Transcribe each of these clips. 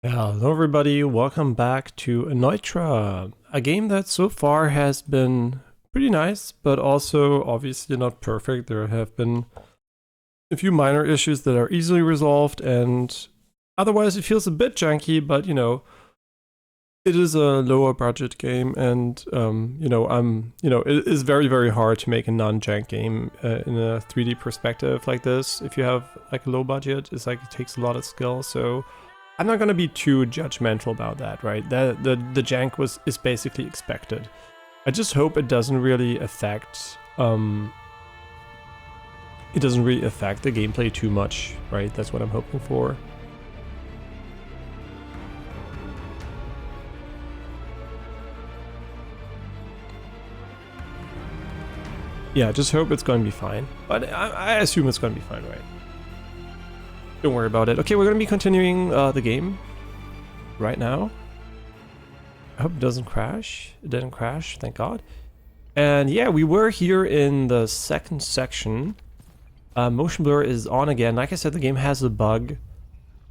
Hello everybody, welcome back to Enotria, a game that so far has been pretty nice, but also obviously not perfect. There have been a few minor issues that are easily resolved, and otherwise it feels a bit janky, but it is a lower budget game, and it is very, very hard to make a non-jank game in a 3D perspective like this. If you have like a low budget, it's like it takes a lot of skill, so I'm not gonna be too judgmental about that, right? The jank is basically expected. I just hope it doesn't really affect the gameplay too much, right? That's what I'm hoping for. Yeah, just hope it's gonna be fine. But I assume it's gonna be fine, right? Don't worry about it. Okay, we're gonna be continuing the game right now. I hope it doesn't crash. It didn't crash, thank God. And yeah, we were here in the second section. Motion blur is on again. Like I said, the game has a bug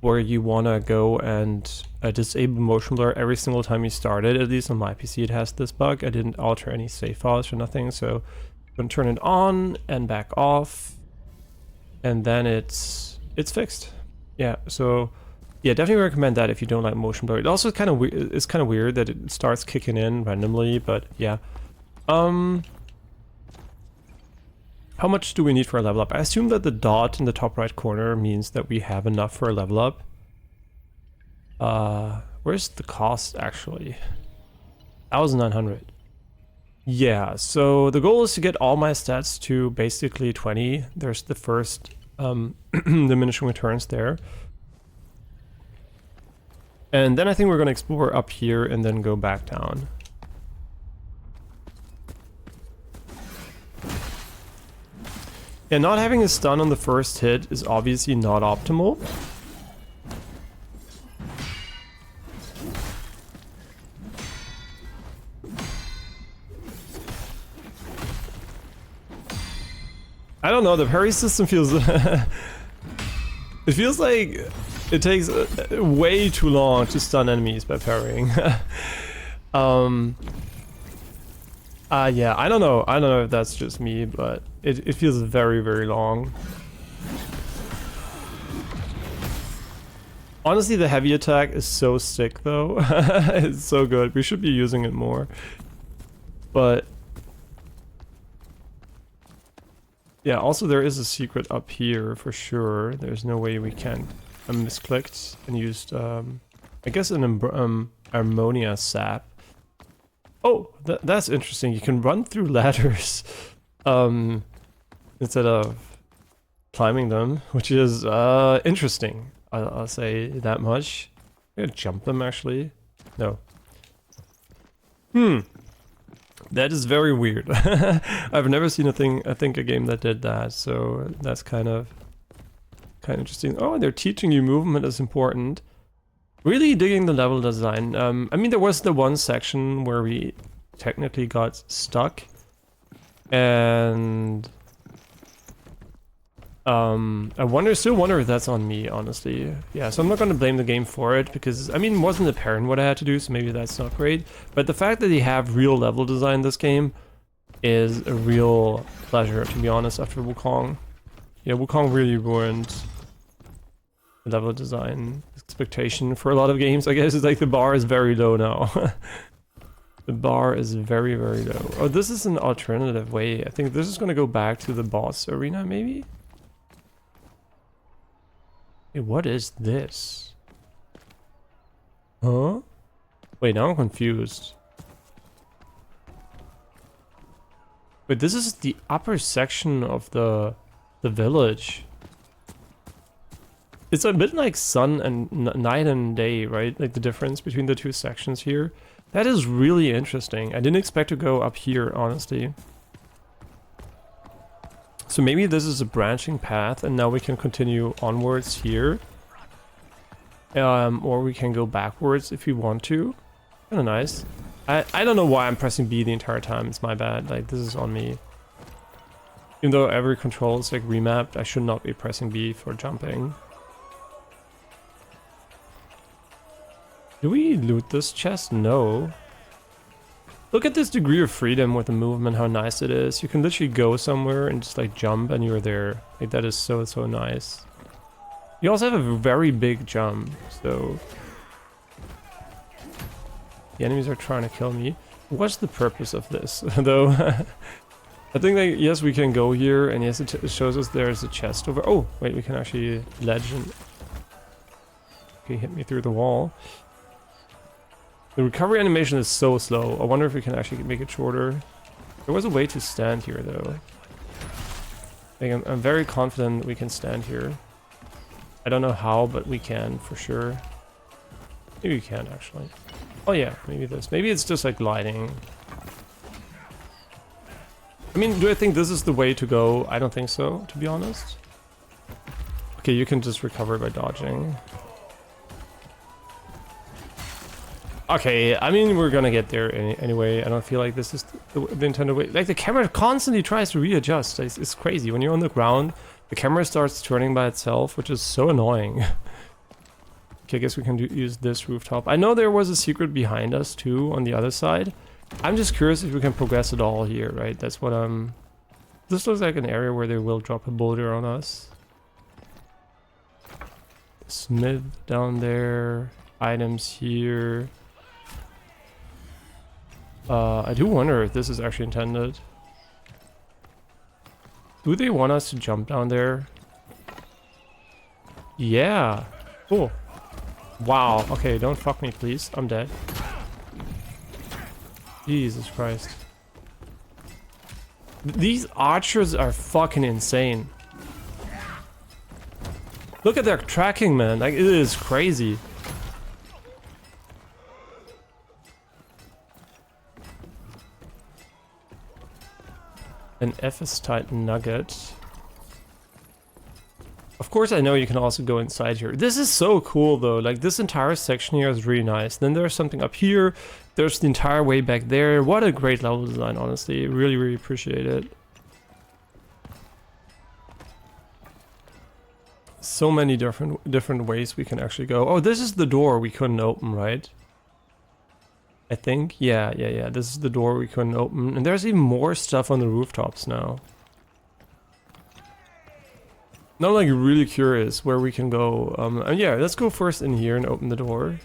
where you wanna go and disable motion blur every single time you start it. At least on my PC it has this bug. I didn't alter any save files or nothing, so I'm gonna turn it on and back off. And then it's fixed. Yeah, so yeah, definitely recommend that if you don't like motion blur. It also kind of weird that it starts kicking in randomly, but yeah. How much do we need for a level up? I assume that the dot in the top right corner means that we have enough for a level up. Where's the cost actually? 1,900. Yeah, so the goal is to get all my stats to basically 20. There's the first diminishing returns there. And then I think we're going to explore up here and then go back down. And not having a stun on the first hit is obviously not optimal. I don't know, the parry system feels... it feels like it takes way too long to stun enemies by parrying. Yeah, I don't know if that's just me, but it feels very, very long. Honestly, the heavy attack is so sick though. It's so good. We should be using it more. But yeah, also there is a secret up here for sure. There's no way we can... I misclicked and used, I guess an ammonia sap. Oh, that's interesting. You can run through ladders instead of climbing them, which is interesting. I'll say that much. I'm gonna jump them actually. No. That is very weird. I've never seen a game that did that, so that's kind of interesting. Oh, they're teaching you movement is important. Really digging the level design. I mean, there was the one section where we technically got stuck, and I still wonder if that's on me, honestly. Yeah, so I'm not gonna blame the game for it, because, I mean, it wasn't apparent what I had to do, so maybe that's not great. But the fact that they have real level design in this game is a real pleasure, to be honest, after Wukong. Yeah, Wukong really ruined the level design expectation for a lot of games. I guess it's like the bar is very low now. The bar is very, very low. Oh, this is an alternative way. I think this is gonna go back to the boss arena, maybe? Hey, what is this? Huh? Wait, now I'm confused. Wait, this is the upper section of the village. It's a bit like sun and night and day, right? Like the difference between the two sections here. That is really interesting. I didn't expect to go up here, honestly. So maybe this is a branching path and now we can continue onwards here. Or we can go backwards if we want to. Kinda nice. I don't know why I'm pressing B the entire time. It's my bad. Like, this is on me. Even though every control is like remapped, I should not be pressing B for jumping. Do we loot this chest? No. Look at this degree of freedom with the movement, how nice it is. You can literally go somewhere and just like jump and you're there. Like that is so, so nice. You also have a very big jump, so... The enemies are trying to kill me. What's the purpose of this, though? I think that, yes, we can go here, and yes, it shows us there's a chest over... Oh, wait, we can actually legend... Okay, hit me through the wall. The recovery animation is so slow. I wonder if we can actually make it shorter. There was a way to stand here, though. Like, I'm very confident we can stand here. I don't know how, but we can, for sure. Maybe we can, actually. Oh yeah, maybe this. Maybe it's just like gliding. I mean, do I think this is the way to go? I don't think so, to be honest. Okay, you can just recover by dodging. Okay, I mean, we're gonna get there anyway. I don't feel like this is the intended way. Like, the camera constantly tries to readjust. It's crazy. When you're on the ground, the camera starts turning by itself, which is so annoying. Okay, I guess we can use this rooftop. I know there was a secret behind us, too, on the other side. I'm just curious if we can progress at all here, right? That's what I'm... This looks like an area where they will drop a boulder on us. Smith down there. Items here. I do wonder if this is actually intended. Do they want us to jump down there? Yeah. Cool. Wow. Okay, don't fuck me, please. I'm dead. Jesus Christ. These archers are fucking insane. Look at their tracking, man. Like, it is crazy. An Ephes-type nugget. Of course, I know you can also go inside here. This is so cool, though. Like, this entire section here is really nice. Then there's something up here. There's the entire way back there. What a great level design, honestly. Really, really appreciate it. So many different ways we can actually go. Oh, this is the door we couldn't open, right? I think. Yeah. This is the door we couldn't open. And there's even more stuff on the rooftops now. Now I'm like really curious where we can go. And yeah, let's go first in here and open the door.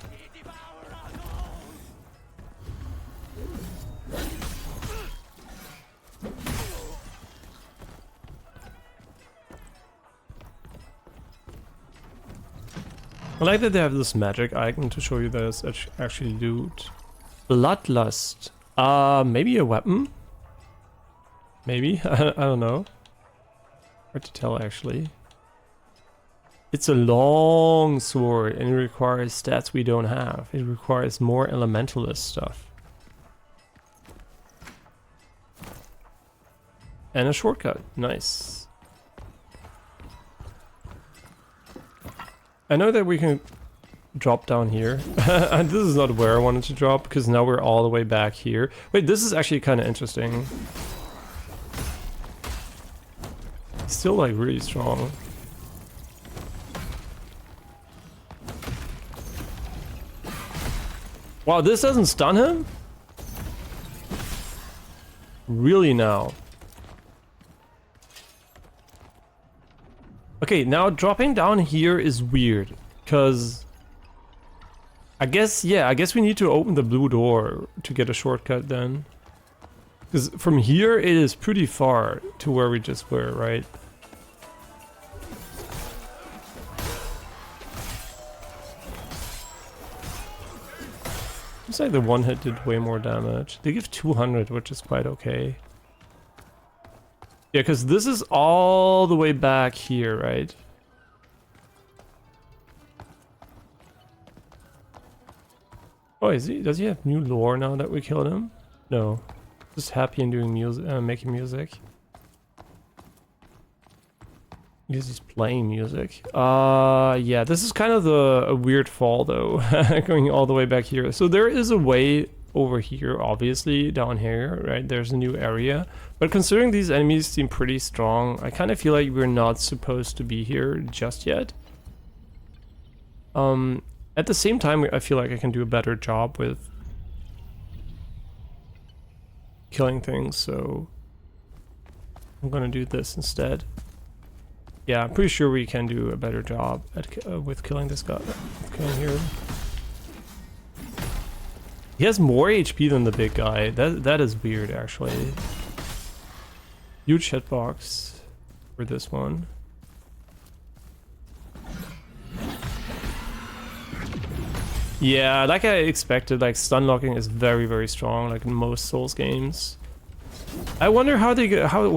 I like that they have this magic icon to show you that it's actually loot. Bloodlust. Maybe a weapon? Maybe? I don't know. Hard to tell, actually. It's a long sword and it requires stats we don't have. It requires more elementalist stuff. And a shortcut. Nice. I know that we can drop down here. And this is not where I wanted to drop because now we're all the way back here. Wait, this is actually kind of interesting. Still like really strong. Wow, this doesn't stun him? Really now? Okay, now dropping down here is weird, because I guess we need to open the blue door to get a shortcut then. Because from here it is pretty far to where we just were, right? Looks like the one hit did way more damage. They give 200, which is quite okay. Yeah, because this is all the way back here, right? Oh, does he have new lore now that we killed him? No. Just happy and doing music, making music. He's just playing music. Yeah, this is kind of a weird fall though, going all the way back here. So there is a way over here, obviously, down here, right? There's a new area. But considering these enemies seem pretty strong, I kind of feel like we're not supposed to be here just yet. At the same time, I feel like I can do a better job with killing things, so I'm gonna do this instead. Yeah, I'm pretty sure we can do a better job at with killing this guy. Killing here. He has more HP than the big guy. That is weird, actually. Huge hitbox for this one. Yeah, like I expected, like stun locking is very, very strong, like in most Souls games. I wonder how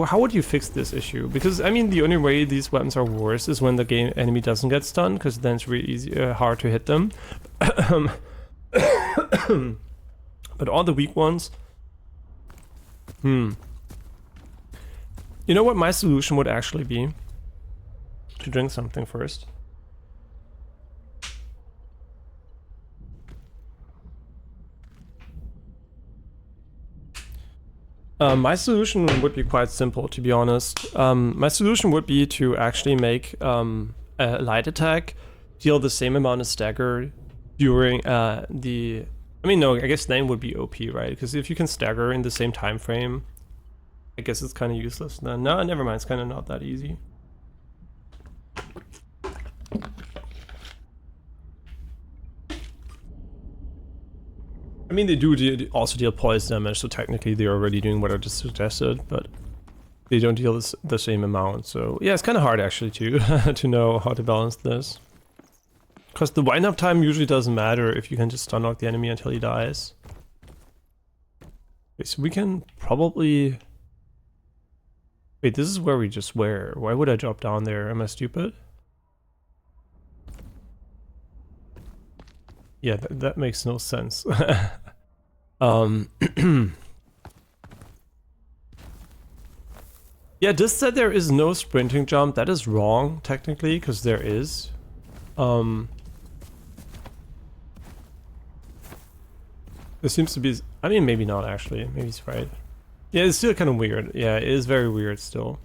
how would you fix this issue? Because I mean, the only way these weapons are worse is when the enemy doesn't get stunned, because then it's really easy, hard to hit them. But all the weak ones. You know what my solution would actually be? To drink something first. My solution would be quite simple, to be honest. My solution would be to actually make a light attack deal the same amount of stagger during the... I mean, no, I guess then would be OP, right? Because if you can stagger in the same time frame, I guess it's kind of useless then. No, never mind, it's kind of not that easy. I mean, they do also deal poison damage, so technically they're already doing what I just suggested, but they don't deal the same amount. So yeah, it's kind of hard actually to to know how to balance this. Because the wind-up time usually doesn't matter if you can just stun lock the enemy until he dies. Okay, so we can probably... Wait, this is where we just were. Why would I drop down there? Am I stupid? Yeah, that makes no sense. Yeah, this said there is no sprinting jump. That is wrong, technically, because there is. There seems to be... I mean, maybe not, actually. Maybe he's right. Yeah, it's still kind of weird. Yeah, it is very weird still.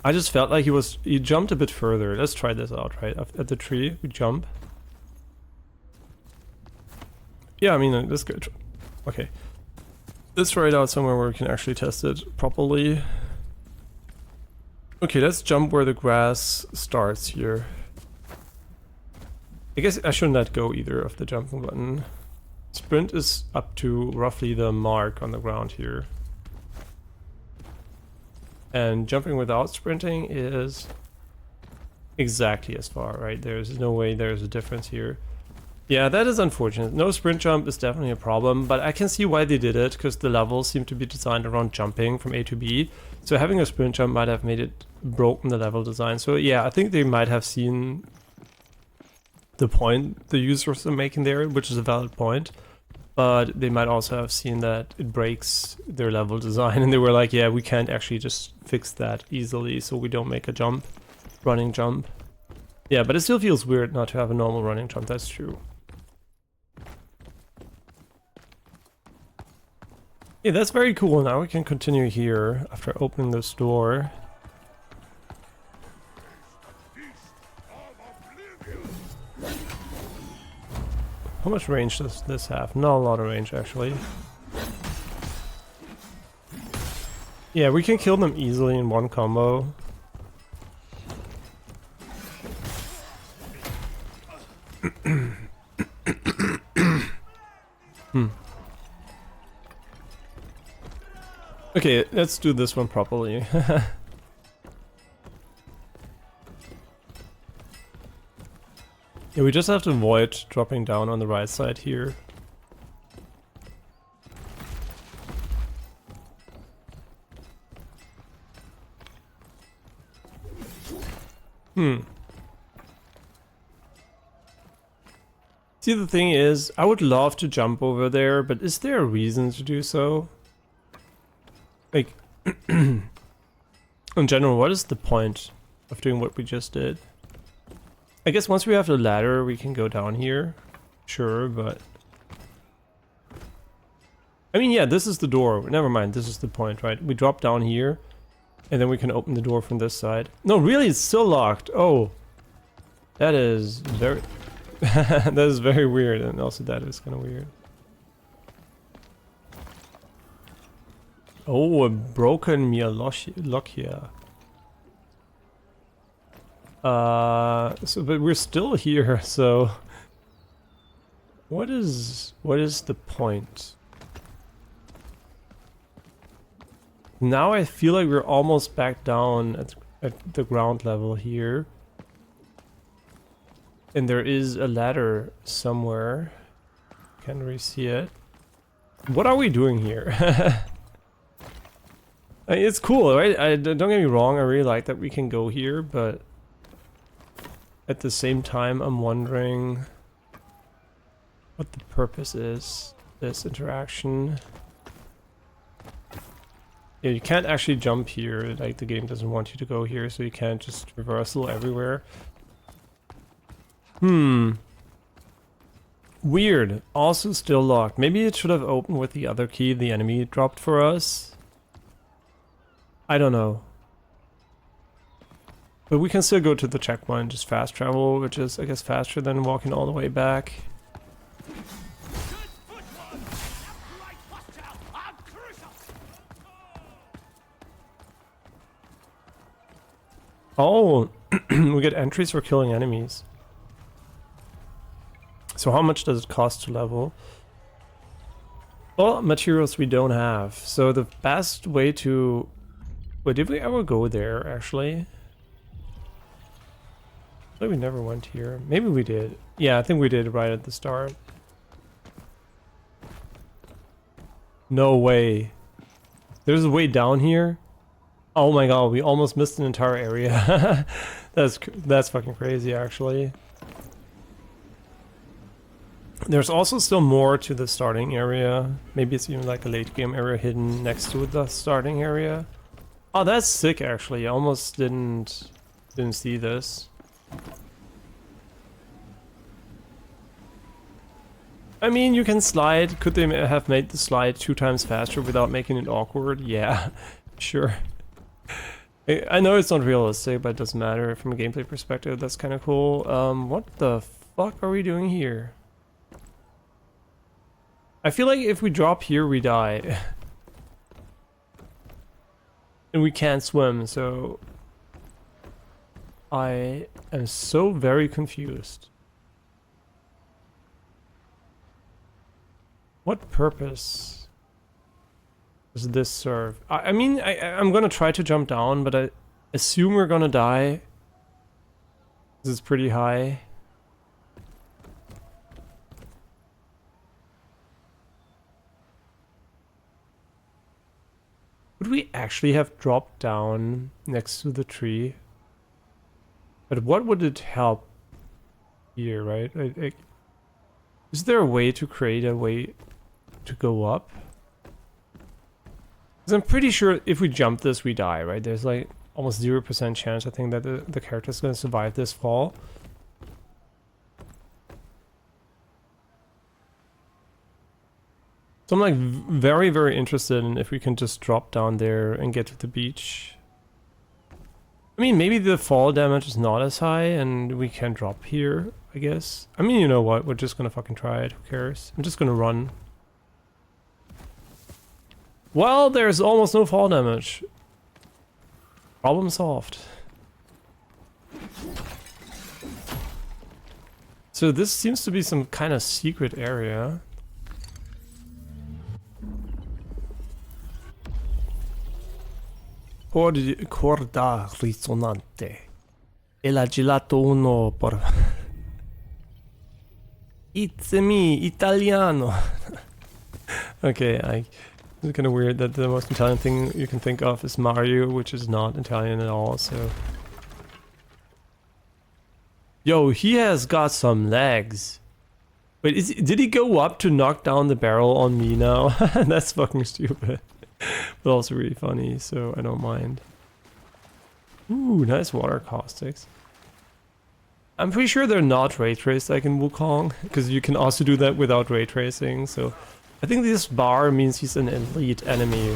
I just felt like he jumped a bit further. Let's try this out, right? At the tree, we jump. Yeah, I mean, let's go. Okay. Let's try it out somewhere where we can actually test it properly. Okay, let's jump where the grass starts here. I guess I shouldn't let go either of the jumping button. Sprint is up to roughly the mark on the ground here. And jumping without sprinting is exactly as far, right? There's no way there's a difference here. Yeah, that is unfortunate. No sprint jump is definitely a problem, but I can see why they did it, because the levels seem to be designed around jumping from A to B. So having a sprint jump might have made it broken the level design. So yeah, I think they might have seen the point the users are making there, which is a valid point. But they might also have seen that it breaks their level design, and they were like, yeah, we can't actually just fix that easily, so we don't make a jump, running jump. Yeah, but it still feels weird not to have a normal running jump, that's true. Yeah, that's very cool. Now we can continue here after opening this door. How much range does this have? Not a lot of range, actually. Yeah, we can kill them easily in one combo. Okay, let's do this one properly. Yeah, we just have to avoid dropping down on the right side here. See, the thing is, I would love to jump over there, but is there a reason to do so? Like, in general, what is the point of doing what we just did? I guess once we have the ladder, we can go down here. Sure, but... I mean, yeah, this is the door. Never mind, this is the point, right? We drop down here, and then we can open the door from this side. No, really, it's still locked. Oh. That is very... That is very weird, and also that is kind of weird. Oh, a broken lock here. So but we're still here, so what is the point? Now I feel like we're almost back down at the ground level here. And there is a ladder somewhere. Can't really see it. What are we doing here? I mean, it's cool, right? Don't get me wrong, I really like that we can go here, but at the same time I'm wondering what the purpose is, this interaction. Yeah, you can't actually jump here, like the game doesn't want you to go here, so you can't just reversal everywhere. Weird. Also still locked. Maybe it should have opened with the other key the enemy dropped for us. I don't know. But we can still go to the checkpoint, just fast travel, which is, I guess, faster than walking all the way back. Oh, we get entries for killing enemies. So how much does it cost to level? Well, materials we don't have. So the best way to... Wait, did we ever go there, actually? I think we never went here. Maybe we did. Yeah, I think we did right at the start. No way. There's a way down here? Oh my god, we almost missed an entire area. That's fucking crazy, actually. There's also still more to the starting area. Maybe it's even like a late game area hidden next to the starting area. Oh, that's sick, actually. I almost didn't see this. I mean, you can slide. Could they have made the slide 2 times faster without making it awkward? Yeah, sure. I know it's not realistic, but it doesn't matter from a gameplay perspective. That's kind of cool. What the fuck are we doing here? I feel like if we drop here, we die. And we can't swim, so... I am so very confused. What purpose does this serve? I mean, I'm gonna try to jump down, but I assume we're gonna die. This is pretty high. Would we actually have dropped down next to the tree? But what would it help here, right? Is there a way to create a way to go up? Because I'm pretty sure if we jump this, we die, right? There's like almost 0% chance, I think, that the character's gonna survive this fall. So I'm like very, very interested in if we can just drop down there and get to the beach. I mean, maybe the fall damage is not as high and we can drop here, I guess. I mean, you know what? We're just gonna fucking try it. Who cares? I'm just gonna run. Well, there's almost no fall damage. Problem solved. So this seems to be some kind of secret area. Corda risonante. E la gelato uno por... It's me, Italiano. Okay, it's kind of weird that the most Italian thing you can think of is Mario, which is not Italian at all, so... Yo, he has got some legs. Wait, did he go up to knock down the barrel on me now? That's fucking stupid. But also really funny, so I don't mind. Ooh, nice water caustics. I'm pretty sure they're not ray traced like in Wukong, because you can also do that without ray tracing, so... I think this bar means he's an elite enemy.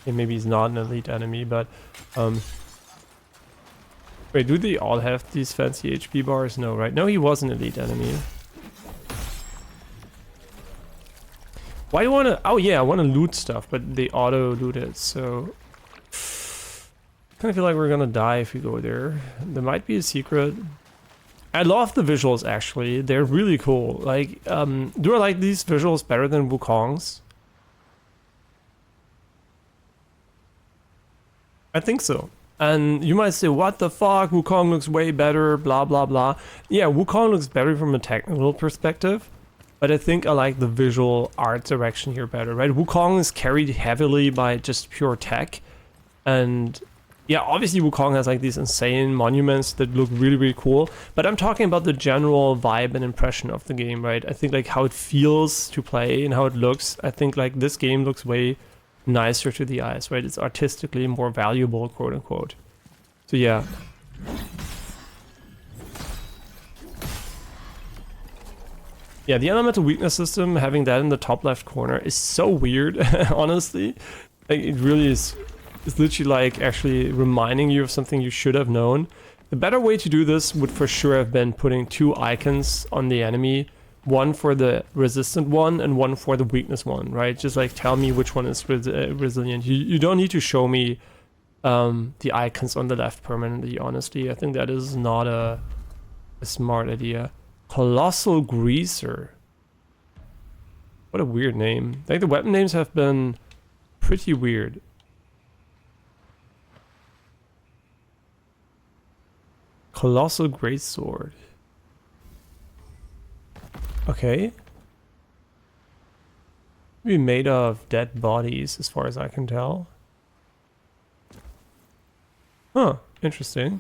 Okay, maybe he's not an elite enemy, but... Wait, do they all have these fancy HP bars? No, right? No, he was an elite enemy. Why do you want to... Oh yeah, I want to loot stuff, but they auto-loot it, so... kind of feel like we're gonna die if we go there. There might be a secret. I love the visuals, actually. They're really cool. Like, do I like these visuals better than Wukong's? I think so. And you might say, what the fuck, Wukong looks way better, blah blah blah. Yeah, Wukong looks better from a technical perspective, but I think I like the visual art direction here better, right? Wukong is carried heavily by just pure tech, and yeah, obviously Wukong has like these insane monuments that look really, really cool, but I'm talking about the general vibe and impression of the game, right? I think like how it feels to play and how it looks. I think like this game looks way nicer to the eyes, right? It's artistically more valuable, quote unquote. So yeah. Yeah, the elemental weakness system, having that in the top left corner is so weird, honestly. Like, it really is. It's literally like actually reminding you of something you should have known. The better way to do this would for sure have been putting two icons on the enemy. One for the resistant one and one for the weakness one, right? Just like tell me which one is resilient. You don't need to show me the icons on the left permanently, honestly. I think that is not a smart idea. Colossal Greaser. What a weird name. Like the weapon names have been pretty weird. Colossal Greatsword. Okay. Maybe made of dead bodies, as far as I can tell. Huh, interesting.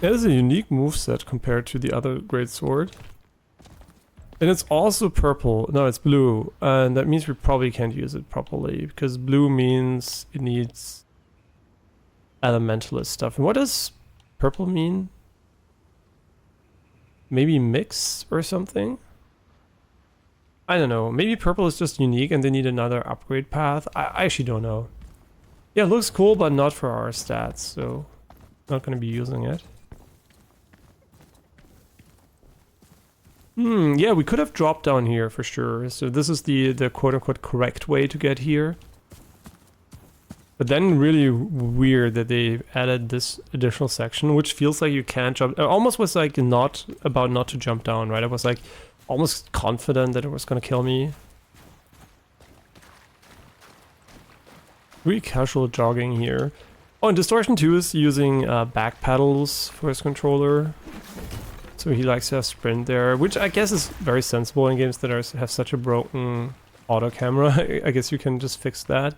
It is a unique moveset compared to the other greatsword. And it's also purple. No, it's blue. And that means we probably can't use it properly, because blue means it needs elementalist stuff. And what does purple mean? Maybe mix or something? I don't know. Maybe purple is just unique and they need another upgrade path. I actually don't know. Yeah, it looks cool, but not for our stats, so not going to be using it. Yeah, we could have dropped down here for sure. So this is the quote-unquote correct way to get here. But then really weird that they added this additional section, which feels like you can't jump. It almost was like not to jump down, right? I was like almost confident that it was gonna kill me. Really casual jogging here. Oh, and Distortion 2 is using back pedals for his controller. So he likes to have sprint there, which I guess is very sensible in games that have such a broken auto camera. I guess you can just fix that.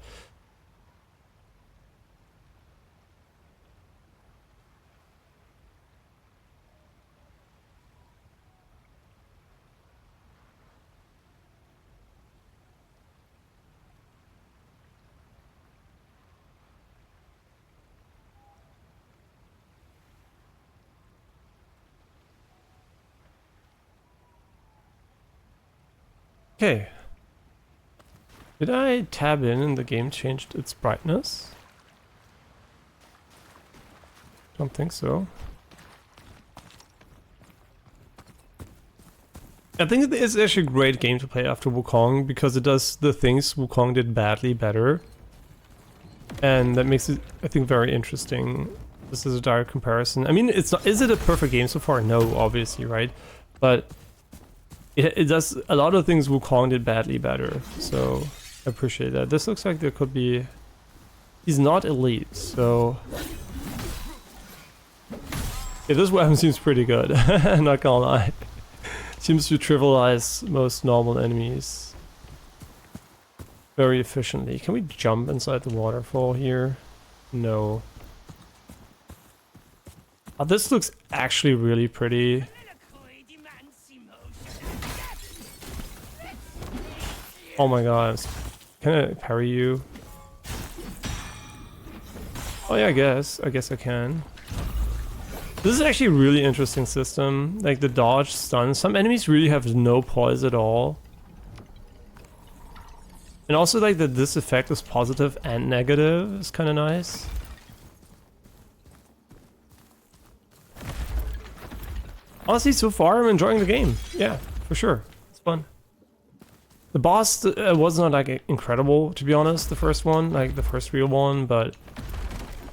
Okay. Did I tab in and the game changed its brightness? Don't think so. I think it is actually a great game to play after Wukong because it does the things Wukong did badly better. And that makes it, I think, very interesting. This is a direct comparison. I mean, it's not, is it a perfect game so far? No, obviously, right? But it does a lot of things Wukong did badly better, so I appreciate that. This looks like there could be... He's not elite, so... Yeah, this weapon seems pretty good, not gonna lie. Seems to trivialize most normal enemies very efficiently. Can we jump inside the waterfall here? No. Oh, this looks actually really pretty. Oh my god, can I parry you? Oh yeah, I guess I can. This is actually a really interesting system, like the dodge stun. Some enemies really have no poise at all. And also like that this effect is positive and negative is kind of nice. Honestly, so far I'm enjoying the game. Yeah, for sure. It's fun. The boss was not like incredible, to be honest, the first one, like the first real one, but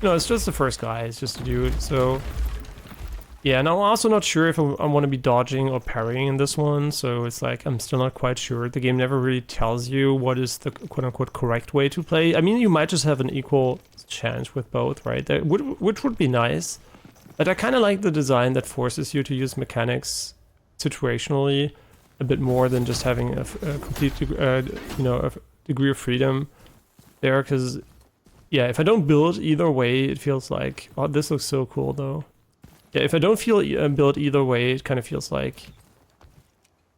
you know, it's just the first guy, it's just a dude, so yeah. And I'm also not sure if I want to be dodging or parrying in this one, so it's like I'm still not quite sure. The game never really tells you what is the quote-unquote correct way to play. I mean, you might just have an equal chance with both, right? Which would be nice, but I kind of like the design that forces you to use mechanics situationally a bit more than just having a complete, you know, a degree of freedom there. Because, yeah, if I don't build either way, it feels like, oh, this looks so cool though. Yeah, if I don't build either way, it kind of feels like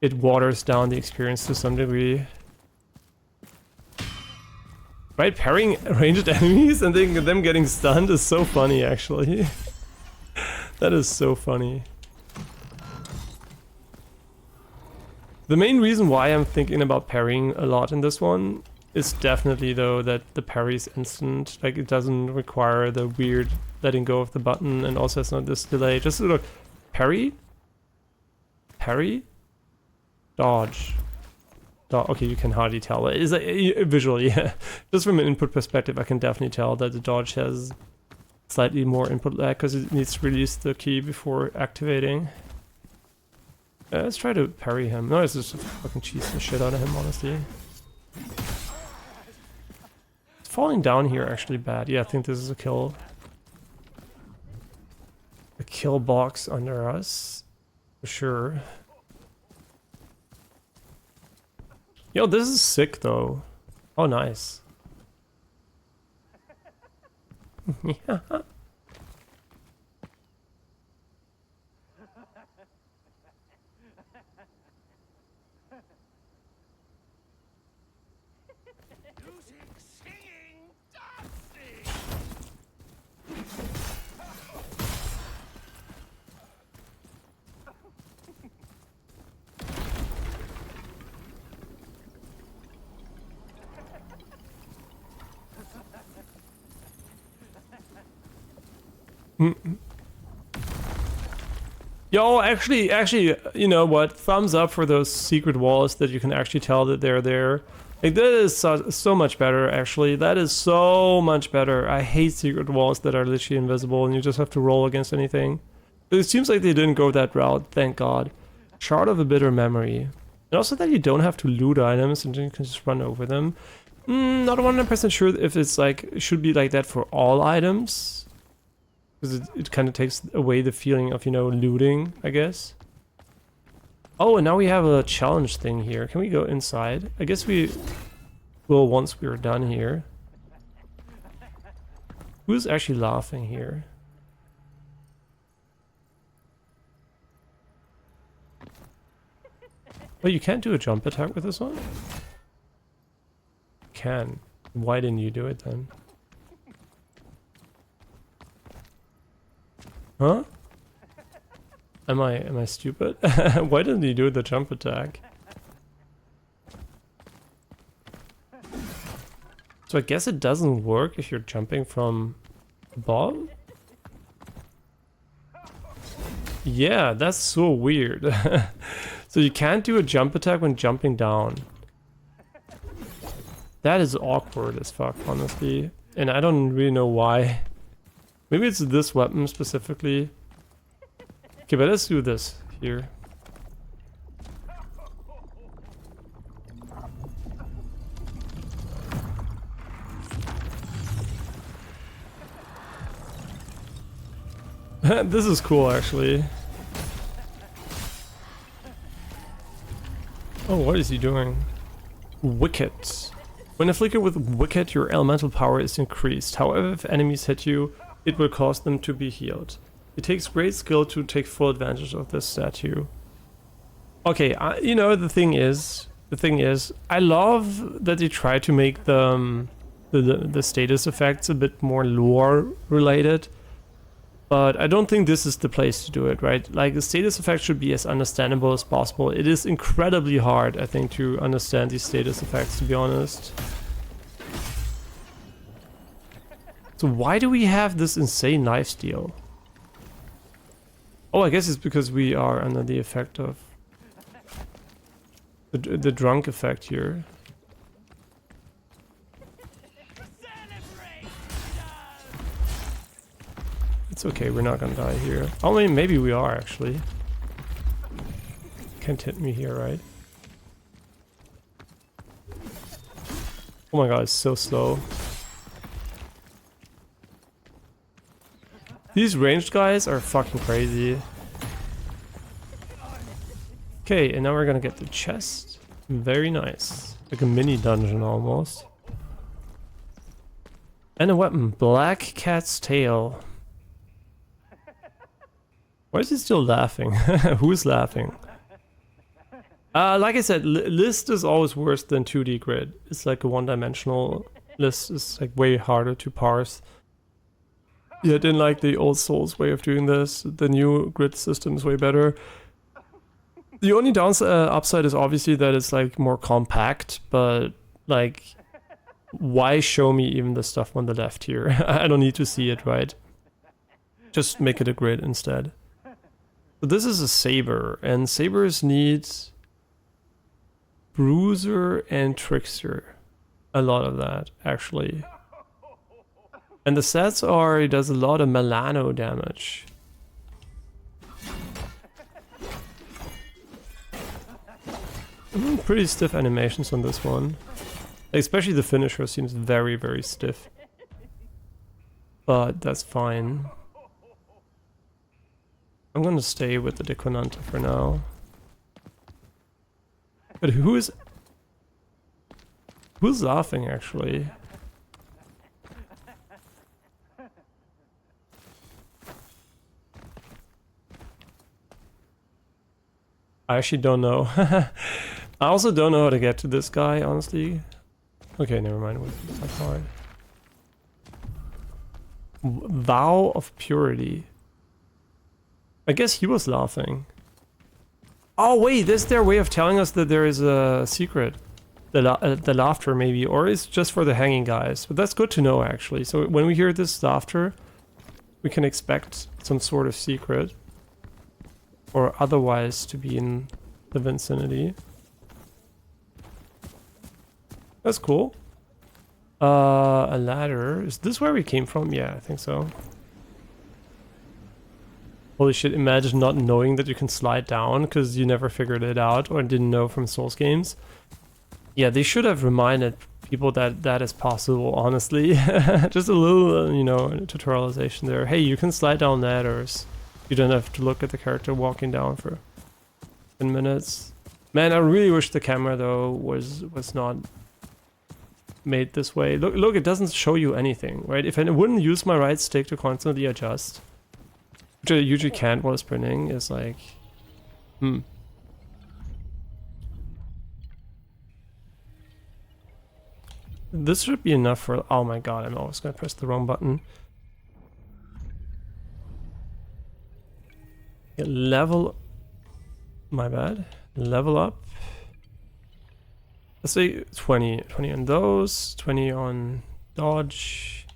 it waters down the experience to some degree. Right, parrying ranged enemies and then them getting stunned is so funny, actually. That is so funny. The main reason why I'm thinking about parrying a lot in this one is definitely though that the parry is instant. Like it doesn't require the weird letting go of the button, and also it's not this delay. Just look, parry, parry, dodge. Okay, you can hardly tell. Is visually, yeah. Just from an input perspective, I can definitely tell that the dodge has slightly more input lag because it needs to release the key before activating. Let's try to parry him. No, it's just fucking cheese the shit out of him, honestly. It's falling down here actually bad. Yeah, I think this is a kill. A kill box under us. For sure. Yo, this is sick though. Oh, nice. Yeah. Yo, actually, you know what? Thumbs up for those secret walls that you can actually tell that they're there. Like, that is so much better, actually. That is so much better. I hate secret walls that are literally invisible and you just have to roll against anything. But it seems like they didn't go that route, thank God. Shard of a bitter memory. And also that you don't have to loot items and you can just run over them. Not 100% sure if it's like, it should be like that for all items. Because it kind of takes away the feeling of, you know, looting, I guess. Oh, and now we have a challenge thing here. Can we go inside? I guess we will once we're done here. Who's actually laughing here? Oh, you can't do a jump attack with this one? You can. Why didn't you do it then? Huh? Am I stupid? Why didn't he do the jump attack? So I guess it doesn't work if you're jumping from above? Yeah, that's so weird. So you can't do a jump attack when jumping down. That is awkward as fuck, honestly. And I don't really know why. Maybe it's this weapon specifically. Okay, but let's do this here. This is cool, actually. Oh, what is he doing? Wicket. When afflicted with Wicket, your elemental power is increased. However, if enemies hit you, it will cause them to be healed. It takes great skill to take full advantage of this statue. Okay, you know, the thing is, I love that they try to make the status effects a bit more lore related. But I don't think this is the place to do it, right? Like, the status effect should be as understandable as possible. It is incredibly hard, I think, to understand these status effects, to be honest. So why do we have this insane lifesteal? Oh, I guess it's because we are under the effect of the drunk effect here. It's okay, we're not gonna die here. Oh, maybe we are, actually. Can't hit me here, right? Oh my god, it's so slow. These ranged guys are fucking crazy. Okay, and now we're gonna get the chest. Very nice. Like a mini dungeon almost. And a weapon. Black Cat's Tail. Why is he still laughing? Who's laughing? Like I said, list is always worse than 2D grid. It's like a one-dimensional list. Is like way harder to parse. Yeah, I didn't like the old Souls way of doing this. The new grid system is way better. The only upside is obviously that it's like more compact, but like, why show me even the stuff on the left here? I don't need to see it, right? Just make it a grid instead. So this is a saber, and sabers need bruiser and trickster. A lot of that, actually. And the stats are, it does a lot of Milano damage. Pretty stiff animations on this one. Especially the finisher seems very, very stiff. But that's fine. I'm gonna stay with the Dequinanta for now. But who's laughing, actually? I actually don't know. I also don't know how to get to this guy, honestly. Okay, never mind. It's not hard. Vow of Purity. I guess he was laughing. Oh wait, this is their way of telling us that there is a secret. The laughter maybe, or it's just for the hanging guys. But that's good to know, actually. So when we hear this laughter, we can expect some sort of secret. Or otherwise to be in the vicinity. That's cool. A ladder. Is this where we came from? Yeah, I think so. Holy shit, imagine not knowing that you can slide down because you never figured it out or didn't know from Souls games. Yeah, they should have reminded people that that is possible, honestly. Just a little, you know, tutorialization there. Hey, you can slide down ladders. You don't have to look at the character walking down for 10 minutes. Man, I really wish the camera, though, was not made this way. Look, it doesn't show you anything, right? If I wouldn't use my right stick to constantly adjust, which I usually can't while sprinting, is like, This should be enough for... Oh my god, I'm always gonna press the wrong button. Yeah, level... My bad. Level up. Let's say 20. 20 on those, 20 on dodge.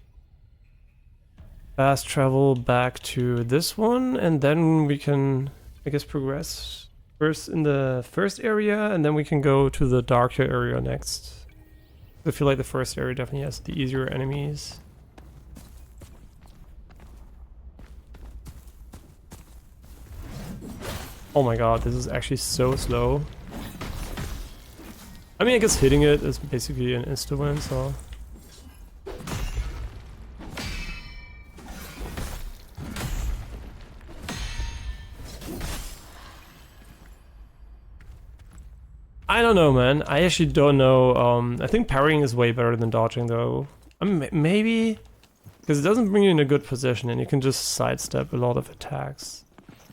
Fast travel back to this one, and then we can, I guess, progress first in the first area, and then we can go to the darker area next. I feel like the first area definitely has the easier enemies. Oh my god, this is actually so slow. I mean, I guess hitting it is basically an insta-win, so... I don't know, man. I actually don't know. I think parrying is way better than dodging, though. I mean, maybe... Because it doesn't bring you in a good position, and you can just sidestep a lot of attacks.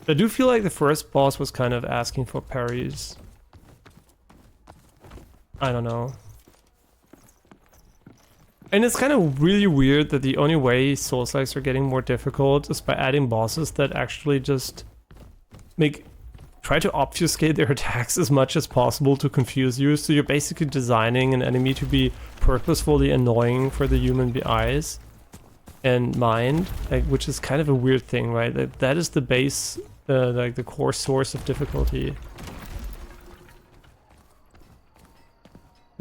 I do feel like the first boss was kind of asking for parries. I don't know. And it's kind of really weird that the only way Soulslikes are getting more difficult is by adding bosses that actually just try to obfuscate their attacks as much as possible to confuse you. So you're basically designing an enemy to be purposefully annoying for the human eyes and mind, which is kind of a weird thing, right? That is the base, like the core source of difficulty.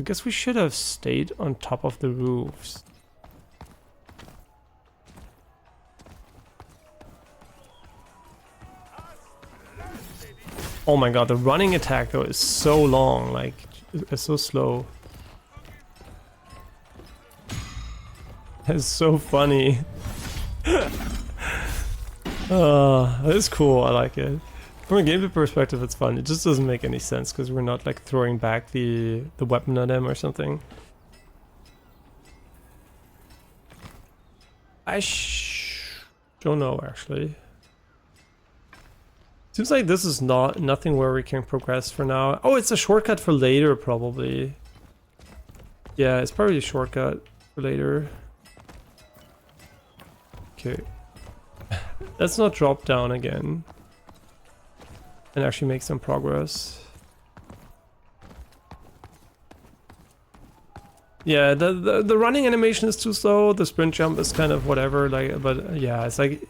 I guess we should have stayed on top of the roofs. Oh my god, the running attack though is so long, like, it's so slow. It's so funny. It's cool, I like it. From a gameplay perspective, it's fun. It just doesn't make any sense because we're not like throwing back the weapon at him or something. I don't know actually. Seems like this is nothing where we can progress for now. Oh, it's a shortcut for later probably. Yeah, it's probably a shortcut for later. Okay. Let's not drop down again. And actually make some progress. Yeah, the running animation is too slow. The sprint jump is kind of whatever. Like, but yeah, it's like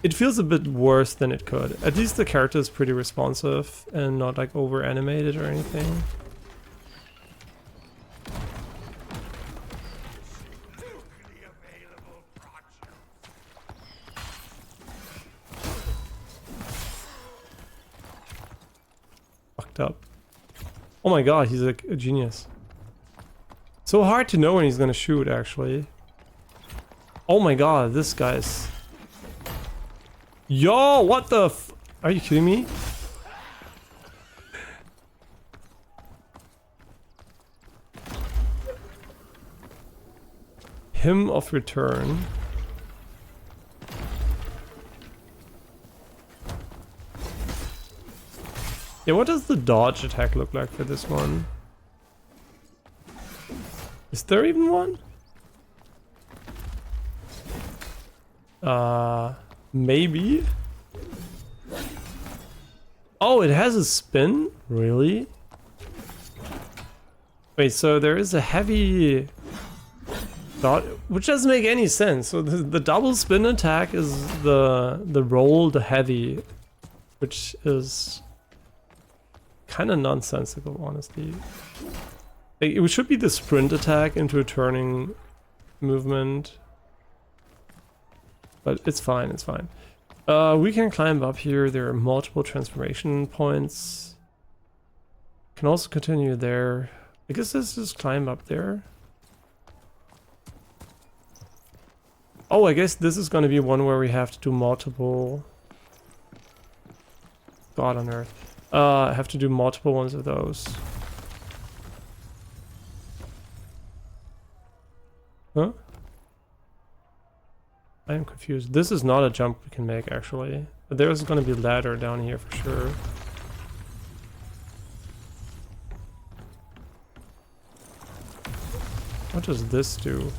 it feels a bit worse than it could. At least the character is pretty responsive and not like over animated or anything. Up. Oh my god, he's like a genius. So hard to know when he's gonna shoot, actually. Oh my god, this guy's... Yo, what the f... Are you kidding me? Hymn of Return. Yeah, what does the dodge attack look like for this one? Is there even one? Maybe? Oh, it has a spin? Really? Wait, so there is a heavy dodge, which doesn't make any sense. So the double spin attack is the roll, the heavy, which is kind of nonsensical, honestly. Like, it should be the sprint attack into a turning movement. But it's fine, it's fine. We can climb up here. There are multiple transformation points. Can also continue there. I guess let's just climb up there. Oh, I guess this is going to be one where we have to do multiple... God on earth. I have to do multiple ones of those. Huh? I am confused. This is not a jump we can make, actually. But there's going to be a ladder down here for sure. What does this do?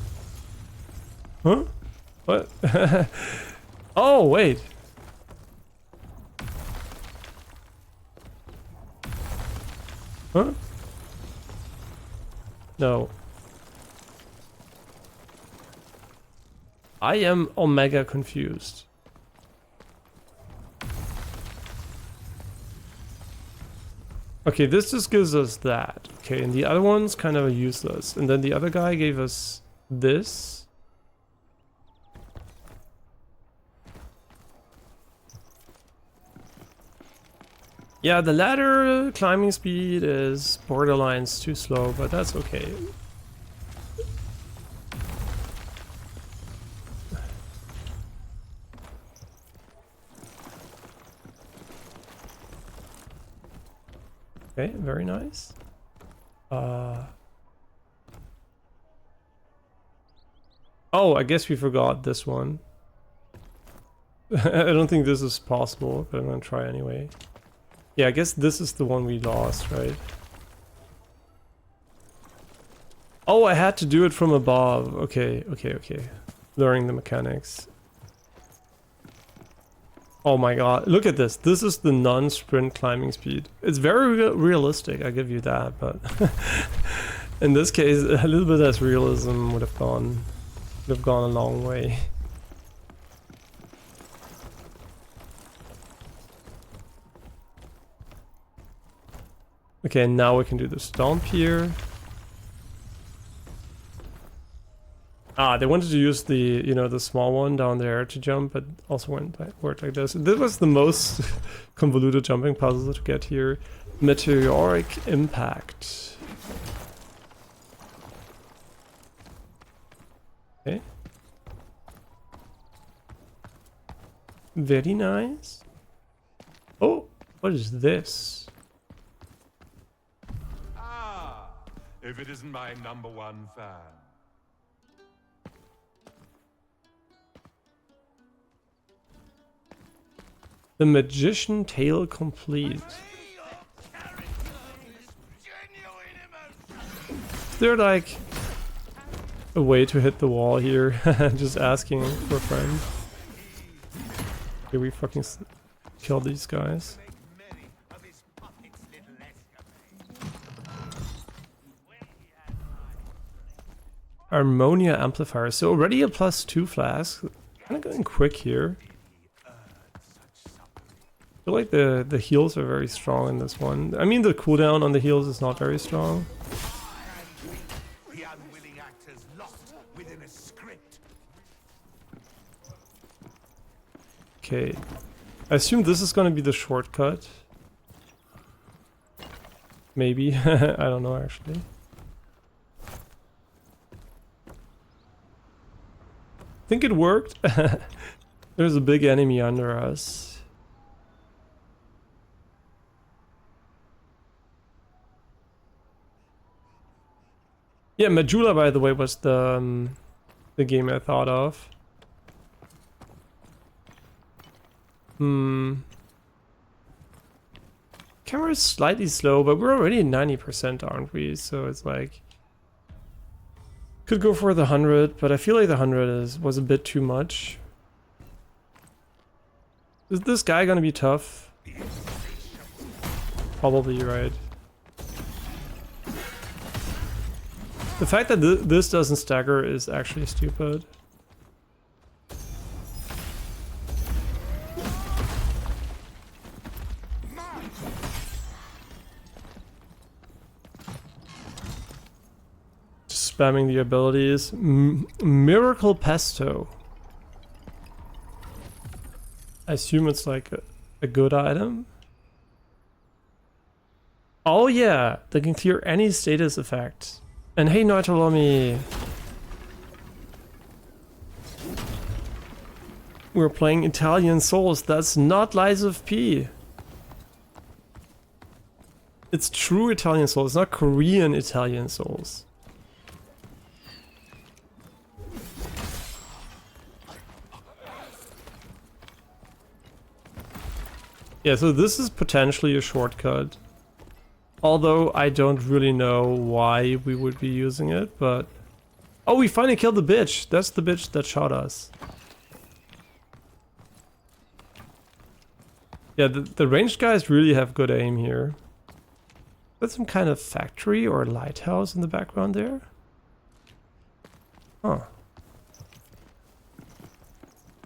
Huh? What? Oh, wait. Huh? No. I am omega confused. Okay, this just gives us that. Okay, and the other one's kind of useless. And then the other guy gave us this. Yeah, the ladder climbing speed is borderlines too slow, but that's okay. Okay, very nice. Oh, I guess we forgot this one. I don't think this is possible, but I'm gonna try anyway. Yeah, I guess this is the one we lost, right? Oh, I had to do it from above. Okay. Learning the mechanics. Oh my god, look at this. This is the non-sprint climbing speed. It's very realistic, I give you that, but in this case, a little bit less realism would have gone a long way. Okay, now we can do the stomp here. Ah, they wanted to use the, you know, the small one down there to jump, but also worked like this. This was the most convoluted jumping puzzle to get here. Meteoric impact. Okay. Very nice. Oh, what is this? Ah, if it isn't my #1 fan. The magician tale complete. Is there like a way to hit the wall here? Just asking for a friend. Okay, we fucking kill these guys. Harmonia amplifier. So already a +2 flask. Kind of going quick here. I feel like the heals are very strong in this one. I mean, the cooldown on the heals is not very strong. Okay. I assume this is going to be the shortcut. Maybe. I don't know, actually. I think it worked. There's a big enemy under us. Yeah, Majula, by the way, was the game I thought of. Camera is slightly slow, but we're already at 90%, aren't we? So it's like... Could go for the 100, but I feel like the 100 was a bit too much. Is this guy gonna be tough? Probably right. The fact that this doesn't stagger is actually stupid. Just spamming the abilities. Miracle Pesto. I assume it's like a good item. Oh yeah, they can clear any status effect. And hey, Noitolomi! We're playing Italian Souls, that's not Lies of P. It's true Italian Souls, not Korean Italian Souls. Yeah, so this is potentially a shortcut. Although I don't really know why we would be using it, but... Oh, we finally killed the bitch! That's the bitch that shot us. Yeah, the ranged guys really have good aim here. That's some kind of factory or lighthouse in the background there? Huh.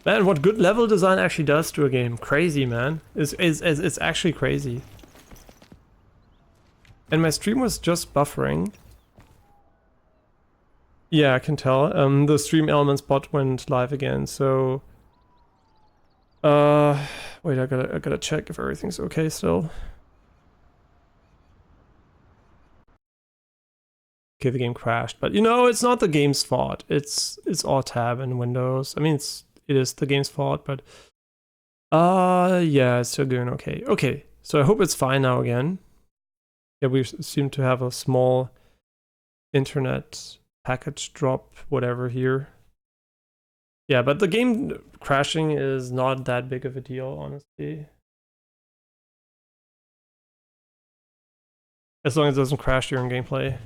Man, what good level design actually does to a game. Crazy, man. It's actually crazy. And my stream was just buffering. Yeah, I can tell. The stream elements bot went live again, so... wait, I gotta check if everything's okay still. Okay, the game crashed, but you know, it's not the game's fault. It's Alt Tab in Windows. I mean, it is the game's fault, but... yeah, it's still doing okay. Okay, so I hope it's fine now again. Yeah, we seem to have a small internet package drop, whatever here. Yeah, but the game crashing is not that big of a deal, honestly. As long as it doesn't crash during gameplay.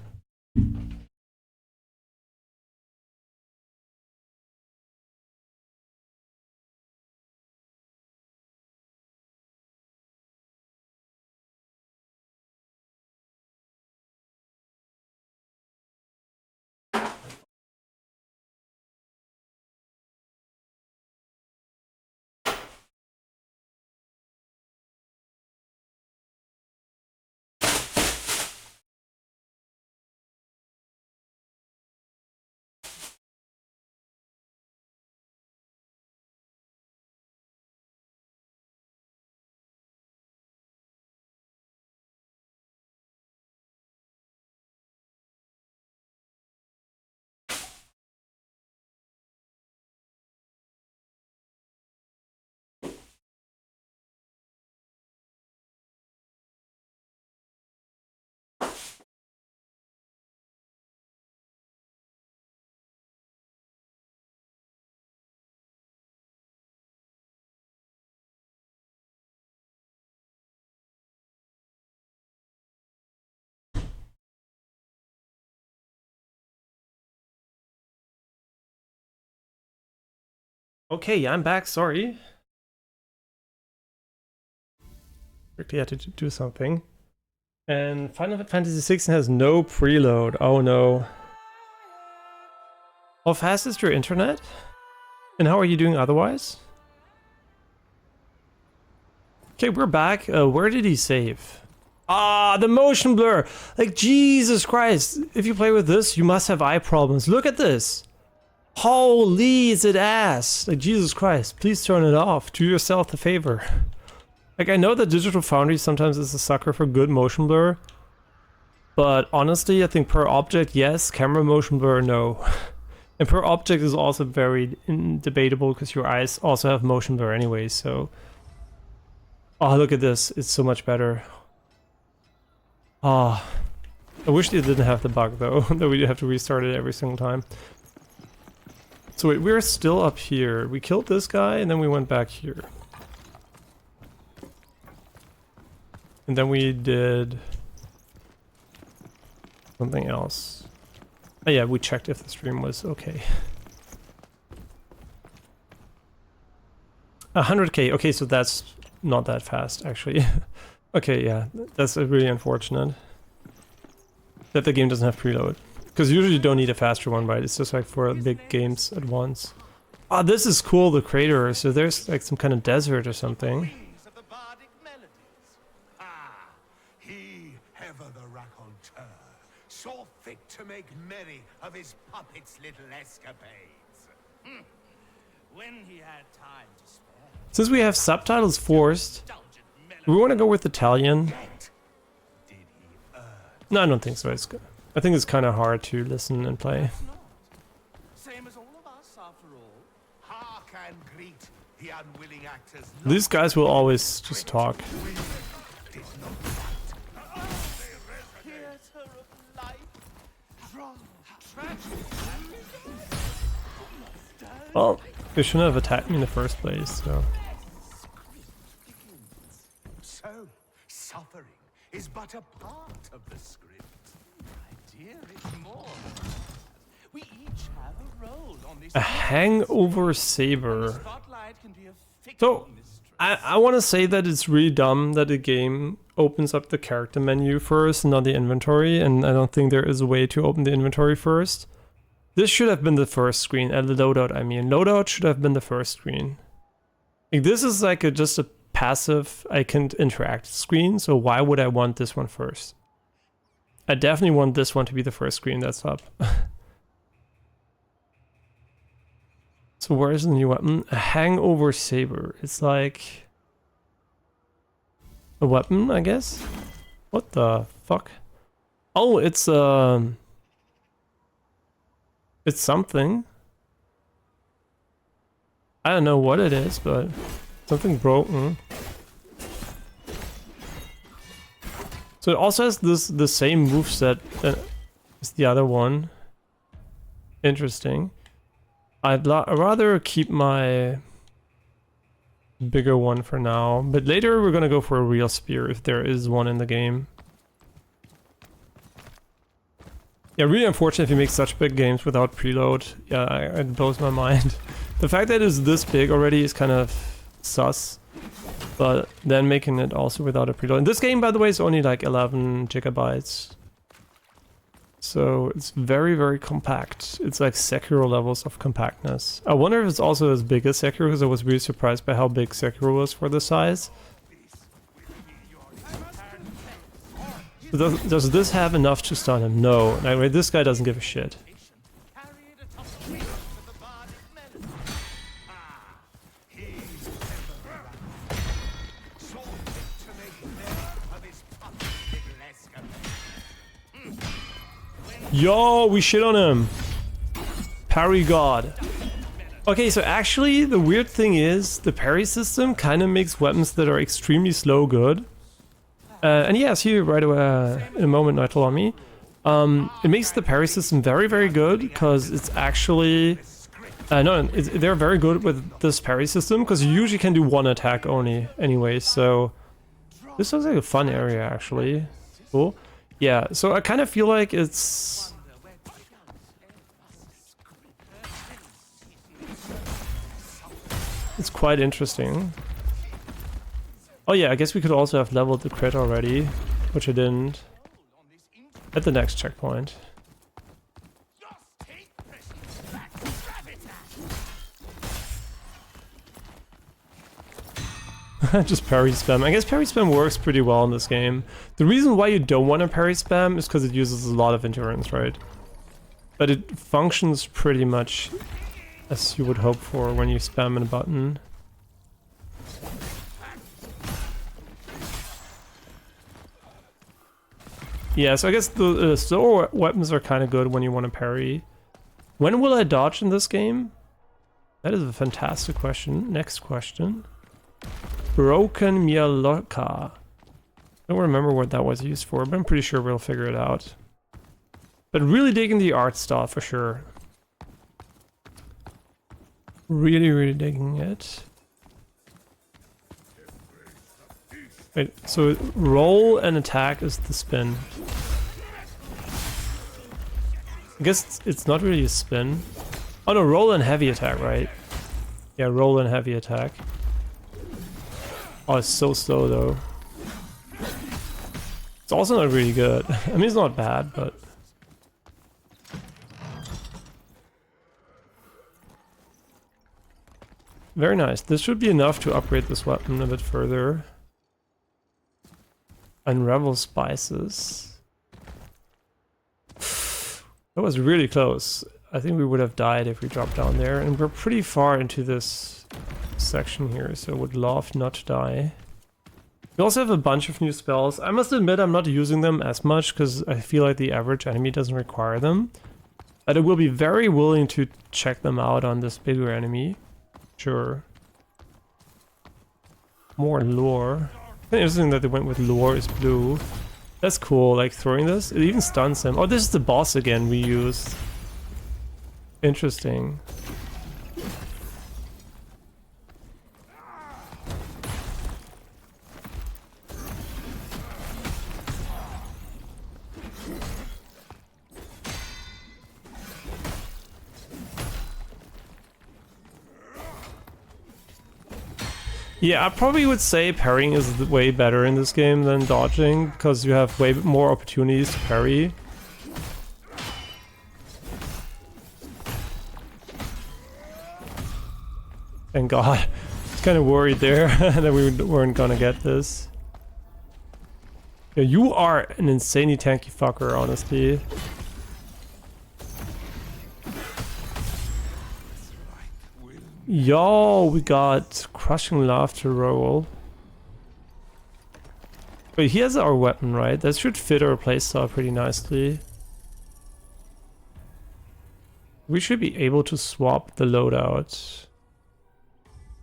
Okay, I'm back, sorry. Quickly had to do something. And Final Fantasy 16 has no preload. Oh no. How fast is your internet? And how are you doing otherwise? Okay, we're back. Where did he save? Ah, the motion blur! Like, Jesus Christ! If you play with this, you must have eye problems. Look at this! Holy, is it ass! Like, Jesus Christ, please turn it off. Do yourself a favor. Like, I know that Digital Foundry sometimes is a sucker for good motion blur, but honestly, I think per object, yes. Camera motion blur, no. And per object is also very debatable because your eyes also have motion blur anyway, so... Oh, look at this. It's so much better. Ah, I wish they didn't have the bug though, that we have to restart it every single time. So wait, we're still up here. We killed this guy and then we went back here. And then we did something else. Oh yeah, we checked if the stream was okay. 100k, okay, so that's not that fast actually. Okay, yeah, that's really unfortunate that the game doesn't have preload. Because usually you don't need a faster one, right? It's just like for big games at once. Ah, this is cool, the crater. So there's like some kind of desert or something. He, ever the raconteur, saw fit to make merry of his puppet's little escapades. When he had time to spare. Since we have subtitles forced, we want to go with Italian. No, I don't think so. It's good. I think it's kind of hard to listen and play. Same as all of us, after all. Hark and greet the unwilling actors. These guys will always just talk. Theater of life. Tragic. Well, they shouldn't have attacked me in the first place, so... So, suffering is but a part of the script. My dear, it's more. We each have a role on this. A hangover saber. Spotlight can be a So, fickle mistress. I want to say that it's really dumb that the game opens up the character menu first, not the inventory, and I don't think there is a way to open the inventory first. This should have been the first screen, the loadout I mean. Loadout should have been the first screen. Like, this is like just a passive, I can interact screen, so why would I want this one first? I definitely want this one to be the first screen that's up. So where's the new weapon? A hangover saber. It's like a weapon, I guess? What the fuck? Oh, it's something. I don't know what it is, but something broken. So it also has the same moveset as the other one. Interesting. I'd rather keep my bigger one for now, but later we're gonna go for a real spear if there is one in the game. Yeah, really unfortunate if you make such big games without preload. Yeah, it blows my mind. The fact that it's this big already is kind of sus, but then making it also without a preload. And this game, by the way, is only like 11 gigabytes. So it's very, very compact. It's like Sekiro levels of compactness. I wonder if it's also as big as Sekiro, because I was really surprised by how big Sekiro was for the size. Does this have enough to stun him? No. Anyway, this guy doesn't give a shit. Yo, we shit on him. Parry god. Okay, so actually the weird thing is the parry system kind of makes weapons that are extremely slow good. And yeah, see you right away in a moment, Nightle on me. It makes the parry system very, very good because it's actually... they're very good with this parry system because you usually can do one attack only anyway, so... This looks like a fun area actually. Cool. Yeah, so I kind of feel like it's... It's quite interesting. Oh yeah, I guess we could also have leveled the crit already, which I didn't. At the next checkpoint. Just parry spam. I guess parry spam works pretty well in this game. The reason why you don't want to parry spam is because it uses a lot of endurance, right? But it functions pretty much as you would hope for when you spam a button. Yeah, so I guess the slower weapons are kind of good when you want to parry. When will I dodge in this game? That is a fantastic question. Next question. Broken Mialoka. I don't remember what that was used for, but I'm pretty sure we'll figure it out. But really digging the art style for sure. Really, really digging it. Wait, so roll and attack is the spin. I guess it's not really a spin. Oh no, roll and heavy attack, right? Yeah, roll and heavy attack. Oh, it's so slow though. It's also not really good. I mean, it's not bad, but... Very nice. This should be enough to upgrade this weapon a bit further. Unravel spices. That was really close. I think we would have died if we dropped down there. And we're pretty far into this section here, so would love not to die. We also have a bunch of new spells. I must admit I'm not using them as much because I feel like the average enemy doesn't require them. But I will be very willing to check them out on this bigger enemy. Sure. More lore. Interesting that they went with lore is blue. That's cool, like throwing this. It even stuns him. Oh, this is the boss again we used. Interesting. Yeah, I probably would say parrying is way better in this game than dodging, because you have way more opportunities to parry. Thank God. I was kind of worried there that we weren't gonna get this. Yeah, you are an insanely tanky fucker, honestly. Yo, we got Crushing Laughter roll. Wait, he has our weapon, right? That should fit our playstyle pretty nicely. We should be able to swap the loadout.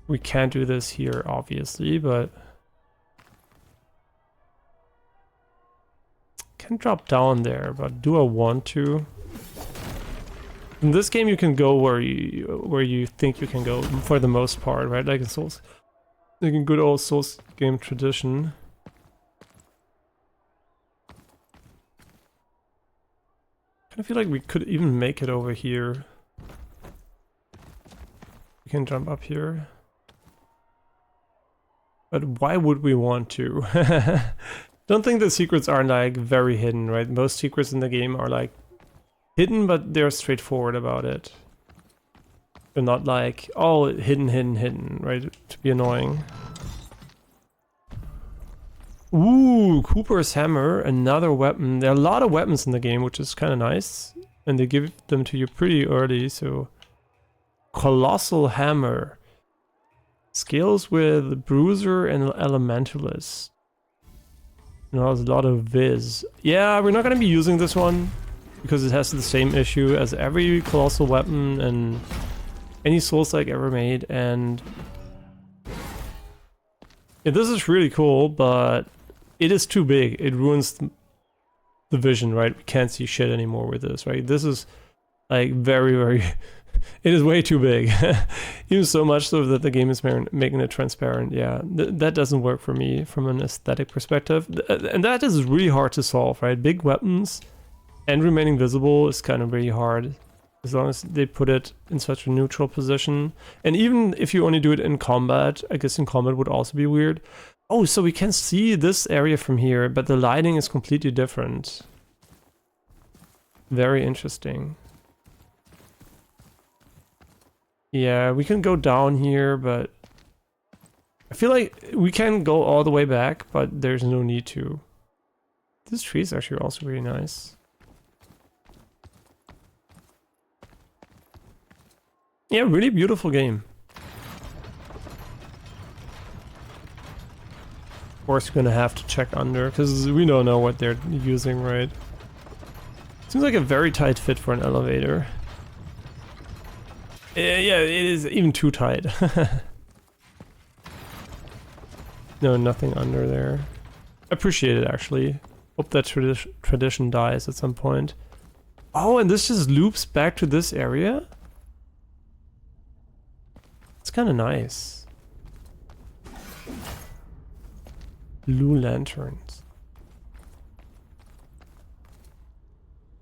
We can't do this here, obviously, but... Can drop down there, but do I want to? In this game, you can go where you think you can go for the most part, right? Like in Souls, like in good old Souls game tradition. I feel like we could even make it over here. We can jump up here, but why would we want to? Don't think the secrets are like very hidden, right? Most secrets in the game are like hidden, but they're straightforward about it. They're not like, oh, hidden, hidden, hidden, right? To be annoying. Ooh, Cooper's Hammer, another weapon. There are a lot of weapons in the game, which is kind of nice. And they give them to you pretty early, so... Colossal Hammer. Scales with Bruiser and Elementalist. Now there's a lot of Viz. Yeah, we're not going to be using this one, because it has the same issue as every colossal weapon and any Soulslike ever made, and yeah, this is really cool, but it is too big. It ruins the vision, right? We can't see shit anymore with this, right? This is like very, very... it is way too big. Even so much so that the game is making it transparent. Yeah, that doesn't work for me from an aesthetic perspective. And that is really hard to solve, right? Big weapons and remaining visible is kind of really hard as long as they put it in such a neutral position. And even if you only do it in combat, I guess in combat would also be weird. Oh, so we can see this area from here, but the lighting is completely different. Very interesting. Yeah, we can go down here, but I feel like we can go all the way back, but there's no need to. This tree is actually also really nice. Yeah, really beautiful game. Of course, we're gonna have to check under, because we don't know what they're using, right? Seems like a very tight fit for an elevator. Yeah, it is even too tight. No, nothing under there. Appreciate it, actually. Hope that tradition dies at some point. Oh, and this just loops back to this area? It's kind of nice. Blue lanterns.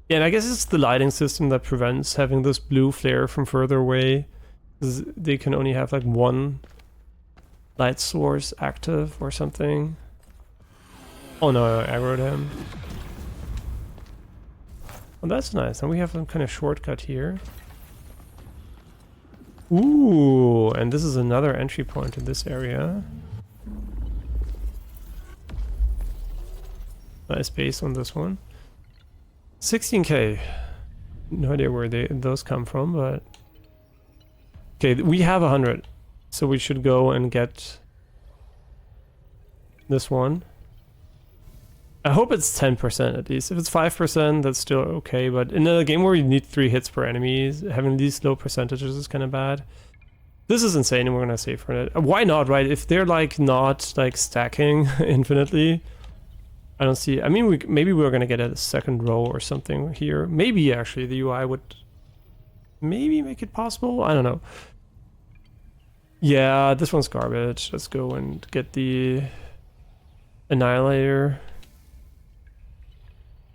Yeah, and I guess it's the lighting system that prevents having this blue flare from further away. They can only have like one light source active or something. Oh no, I aggroed him. Oh, that's nice. And we have some kind of shortcut here. Ooh, and this is another entry point in this area. Nice base on this one. 16k. No idea where those come from, but... Okay, we have 100. So we should go and get this one. I hope it's 10% at least. If it's 5%, that's still okay, but in a game where you need 3 hits per enemy, having these low percentages is kind of bad. This is insane and we're gonna save for it. Why not, right? If they're like not like stacking infinitely, I don't see... I mean, maybe we're gonna get a second row or something here. Maybe actually the UI would maybe make it possible. I don't know. Yeah, this one's garbage. Let's go and get the Annihilator.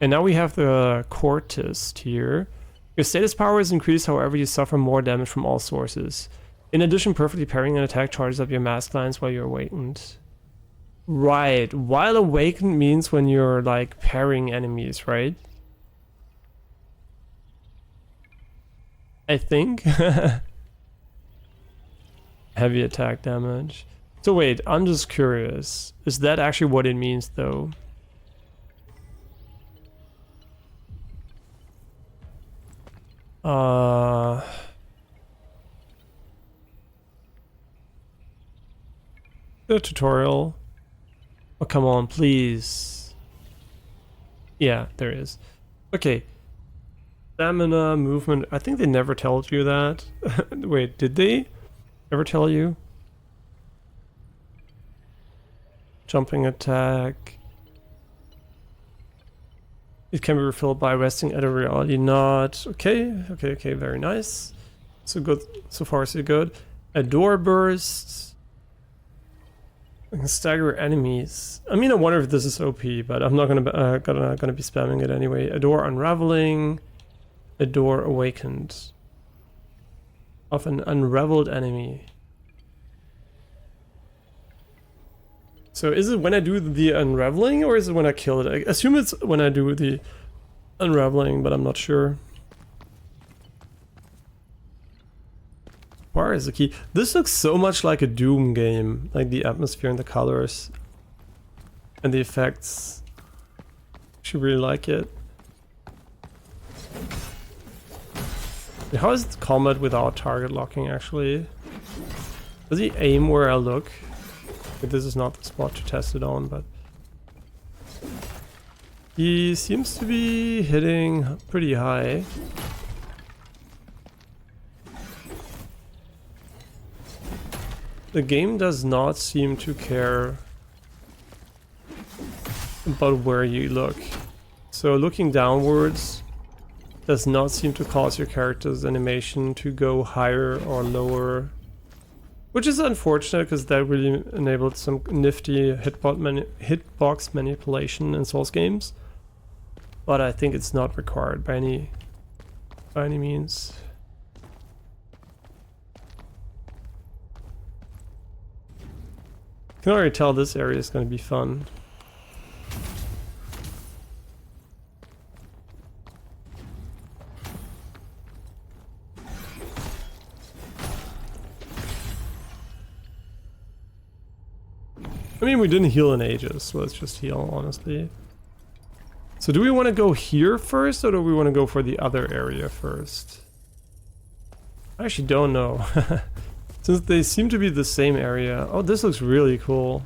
And now we have the Cortist here. Your status power is increased, however you suffer more damage from all sources. In addition, perfectly parrying an attack charges up your mask lines while you're awakened. Right, while awakened means when you're like parrying enemies, right? I think. Heavy attack damage. So wait, I'm just curious. Is that actually what it means though? The tutorial. Oh, come on, please. Yeah, there is. Okay. Stamina, movement. I think they never told you that. Wait, did they ever tell you? Jumping attack. It can be refilled by resting at a reality node. Okay, very nice. So good, so far so good. A door burst. I can stagger enemies. I mean, I wonder if this is OP, but I'm not gonna be spamming it anyway. A door unraveling. A door awakened. Of an unraveled enemy. So is it when I do the unraveling or is it when I kill it? I assume it's when I do the unraveling, but I'm not sure. Where is the key? This looks so much like a Doom game, like the atmosphere and the colors and the effects. Actually really like it. How is combat without target locking actually? Does he aim where I look? This is not the spot to test it on, but he seems to be hitting pretty high. The game does not seem to care about where you look. So looking downwards does not seem to cause your character's animation to go higher or lower. Which is unfortunate because that really enabled some nifty hitbox manipulation in Souls games. But I think it's not required by any by any means. I can already tell this area is going to be fun. I mean, we didn't heal in ages, so let's just heal, honestly. So do we want to go here first, or do we want to go for the other area first? I actually don't know. Since they seem to be the same area. Oh, this looks really cool.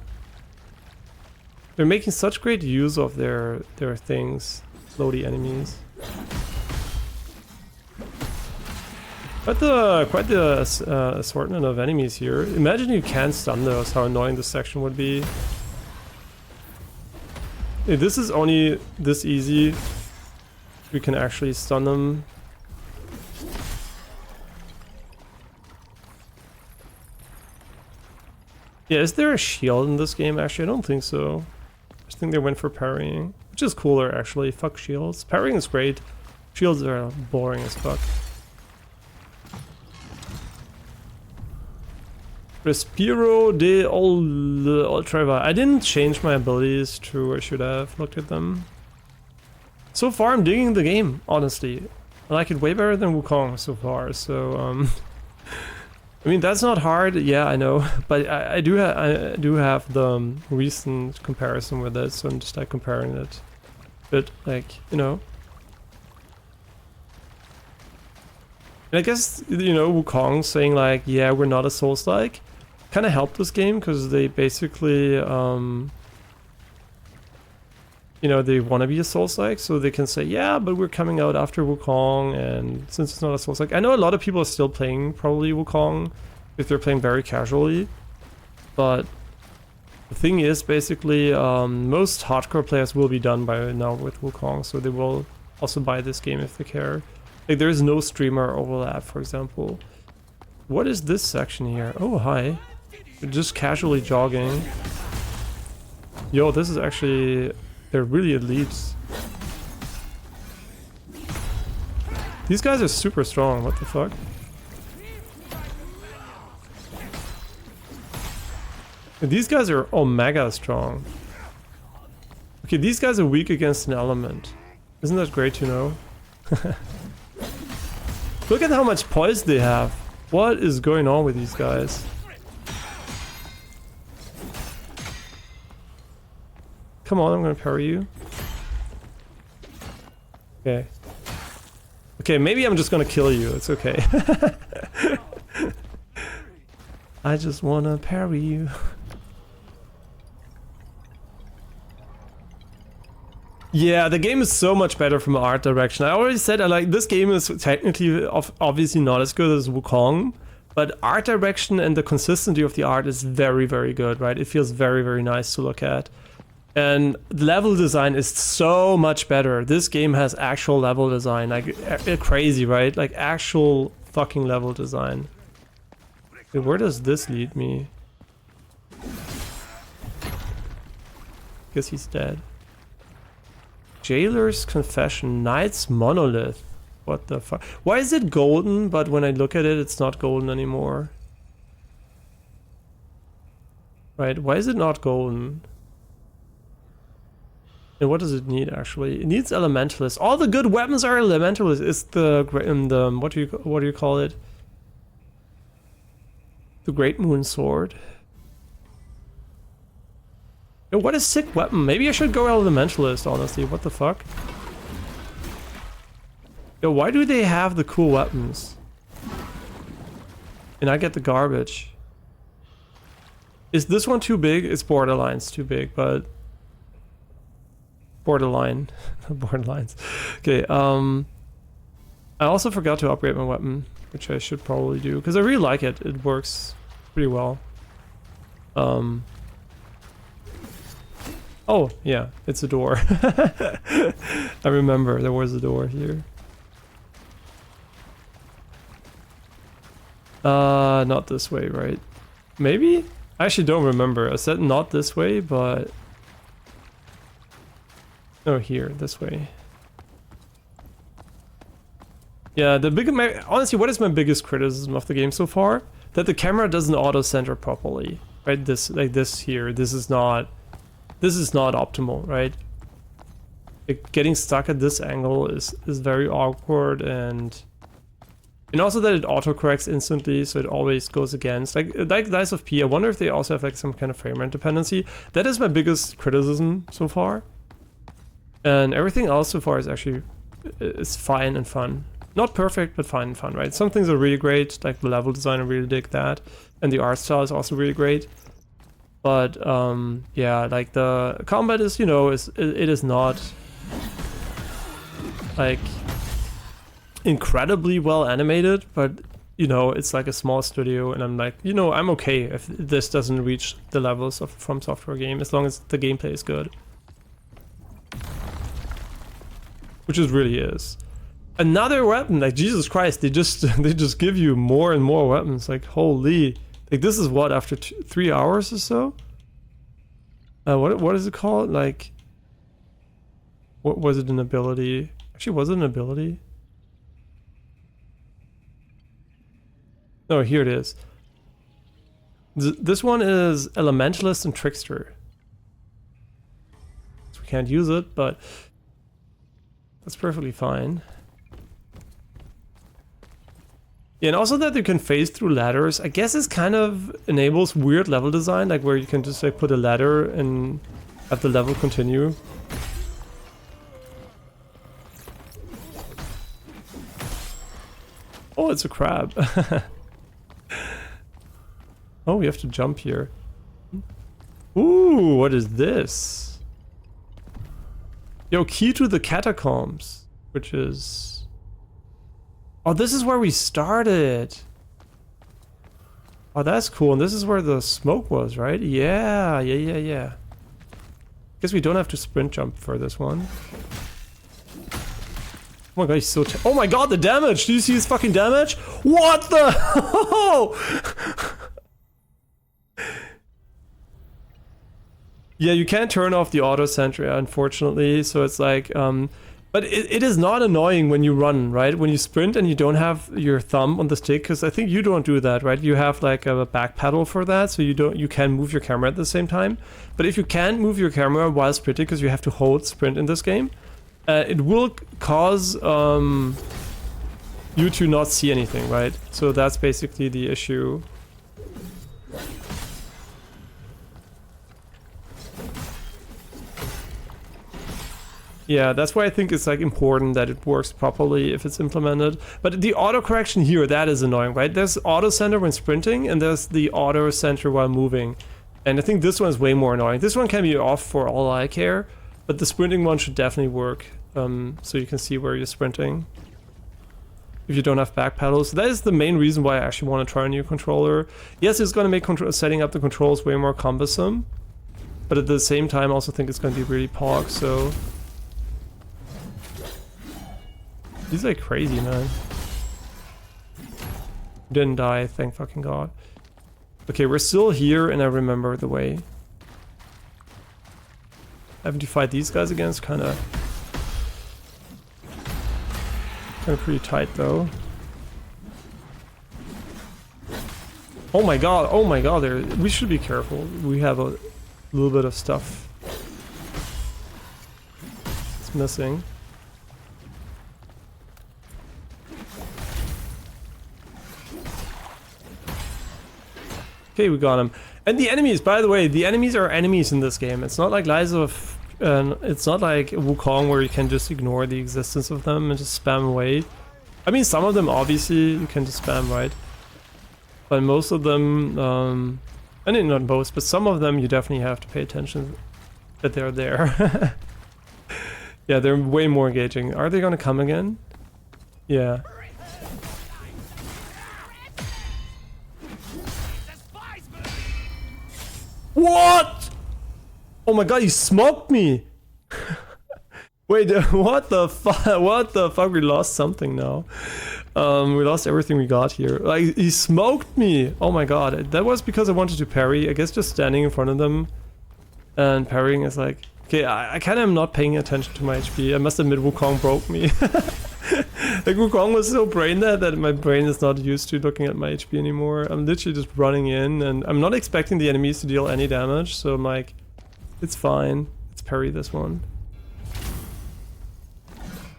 They're making such great use of their things. Floaty enemies. Quite the assortment of enemies here. Imagine you can't stun those, how annoying this section would be. If this is only this easy, we can actually stun them. Yeah, is there a shield in this game? Actually, I don't think so. I just think they went for parrying, which is cooler actually. Fuck shields. Parrying is great. Shields are boring as fuck. Respiro de Ultrava. I didn't change my abilities, true, I should have looked at them. So far I'm digging the game, honestly. I like it way better than Wukong so far, so I mean, that's not hard, yeah, I know, but I do have the recent comparison with it, so I'm just like comparing it. But like, you know. And I guess, you know, Wukong saying like, yeah, we're not a Soulslike, kind of helped this game because they basically, you know, they want to be a Soulslike, so they can say, yeah, but we're coming out after Wukong, and since it's not a Soulslike, I know a lot of people are still playing probably Wukong if they're playing very casually, but the thing is basically most hardcore players will be done by now with Wukong, so they will also buy this game if they care. Like, there is no streamer overlap, for example. What is this section here? Oh, hi. They're just casually jogging. Yo, this is actually... They're really elites. These guys are super strong, what the fuck? And these guys are mega strong. Okay, these guys are weak against an element. Isn't that great to know? Look at how much poise they have. What is going on with these guys? Come on, I'm gonna parry you. Okay. Okay, maybe I'm just gonna kill you. It's okay. I just wanna parry you. Yeah, the game is so much better from art direction. I already said I like this game is technically obviously not as good as Wukong, but art direction and the consistency of the art is very, very good, right? It feels very, very nice to look at. And the level design is so much better. This game has actual level design, like crazy, right? Like actual fucking level design. Wait, where does this lead me? Guess he's dead. Jailer's Confession, Knight's Monolith. What the fuck? Why is it golden, but when I look at it, it's not golden anymore? Right, why is it not golden? And what does it need actually? It needs Elementalist. All the good weapons are Elementalist. It's the what do you call it? The Great Moon Sword. Yo, what a sick weapon. Maybe I should go Elementalist, honestly. What the fuck? Yo, why do they have the cool weapons? And I get the garbage. Is this one too big? It's Borderlines too big, but... Borderline. Borderlines. Okay, I also forgot to upgrade my weapon, which I should probably do, because I really like it. It works pretty well. Oh, yeah, it's a door. I remember there was a door here. Not this way, right? Maybe? I actually don't remember. I said not this way, but... Oh, here, this way. Yeah, honestly, what is my biggest criticism of the game so far? That the camera doesn't auto-center properly, right? This here, this is not optimal, right? Getting stuck at this angle is very awkward, and also that it auto-corrects instantly, so it always goes against. Like Lies of P, I wonder if they also have like some kind of frame rate dependency. That is my biggest criticism so far. And everything else so far is actually fine and fun. Not perfect, but fine and fun, right? Some things are really great, like the level design, I really dig that. And the art style is also really great. But, yeah, like the combat is, you know, it is not, like, incredibly well animated, but, you know, it's like a small studio, and I'm like, you know, I'm okay if this doesn't reach the levels of From Software game, as long as the gameplay is good. Which it really is. Another weapon, like Jesus Christ, they just give you more and more weapons. Like holy, like this is what, after 3 hours or so. What is it called? Like, what was it, an ability? Actually, was it an ability? No, here it is. This one is Elementalist and Trickster. So we can't use it, but that's perfectly fine. Yeah, and also that you can phase through ladders, I guess this kind of enables weird level design, like where you can just like put a ladder and have the level continue. Oh, it's a crab. Oh, we have to jump here. Ooh, what is this? Yo, key to the catacombs, which is... Oh, this is where we started. Oh, that's cool. And this is where the smoke was, right? Yeah. Guess we don't have to sprint jump for this one. Oh my god, he's so... Oh my god, the damage! Do you see his fucking damage? What the... Yeah, you can't turn off the auto sentry, unfortunately. So it's like... But it is not annoying when you run, right? When you sprint and you don't have your thumb on the stick, because I think you don't do that, right? You have like a back pedal for that, so you can move your camera at the same time. But if you can't move your camera while sprinting, because you have to hold sprint in this game, it will cause you to not see anything, right? So that's basically the issue. Yeah, that's why I think it's like important that it works properly if it's implemented. But the auto correction here, that is annoying, right? There's auto center when sprinting, and there's the auto center while moving. And I think this one is way more annoying. This one can be off for all I care, but the sprinting one should definitely work, so you can see where you're sprinting if you don't have back pedals. So that is the main reason why I actually want to try a new controller. Yes, it's going to make setting up the controls way more cumbersome, but at the same time I also think it's going to be really pog, so... He's like crazy, man. Didn't die, thank fucking god. Okay, we're still here, and I remember the way. Having to fight these guys again is kind of pretty tight, though. Oh my god, there. We should be careful. We have a little bit of stuff. It's missing. Okay, we got him. And the enemies, by the way, the enemies are enemies in this game. It's not like Lies of... it's not like Wukong where you can just ignore the existence of them and just spam away. I mean, some of them, obviously, you can just spam, right? But most of them... I mean, not most, but some of them you definitely have to pay attention that they're there. Yeah, they're way more engaging. Are they gonna come again? Yeah. What? Oh my god, he smoked me! Wait, what the fuck? What the fuck? We lost something now. We lost everything we got here. Like, he smoked me! Oh my god, that was because I wanted to parry. I guess just standing in front of them and parrying is like... Okay, I kind of am not paying attention to my HP. I must admit, Wukong broke me. Like Wukong was so brain dead that my brain is not used to looking at my HP anymore. I'm literally just running in and I'm not expecting the enemies to deal any damage, so I'm like, it's fine. Let's parry this one.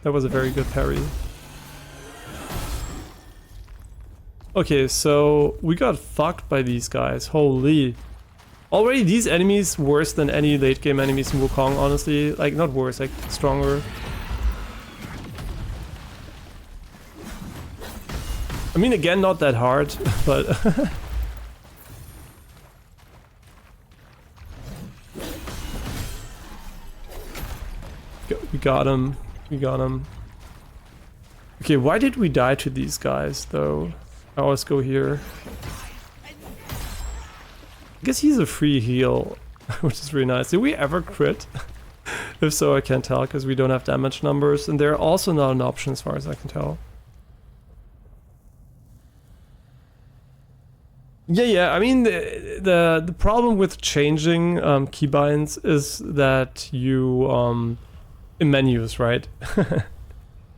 That was a very good parry. Okay, so we got fucked by these guys. Holy. Already these enemies worse than any late game enemies in Wukong, honestly. Like, not worse, like stronger. I mean, again, not that hard, but... We got him. We got him. Okay, why did we die to these guys, though? I always go here. I guess he's a free heal, which is really nice. Did we ever crit? If so, I can't tell, because we don't have damage numbers, and they're also not an option as far as I can tell. Yeah, I mean, the problem with changing keybinds is that you, in menus, right?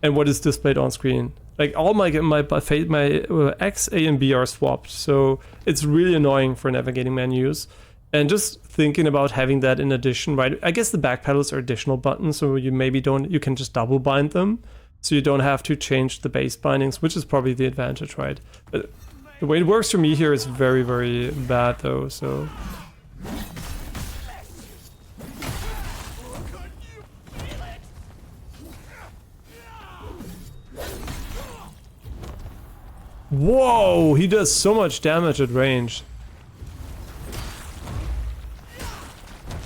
And what is displayed on screen. Like all my X, A, and B are swapped, so it's really annoying for navigating menus. And just thinking about having that in addition, right? I guess the back pedals are additional buttons, so you can just double bind them, so you don't have to change the base bindings, which is probably the advantage, right? But the way it works for me here is very, very bad, though. So. Whoa, he does so much damage at range.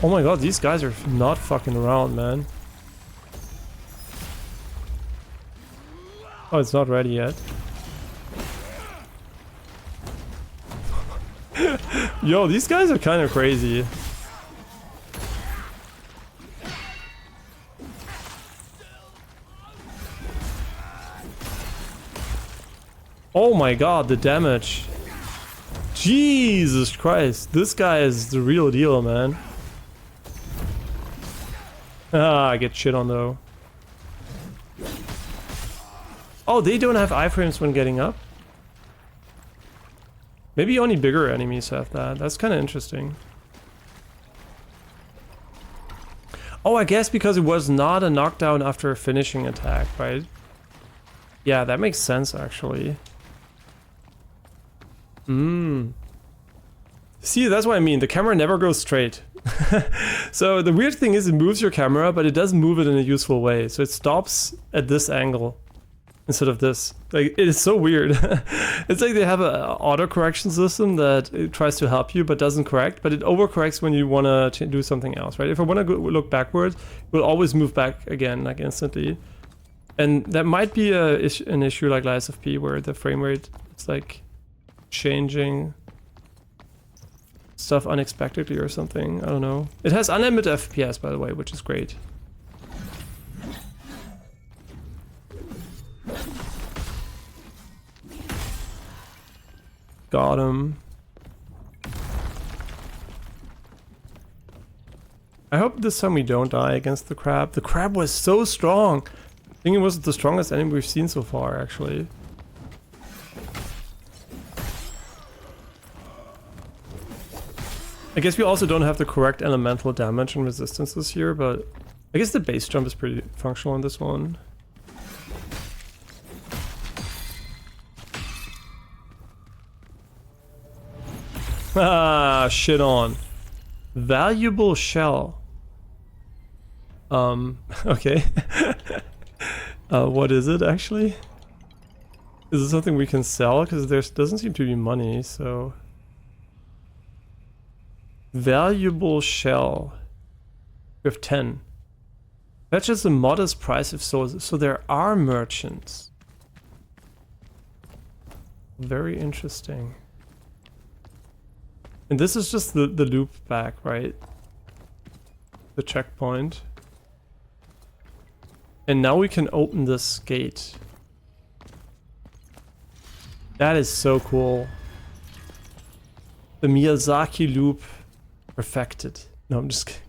Oh my god, these guys are not fucking around, man. Oh, it's not ready yet. Yo, these guys are kind of crazy. Oh my god, the damage. Jesus Christ, this guy is the real deal, man. Ah, I get shit on though. Oh, they don't have iframes when getting up? Maybe only bigger enemies have that. That's kind of interesting. Oh, I guess because it was not a knockdown after a finishing attack, right? Yeah, that makes sense actually. See, that's what I mean. The camera never goes straight. So the weird thing is it moves your camera, but it doesn't move it in a useful way. So it stops at this angle instead of this. Like, it is so weird. It's like they have an auto correction system that it tries to help you but doesn't correct, but it overcorrects when you want to do something else, right? If I want to look backwards, it will always move back again, like instantly. And that might be an issue like Lies of P, where the frame rate is like changing stuff unexpectedly or something. I don't know. It has unlimited FPS, by the way, which is great. Got him. I hope this time we don't die against the crab. The crab was so strong. I think it was the strongest enemy we've seen so far, actually. I guess we also don't have the correct elemental damage and resistances here, but I guess the base jump is pretty functional in this one. Ah, shit on. Valuable shell. Okay. What is it actually? Is it something we can sell? Because there doesn't seem to be money, so... Valuable shell. We have 10. That's just a modest price of souls. So there are merchants. Very interesting. And this is just the loop back, right? The checkpoint. And now we can open this gate. That is so cool. The Miyazaki loop perfected. No, I'm just kidding.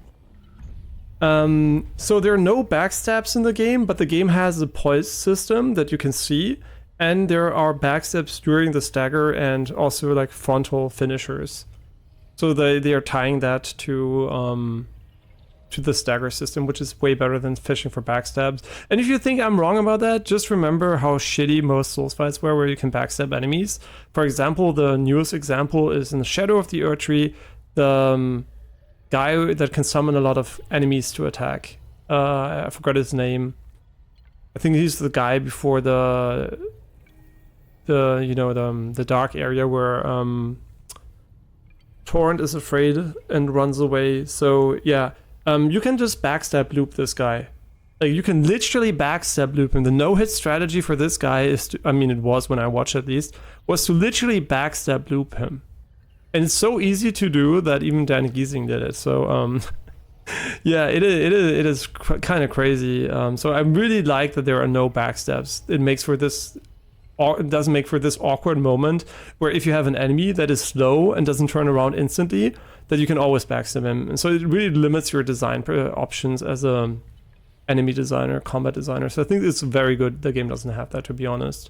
So there are no backstabs in the game, but the game has a pulse system that you can see, and there are backstabs during the stagger and also like frontal finishers. So they are tying that to the stagger system, which is way better than fishing for backstabs. And if you think I'm wrong about that, just remember how shitty most Souls fights were where you can backstab enemies. For example, the newest example is in the Shadow of the Erdtree, the guy that can summon a lot of enemies to attack. I forgot his name. I think he's the guy before the dark area where Torrent is afraid and runs away. So yeah. You can just backstab loop this guy. Like, you can literally backstab loop him. The no-hit strategy for this guy is to, I mean, it was when I watched at least, was to literally backstab loop him. And it's so easy to do that even Dan Giesing did it. So, yeah, it is kind of crazy. So I really like that there are no backstabs. It makes for this, it doesn't make for this awkward moment where if you have an enemy that is slow and doesn't turn around instantly, that you can always backstab him. And so it really limits your design options as a enemy designer, combat designer. So I think it's very good the game doesn't have that, to be honest.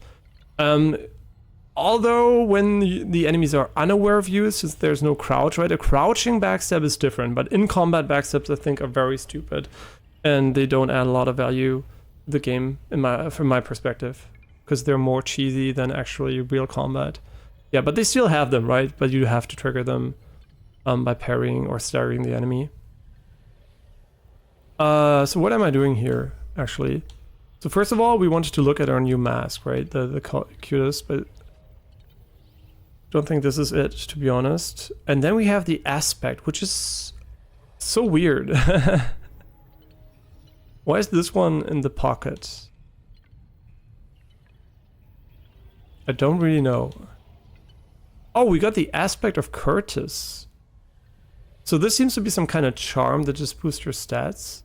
Although when the enemies are unaware of you, since there's no crouch, right? A crouching backstab is different, but in combat backstabs I think are very stupid, and they don't add a lot of value to the game from my perspective, because they're more cheesy than actually real combat. Yeah, but they still have them, right? But you have to trigger them by parrying or staggering the enemy. So what am I doing here, actually? So first of all, we wanted to look at our new mask, right? The cutest, but don't think this is it, to be honest. And then we have the aspect, which is so weird. Why is this one in the pocket? I don't really know. Oh, we got the aspect of Curtis. So this seems to be some kind of charm that just boosts your stats.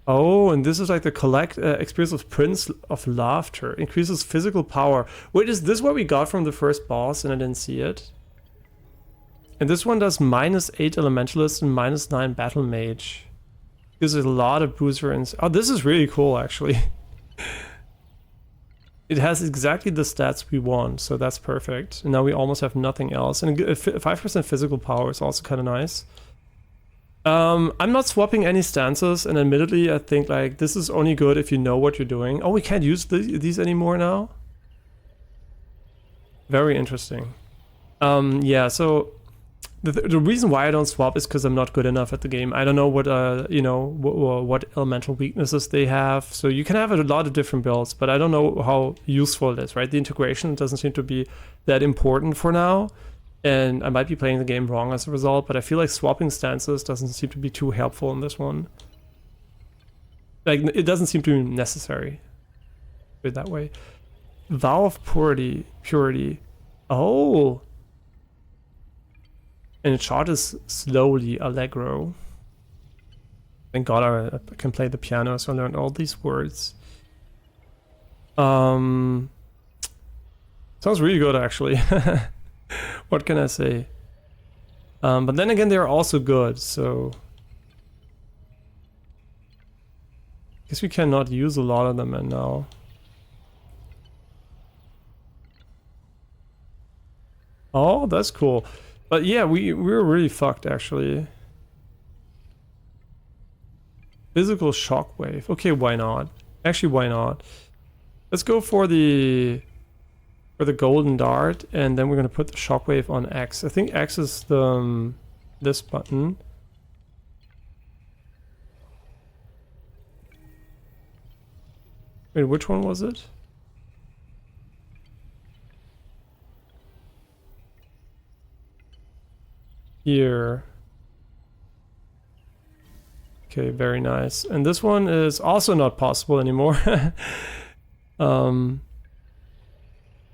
Oh, and this is like the experience of Prince of Laughter. Increases physical power. Wait, is this what we got from the first boss and I didn't see it? And this one does -8 Elementalist and -9 Battle Mage. Gives a lot of booster and... Oh, this is really cool, actually. It has exactly the stats we want, so that's perfect. And now we almost have nothing else. And 5% physical power is also kind of nice. I'm not swapping any stances, and admittedly, I think like this is only good if you know what you're doing. Oh, we can't use these anymore now? Very interesting. Yeah, so the reason why I don't swap is because I'm not good enough at the game. I don't know what what elemental weaknesses they have. So you can have a lot of different builds, but I don't know how useful it is, right? The integration doesn't seem to be that important for now, and I might be playing the game wrong as a result, but I feel like swapping stances doesn't seem to be too helpful in this one. Like, it doesn't seem to be necessary. Put it that way. Vow of Purity. Oh! And it charges slowly, Allegro. Thank God I can play the piano, so I learned all these words. Sounds really good, actually. What can I say? But then again, they're also good, so... I guess we cannot use a lot of them now. Oh, that's cool. But yeah, we're really fucked, actually. Physical shockwave. Okay, why not? Actually, why not? Let's go for the golden dart, and then we're gonna put the shockwave on X. I think X is the this button. Wait, which one was it? Here. Okay, very nice. And this one is also not possible anymore. I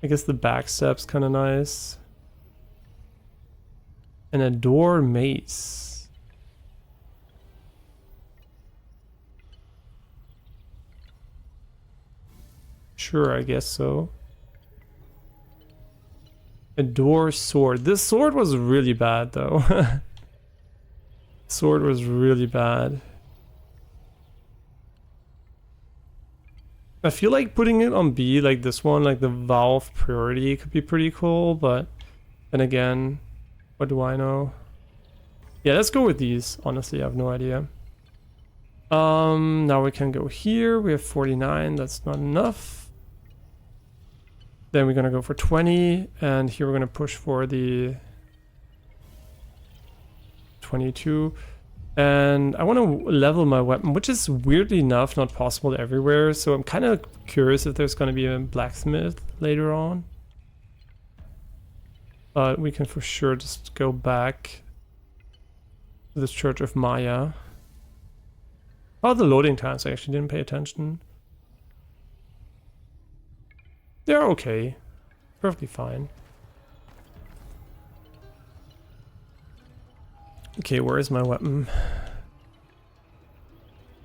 guess the backstep's kind of nice. And a door mace. Sure, I guess so. A door sword. This sword was really bad, though. Sword was really bad. I feel like putting it on B, like this one, like the Valve priority could be pretty cool, but then again, what do I know? Yeah, let's go with these. Honestly, I have no idea. Now we can go here. We have 49, that's not enough. Then we're gonna go for 20, and here we're gonna push for the 22. And I want to level my weapon, which is weirdly enough not possible everywhere, so I'm kind of curious if there's going to be a blacksmith later on. But we can for sure just go back to the Church of Maya. Oh, the loading times, I actually didn't pay attention. They're okay. Perfectly fine. Okay, where is my weapon?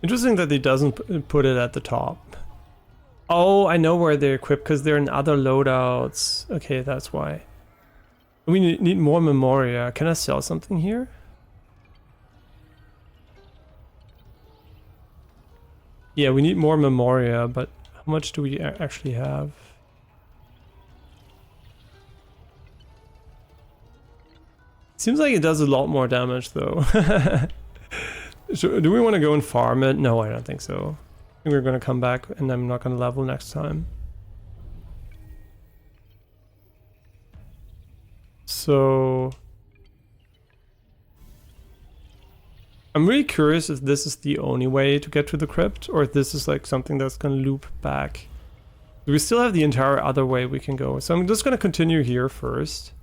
Interesting that he doesn't put it at the top. Oh, I know where they're equipped, because they're in other loadouts. Okay, that's why. We need more Memoria. Can I sell something here? Yeah, we need more Memoria, but how much do we actually have? Seems like it does a lot more damage though. So, do we want to go and farm it? No, I don't think so. I think we're going to come back and I'm not going to level next time. So I'm really curious if this is the only way to get to the crypt, or if this is like something that's going to loop back. We still have the entire other way we can go. So I'm just going to continue here first,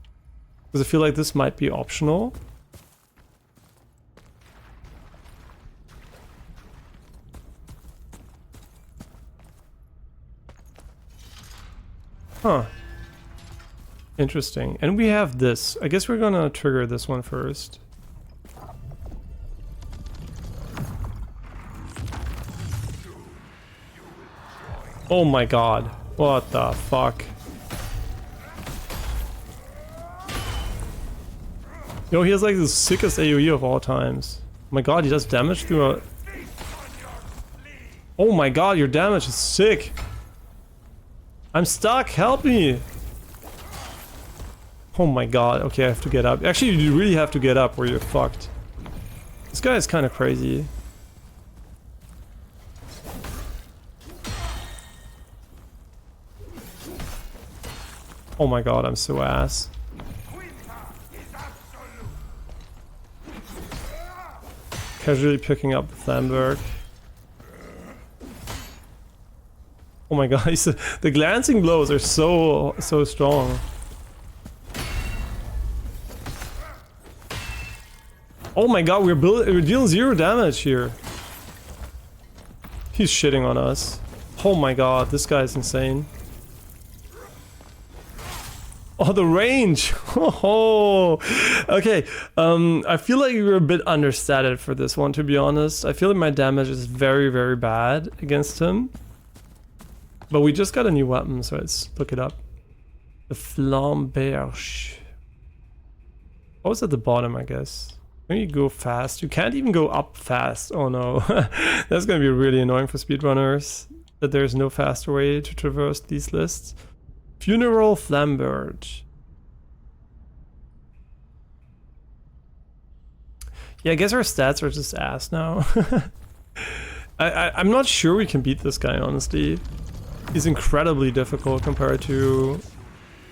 because I feel like this might be optional. Huh. Interesting. And we have this. I guess we're gonna trigger this one first. Oh my god. What the fuck? Yo, he has like the sickest AoE of all times. Oh my god, he does damage through a... Oh my god, your damage is sick. I'm stuck, help me! Oh my god, okay, I have to get up. Actually, you really have to get up or you're fucked. This guy is kind of crazy. Oh my god, I'm so ass. Casually picking up the Flamberg. Oh my god, the glancing blows are so strong. Oh my god, we're dealing 0 damage here. He's shitting on us. Oh my god, this guy is insane. Oh, the range! Oh, okay. I feel like we were a bit understated for this one, to be honest. I feel like my damage is very, very bad against him. But we just got a new weapon, so let's look it up. The Flamberge. Oh, it's at the bottom, I guess. When you go fast, you can't even go up fast. Oh no, that's gonna be really annoying for speedrunners, that there's no faster way to traverse these lists. Funeral Flamberge. Yeah, I guess our stats are just ass now. I'm not sure we can beat this guy, honestly. He's incredibly difficult compared to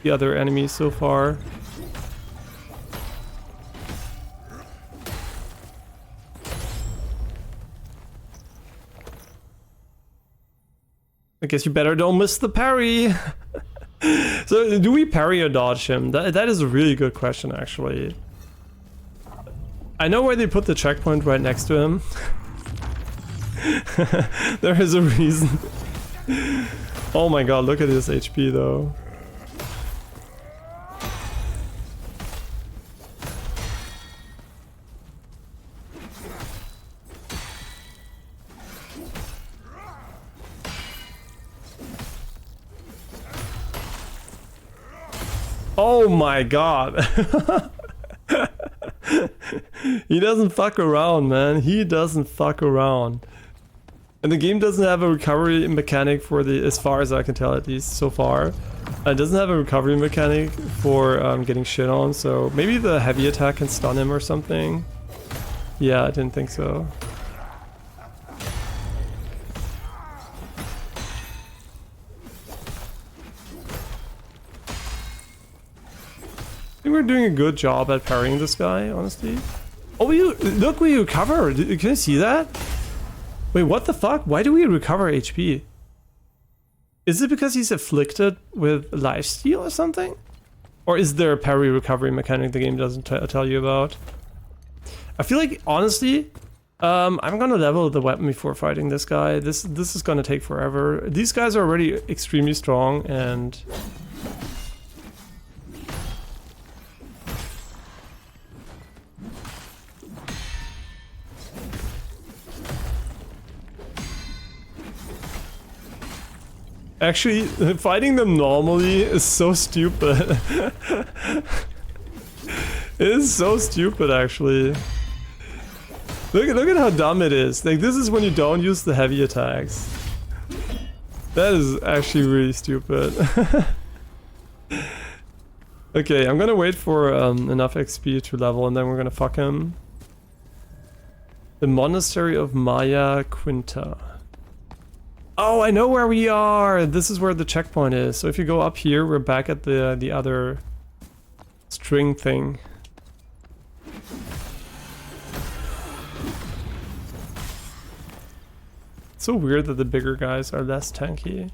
the other enemies so far. I guess you better don't miss the parry. So, do we parry or dodge him? That is a really good question, actually. I know where they put the checkpoint right next to him. There is a reason. Oh my god, look at his HP though. Oh my god. He doesn't fuck around, man. He doesn't fuck around. And the game doesn't have a recovery mechanic for the, as far as I can tell at least so far. It doesn't have a recovery mechanic for getting shit on, so maybe the heavy attack can stun him or something. Yeah, I didn't think so. I think we're doing a good job at parrying this guy, honestly. Oh, look, we recover. Can you see that? Wait, what the fuck? Why do we recover HP? Is it because he's afflicted with lifesteal or something? Or is there a parry recovery mechanic the game doesn't tell you about? I feel like, honestly, I'm gonna level the weapon before fighting this guy. This is gonna take forever. These guys are already extremely strong and... Actually, fighting them normally is so stupid. It is so stupid, actually. Look at how dumb it is. Like, this is when you don't use the heavy attacks. That is actually really stupid. Okay, I'm gonna wait for enough XP to level and then we're gonna fuck him. The Monastery of Maya Quinta. Oh, I know where we are! This is where the checkpoint is. So if you go up here, we're back at the other string thing. It's so weird that the bigger guys are less tanky.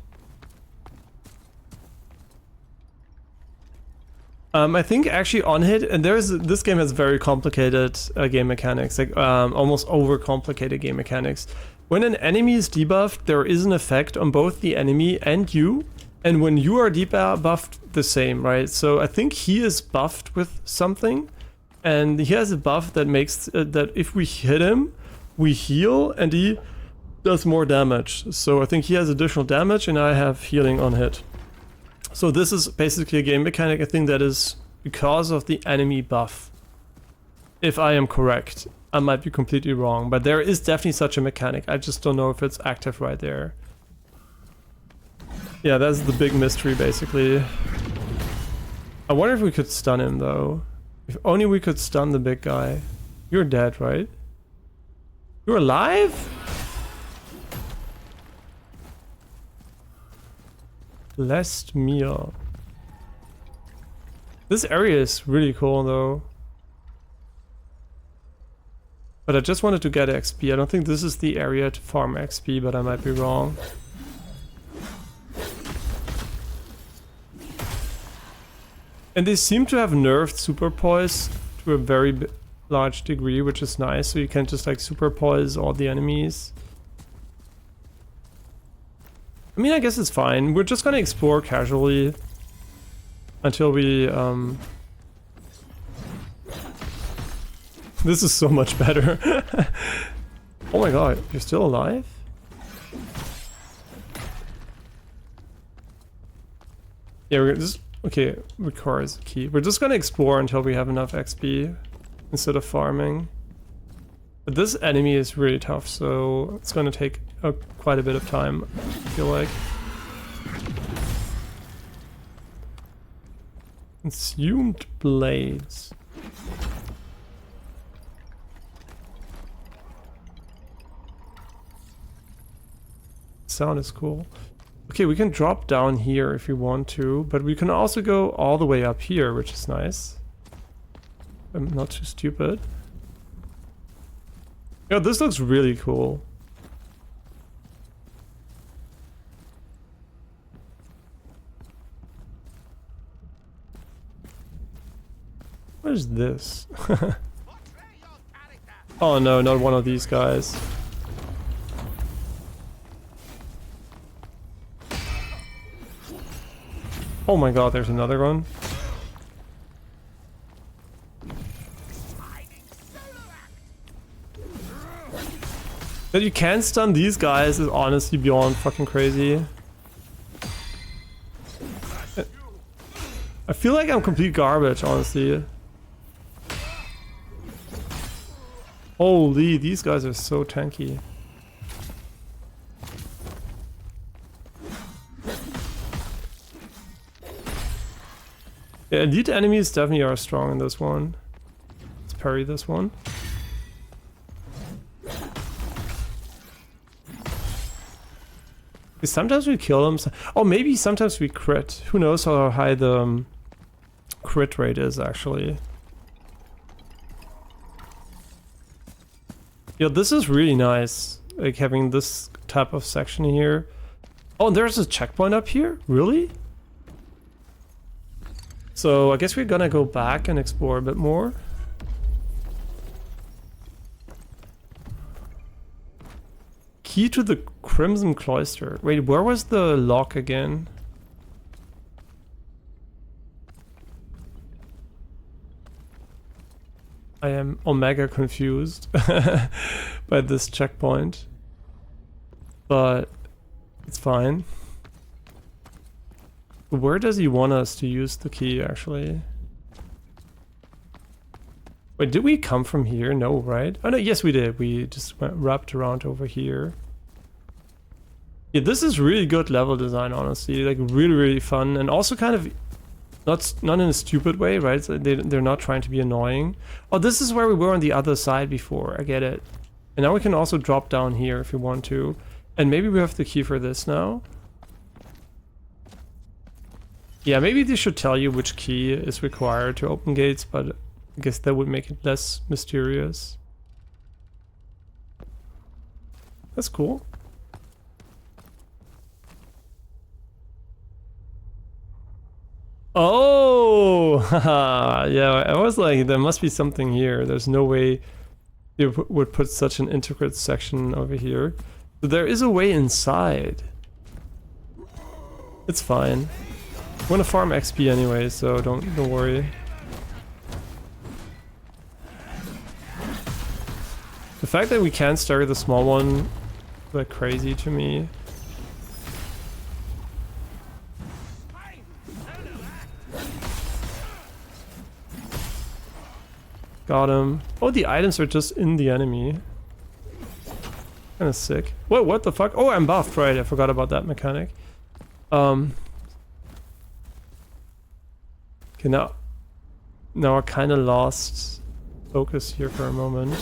I think actually on hit, and this game has very complicated game mechanics, like almost overcomplicated game mechanics. When an enemy is debuffed, there is an effect on both the enemy and you, and when you are debuffed, the same, right? So I think he is buffed with something, and he has a buff that makes that if we hit him, we heal, and he does more damage. So I think he has additional damage, and I have healing on hit. So this is basically a game mechanic, I think that is because of the enemy buff. If I am correct. I might be completely wrong, but there is definitely such a mechanic. I just don't know if it's active right there. Yeah, that's the big mystery, basically. I wonder if we could stun him, though. If only we could stun the big guy. You're dead, right? You're alive? Blessed meal. This area is really cool, though. But I just wanted to get XP. I don't think this is the area to farm XP, but I might be wrong. And they seem to have nerfed super poise to a very large degree, which is nice. So you can just like super poise all the enemies. I mean, I guess it's fine. We're just gonna explore casually until we This is so much better. Oh my god, you're still alive? Yeah, we're just... Okay, requires a key. We're just gonna explore until we have enough XP instead of farming. But this enemy is really tough, so it's gonna take quite a bit of time, I feel like. Consumed blades. Sound is cool. Okay, we can drop down here if we want to, but we can also go all the way up here, which is nice. I'm not too stupid. Yeah, this looks really cool. What is this? Oh no, not one of these guys. Oh my god, there's another one. That you can stun these guys is honestly beyond fucking crazy. I feel like I'm complete garbage, honestly. Holy, these guys are so tanky. Yeah, elite enemies definitely are strong in this one. Let's parry this one. Sometimes we kill them. Oh, maybe sometimes we crit. Who knows how high the crit rate is actually. Yeah, this is really nice. Like having this type of section here. Oh, and there's a checkpoint up here? Really? So I guess we're gonna go back and explore a bit more. Key to the Crimson Cloister. Wait, where was the lock again? I am omega confused by this checkpoint. But it's fine. Where does he want us to use the key actually? Wait, did we come from here? No, right? Oh no, yes we did. We just wrapped around over here. Yeah, this is really good level design, honestly. Like really fun, and also kind of not in a stupid way, right? So they're not trying to be annoying. Oh, this is where we were on the other side before. I get it. And now we can also drop down here if we want to. And maybe we have the key for this now. Yeah, maybe they should tell you which key is required to open gates, but I guess that would make it less mysterious. That's cool. Oh, haha, yeah, I was like, there must be something here. There's no way they would put such an intricate section over here. But there is a way inside. It's fine. I'm gonna farm XP anyway, so don't worry. The fact that we can't start the small one is like crazy to me. Got him. Oh, the items are just in the enemy. Kinda sick. Whoa, what the fuck? Oh, I'm buffed, right? I forgot about that mechanic. Okay, now I kinda lost focus here for a moment.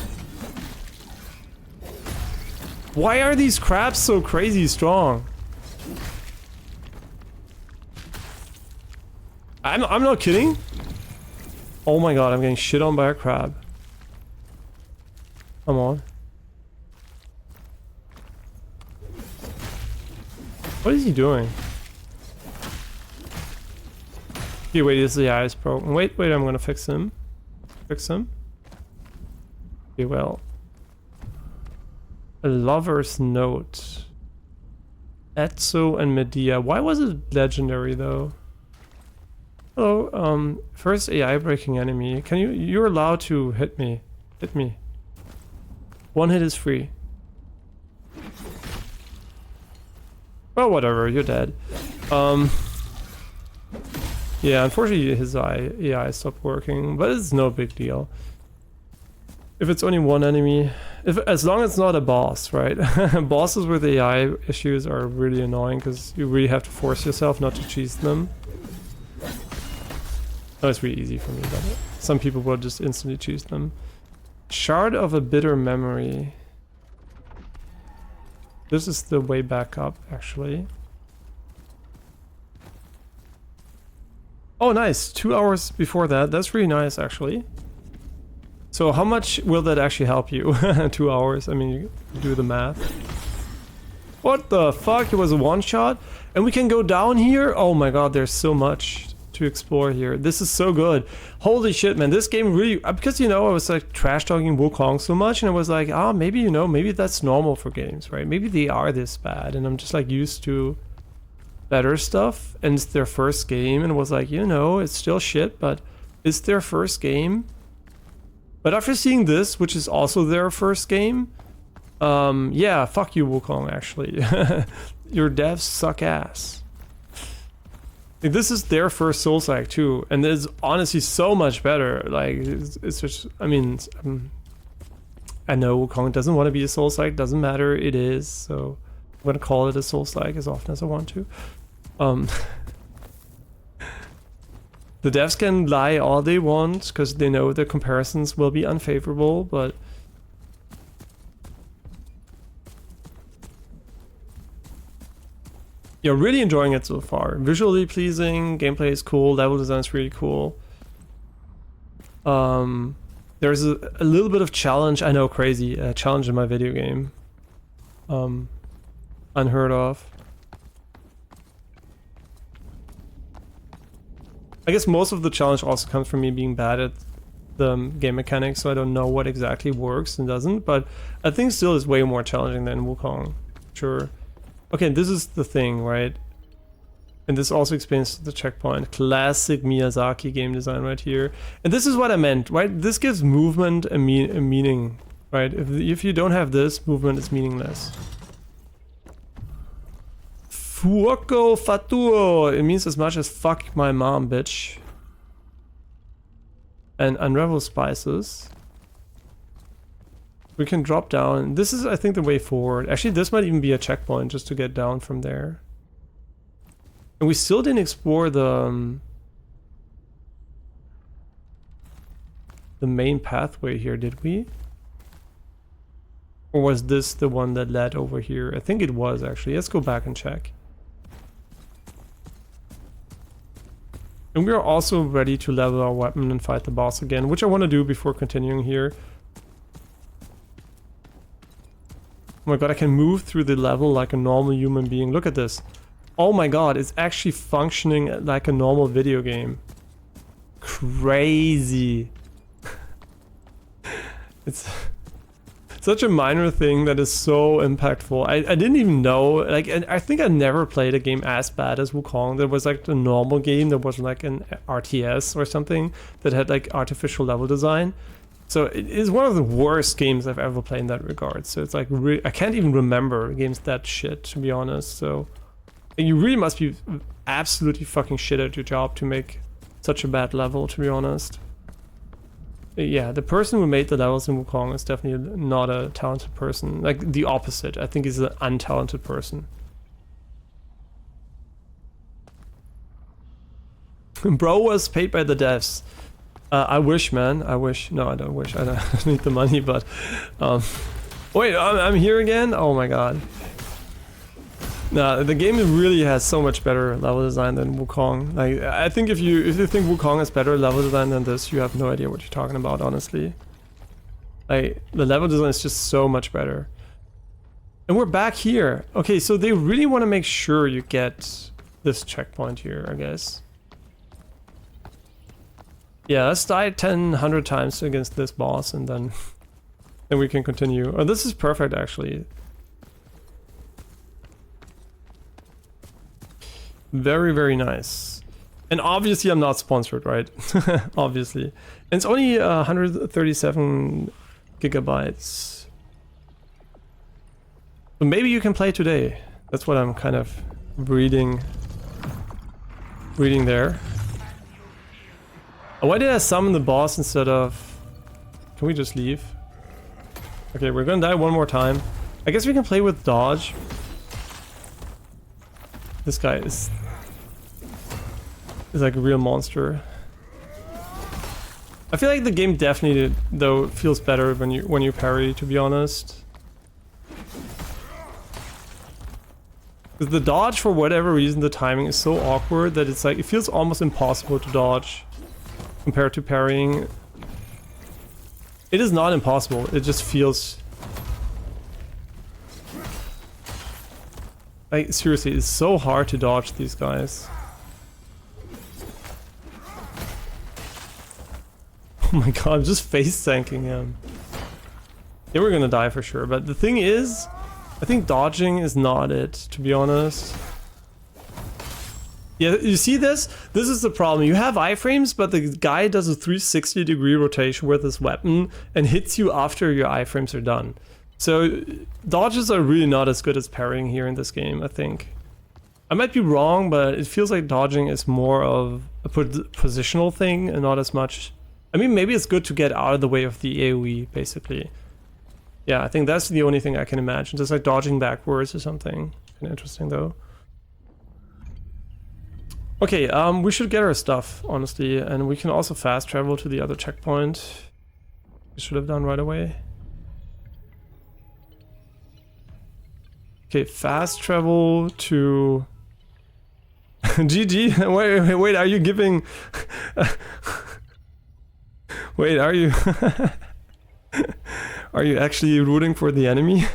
Why are these crabs so crazy strong? I'm not kidding. Oh my god, I'm getting shit on by a crab. Come on. What is he doing? Okay, wait, this AI is broken. Wait, I'm gonna fix him. Fix him. Okay, well. A lover's note. Etzo and Medea. Why was it legendary though? Hello, first AI breaking enemy. Can you're allowed to hit me. Hit me. One hit is free. Well, whatever, you're dead. Yeah, unfortunately his AI stopped working, but it's no big deal. If it's only one enemy, as long as it's not a boss, right? Bosses with AI issues are really annoying because you really have to force yourself not to cheese them. Oh, it's really easy for me, but some people will just instantly choose them. Shard of a bitter memory. This is the way back up, actually. Oh, nice. 2 hours before that. That's really nice, actually. So how much will that actually help you? 2 hours? I mean, you do the math. What the fuck? It was a one-shot? And we can go down here? Oh my god, there's so much to explore here. This is so good. Holy shit, man. This game really... Because, you know, I was like trash-talking Wukong so much, and I was like, ah, maybe, you know, maybe that's normal for games, right? Maybe they are this bad, and I'm just like used to better stuff, and it's their first game, and was like, you know, it's still shit, but it's their first game. But after seeing this, which is also their first game, yeah, fuck you, Wukong, actually. Your devs suck ass. Like, this is their first Soulslike too, and it's honestly so much better. Like, it's just, I mean, I know Wukong doesn't want to be a Soulslike, doesn't matter, it is, so I'm gonna call it a Soulslike as often as I want to. The devs can lie all they want, because they know the comparisons will be unfavorable, but... Yeah, really enjoying it so far. Visually pleasing, gameplay is cool, level design is really cool. There's a little bit of challenge, I know, crazy, challenge in my video game. Unheard of. I guess most of the challenge also comes from me being bad at the game mechanics, so I don't know what exactly works and doesn't, but I think still is way more challenging than Wukong. Sure. Okay, this is the thing, right? And this also explains the checkpoint. Classic Miyazaki game design right here. And this is what I meant, right? This gives movement a meaning, right? If you don't have this, movement is meaningless. Fuoco fatuo. It means as much as fuck my mom, bitch. And unravel spices. We can drop down. This is, I think, the way forward. Actually, this might even be a checkpoint just to get down from there. And we still didn't explore the main pathway here, did we? Or was this the one that led over here? I think it was, actually. Let's go back and check. And we are also ready to level our weapon and fight the boss again, which I want to do before continuing here. Oh my god, I can move through the level like a normal human being. Look at this. Oh my god, it's actually functioning like a normal video game. Crazy. It's such a minor thing that is so impactful. I didn't even know, like, I think I never played a game as bad as Wukong. There was like a normal game, there was like an RTS or something that had like artificial level design. So it is one of the worst games I've ever played in that regard. So it's like, I can't even remember games that shit, to be honest. So you really must be absolutely fucking shit at your job to make such a bad level, to be honest. Yeah, the person who made the levels in Wukong is definitely not a talented person. Like, the opposite. I think he's an untalented person. Bro was paid by the devs. I wish, man. I wish. No, I don't wish. I don't need the money, but... Wait, I'm here again? Oh my god. No, the game really has so much better level design than Wukong. Like, I think if you think Wukong has better level design than this, you have no idea what you're talking about, honestly. Like, the level design is just so much better. And we're back here. Okay, so they really want to make sure you get this checkpoint here, I guess. Yeah, let's die 100 times against this boss, and then we can continue. Oh, this is perfect, actually. Very, very nice. And obviously I'm not sponsored, right? Obviously. And it's only 137 gigabytes. So maybe you can play today. That's what I'm kind of reading there. Oh, why did I summon the boss instead of... Can we just leave? Okay, we're gonna die one more time. I guess we can play with dodge. This guy is like a real monster. I feel like the game definitely, though, feels better when you parry, to be honest. Because the dodge, for whatever reason, the timing is so awkward that it's like, it feels almost impossible to dodge compared to parrying. It is not impossible, it just feels... Like, seriously, it's so hard to dodge these guys. Oh my god, I'm just face tanking him. Yeah, we're gonna die for sure, but the thing is, I think dodging is not it, to be honest. Yeah, you see this? This is the problem. You have iframes, but the guy does a 360-degree rotation with his weapon and hits you after your iframes are done. So dodges are really not as good as parrying here in this game, I think. I might be wrong, but it feels like dodging is more of a positional thing and not as much... I mean, maybe it's good to get out of the way of the AoE, basically. Yeah, I think that's the only thing I can imagine. Just like dodging backwards or something. Kind of interesting though. Okay, we should get our stuff, honestly, and we can also fast travel to the other checkpoint. We should have done right away. Okay, fast travel to... GG? Wait, are you giving... Wait, are you... Are you actually rooting for the enemy?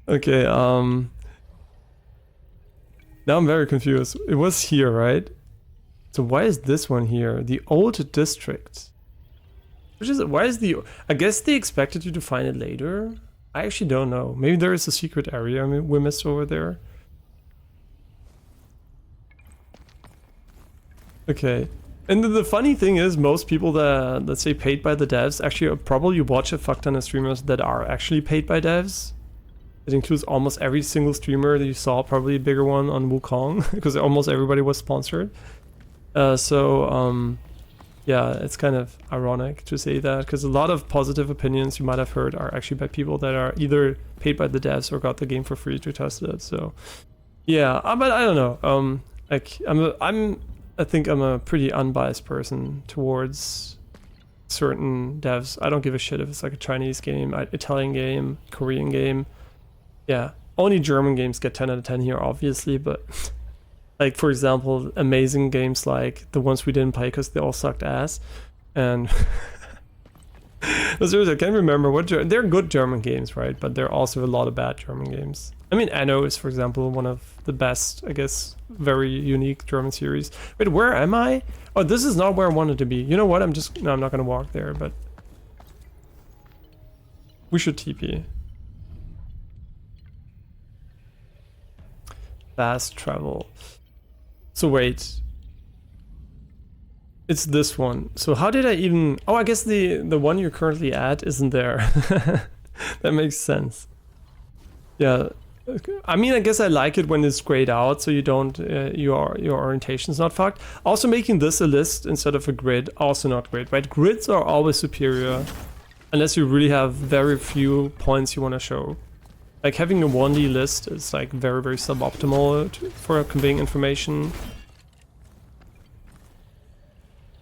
Okay, now I'm very confused. It was here, right? So why is this one here? The old district. Which is... Why is the... I guess they expected you to find it later? I actually don't know. Maybe there is a secret area we missed over there. Okay. And the funny thing is, most people that, let's say, paid by the devs, actually probably watch a fuck ton of streamers that are actually paid by devs. It includes almost every single streamer that you saw, probably a bigger one on Wukong, because almost everybody was sponsored. Yeah, it's kind of ironic to say that, because a lot of positive opinions you might have heard are actually by people that are either paid by the devs or got the game for free to test it. So, yeah, but I don't know. Like I think I'm a pretty unbiased person towards certain devs. I don't give a shit if it's like a Chinese game, Italian game, Korean game. Yeah, only German games get 10 out of 10 here, obviously, but like, for example, amazing games like the ones we didn't play because they all sucked ass. And no, seriously, I can't remember what they're good German games, right? But there are also a lot of bad German games. I mean, Anno is, for example, one of the best, I guess, very unique German series. Wait, where am I? Oh, this is not where I wanted to be. You know what? I'm not gonna walk there, but we should TP. Fast travel. So wait. It's this one. So how did I even... Oh, I guess the one you're currently at isn't there. That makes sense. Yeah. I mean, I guess I like it when it's grayed out, so you don't... your orientation's not fucked. Also making this a list instead of a grid, also not great, right? Grids are always superior, unless you really have very few points you want to show. Like having a 1D list is like very, very suboptimal for conveying information.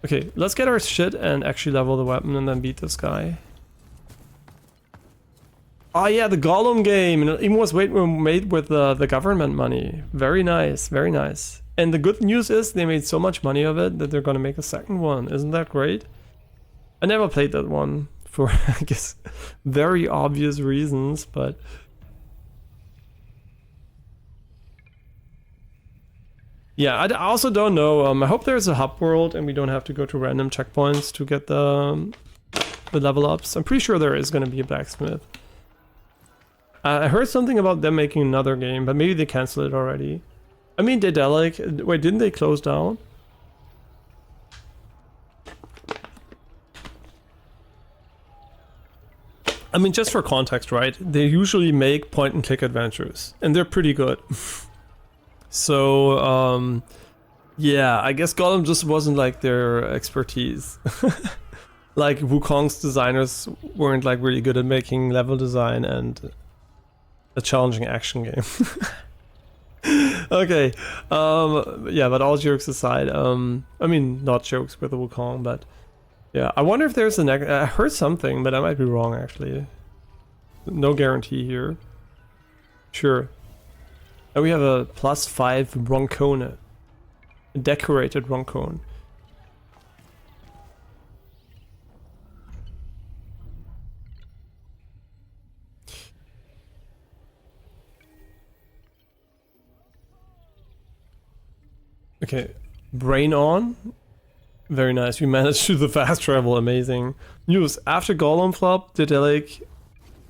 Okay, let's get our shit and actually level the weapon and then beat this guy. Oh yeah, the Gollum game. It even was made with the government money. Very nice, very nice. And the good news is they made so much money of it that they're gonna make a second one. Isn't that great? I never played that one for, I guess, very obvious reasons, but... Yeah, I also don't know. I hope there's a hub world and we don't have to go to random checkpoints to get the level ups. I'm pretty sure there is going to be a blacksmith. I heard something about them making another game, but maybe they canceled it already. I mean, Daedalic... Wait, didn't they close down? I mean, just for context, right? They usually make point-and-click adventures, and they're pretty good. So, yeah, I guess Gollum just wasn't like their expertise. Like Wukong's designers weren't like really good at making level design and a challenging action game. Okay, yeah, but all jokes aside, I mean, not jokes with the Wukong, but yeah, I wonder if there's a I heard something, but I might be wrong actually. No guarantee here. Sure. And we have a +5 Roncone. A decorated Roncone. Okay, brain on. Very nice. We managed to do the fast travel. Amazing. News. After Gollum flop, Daedalic...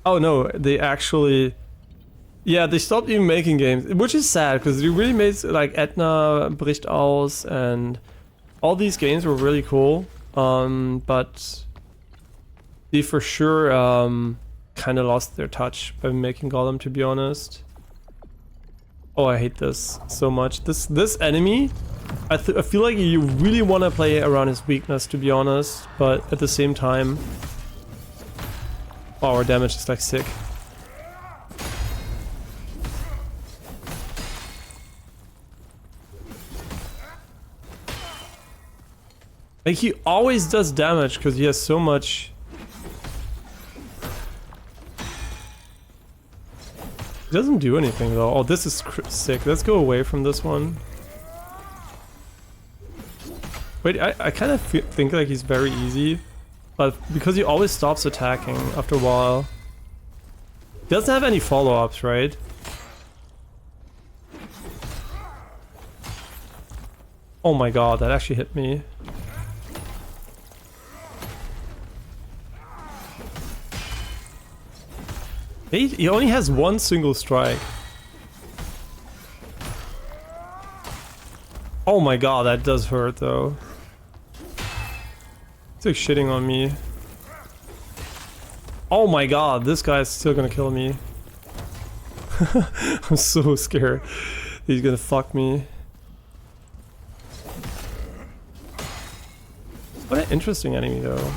Oh no, they actually... Yeah, they stopped even making games, which is sad because they really made like Etna, Bricht aus, and all these games were really cool. But they for sure kind of lost their touch by making Gollum, to be honest. Oh, I hate this so much. This enemy, I feel like you really want to play around his weakness, to be honest, but at the same time... Oh, our damage is like sick. Like he always does damage because he has so much. He doesn't do anything though. Oh, this is sick. Let's go away from this one. Wait, I kind of think like he's very easy, but because he always stops attacking after a while. He doesn't have any follow-ups, right? Oh my god, that actually hit me. He only has one single strike. Oh my god, that does hurt though. It's like shitting on me. Oh my god, this guy's still gonna kill me. I'm so scared. He's gonna fuck me. What an interesting enemy though.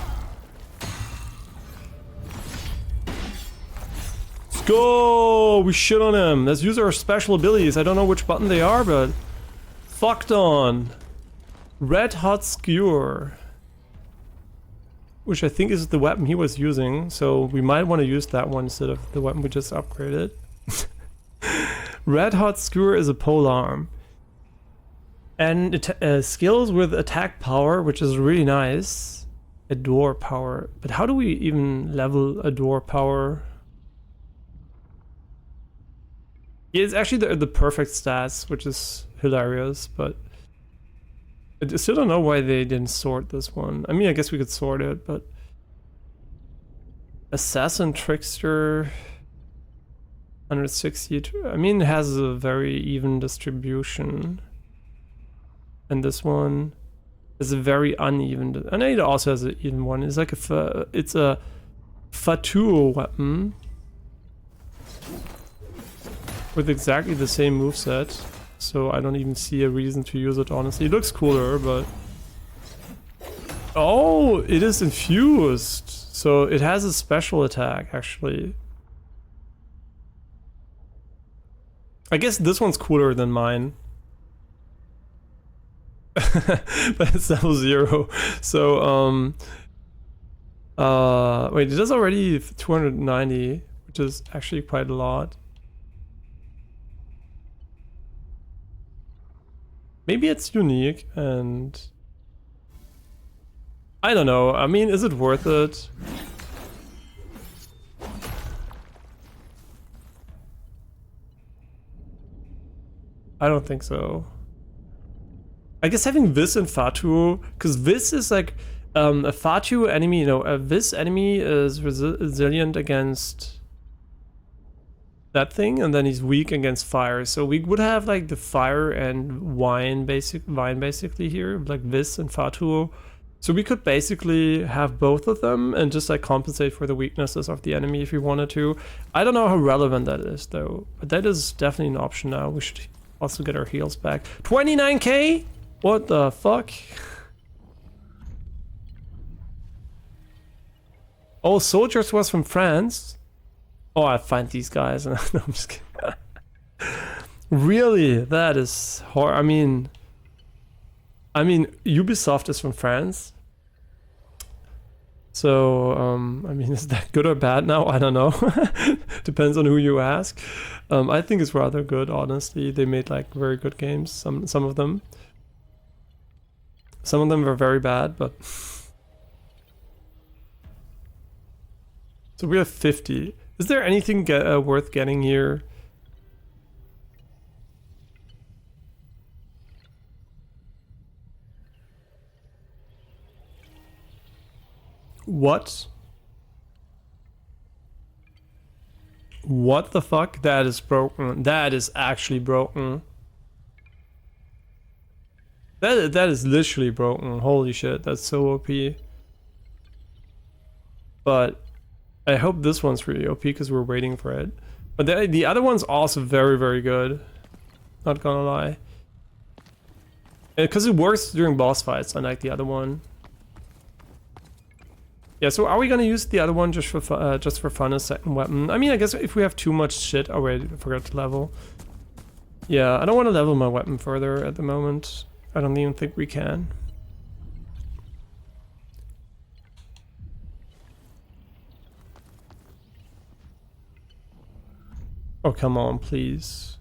Let's go! We shit on him. Let's use our special abilities. I don't know which button they are, but fucked on. Red Hot Skewer. Which I think is the weapon he was using, so we might want to use that one instead of the weapon we just upgraded. Red Hot Skewer is a pole arm. And it skills with attack power, which is really nice. Adore power. But how do we even level adore power? It's actually the perfect stats, which is hilarious, but I still don't know why they didn't sort this one. I mean, I guess we could sort it, but Assassin Trickster 160. I mean, it has a very even distribution, and this one is a very uneven. And it also has an even one. It's like it's a Fatuo weapon with exactly the same moveset. So I don't even see a reason to use it, honestly. It looks cooler, but... Oh, it is infused! So it has a special attack, actually. I guess this one's cooler than mine. But it's level 0. So, wait, it does already 290, which is actually quite a lot. Maybe it's unique, and I don't know. I mean, is it worth it? I don't think so. I guess having this in Fatu, because this is like a Fatu enemy, you know, this enemy is resilient against that thing, and then he's weak against fire. So we would have like the fire and wine basically here, like this and Fatu. So we could basically have both of them and just like compensate for the weaknesses of the enemy if we wanted to. I don't know how relevant that is though, but that is definitely an option now. We should also get our heals back. 29k? What the fuck? Oh, Soldiers was from France. Oh, I find these guys. No, I'm just kidding. Really? That is hard. I mean, Ubisoft is from France. So, I mean, is that good or bad now? I don't know. Depends on who you ask. I think it's rather good, honestly. They made like very good games. Some of them. Some of them were very bad, but. So we have 50. Is there anything worth getting here? What? What the fuck? That is broken. That is actually broken. That is literally broken. Holy shit, that's so OP. But I hope this one's really OP because we're waiting for it. But the other one's also very, very good. Not gonna lie. Because it works during boss fights, unlike the other one. Yeah, so are we gonna use the other one just for fun as second weapon? I mean, I guess if we have too much shit... Oh wait, I forgot to level. Yeah, I don't want to level my weapon further at the moment. I don't even think we can. Oh, come on, please.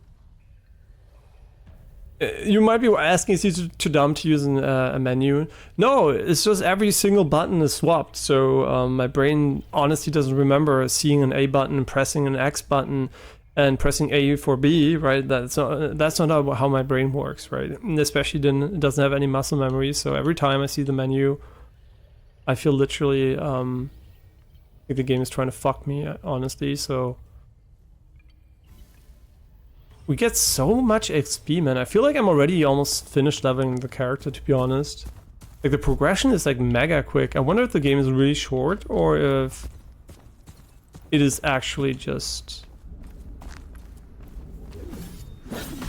You might be asking, is it too dumb to use a menu? No, it's just every single button is swapped. So my brain honestly doesn't remember seeing an A button, pressing an X button, and pressing A for B, right? That's not how my brain works, right? And especially then it doesn't have any muscle memory. So every time I see the menu, I feel literally like the game is trying to fuck me, honestly. So we get so much XP, man. I feel like I'm already almost finished leveling the character, to be honest. Like, the progression is like mega quick. I wonder if the game is really short or if it is actually just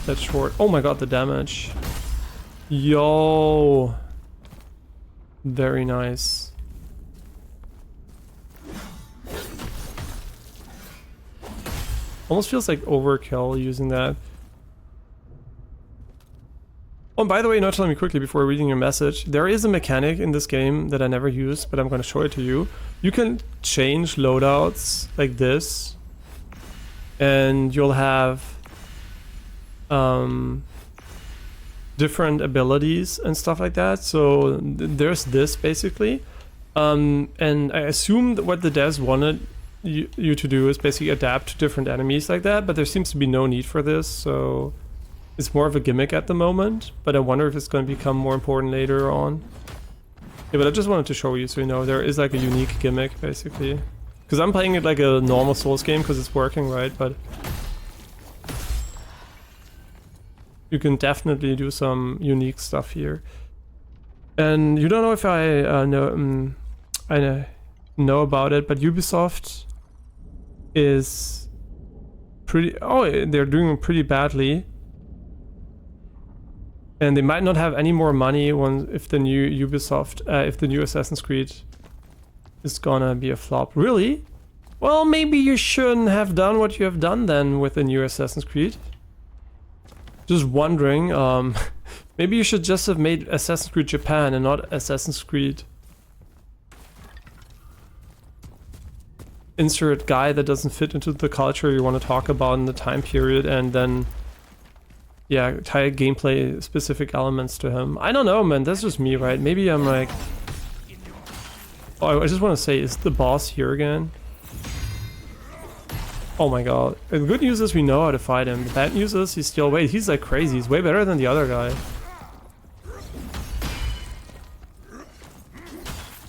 that short. Oh my god, the damage. Yo. Very nice. Almost feels like overkill using that. Oh, and by the way, not telling me quickly before reading your message, there is a mechanic in this game that I never used, but I'm going to show it to you. You can change loadouts like this, and you'll have different abilities and stuff like that. So there's this basically, and I assume that what the devs wanted you to do is basically adapt to different enemies like that, but there seems to be no need for this, so it's more of a gimmick at the moment, but I wonder if it's going to become more important later on. Yeah, but I just wanted to show you so you know there is like a unique gimmick basically, because I'm playing it like a normal Souls game because it's working, right? But you can definitely do some unique stuff here. And you don't know if I know about it, but Ubisoft is pretty... Oh, they're doing pretty badly. And they might not have any more money if the new Ubisoft, if the new Assassin's Creed is gonna be a flop. Really? Well, maybe you shouldn't have done what you have done then with the new Assassin's Creed. Just wondering, maybe you should just have made Assassin's Creed Japan and not Assassin's Creed insert guy that doesn't fit into the culture you want to talk about in the time period, and then yeah, tie gameplay specific elements to him. I don't know, man, that's just me, right? Maybe I'm like... Oh, I just want to say, is the boss here again? Oh my god. The good news is we know how to fight him. The bad news is he's still... Wait, he's like crazy. He's way better than the other guy.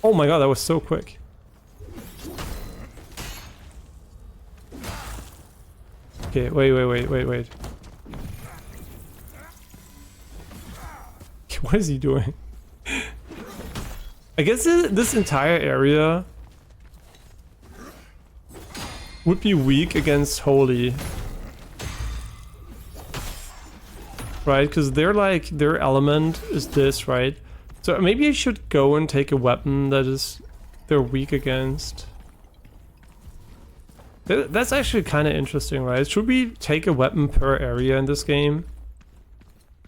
Oh my god, that was so quick. Okay, wait. What is he doing? I guess this entire area would be weak against Holy. Right? Because they're like, their element is this, right? So maybe I should go and take a weapon that is they're weak against. That's actually kind of interesting, right? Should we take a weapon per area in this game?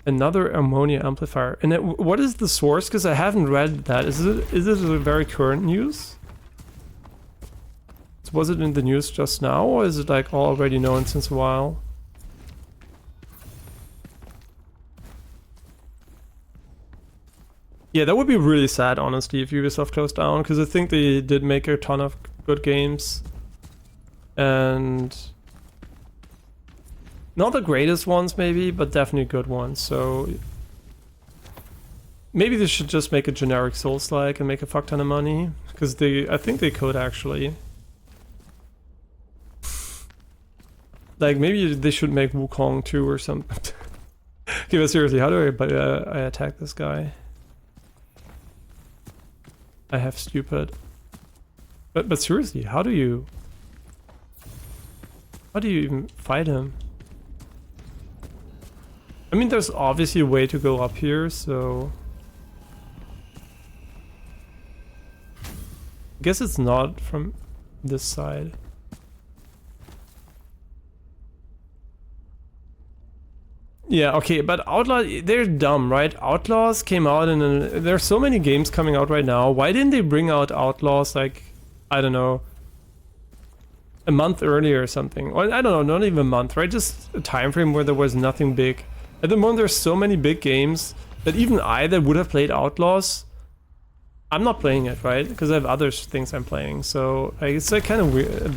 Another ammonia amplifier. And what is the source? Because I haven't read that. Is it a very current news? Was it in the news just now, or is it like already known since a while? Yeah, that would be really sad, honestly, if Ubisoft closed down, because I think they did make a ton of good games. And not the greatest ones, maybe, but definitely good ones. So maybe they should just make a generic Soulslike and make a fuck ton of money, because I think they could actually. Like, maybe they should make Wukong 2 or something. Okay, but seriously, how do I attack this guy? I have stupid. But seriously, how do you even fight him? I mean, there's obviously a way to go up here, so... I guess it's not from this side. Yeah, okay, but Outlaw, they're dumb, right? Outlaws came out and there's so many games coming out right now. Why didn't they bring out Outlaws like, I don't know, a month earlier or something? Or I don't know, not even a month, right? Just a time frame where there was nothing big. At the moment, there's so many big games that even I that would have played Outlaws, I'm not playing it, right? Because I have other things I'm playing. So like, it's like kind of weird,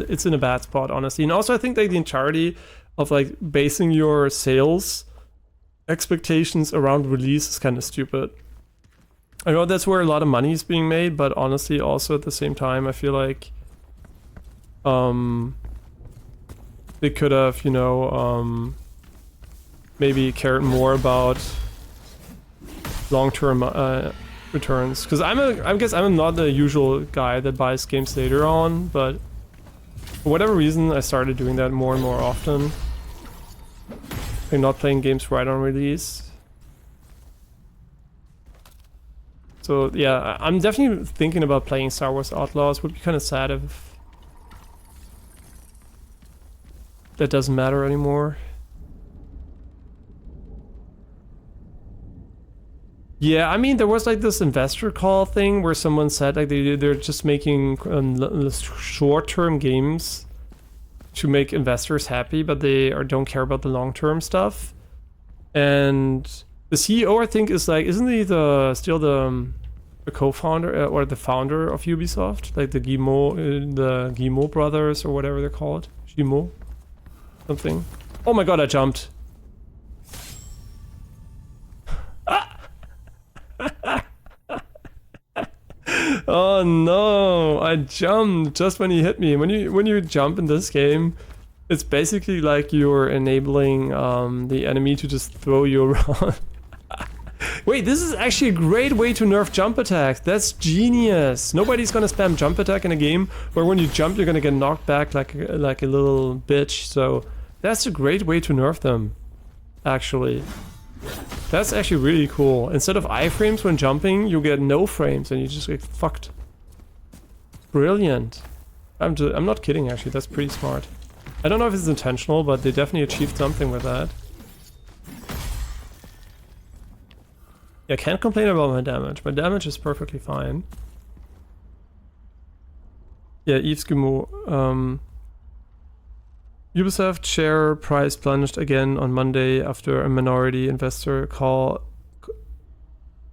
it's in a bad spot, honestly. And also I think like the entirety of like basing your sales expectations around release is kind of stupid. I know that's where a lot of money is being made, but honestly also at the same time I feel like they could have, you know, maybe cared more about long-term returns, because I guess I'm not the usual guy that buys games later on, but for whatever reason I started doing that more and more often. I'm not playing games right on release. So yeah, I'm definitely thinking about playing Star Wars Outlaws. Would be kind of sad if that doesn't matter anymore. Yeah, I mean, there was like this investor call thing where someone said like they're just making short-term games to make investors happy, but they don't care about the long-term stuff. And the CEO, I think, is like, isn't he still the co-founder or the founder of Ubisoft, like the Guillemot brothers or whatever they're called, Guillemot, something. Oh my god, I jumped. Oh no, I jumped just when he hit me. When you jump in this game, it's basically like you're enabling the enemy to just throw you around. Wait, this is actually a great way to nerf jump attacks. That's genius. Nobody's gonna spam jump attack in a game where when you jump you're gonna get knocked back like a little bitch. So that's a great way to nerf them, actually. That's actually really cool. Instead of iframes when jumping, you get no frames and you just get fucked. Brilliant. I'm not kidding, actually. That's pretty smart. I don't know if it's intentional, but they definitely achieved something with that. Yeah, I can't complain about my damage. My damage is perfectly fine. Yeah, Yves Guillemot. Ubisoft share price plunged again on Monday after a minority investor call.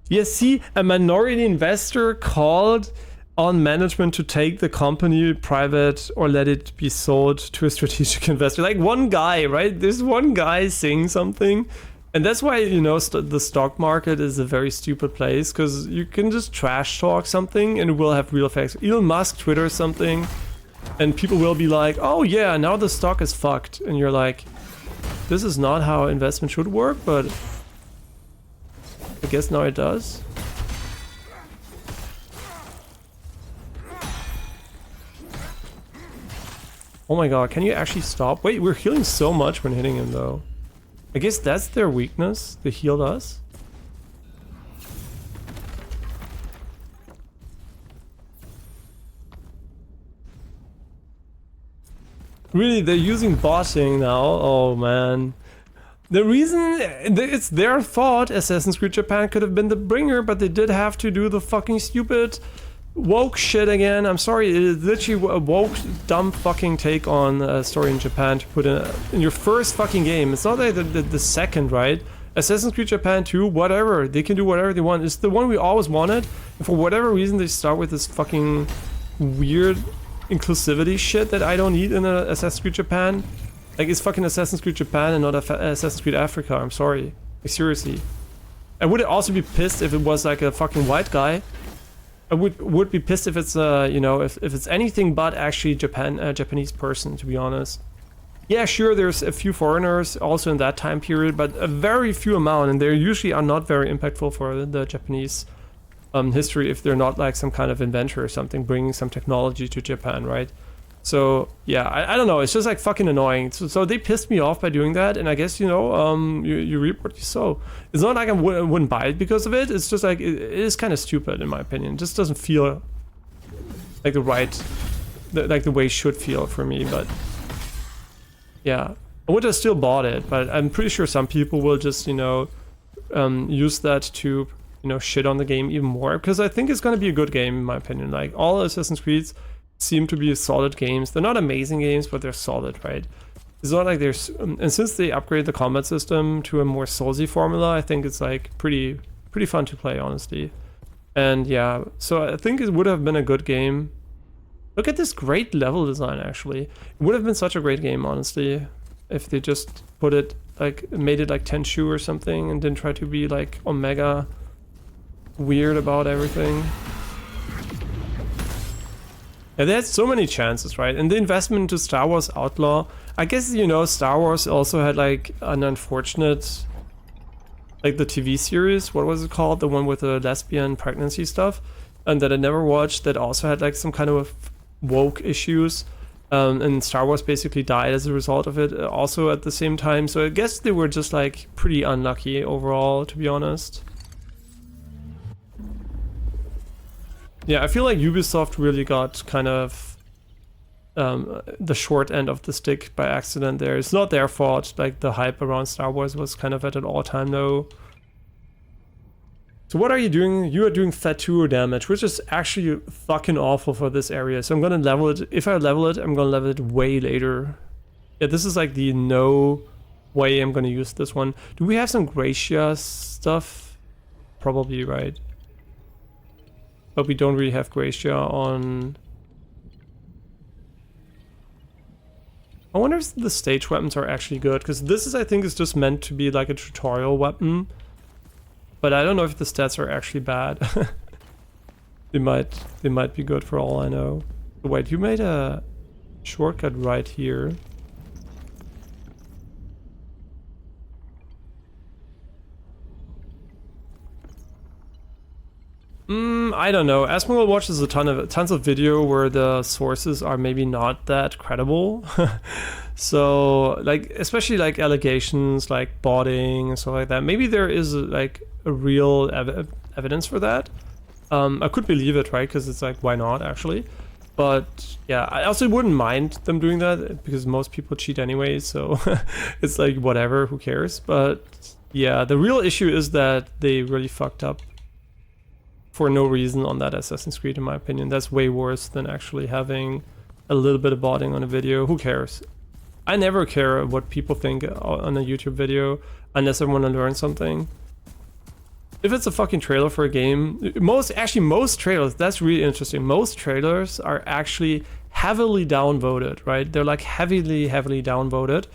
Yeah, see, a minority investor called on management to take the company private or let it be sold to a strategic investor. Like one guy, right? There's one guy saying something. And that's why, you know, the stock market is a very stupid place, because you can just trash talk something and it will have real effects. Elon Musk Twitters something. And people will be like, oh yeah, now the stock is fucked. And you're like, this is not how investment should work, but I guess now it does. Oh my god, can you actually stop? Wait, we're healing so much when hitting him though. I guess that's their weakness, they healed us. Really, they're using botting now? Oh man. The reason, it's their fault Assassin's Creed Japan could have been the bringer, but they did have to do the fucking stupid woke shit again. I'm sorry, it is literally a woke, dumb fucking take on a story in Japan to put in your first fucking game. It's not like the second, right? Assassin's Creed Japan 2, whatever. They can do whatever they want. It's the one we always wanted. And for whatever reason, they start with this fucking weird inclusivity shit that I don't need in Assassin's Creed Japan. Like, it's fucking Assassin's Creed Japan and not Assassin's Creed Africa. I'm sorry. Like, seriously. I would also be pissed if it was like a fucking white guy. I would be pissed if it's you know, if it's anything but actually Japanese person, to be honest. Yeah, sure, there's a few foreigners also in that time period, but a very few amount, and they usually are not very impactful for the Japanese history if they're not like some kind of inventor or something bringing some technology to Japan, right? So yeah, I don't know, it's just like fucking annoying. So they pissed me off by doing that, and I guess, you know, you reap what you sow. It's not like I wouldn't buy it because of it, it's just like it is kind of stupid in my opinion. It just doesn't feel like the right, like the way it should feel for me. But yeah, I would have still bought it, but I'm pretty sure some people will just, you know, use that to, you know, shit on the game even more, because I think it's going to be a good game in my opinion. Like all Assassin's Creeds seem to be solid games. They're not amazing games, but they're solid, right? It's not like there's, and since they upgrade the combat system to a more Soulsy formula, I think it's like pretty fun to play, honestly. And yeah, so I think it would have been a good game. Look at this great level design, actually. It would have been such a great game, honestly, if they just put it like, made it like Tenchu or something and didn't try to be like Omega weird about everything. Yeah, they had so many chances, right? And the investment into Star Wars Outlaw, I guess, you know, Star Wars also had like an unfortunate, like the TV series, what was it called? The one with the lesbian pregnancy stuff, and that I never watched, that also had like some kind of woke issues. And Star Wars basically died as a result of it also at the same time. So I guess they were just like pretty unlucky overall, to be honest. Yeah, I feel like Ubisoft really got kind of the short end of the stick by accident there. It's not their fault, like the hype around Star Wars was kind of at an all-time low. So what are you doing? You are doing Fatu damage, which is actually fucking awful for this area. So I'm gonna level it. If I level it, I'm gonna level it way later. Yeah, this is like the no way I'm gonna use this one. Do we have some Gracia stuff? Probably, right? But we don't really have Gracia on... I wonder if the stage weapons are actually good, because this is, I think, is just meant to be like a tutorial weapon. But I don't know if the stats are actually bad. They might be good for all I know. Wait, you made a shortcut right here. I don't know. Asmongold watches tons of video where the sources are maybe not that credible. So, like, especially like allegations like botting and stuff like that. Maybe there is like a real evidence for that. I could believe it, right? Because it's like, why not, actually? But yeah, I also wouldn't mind them doing that because most people cheat anyway. So it's like, whatever, who cares? But yeah, the real issue is that they really fucked up for no reason on that Assassin's Creed, in my opinion. That's way worse than actually having a little bit of botting on a video. Who cares? I never care what people think on a YouTube video unless I want to learn something. If it's a fucking trailer for a game, most trailers, that's really interesting. Most trailers are actually heavily downvoted, right? They're like heavily downvoted.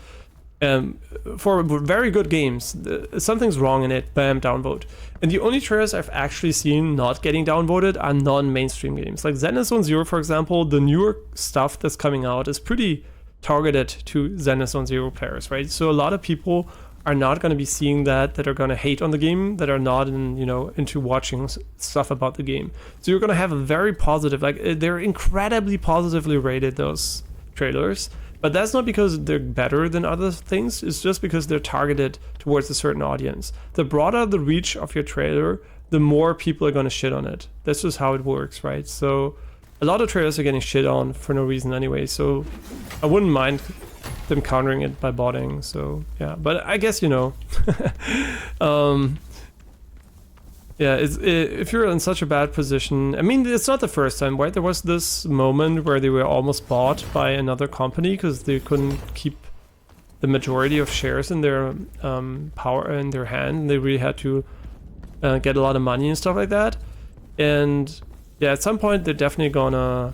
For very good games, something's wrong in it, bam, downvote. And the only trailers I've actually seen not getting downvoted are non-mainstream games. Like Zenith Zone Zero, for example, the newer stuff that's coming out is pretty targeted to Zenith Zone Zero players, right? So a lot of people are not going to be seeing that are going to hate on the game, that are not into watching stuff about the game. So you're going to have a very positive, like they're incredibly positively rated, those trailers. But that's not because they're better than other things, it's just because they're targeted towards a certain audience. The broader the reach of your trailer, the more people are going to shit on it. That's just how it works, right? So a lot of trailers are getting shit on for no reason anyway, so I wouldn't mind them countering it by botting, so yeah. But I guess, yeah, if you're in such a bad position, I mean, it's not the first time, right? There was this moment where they were almost bought by another company because they couldn't keep the majority of shares in their power in their hand. And they really had to get a lot of money and stuff like that. And yeah, at some point they're definitely gonna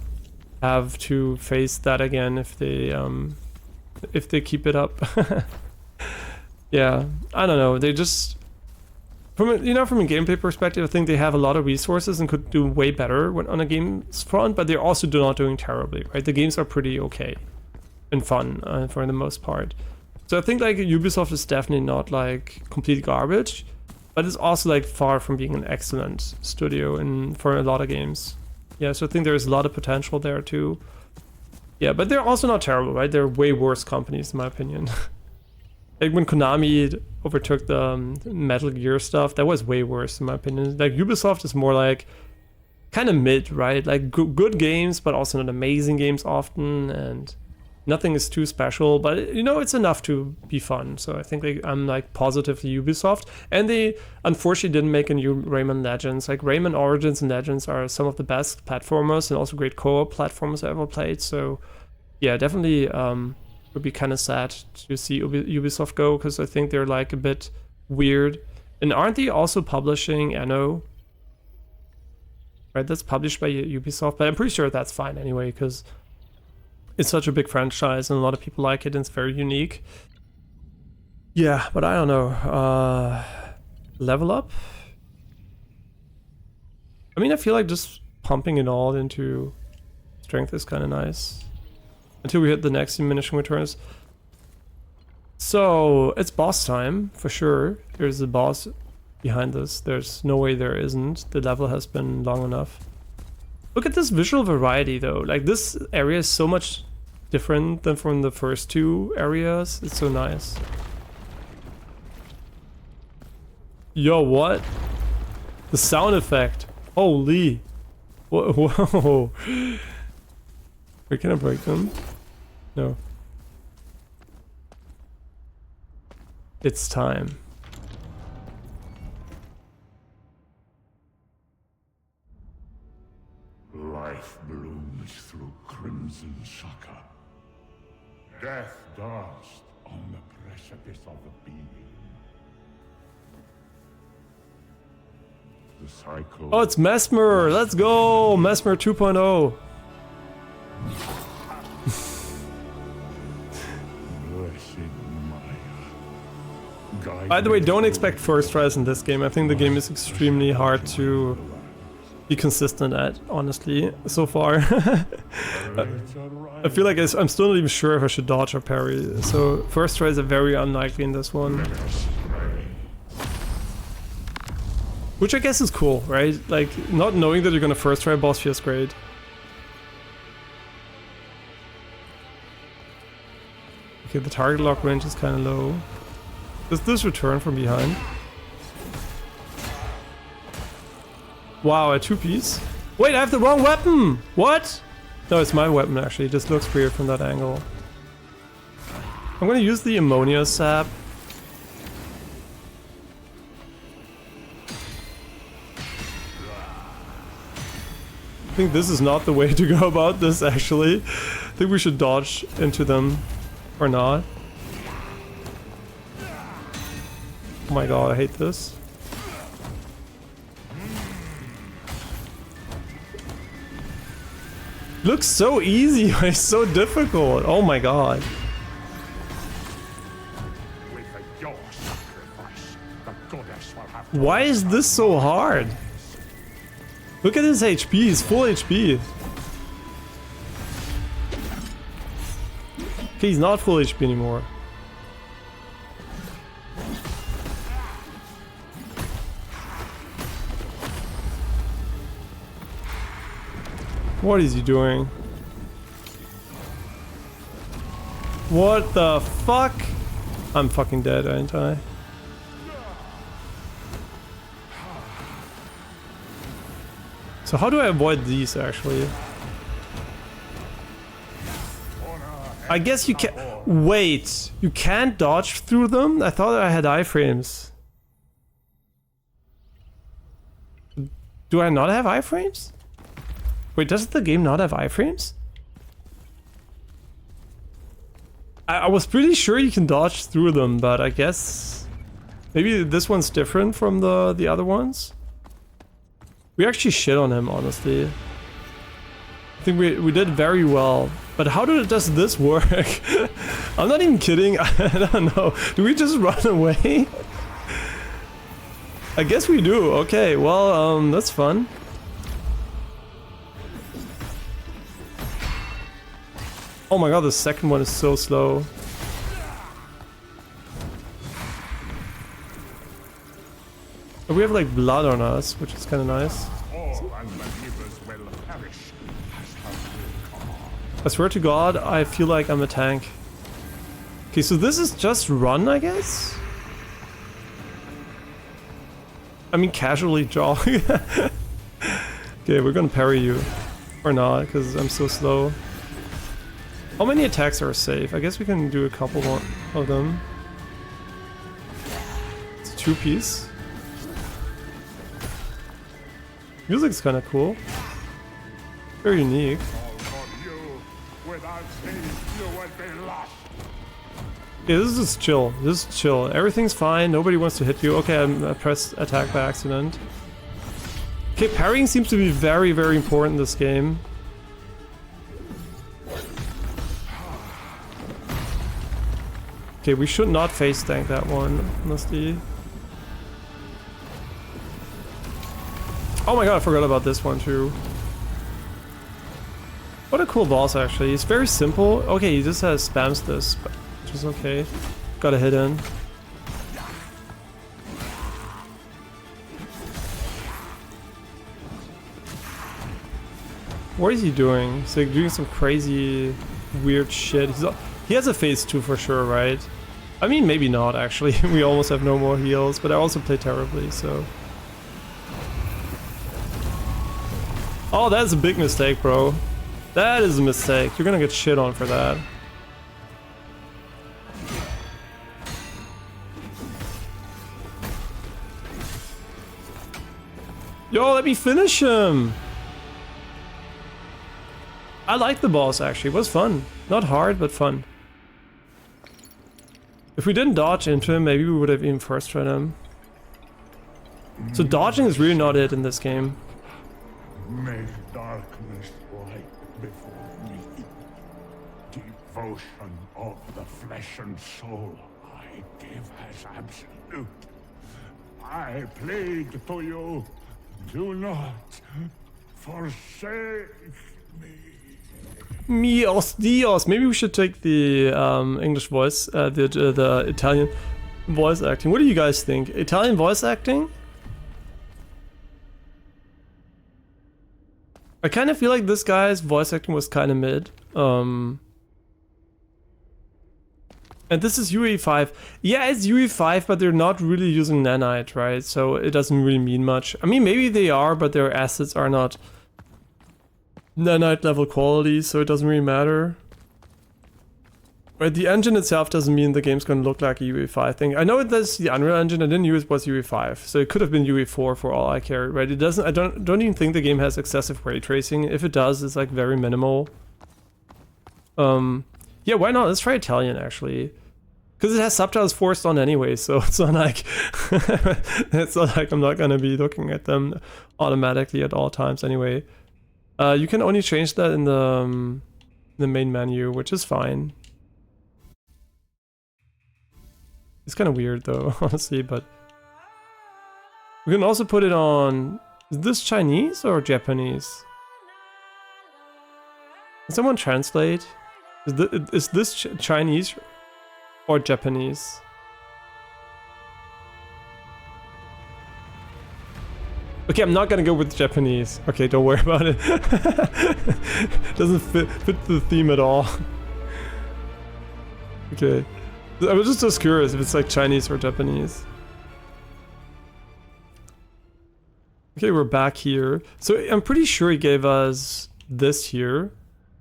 have to face that again if they keep it up. Yeah, I don't know. They just. From a gameplay perspective, I think they have a lot of resources and could do way better on a game's front, but they're also not doing terribly, right? The games are pretty okay and fun for the most part. So I think like Ubisoft is definitely not like complete garbage, but it's also like far from being an excellent studio for a lot of games. Yeah, so I think there's a lot of potential there too. Yeah, but they're also not terrible, right? They're way worse companies in my opinion. Like when Konami overtook the Metal Gear stuff, that was way worse in my opinion. Like Ubisoft is more like kind of mid, right? Like good games, but also not amazing games often, and nothing is too special, but you know, it's enough to be fun. So I think like, I'm like positively Ubisoft, and they unfortunately didn't make a new Rayman Legends. Like Rayman Origins and Legends are some of the best platformers and also great co-op platformers I ever played. So yeah, definitely would be kind of sad to see Ubisoft go, because I think they're like a bit weird. And aren't they also publishing Anno? Right, that's published by Ubisoft, but I'm pretty sure that's fine anyway, because it's such a big franchise and a lot of people like it and it's very unique. Yeah, but I don't know. Level up? I mean, I feel like just pumping it all into strength is kind of nice. Until we hit the next diminishing returns. So, it's boss time, for sure. There's a boss behind this. There's no way there isn't. The level has been long enough. Look at this visual variety though. Like, this area is so much different than from the first two areas. It's so nice. Yo, what? The sound effect. Holy. Whoa. Wait, can I break them? No. It's time. Life blooms through crimson sucker. Death danced on the precipice of the being. The cycle. Oh, it's Mesmer! Let's go! Mesmer 2.0. By the way, don't expect first tries in this game. I think the game is extremely hard to be consistent at, honestly, so far. I feel like I'm still not even sure if I should dodge or parry, so first tries are very unlikely in this one. Which I guess is cool, right? Like, not knowing that you're gonna first try a boss feels great. Okay, the target lock range is kind of low. Does this return from behind? Wow, a two-piece? Wait, I have the wrong weapon! What? No, it's my weapon actually, it just looks weird from that angle. I'm gonna use the ammonia sap. I think this is not the way to go about this actually. I think we should dodge into them, or not. Oh my god, I hate this. Looks so easy, but it's so difficult. Oh my god. Why is this so hard? Look at his HP, he's full HP. Okay, he's not full HP anymore. What is he doing? What the fuck? I'm fucking dead, ain't I? So how do I avoid these actually? I guess you can. Wait, you can't dodge through them? I thought I had iframes. Do I not have iframes? Wait, does the game not have iframes? I was pretty sure you can dodge through them, but I guess maybe this one's different from the other ones. We actually shit on him, honestly. I think we did very well. But how does this work? I'm not even kidding. I don't know. Do we just run away? I guess we do. Okay, well, that's fun. Oh my god, the second one is so slow. And we have like blood on us, which is kind of nice. I swear to god, I feel like I'm a tank. Okay, so this is just run, I guess? I mean, casually jog. Okay, Okay, we're gonna parry you. Or not, because I'm so slow. How many attacks are safe? I guess we can do a couple of them. It's a 2-piece. Music's kind of cool. Very unique. Yeah, this is just chill. This is chill. Everything's fine. Nobody wants to hit you. Okay, I pressed attack by accident. Okay, parrying seems to be very, very important in this game. Okay, we should not face tank that one, honestly. Oh my god, I forgot about this one too. What a cool boss, actually. It's very simple. Okay, he just has spams this, which is okay. Got a hit in. What is he doing? He's like doing some crazy, weird shit. He has a phase 2 for sure, right? I mean, maybe not, actually. We almost have no more heals, but I also play terribly, so... Oh, that's a big mistake, bro. That is a mistake. You're gonna get shit on for that. Yo, let me finish him! I like the boss, actually. It was fun. Not hard, but fun. If we didn't dodge into him, maybe we would have even first tried him. So dodging is really not it in this game. Make darkness light before me. Devotion of the flesh and soul I give as absolute. I plead to you, do not forsake me. Mios Dios. Maybe we should take the English voice, the Italian voice acting. What do you guys think? Italian voice acting? I kind of feel like this guy's voice acting was kind of mid. And this is UE5. Yeah, it's UE5, but they're not really using nanite, right? So it doesn't really mean much. I mean, maybe they are, but their assets are not nanite level quality, so it doesn't really matter. Right, the engine itself doesn't mean the game's gonna look like a UE5 thing. I know that's the Unreal Engine I didn't use was UE5, so it could have been UE4 for all I care, right? It doesn't. I don't even think the game has excessive ray tracing. If it does, it's like very minimal. Yeah, why not? Let's try Italian actually, because it has subtitles forced on anyway, so it's not like it's not like I'm not gonna be looking at them automatically at all times anyway. You can only change that in the main menu, which is fine. It's kind of weird though, honestly, but we can also put it on. Is this Chinese or Japanese? Can someone translate? Is this Chinese or Japanese? Okay, I'm not gonna go with Japanese. Okay, don't worry about it. Doesn't fit the theme at all. Okay. I was just curious if it's like Chinese or Japanese. Okay, we're back here. So I'm pretty sure he gave us this here.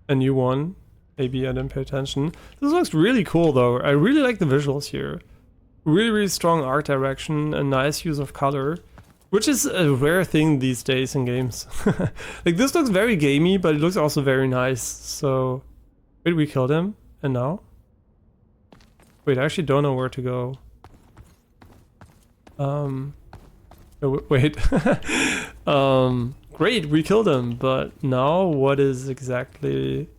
A new one. Maybe I didn't pay attention. This looks really cool though. I really like the visuals here. Really, really strong art direction and nice use of color. Which is a rare thing these days in games. Like this looks very gamey, but it looks also very nice. So, wait, we killed him, and now? Wait, I actually don't know where to go. Oh, wait. Great, we killed him, but now what is exactly?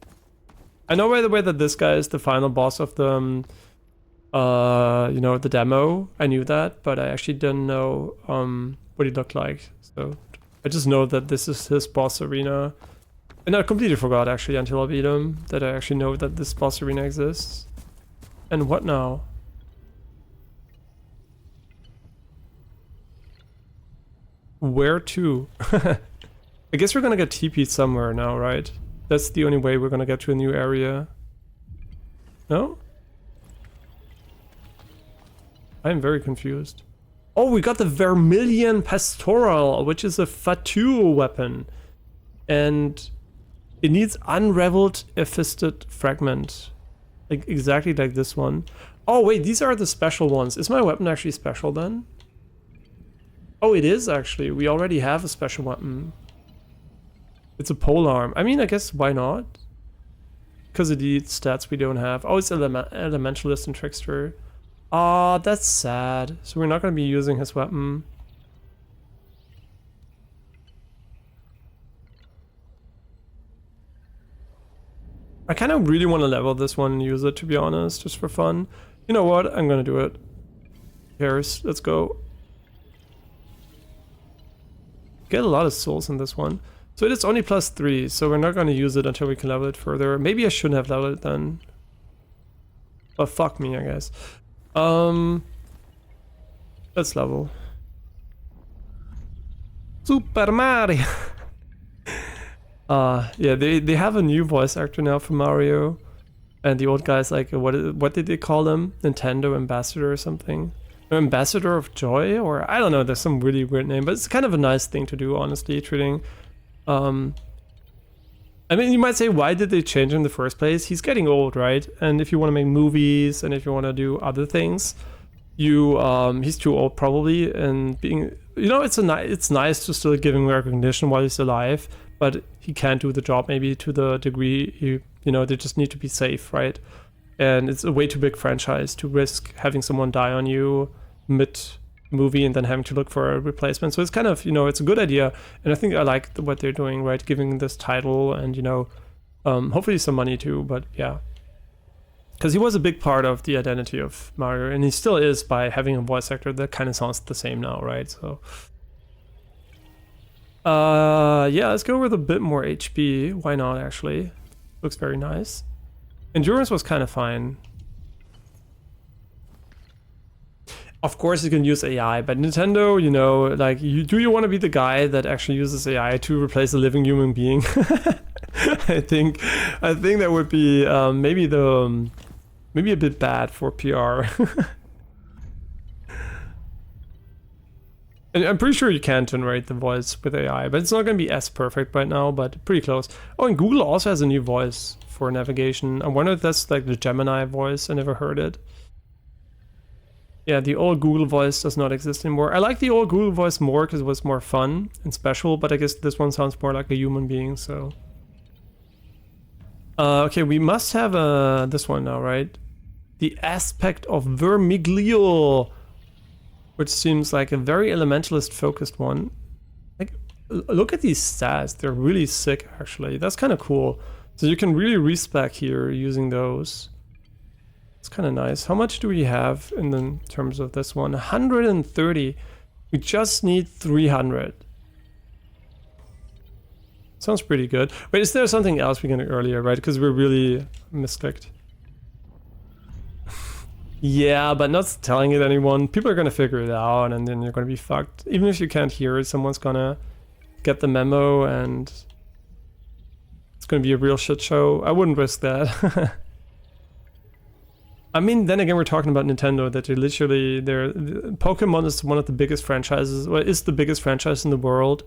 I know by the way that this guy is the final boss of the, you know, the demo. I knew that, but I actually didn't know what he looked like. So I just know that this is his boss arena. And I completely forgot actually until I beat him that I actually know that this boss arena exists. And what now? Where to? I guess we're gonna get TP'd somewhere now, right? That's the only way we're gonna get to a new area. No? I'm very confused. Oh, we got the Vermilion Pastoral, which is a Fatu weapon. and it needs unraveled fisted fragment. Like exactly like this one. Oh wait, these are the special ones. Is my weapon actually special then? Oh, it is actually. We already have a special weapon. It's a polearm. I mean, I guess why not? Because of the stats we don't have. Oh, it's elementalist and trickster. Ah, that's sad. So we're not going to be using his weapon. I kind of really want to level this one and use it, to be honest, just for fun. You know what? I'm going to do it. Here's, let's go. Get a lot of souls in this one. So it is only +3, so we're not going to use it until we can level it further. Maybe I shouldn't have leveled it then. But fuck me, I guess. Let's level. Super Mario! Yeah, they have a new voice actor now for Mario. And the old guy's like, what did they call him? Nintendo Ambassador or something? Or Ambassador of Joy? Or I don't know, there's some really weird name. But it's kind of a nice thing to do, honestly, treating... I mean, you might say, why did they change him in the first place? He's getting old, right? And if you want to make movies and if you want to do other things, he's too old probably. And being, you know, it's nice to still give him recognition while he's alive, but he can't do the job maybe to the degree you know, they just need to be safe, right? And it's a way too big franchise to risk having someone die on you mid-movie and then having to look for a replacement. So it's kind of, you know, it's a good idea. And I think I like what they're doing, right? Giving this title and, you know, hopefully some money too, but yeah. Because he was a big part of the identity of Mario, and he still is by having a voice actor that kind of sounds the same now, right? So... yeah, let's go with a bit more HP. Why not, actually? Looks very nice. Endurance was kind of fine. Of course you can use AI, but Nintendo, you know, like, do you want to be the guy that actually uses AI to replace a living human being? I think that would be maybe a bit bad for PR. And I'm pretty sure you can generate the voice with AI, but it's not going to be as perfect right now, but pretty close. Oh, and Google also has a new voice for navigation. I wonder if that's like the Gemini voice. I never heard it. Yeah, the old Google voice does not exist anymore. I like the old Google voice more because it was more fun and special, but I guess this one sounds more like a human being, so... okay, we must have this one now, right? The Aspect of Vermiglio, which seems like a very elementalist focused one. Like, look at these stats, they're really sick actually. That's kind of cool. So you can really respec here using those. It's kind of nice. How much do we have in the terms of this one? 130. We just need 300. Sounds pretty good. Wait, is there something else we can do earlier, right? Because we're really misclicked. Yeah, but not telling it anyone. People are gonna figure it out and then you're gonna be fucked. Even if you can't hear it, someone's gonna get the memo and it's gonna be a real shit show. I wouldn't risk that. I mean, then again, we're talking about Nintendo, that Pokemon is one of the biggest franchises, well, it's the biggest franchise in the world,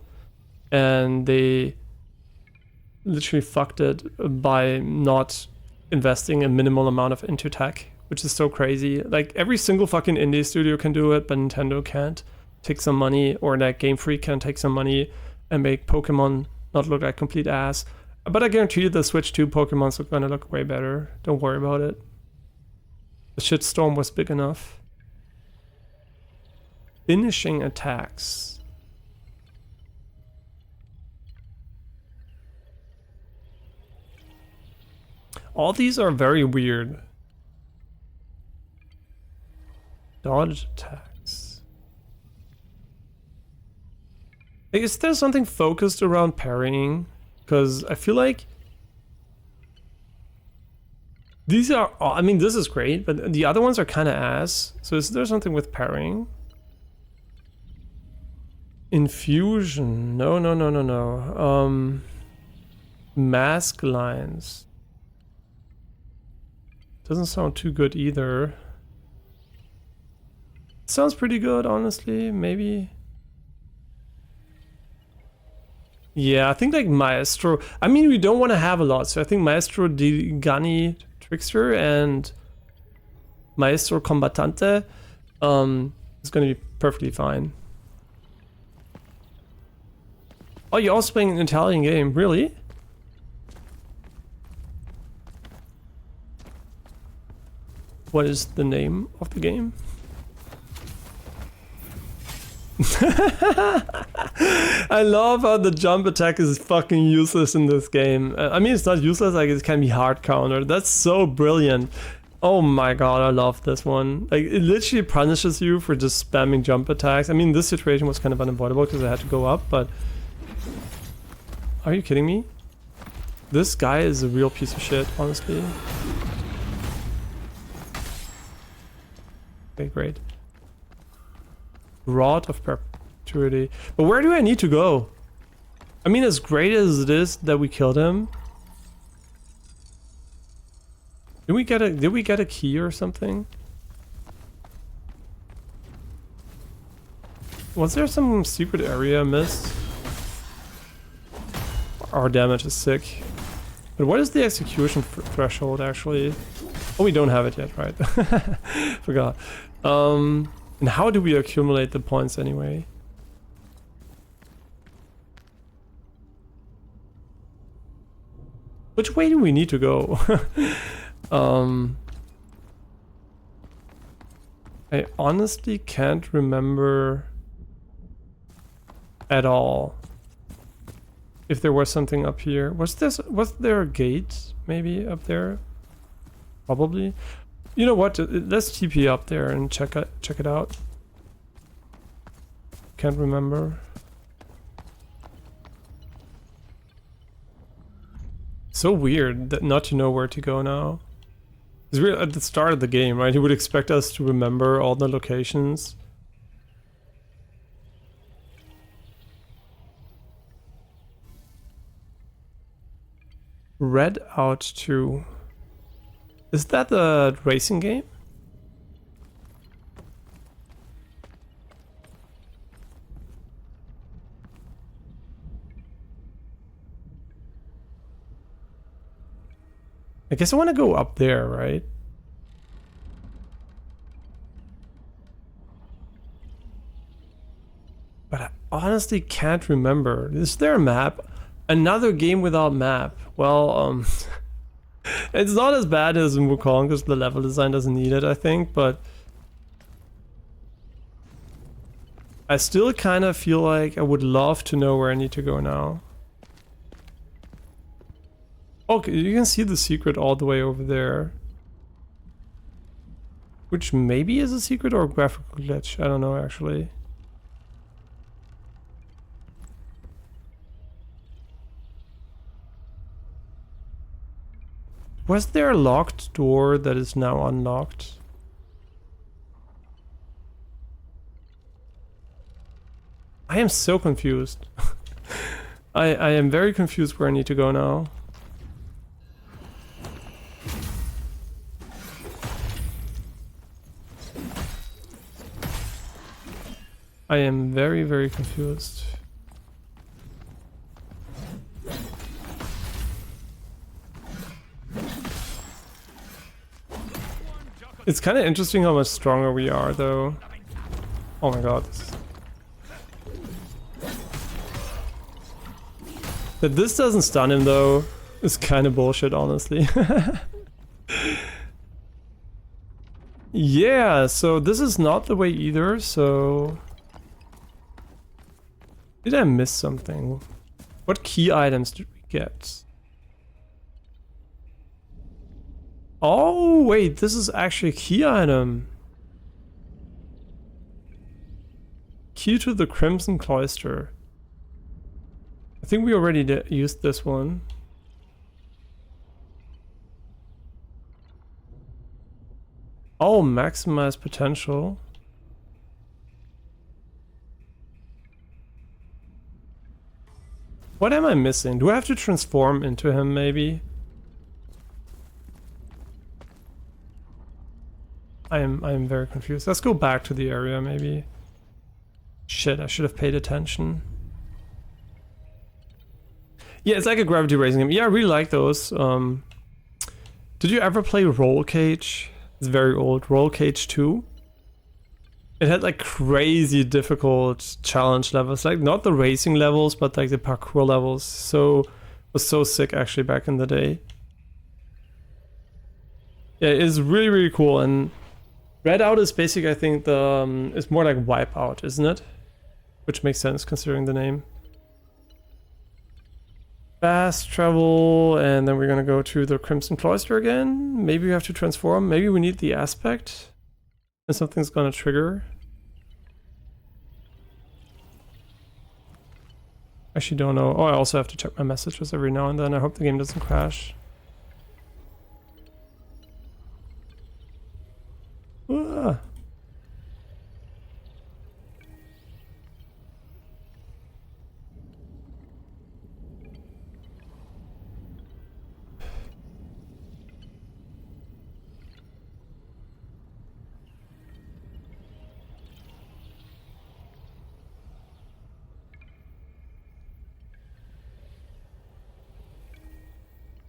and they literally fucked it by not investing a minimal amount into tech, which is so crazy. Like, every single fucking indie studio can do it, but Nintendo can't take some money, or like Game Freak can take some money and make Pokemon not look like complete ass. But I guarantee you the Switch 2 Pokemons are gonna look way better. Don't worry about it. The shitstorm was big enough. Finishing attacks. All these are very weird. Dodge attacks. Like, is there something focused around parrying? Because I feel like these are, I mean, this is great, but the other ones are kind of ass. So is there something with parrying? Infusion. No. Mask lines. Doesn't sound too good either. Sounds pretty good, honestly. Maybe. Yeah, I think like Maestro. I mean, we don't want to have a lot, so I think Maestro di Gani Trickster and Maestro Combattante is going to be perfectly fine. Oh, you're also playing an Italian game, really? What is the name of the game? I love how the jump attack is fucking useless in this game. I mean, it's not useless, like it can be hard countered. That's so brilliant. Oh my god, I love this one. Like, it literally punishes you for just spamming jump attacks. I mean, this situation was kind of unavoidable because I had to go up, but... Are you kidding me? This guy is a real piece of shit, honestly. Okay, great. Rod of Perpetuity. But where do I need to go? I mean, as great as it is that we killed him... Did we get a key or something? Was there some secret area I missed? Our damage is sick. But what is the execution threshold actually? Oh, we don't have it yet, right? Forgot. And how do we accumulate the points anyway? Which way do we need to go? I honestly can't remember at all if there was something up here. Was there a gate maybe up there? Probably. You know what? Let's TP up there and check it out. Can't remember. So weird that not to know where to go now. It's really at the start of the game, right? He would expect us to remember all the locations. Red Out 2. Is that the racing game? I guess I want to go up there, right? But I honestly can't remember. Is there a map? Another game without map. Well, it's not as bad as in Wukong because the level design doesn't need it, I think, but I still kind of feel like I would love to know where I need to go now. Okay, you can see the secret all the way over there. Which maybe is a secret or a graphical glitch, I don't know actually. Was there a locked door that is now unlocked? I am so confused. I am very confused where I need to go now. I am very, very confused. It's kind of interesting how much stronger we are, though. Oh my god. That this doesn't stun him, though, is kind of bullshit, honestly. Yeah, so this is not the way either, so... Did I miss something? What key items did we get? Oh, wait, this is actually a key item. Key to the Crimson Cloister. I think we already used this one. Oh, maximize potential. What am I missing? Do I have to transform into him, maybe? I am very confused. Let's go back to the area, maybe. Shit, I should have paid attention. Yeah, it's like a gravity racing game. Yeah, I really like those. Did you ever play Roll Cage? It's very old. Roll Cage 2. It had like crazy difficult challenge levels, like not the racing levels, but like the parkour levels. So it was so sick actually back in the day. Yeah, it's really really cool. And Redout is basically, I think, the it's more like Wipeout, isn't it? Which makes sense considering the name. Fast travel, and then we're gonna go to the Crimson Cloister again. Maybe we have to transform. Maybe we need the aspect, and something's gonna trigger. Actually don't know. Oh, I also have to check my messages every now and then. I hope the game doesn't crash. Ah.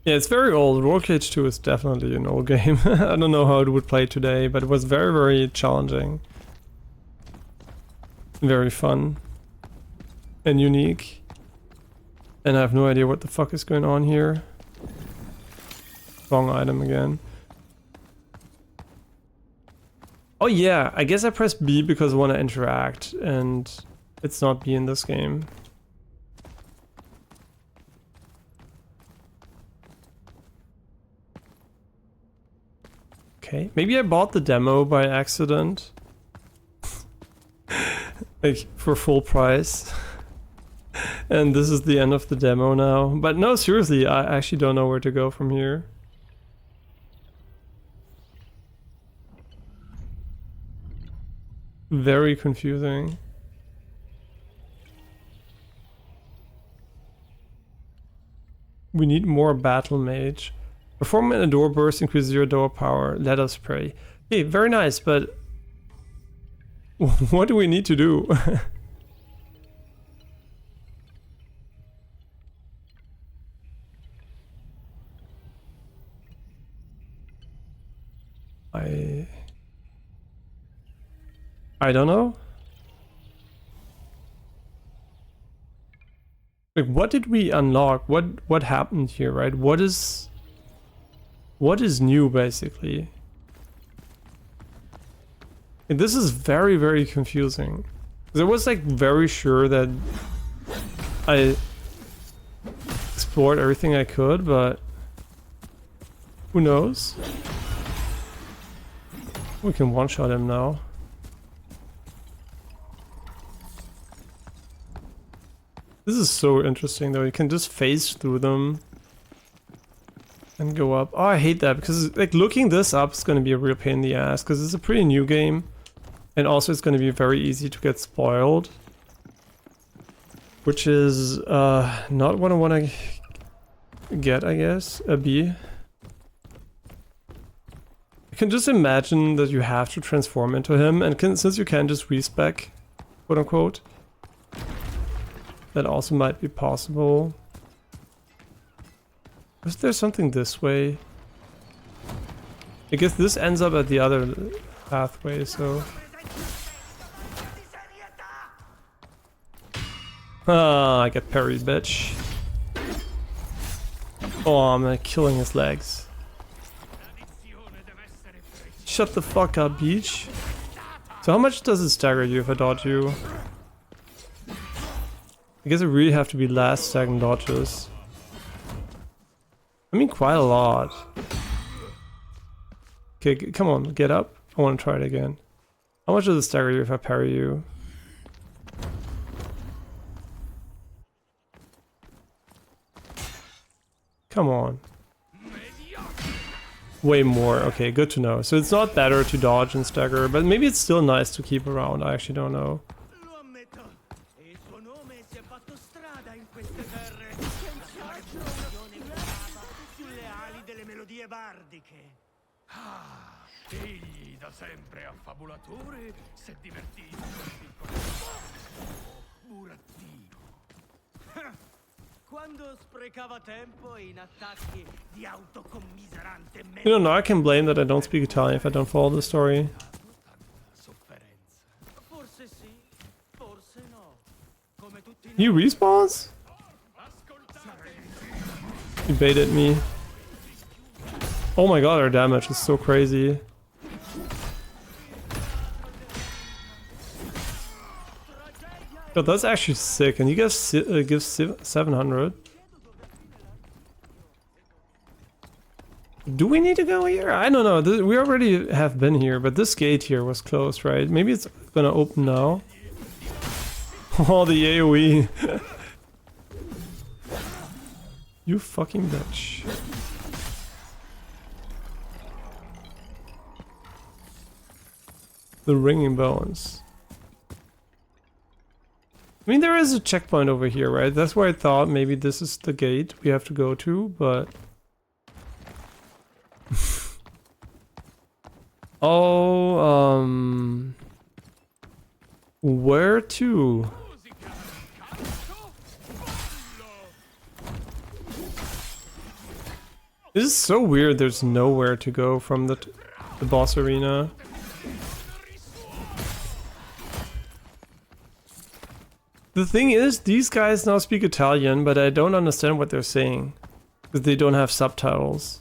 Yeah, it's very old. Roll Cage 2 is definitely an old game. I don't know how it would play today, but it was very, very challenging. Very fun. And unique. And I have no idea what the fuck is going on here. Wrong item again. Oh yeah, I guess I pressed B because I want to interact, and it's not B in this game. Okay, maybe I bought the demo by accident. Like, for full price. And this is the end of the demo now. But no, seriously, I actually don't know where to go from here. Very confusing. We need more battle mage. Perform an Adore Burst, increase your Adore power. Let us pray. Hey, very nice, but what do we need to do? I don't know. Like, what did we unlock? What happened here, right? What is new, basically? And this is very, very confusing. 'Cause I was like very sure that I explored everything I could, but who knows? We can one-shot him now. This is so interesting though, you can just phase through them and go up. Oh, I hate that because like looking this up is going to be a real pain in the ass because it's a pretty new game. And also it's going to be very easy to get spoiled. Which is not what I want to get, I guess. A B. I can just imagine that you have to transform into him, and since you can just respec, quote unquote, that also might be possible. Is there something this way? I guess this ends up at the other pathway, so... Ah, I get parried, bitch. Oh, I'm like killing his legs. Shut the fuck up, Beach. So how much does it stagger you if I dodge you? I guess it really have to be last second dodges. I mean, quite a lot. Okay, come on, get up. I want to try it again. How much does it stagger you if I parry you? Come on. Way more. Okay, good to know. So it's not better to dodge and stagger, but maybe it's still nice to keep around. I actually don't know. Egli da sempre affabulatore s'è divertito. Burattino. Quando sprecava tempo in attacchi di autocommiserante You know, now I can blame that I don't speak Italian if I don't follow the story. sofferenza. Forse sì, forse no. Come tutti He respawns? He baited me. Oh my god, our damage is so crazy. But that's actually sick, and you guys give 700. Do we need to go here? I don't know. We already have been here, but this gate here was closed, right? Maybe it's gonna open now. Oh, the AoE. You fucking bitch. The ringing bones. I mean, there is a checkpoint over here, right? That's why I thought maybe this is the gate we have to go to, but... Oh, where to? This is so weird, there's nowhere to go from the boss arena. The thing is, these guys now speak Italian, but I don't understand what they're saying. Because they don't have subtitles.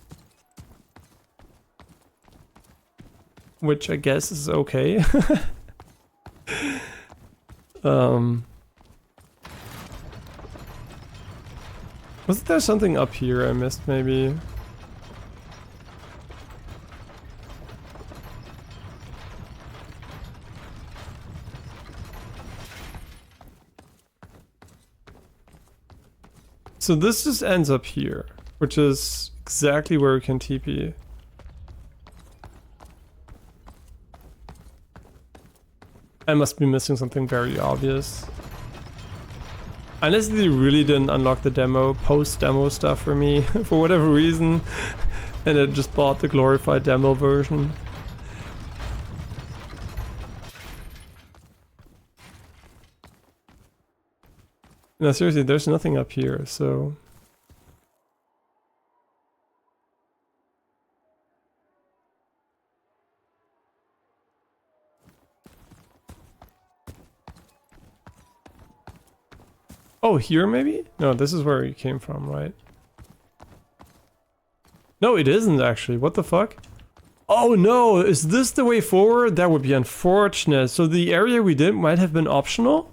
Which I guess is okay. Wasn't there something up here I missed maybe? So this just ends up here, which is exactly where we can TP. I must be missing something very obvious. Unless they really didn't unlock the demo, post-demo stuff for me, for whatever reason, and I just bought the glorified demo version. No, seriously, there's nothing up here, so... Oh, here maybe? No, this is where you came from, right? No, it isn't actually. What the fuck? Oh no, is this the way forward? That would be unfortunate. So the area we did might have been optional?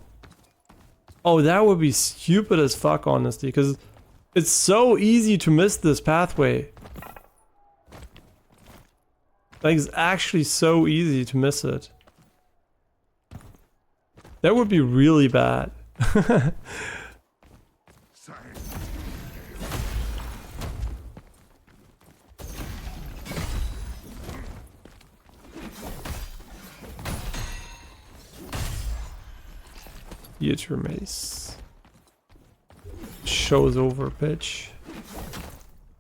Oh, that would be stupid as fuck, honestly, because it's so easy to miss this pathway. Like, it's actually so easy to miss it. That would be really bad. Use your mace. Show's over, bitch.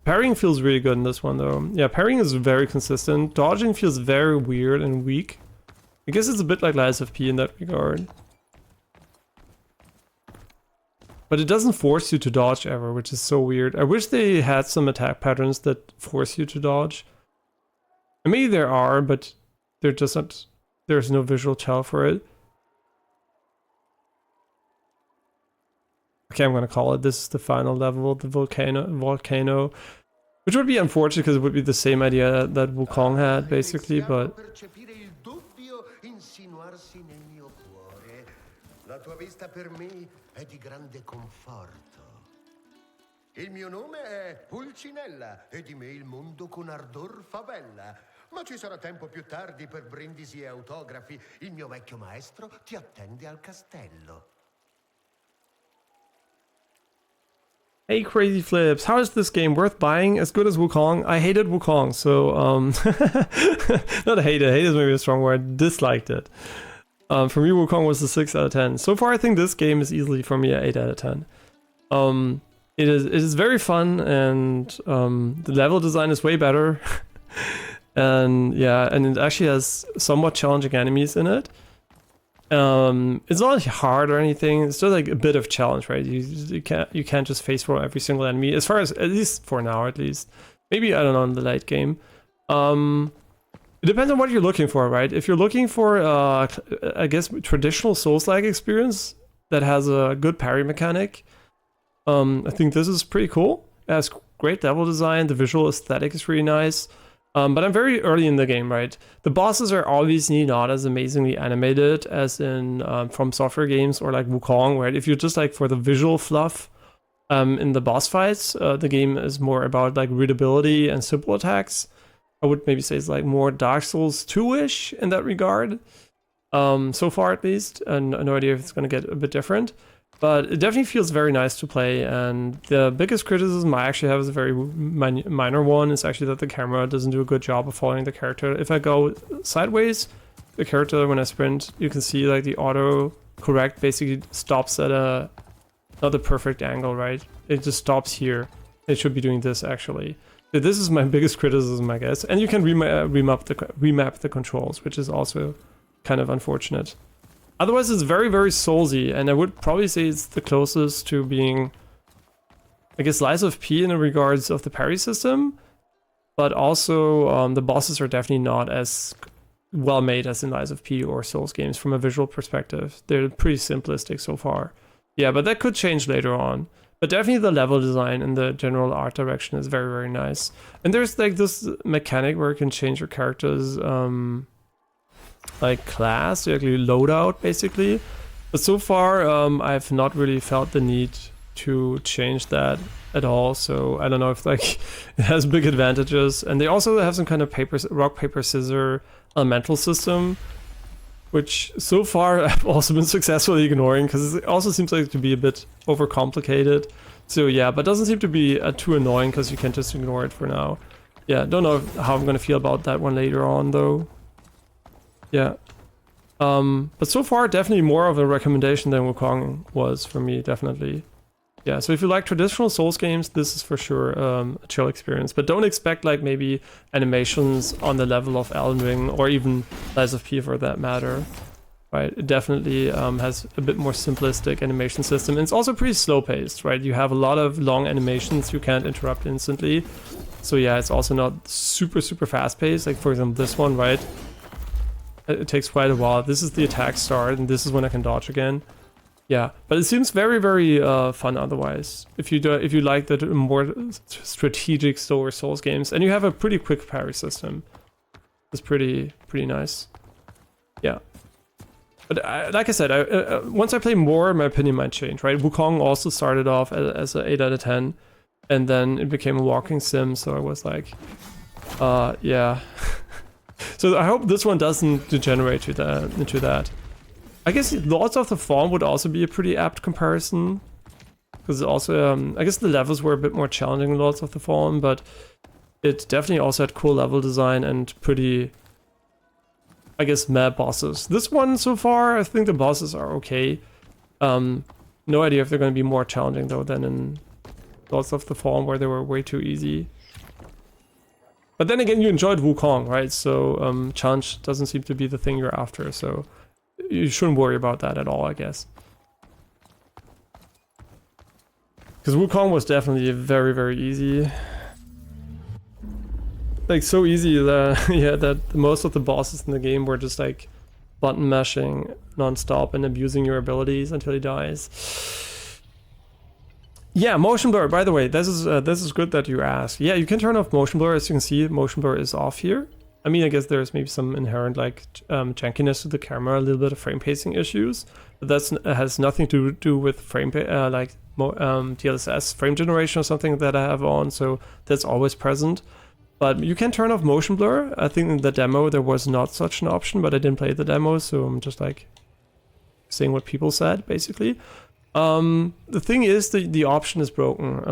Parrying feels really good in this one, though. Yeah, parrying is very consistent. Dodging feels very weird and weak. I guess it's a bit like Lies of P in that regard. But it doesn't force you to dodge ever, which is so weird. I wish they had some attack patterns that force you to dodge. And maybe there are, but they're just not... There's no visual tell for it. Okay, I'm gonna call it. This is the final level, the volcano, which would be unfortunate because it would be the same idea that Wukong had, basically, but... La tua vista per me è di grande conforto. Il mio nome è Pulcinella e di me il mondo con ardor fa bella. Ma ci sarà tempo più tardi per brindisi e autografi. Il mio vecchio maestro ti attende al castello. Hey Crazy Flips, how is this game worth buying? As good as Wukong? I hated Wukong, so not hated is maybe a strong word, disliked it. For me Wukong was a 6 out of 10. So far I think this game is easily for me an 8 out of 10. It is very fun, and the level design is way better. And yeah, and it actually has somewhat challenging enemies in it. It's not hard or anything. It's just like a bit of challenge, right? You can't just face roll every single enemy, as far as, at least for now, at least. Maybe, I don't know, in the late game. It depends on what you're looking for, right? If you're looking for, I guess, traditional Souls-like experience that has a good parry mechanic, I think this is pretty cool. It has great level design. The visual aesthetic is really nice. But I'm very early in the game, right? The bosses are obviously not as amazingly animated as in From Software games or like Wukong, right? If you're just like for the visual fluff in the boss fights, the game is more about like readability and simple attacks. I would maybe say it's like more Dark Souls 2-ish in that regard. So far at least, and no idea if it's going to get a bit different. But it definitely feels very nice to play, and the biggest criticism I actually have is a very minor one. It's actually that the camera doesn't do a good job of following the character. If I go sideways, the character, when I sprint, you can see like the auto correct basically stops at not the perfect angle, right? It just stops here. It should be doing this actually. So this is my biggest criticism, I guess. And you can remap the controls, which is also kind of unfortunate. Otherwise, it's very, very Soulsy, and I would probably say it's the closest to being, I guess, Lies of P in the regards of the parry system, but also the bosses are definitely not as well made as in Lies of P or Souls games from a visual perspective. They're pretty simplistic so far. Yeah, but that could change later on. But definitely the level design and the general art direction is very, very nice. And there's like this mechanic where you can change your character's like class, like loadout basically. But so far I've not really felt the need to change that at all, so I don't know if like it has big advantages. And they also have some kind of rock paper scissor elemental system, which so far I've also been successfully ignoring because it also seems like to be a bit overcomplicated. So yeah, but doesn't seem to be too annoying because you can just ignore it for now. Yeah, don't know how I'm gonna feel about that one later on though. Yeah. But so far, definitely more of a recommendation than Wukong was for me, definitely. Yeah, so if you like traditional Souls games, this is for sure a chill experience. But don't expect like maybe animations on the level of Elden Ring or even Lies of P for that matter. Right, it definitely has a bit more simplistic animation system. And it's also pretty slow paced, right? You have a lot of long animations you can't interrupt instantly. So yeah, it's also not super, super fast paced. Like for example, this one, right? It takes quite a while. This is the attack start, and this is when I can dodge again. Yeah, but it seems very, very fun otherwise. If you like the more strategic, slower Souls games, and you have a pretty quick parry system, it's pretty nice. Yeah, but like I said, once I play more, my opinion might change. Right, Wukong also started off as an 8 out of 10, and then it became a walking sim. So I was like, yeah. So I hope this one doesn't degenerate into that. I guess Lords of the Fallen would also be a pretty apt comparison. Because also, I guess the levels were a bit more challenging in Lords of the Fallen, but it definitely also had cool level design and pretty, I guess, meh bosses. This one so far, I think the bosses are okay. No idea if they're going to be more challenging though than in Lords of the Fallen, where they were way too easy. But then again, you enjoyed Wukong, right? So challenge doesn't seem to be the thing you're after, so you shouldn't worry about that at all, I guess. Because Wukong was definitely very, very easy. Like so easy that yeah, that most of the bosses in the game were just like button mashing non-stop and abusing your abilities until he dies. Yeah, motion blur. By the way, this is good that you asked. Yeah, you can turn off motion blur. As you can see, motion blur is off here. I mean, I guess there's maybe some inherent like jankiness to the camera, a little bit of frame pacing issues, but that has nothing to do with frame DLSS frame generation or something that I have on. So that's always present. But you can turn off motion blur. I think in the demo there was not such an option, but I didn't play the demo, so I'm just like saying what people said basically. The thing is the option is broken.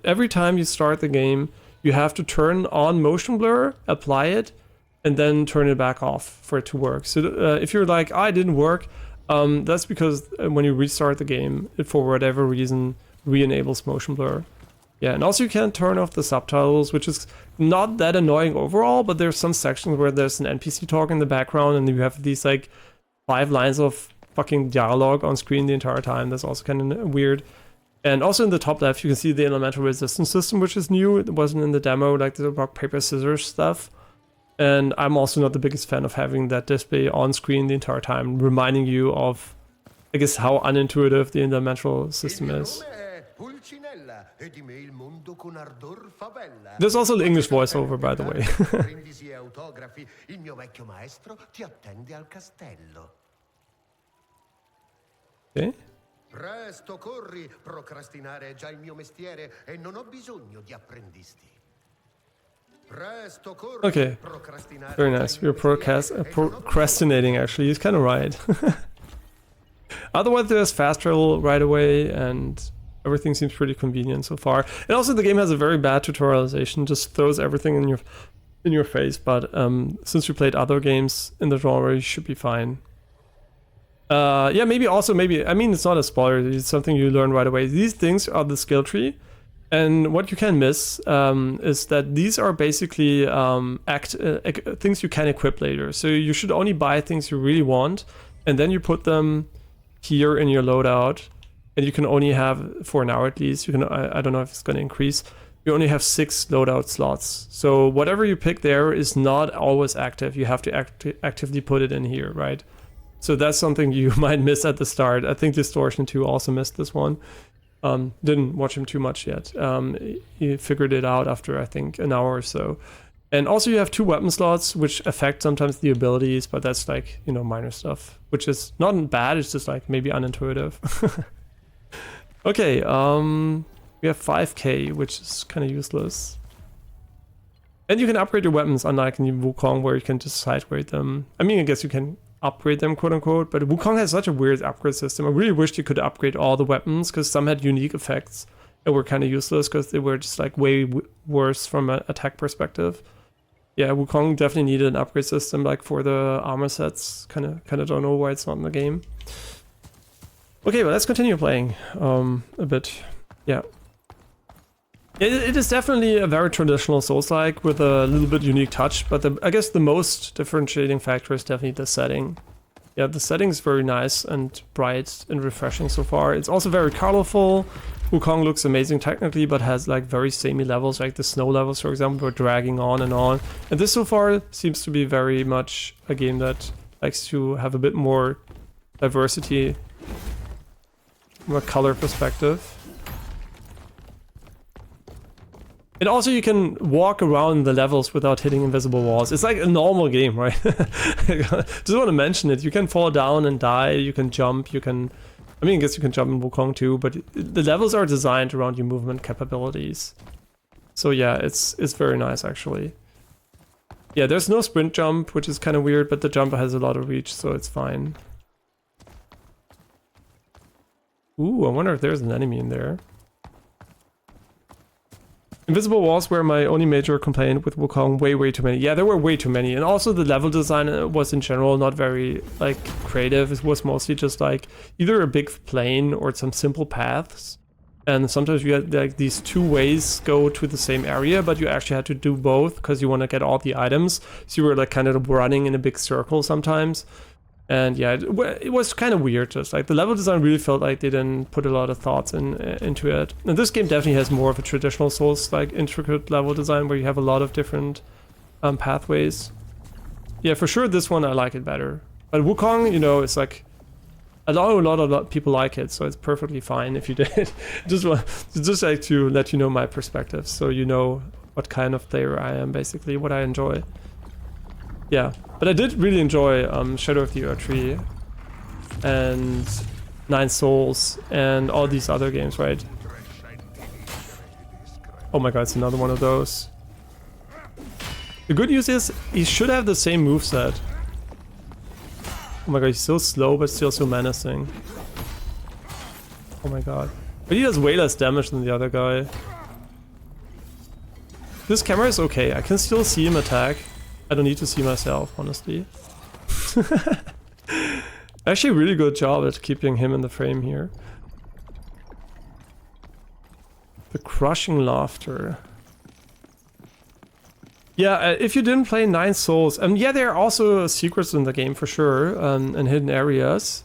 Every time you start the game, you have to turn on motion blur, apply it, and then turn it back off for it to work. So if you're like, it didn't work, that's because when you restart the game, it for whatever reason re-enables motion blur. Yeah, and also you can turn off the subtitles, which is not that annoying overall, but there's some sections where there's an NPC talk in the background and you have these like 5 lines of fucking dialogue on screen the entire time. That's also kind of weird. And also in the top left, you can see the elemental resistance system, which is new. It wasn't in the demo, like the rock, paper, scissors stuff. And I'm also not the biggest fan of having that display on screen the entire time, reminding you of, I guess, how unintuitive the elemental system is. There's also the English voiceover, by the way. Okay. Presto, corri! Procrastinare è già il mio mestiere e non ho bisogno di apprendisti. Presto, corri! Okay. Very nice. We're procrastinating, actually. He's kind of right. Otherwise, there's fast travel right away, and everything seems pretty convenient so far. And also, the game has a very bad tutorialization. Just throws everything in your face. But since you played other games in the genre, you should be fine. Yeah, maybe, I mean, it's not a spoiler, it's something you learn right away. These things are the skill tree, and what you can miss is that these are basically things you can equip later. So you should only buy things you really want, and then you put them here in your loadout, and you can only have, for now at least, you can, I don't know if it's going to increase, you only have 6 loadout slots. So whatever you pick there is not always active. You have to actively put it in here, right? So that's something you might miss at the start. I think Distortion 2 also missed this one. Didn't watch him too much yet. He figured it out after, I think, an hour or so. And also you have 2 weapon slots, which affect sometimes the abilities, but that's like, you know, minor stuff, which is not bad, it's just like maybe unintuitive. Okay, we have 5k, which is kind of useless. And you can upgrade your weapons, unlike in Wukong, where you can just sidegrade them. I mean, I guess you can upgrade them, quote unquote, but Wukong has such a weird upgrade system. I really wished you could upgrade all the weapons, because some had unique effects that were kind of useless because they were just like way worse from an attack perspective. Yeah, Wukong definitely needed an upgrade system, like for the armor sets. Kind of don't know why it's not in the game. Okay, well, let's continue playing a bit. Yeah. It is definitely a very traditional Soulslike with a little bit unique touch, but I guess the most differentiating factor is definitely the setting. Yeah, the setting is very nice and bright and refreshing so far. It's also very colorful. Wukong looks amazing technically, but has like very samey levels, like the snow levels, for example, are dragging on. And this so far seems to be very much a game that likes to have a bit more diversity from a color perspective. And also you can walk around the levels without hitting invisible walls. It's like a normal game, right? Just want to mention it. You can fall down and die, you can jump, you can... I mean, I guess you can jump in Wukong too, but the levels are designed around your movement capabilities. So yeah, it's very nice actually. Yeah, there's no sprint jump, which is kind of weird, but the jump has a lot of reach, so it's fine. Ooh, I wonder if there's an enemy in there. Invisible walls were my only major complaint with Wukong. Way too many. Yeah, there were way too many. And also the level design was in general not very like creative. It was mostly just like either a big plane or some simple paths. And sometimes you had like these 2 ways go to the same area, but you actually had to do both because you want to get all the items. So you were like kind of running in a big circle sometimes. And yeah, it was kind of weird. Just like the level design really felt like they didn't put a lot of thoughts into it. And this game definitely has more of a traditional Souls like intricate level design where you have a lot of different pathways. Yeah, for sure this one I like it better. But Wukong, you know, it's like a lot of people like it, so it's perfectly fine if you did. just like to let you know my perspective, so you know what kind of player I am, basically what I enjoy. Yeah, but I did really enjoy Shadow of the Enotria and 9 Souls and all these other games, right? Oh my god, it's another one of those. The good news is he should have the same moveset. Oh my god, he's so slow but still so menacing. Oh my god. But he does way less damage than the other guy. This camera is okay, I can still see him attack. I don't need to see myself, honestly. Actually, really good job at keeping him in the frame here. The crushing laughter. Yeah, if you didn't play Nine Souls, yeah, there are also secrets in the game for sure, and hidden areas.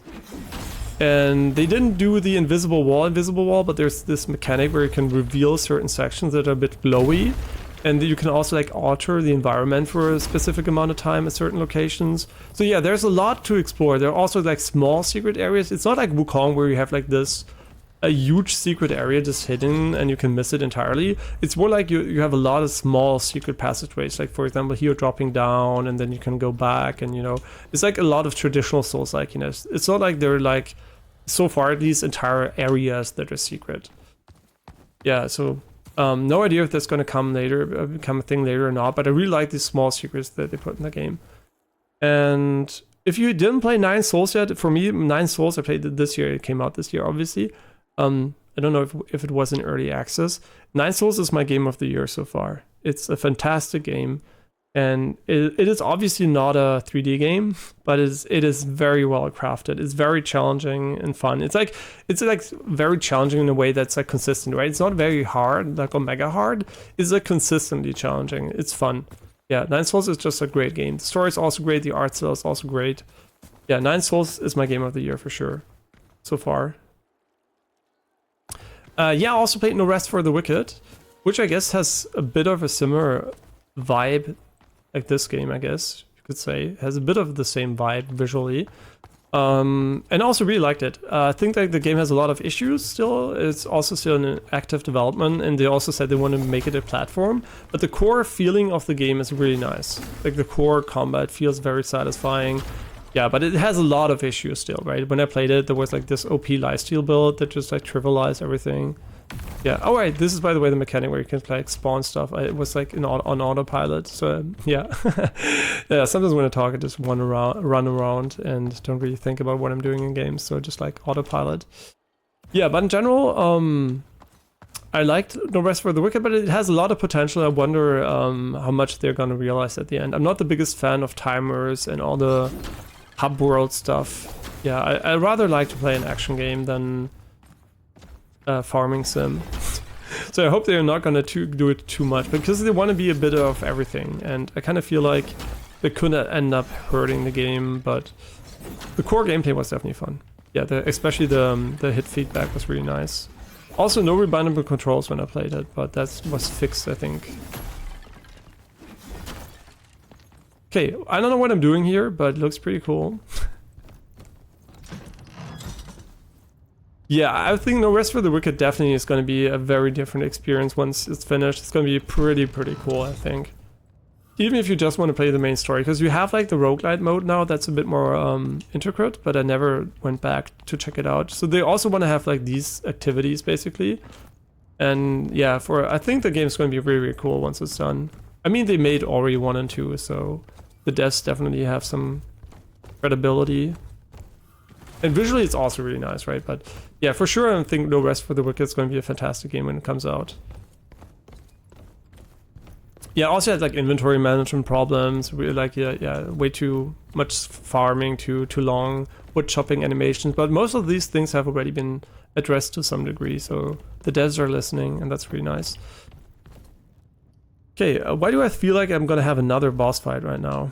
And they didn't do the invisible wall, but there's this mechanic where you can reveal certain sections that are a bit glowy. And you can also like alter the environment for a specific amount of time at certain locations. So yeah, there's a lot to explore. There are also like small secret areas. It's not like Wukong where you have like a huge secret area just hidden and you can miss it entirely. It's more like you have a lot of small secret passageways, like for example here dropping down and then you can go back, and you know, it's like a lot of traditional Souls-like, you know. It's not like they're like, so far these entire areas that are secret. Yeah, so no idea if that's going to come later, become a thing later or not, but I really like these small secrets that they put in the game. And if you didn't play Nine Souls yet, for me, Nine Souls, I played it this year, it came out this year, obviously. I don't know if it was in early access. Nine Souls is my game of the year so far. It's a fantastic game. And it is obviously not a 3D game, but it is very well crafted. It's very challenging and fun. It's like very challenging in a way that's like consistent, right? It's not very hard, like Omega hard. It's like consistently challenging. It's fun. Yeah, Nine Souls is just a great game. The story is also great. The art style is also great. Yeah, Nine Souls is my game of the year for sure, so far. Yeah, I also played No Rest for the Wicked, which I guess has a bit of a similar vibe. Like this game, I guess you could say, has a bit of the same vibe visually, and I also really liked it. I think like the game has a lot of issues still. It's also still in active development, and they also said they want to make it a platform, but the core feeling of the game is really nice. Like the core combat feels very satisfying. Yeah, but it has a lot of issues still, right? When I played it, there was like this OP lifesteal build that just like trivialized everything. Yeah. Oh right, this is by the way the mechanic where you can like spawn stuff. It was like on autopilot. So yeah, yeah. Sometimes when I talk, I just run around and don't really think about what I'm doing in games. So just like autopilot. Yeah, but in general, I liked No Rest for the Wicked, but it has a lot of potential. I wonder how much they're gonna realize at the end. I'm not the biggest fan of timers and all the hub world stuff. Yeah, I rather like to play an action game than farming sim. So I hope they're not gonna do it too much, because they want to be a bit of everything, and I kind of feel like they could end up hurting the game. But the core gameplay was definitely fun. Yeah, especially the hit feedback was really nice. Also, no rebindable controls when I played it, but that was fixed, I think. Okay, I don't know what I'm doing here, but it looks pretty cool. Yeah, I think No Rest for the Wicked definitely is going to be a very different experience once it's finished. It's going to be pretty cool, I think. Even if you just want to play the main story, because you have like the roguelite mode now that's a bit more intricate, but I never went back to check it out. So they also want to have like these activities basically. And yeah, I think the game's going to be really cool once it's done. I mean, they made Ori 1 and 2, so the devs definitely have some credibility. And visually it's also really nice, right? But yeah, for sure I think No Rest for the Wicked is going to be a fantastic game when it comes out. Yeah, also had like inventory management problems, really like yeah, way too much farming, too long wood chopping animations, but most of these things have already been addressed to some degree, so the devs are listening, and that's really nice. Okay, why do I feel like I'm gonna have another boss fight right now?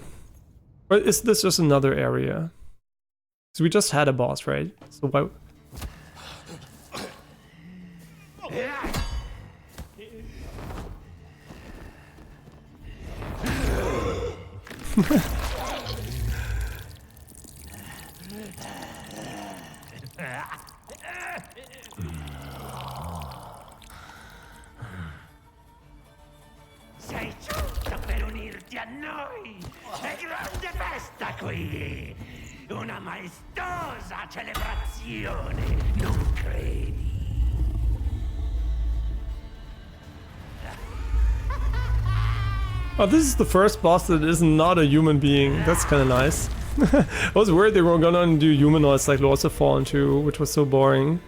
Or is this just another area? So we just had a boss, right? So why? Sei giunto per unirti a noi! È grande festa qui! Una maestosa celebrazione, non credi? Oh, this is the first boss that is not a human being. That's kind of nice. I was worried they were gonna do humanoids like Lords of Fallen 2, which was so boring.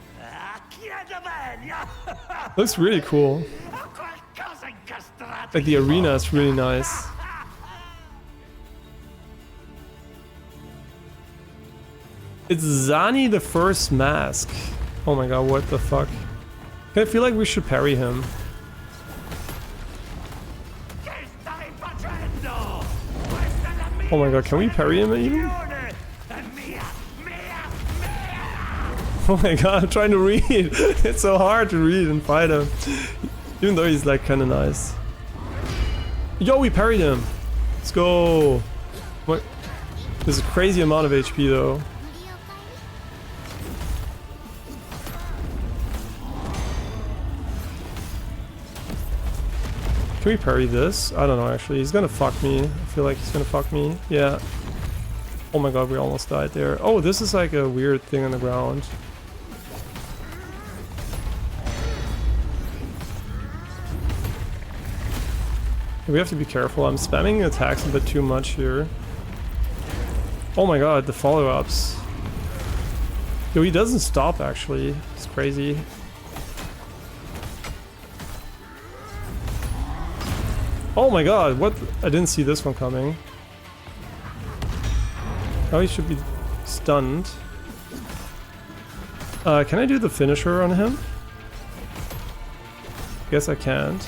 Looks really cool. Like the arena is really nice. It's Zani the First Mask. Oh my god, what the fuck? I feel like we should parry him. Oh my god, can we parry him even? Oh my god, I'm trying to read. It's so hard to read and fight him. Even though he's like kinda nice. Yo, we parried him. Let's go. What? There's a crazy amount of HP though. Can we parry this? I don't know actually. He's gonna fuck me. I feel like he's gonna fuck me. Yeah. Oh my god, we almost died there. Oh, this is like a weird thing on the ground. We have to be careful. I'm spamming attacks a bit too much here. Oh my god, the follow-ups. Yo, he doesn't stop actually. It's crazy. Oh my god, what? I didn't see this one coming. Oh, he should be stunned. Can I do the finisher on him? Guess I can't.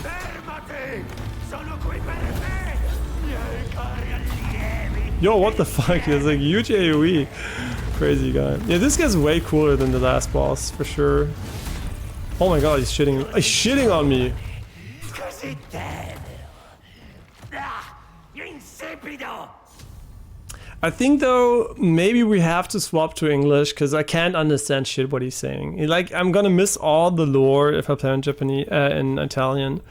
Yo, what the fuck? It's like huge AoE. Crazy guy. Yeah, this guy's way cooler than the last boss, for sure. Oh my god, he's shitting. He's shitting on me. I think though, maybe we have to swap to English, because I can't understand shit what he's saying. Like, I'm gonna miss all the lore if I play in Japanese, in Italian.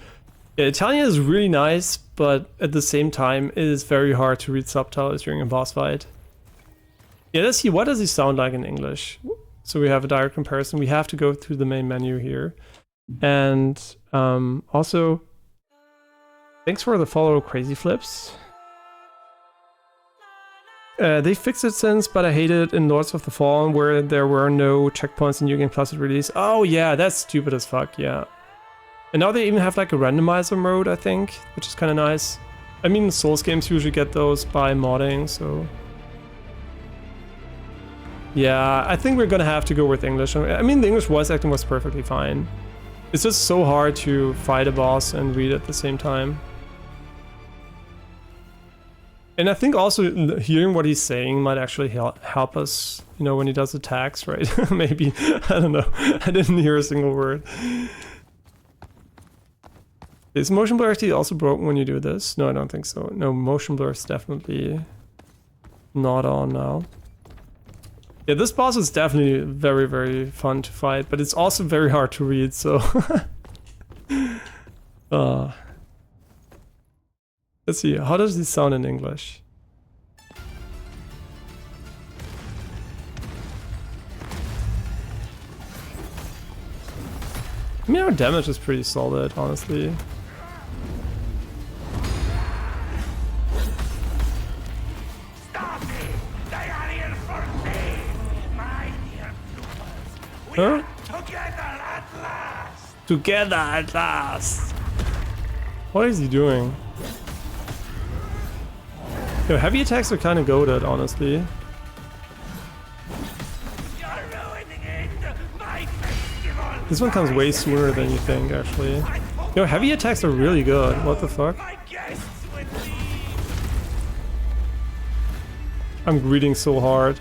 Yeah, Italian is really nice, but at the same time, it is very hard to read subtitles during a boss fight. Yeah, let's see, what does he sound like in English? So we have a direct comparison. We have to go through the main menu here. And also, thanks for the follow, Crazy Flips. They fixed it since, but I hate it in Lords of the Fallen where there were no checkpoints in New Game Plus release. Oh yeah, that's stupid as fuck, yeah. And now they even have like a randomizer mode, I think, which is kind of nice. I mean, Souls games usually get those by modding, so... Yeah, I think we're gonna have to go with English. I mean, the English voice acting was perfectly fine. It's just so hard to fight a boss and read at the same time. And I think also hearing what he's saying might actually help us, you know, when he does attacks, right? Maybe, I don't know. I didn't hear a single word. Is motion blur actually also broken when you do this? No, I don't think so. No, motion blur is definitely not on now. Yeah, this boss is definitely very, very fun to fight, but it's also very hard to read, so... Let's see, how does this sound in English? I mean, our damage is pretty solid, honestly. Huh? Together at last! What is he doing? Yo, heavy attacks are kind of goated, honestly. This one comes way sooner than you think, actually. Yo, heavy attacks are really good. What the fuck? I'm greeting so hard.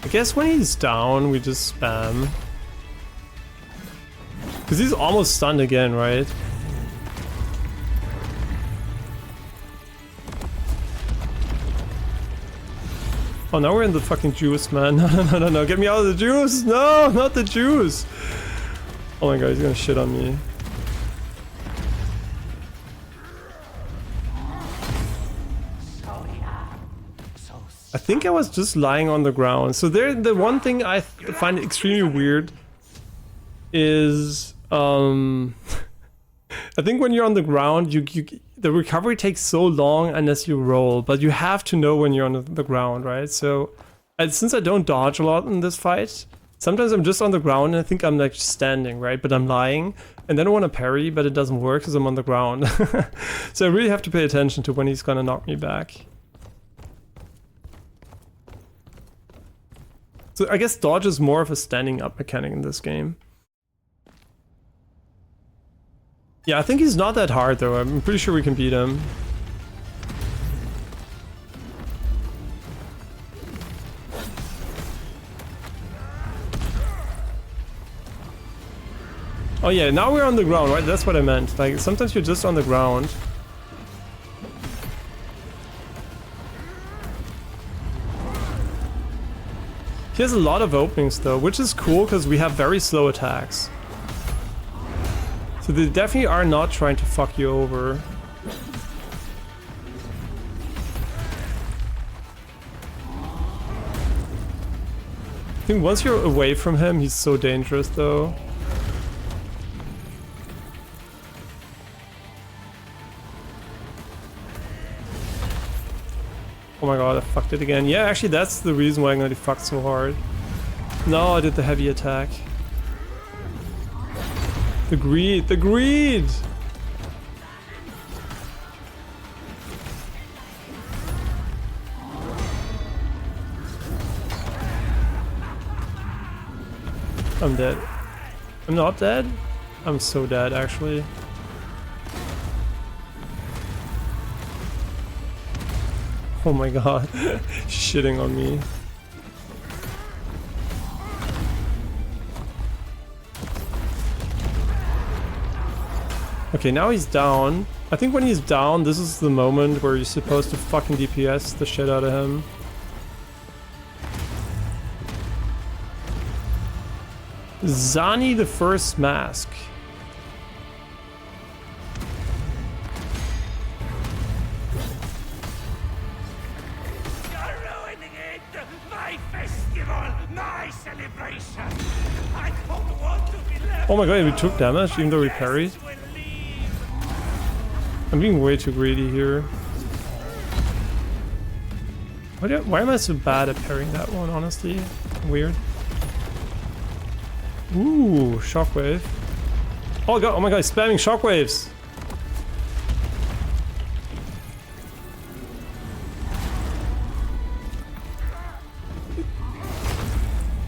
I guess when he's down, we just spam. Because he's almost stunned again, right? Oh, now we're in the fucking juice, man. No, get me out of the juice! No, not the juice! Oh my god, he's gonna shit on me. I think I was just lying on the ground. So the one thing I find extremely weird is I think when you're on the ground, the recovery takes so long unless you roll, but you have to know when you're on the ground, right? So since I don't dodge a lot in this fight, sometimes I'm just on the ground and I think I'm like standing, right? But I'm lying, and then I want to parry, but it doesn't work because I'm on the ground. So I really have to pay attention to when he's gonna knock me back. So I guess dodge is more of a standing up mechanic in this game. Yeah, I think he's not that hard though. I'm pretty sure we can beat him. Oh yeah, now we're on the ground, right? That's what I meant. Like, sometimes you're just on the ground. He has a lot of openings though, which is cool because we have very slow attacks. So they definitely are not trying to fuck you over. I think once you're away from him, he's so dangerous though. Oh my god, I fucked it again. Yeah, actually that's the reason why I'm gonna fuck so hard. No, I did the heavy attack. The greed! The greed! I'm dead. I'm not dead? I'm so dead, actually. Oh my god. Shitting on me. Okay, now he's down. I think when he's down, this is the moment where you're supposed to fucking DPS the shit out of him. Zani the First Mask. You're ruining it! My festival! My celebration! I don't want to be left. Oh my god, we took damage even though we parried. Will leave. I'm being way too greedy here. Why am I so bad at parrying that one, honestly? Weird. Ooh, shockwave. Oh god, oh my god, he's spamming shockwaves!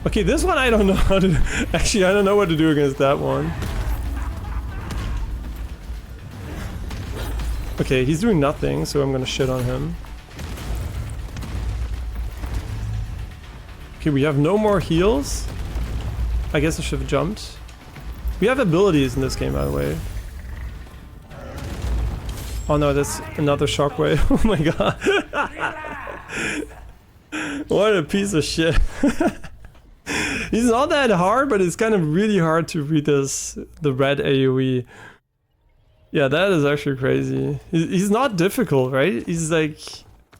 Okay, this one I don't know how to... Actually, I don't know what to do against that one. Okay, he's doing nothing, so I'm gonna shit on him. Okay, we have no more heals. I guess I should have jumped. We have abilities in this game, by the way. Oh no, that's another shockwave. Oh my god. What a piece of shit. He's not that hard, but it's kind of really hard to read this, the red AoE. Yeah, that is actually crazy. He's not difficult, right? He's like...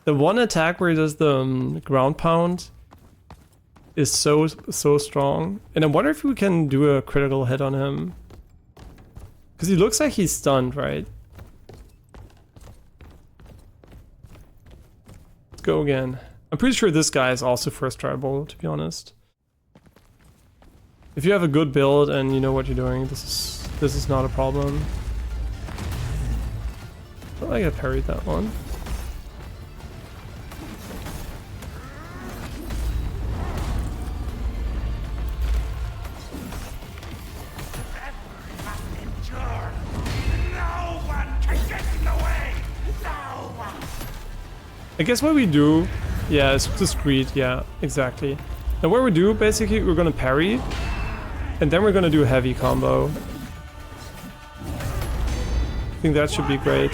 The one attack where he does the ground pound is so strong. And I wonder if we can do a critical hit on him. Because he looks like he's stunned, right? Let's go again. I'm pretty sure this guy is also first tryable, to be honest. If you have a good build and you know what you're doing, this is not a problem. Oh, I got parried that one. I guess what we do, yeah, it's just greed, yeah, exactly. And what we do, basically, we're gonna parry, and then we're gonna do a heavy combo. I think that should be great.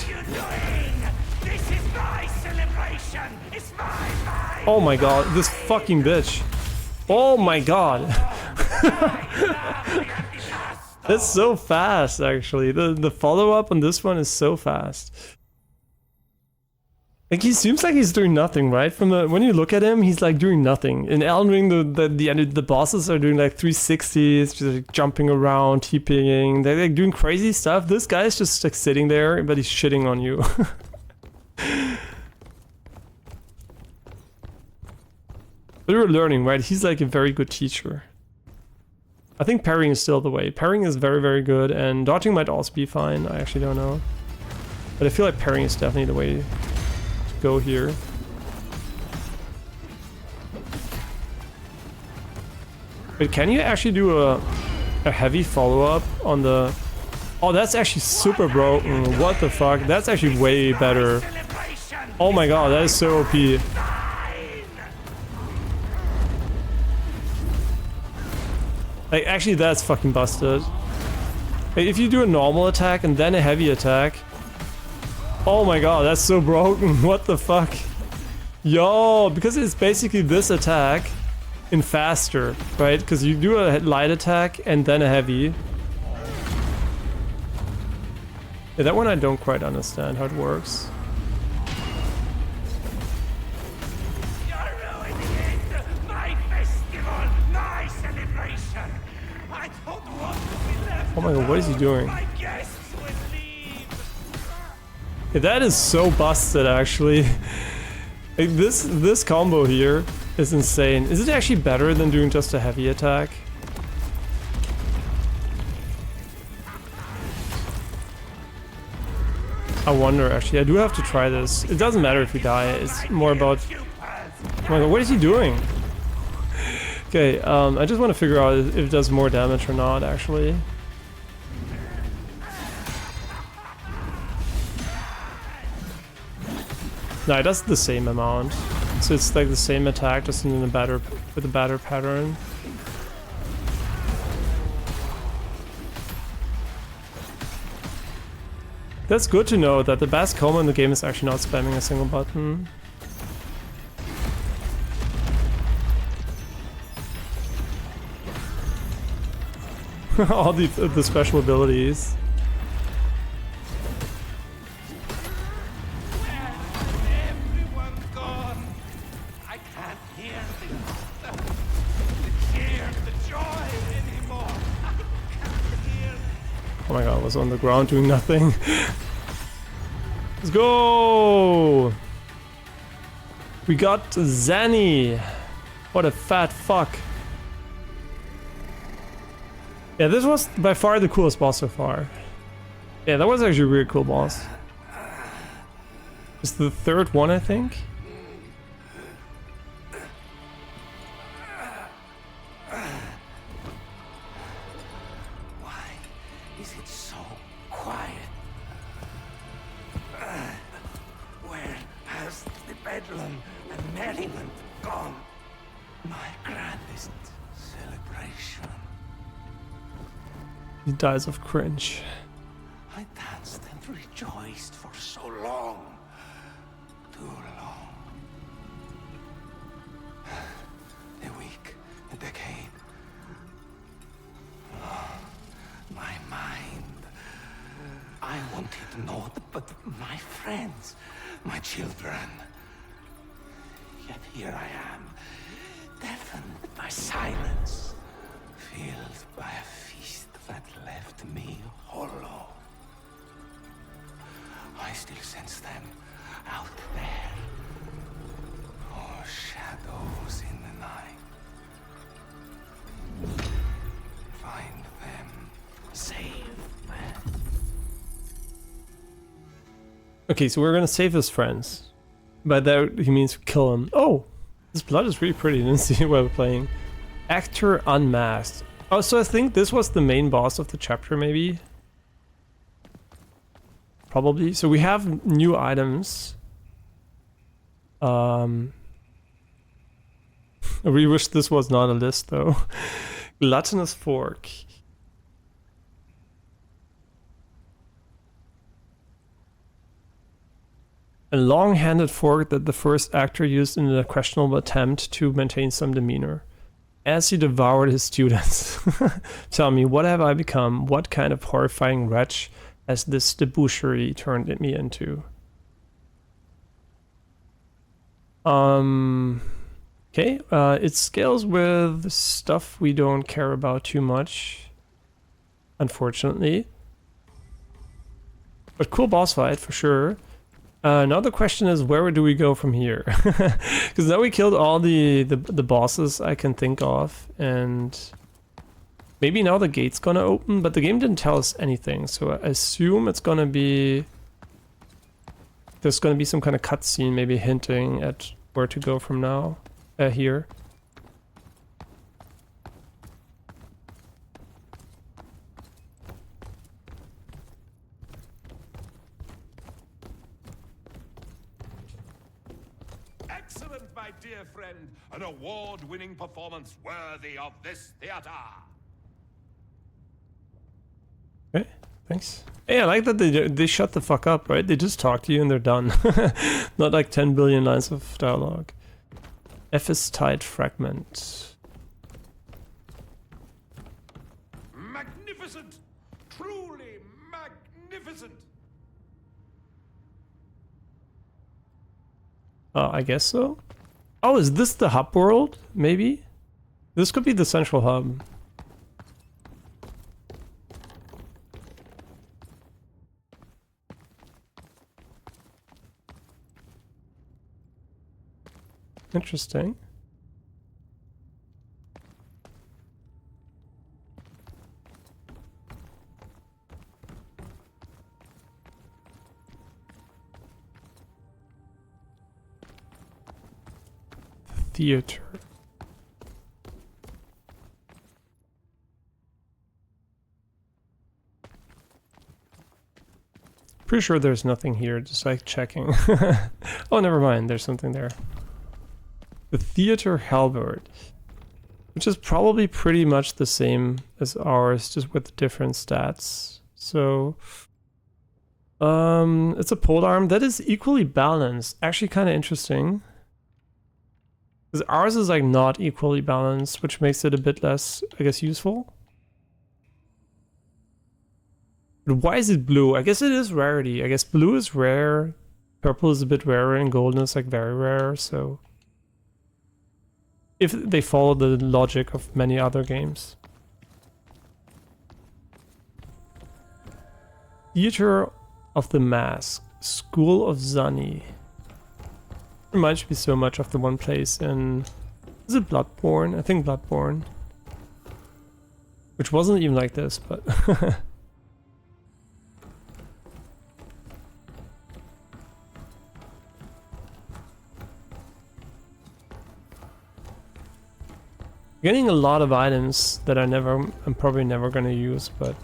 This is my celebration. It's my Oh my god, this fucking bitch. Oh my god. That's so fast, actually. The follow-up on this one is so fast. Like, he seems like he's doing nothing, right? When you look at him, he's like doing nothing. In Elden Ring, the bosses are doing like 360s, just like jumping around, TPing. They're like doing crazy stuff. This guy's just like sitting there, but he's shitting on you. But we're learning, right? He's like a very good teacher. I think parrying is still the way. Parrying is very, very good, and dodging might also be fine. I actually don't know. But I feel like parrying is definitely the way go here. But can you actually do a heavy follow-up on the Oh, that's actually super broken. What the fuck? That's actually way better. Oh my god, that is so OP. Like, actually, that's fucking busted. Like, if you do a normal attack and then a heavy attack... Oh my god, that's so broken. What the fuck? Yo, because it's basically this attack in faster, right? Because you do a light attack and then a heavy. Yeah, that one I don't quite understand how it works. You're ruining it! My festival! My celebration! I don't want to be left Oh my god, what is he doing? My guests will leave! Yeah, that is so busted, actually. Like, this combo here is insane. Is it actually better than doing just a heavy attack? I wonder, actually. I do have to try this. It doesn't matter if we die. It's more about... Oh my god, what is he doing? Okay, I just want to figure out if it does more damage or not, actually. No, it does the same amount. So it's like the same attack, just in a better, with a better pattern. That's good to know that the best combo in the game is actually not spamming a single button. All the special abilities. Everyone gone! I can't hear the cheer, the joy anymore! I can't hear... Oh my god, I was on the ground doing nothing. Let's go! We got Zanny! What a fat fuck. Yeah, this was by far the coolest boss so far. Yeah, that was actually a really cool boss. It's the third one, I think. Why is it so quiet? Where has the bedlam and merriment gone? My grandest celebration. He dies of cringe. I danced and rejoiced for so long. Too long. The weak, the decade. My mind. I wanted naught but my friends, my children. Yet here I am, deafened by silence, filled by a feast that left me hollow. I still sense them out there. Oh, shadows in the night. Find them, save them. Okay, so we're gonna save his friends. By that he means kill him. Oh! This blood is really pretty, didn't see it while playing. Actor Unmasked. Oh, so I think this was the main boss of the chapter, maybe? Probably. So we have new items. I really wish this was not a list, though. Gluttonous Fork. A long-handed fork that the first actor used in a questionable attempt to maintain some demeanor. As he devoured his students. Tell me, what have I become? What kind of horrifying wretch has this debauchery turned me into? Okay, it scales with stuff we don't care about too much, unfortunately. But cool boss fight, for sure. Now the question is, where do we go from here? Because now we killed all the bosses I can think of, and maybe now the gate's gonna open, but the game didn't tell us anything, so I assume it's gonna be... There's gonna be some kind of cutscene maybe hinting at where to go from now, here. Excellent, my dear friend. An award-winning performance worthy of this theater. Okay, thanks. Hey, I like that they shut the fuck up, right? They just talk to you and they're done. Not like 10 billion lines of dialogue. F is tight fragment. Magnificent! Truly magnificent! I guess so. Oh, is this the hub world? Maybe? This could be the central hub. Interesting. Theater. Pretty sure there's nothing here, just like checking. Oh, never mind, there's something there. The theater halberd, which is probably pretty much the same as ours, just with different stats. So, it's a polearm that is equally balanced. Actually, kind of interesting. Because ours is like not equally balanced, which makes it a bit less, I guess, useful. But why is it blue? I guess it is rarity. I guess blue is rare, purple is a bit rarer, and golden is like very rare, so... if they follow the logic of many other games. Theater of the Mask, School of Zani. Reminds me so much of the one place in... is it Bloodborne? I think Bloodborne. Which wasn't even like this, but... Getting a lot of items that I'm probably never gonna use, but...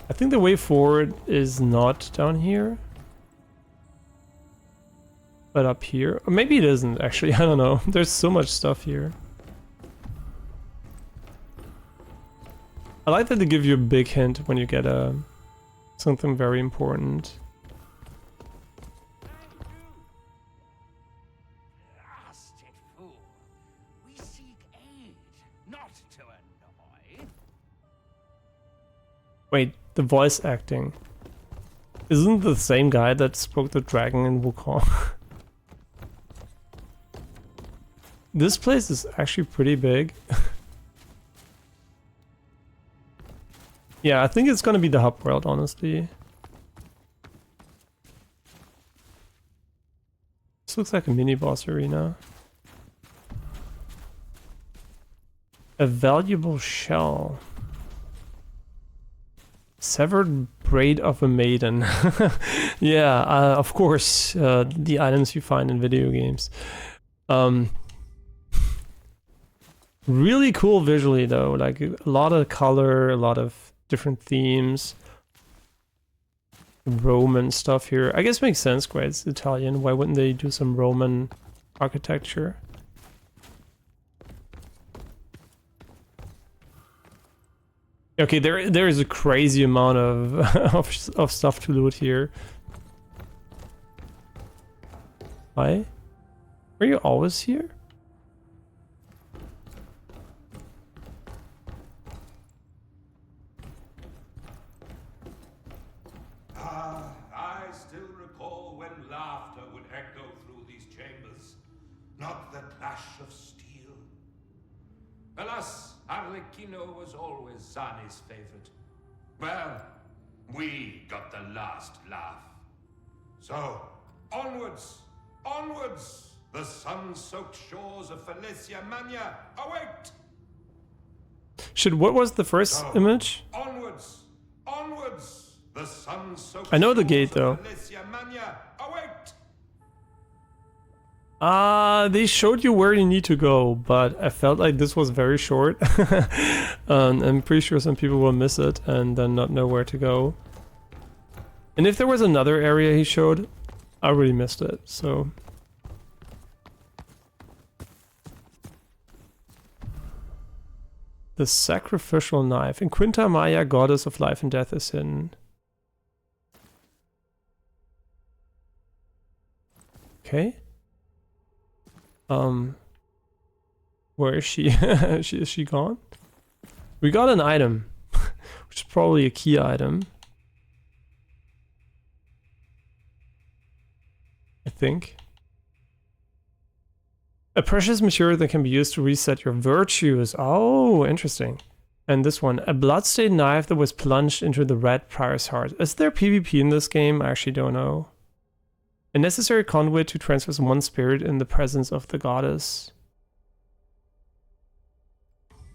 I think the way forward is not down here, but up here. Or maybe it isn't, actually, I don't know. There's so much stuff here. I like that they give you a big hint when you get something very important. Blasted fool. We seek aid, not to annoy. Wait, the voice acting. Isn't the same guy that spoke the dragon in Wukong? This place is actually pretty big. Yeah, I think it's gonna be the hub world, honestly. This looks like a mini boss arena. A valuable shell. Severed braid of a maiden. Yeah, of course, the items you find in video games. Really cool visually though, like a lot of color, a lot of different themes. Roman stuff here. I guess makes sense, right? It's Italian. Why wouldn't they do some Roman architecture? Okay, there is a crazy amount of of stuff to loot here. Hi? Were you always here? I still recall when laughter would echo through these chambers, not the clash of steel. Alas, Arlecchino was always Zani's favorite. Well, we got the last laugh. So, onwards, onwards! The sun-soaked shores of Felicia Magna await! Shit, what was the first image? Onwards, onwards! The sun-soaked I know the shores gate, of though. Felicia Magna await! They showed you where you need to go, but I felt like this was very short. I'm pretty sure some people will miss it and then not know where to go. And if there was another area he showed, I really missed it, so... The sacrificial knife. In Quinta Maya, goddess of life and death is hidden. Okay. Where is she? Is she gone? We got an item, which is probably a key item. I think. A precious material that can be used to reset your virtues. Oh, interesting. And this one, a bloodstained knife that was plunged into the red prior's heart. Is there PvP in this game? I actually don't know. A necessary conduit to transfer one spirit in the presence of the goddess.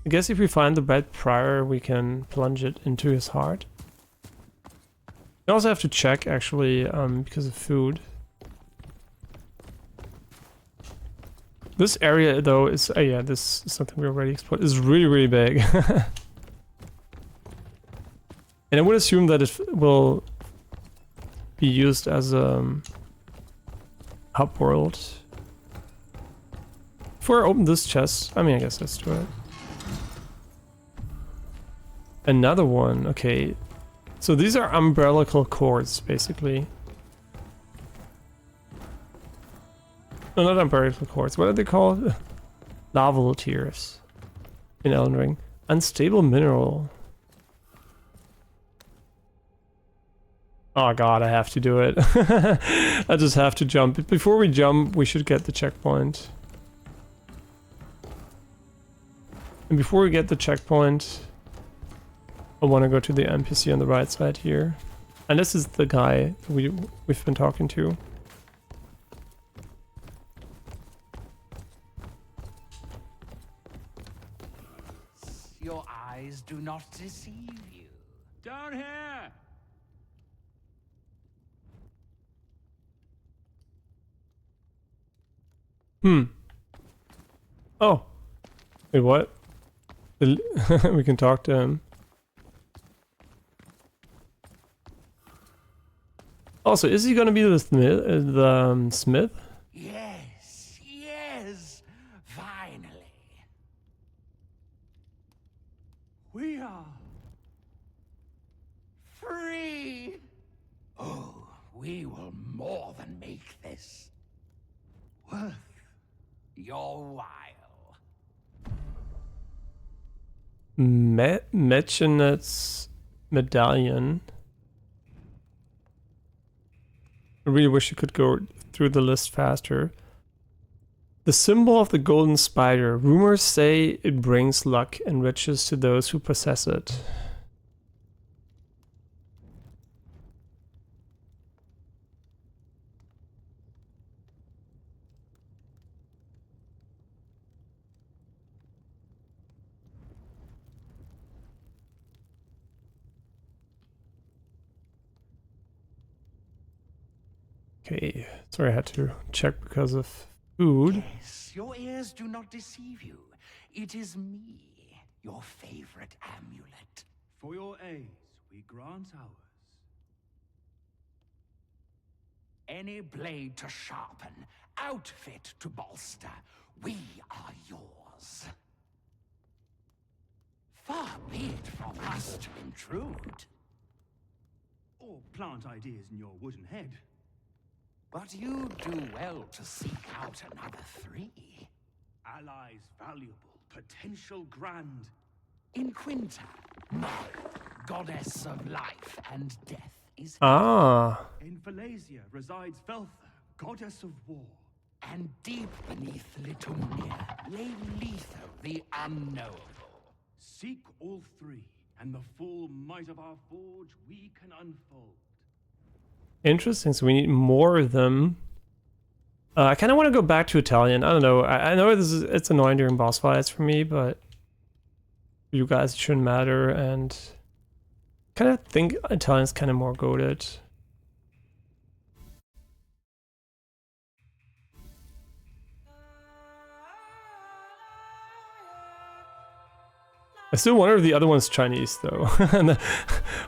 I guess if we find the red prior, we can plunge it into his heart. We also have to check, actually, because of food. This area, though, is... Oh yeah, this is something we already explored. Is really, really big. And I would assume that it will be used as a hub world. Before I open this chest... I mean, I guess let's do it. Another one, okay. So these are umbilical cords, basically. No, not umbilical cords. What are they called? Lava tears in Elden Ring. Unstable mineral. Oh god, I have to do it. I just have to jump. Before we jump, we should get the checkpoint. And before we get the checkpoint, I want to go to the NPC on the right side here. And this is the guy we've been talking to. Your eyes do not deceive you. Down here! Oh. Wait, what? We can talk to him. Also, is he gonna be the smith? Yes, yes, finally. We are free. Oh, we will more than make this worth your while. Mechanet's medallion. I really wish you could go through the list faster. The symbol of the golden spider. Rumors say it brings luck and riches to those who possess it. Okay, sorry I had to check because of food. Yes, your ears do not deceive you. It is me, your favorite amulet. For your aids, we grant ours. Any blade to sharpen, outfit to bolster, we are yours. Far be it from us to intrude. Or plant ideas in your wooden head. But you do well to seek out another 3. Allies valuable, potential grand. In Quinta, Mel, goddess of life and death, is Ah, In Phalasia resides Felther, goddess of war. and deep beneath Litumnia lay Letho the unknowable. Seek all 3, and the full might of our forge we can unfold. interesting. So we need more of them. I kind of want to go back to Italian. I don't know. I know it's annoying during boss fights for me, but for you guys it shouldn't matter. And kind of think Italian's kind of more goated. I still wonder if the other one's Chinese though,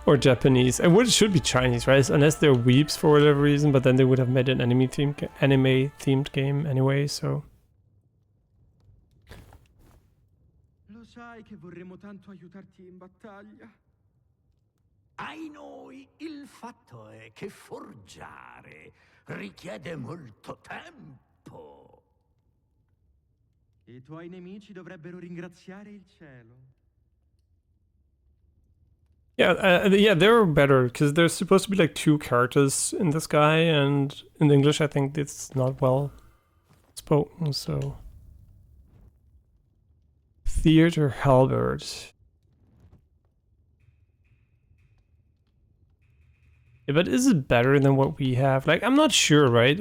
or Japanese. And what should be Chinese, right? Unless they're weeps for whatever reason, but then they would have made an anime-themed game anyway. So Lo sai che vorremmo tanto aiutarti in battaglia? Ai noi il fatto è che forgiare richiede molto tempo. I tuoi nemici dovrebbero ringraziare il cielo. yeah, yeah, they're better because there's supposed to be like 2 characters in this guy, and in English I think it's not well spoken. So Theater Halberd. Yeah, but is it better than what we have? Like, I'm not sure, right?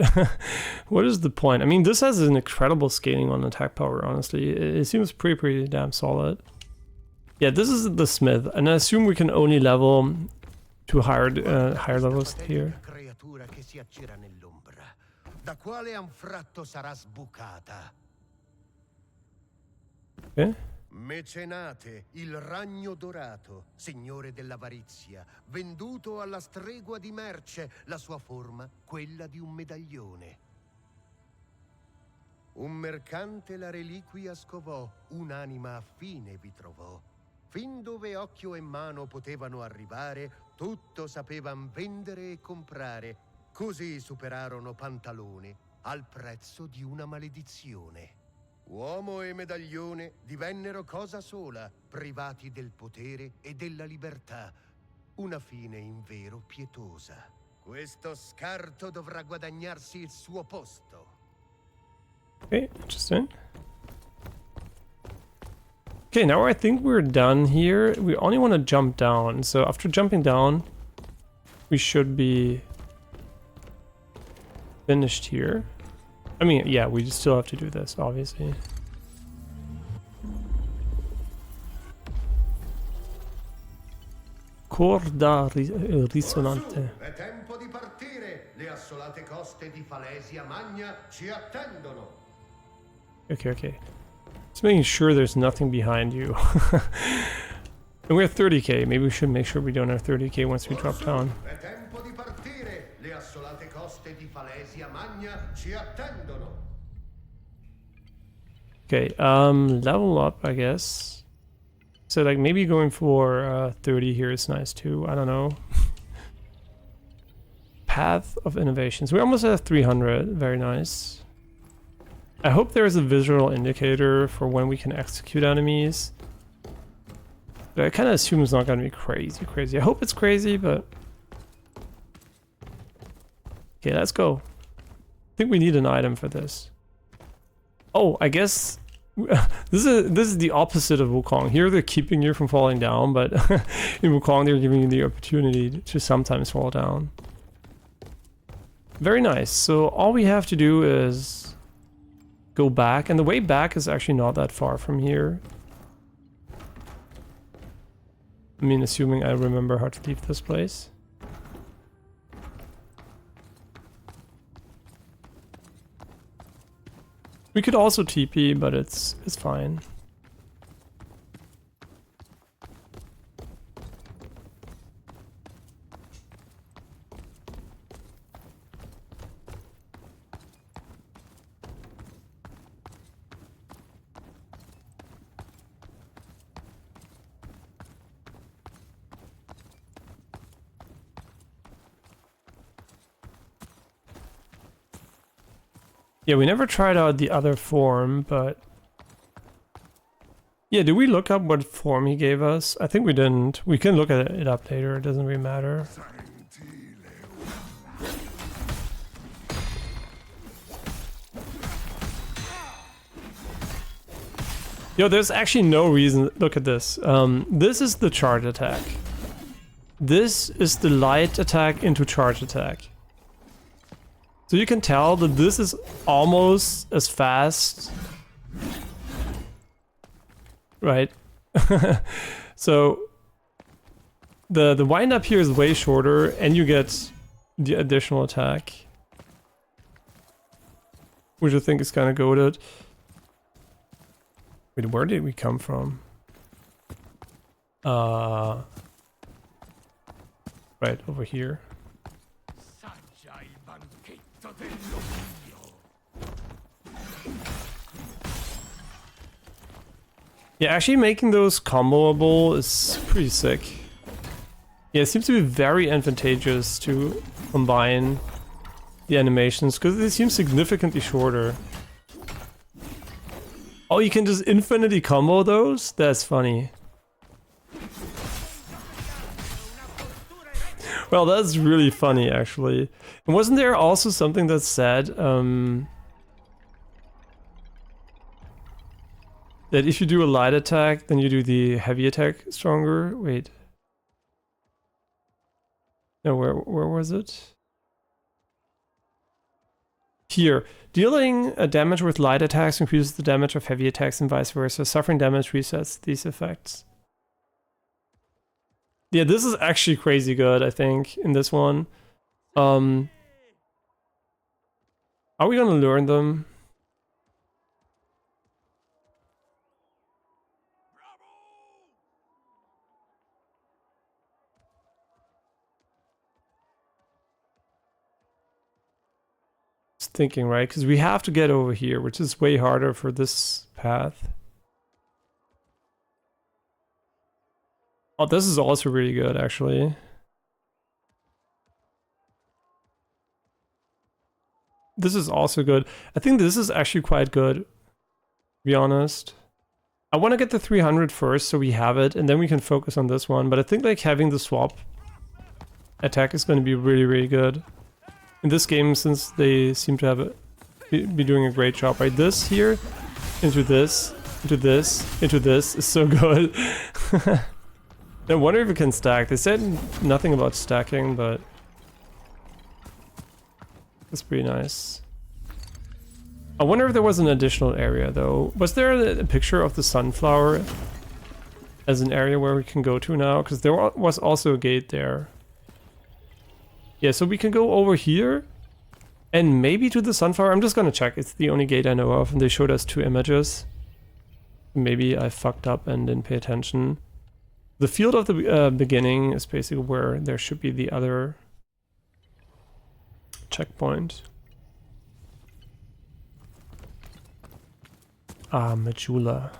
What is the point? I mean, this has an incredible scaling on attack power, honestly. It seems pretty damn solid. Yeah, this is the Smith, and I assume we can only level to higher levels here. Creatura che si aggira nell'ombra, da quale anfratto sarà sbucata. Okay. Mecenate, il ragno dorato, signore dell'avarizia, venduto alla stregua di merce, la sua forma quella di un medaglione. Un mercante la reliquia scovò, un'anima affine vi trovò. Fin dove occhio e mano potevano arrivare, tutto sapevan vendere e comprare. Così superarono Pantalone, al prezzo di una maledizione. Uomo e medaglione divennero cosa sola, privati del potere e della libertà. Una fine invero pietosa. Questo scarto dovrà guadagnarsi il suo posto. Okay, interesting. Okay, now I think we're done here. We only want to jump down. So after jumping down, we should be finished here. I mean, yeah, we still have to do this, obviously. Corda risonante. È tempo di partire. Le assolate coste di Falesia Magna ci attendono. Okay, okay. Just making sure there's nothing behind you. And we're at 30k. Maybe we should make sure we don't have 30k once we drop down. È tempo di partire. Le assolate coste di Falesia Magna ci attendono. Okay, level up, I guess. So like maybe going for 30 here is nice too. I don't know. Path of Innovations. We're almost at 300. Very nice. I hope there's a visual indicator for when we can execute enemies. But I kind of assume it's not going to be crazy. I hope it's crazy, but... Okay, let's go. I think we need an item for this. Oh, I guess... this is the opposite of Wukong. Here they're keeping you from falling down, but in Wukong they're giving you the opportunity to sometimes fall down. Very nice. So all we have to do is go back, and the way back is actually not that far from here. I mean, assuming I remember how to leave this place. We could also TP, but it's fine. Yeah, we never tried out the other form, but... Yeah, did we look up what form he gave us? I think we didn't. We can look at it up later, it doesn't really matter. Yo, there's actually no reason... Look at this. This is the charge attack. This is the light attack into charge attack. So you can tell that this is almost as fast, right? So the wind up here is way shorter, and you get the additional attack, which I think is kind of goated. Wait, where did we come from? Right over here. Yeah, actually making those comboable is pretty sick. Yeah, it seems to be very advantageous to combine the animations because they seem significantly shorter. Oh, you can just infinitely combo those? That's funny. Well, that's really funny, actually. And wasn't there also something that said that if you do a light attack, then you do the heavy attack stronger? Wait. No, where was it? Here. Dealing damage with light attacks increases the damage of heavy attacks and vice versa. Suffering damage resets these effects. Yeah, this is actually crazy good, I think, in this one. Are we gonna learn them? Just thinking, right? Because we have to get over here, which is way harder for this path. Oh, this is also really good, actually. This is also good. I think this is actually quite good, to be honest. I want to get the 300 first, so we have it, and then we can focus on this one. But I think like having the swap attack is going to be really, really good in this game, since they seem to have be doing a great job. Right, this here, into this, into this, into this is so good. I wonder if it can stack. They said nothing about stacking, but it's pretty nice. I wonder if there was an additional area though. Was there a picture of the sunflower as an area where we can go to now? Because there was also a gate there. Yeah, so we can go over here and maybe to the sunflower. I'm just gonna check. It's the only gate I know of, and they showed us 2 images. Maybe I fucked up and didn't pay attention. The field of the beginning is basically where there should be the other checkpoint. Ah, Majula.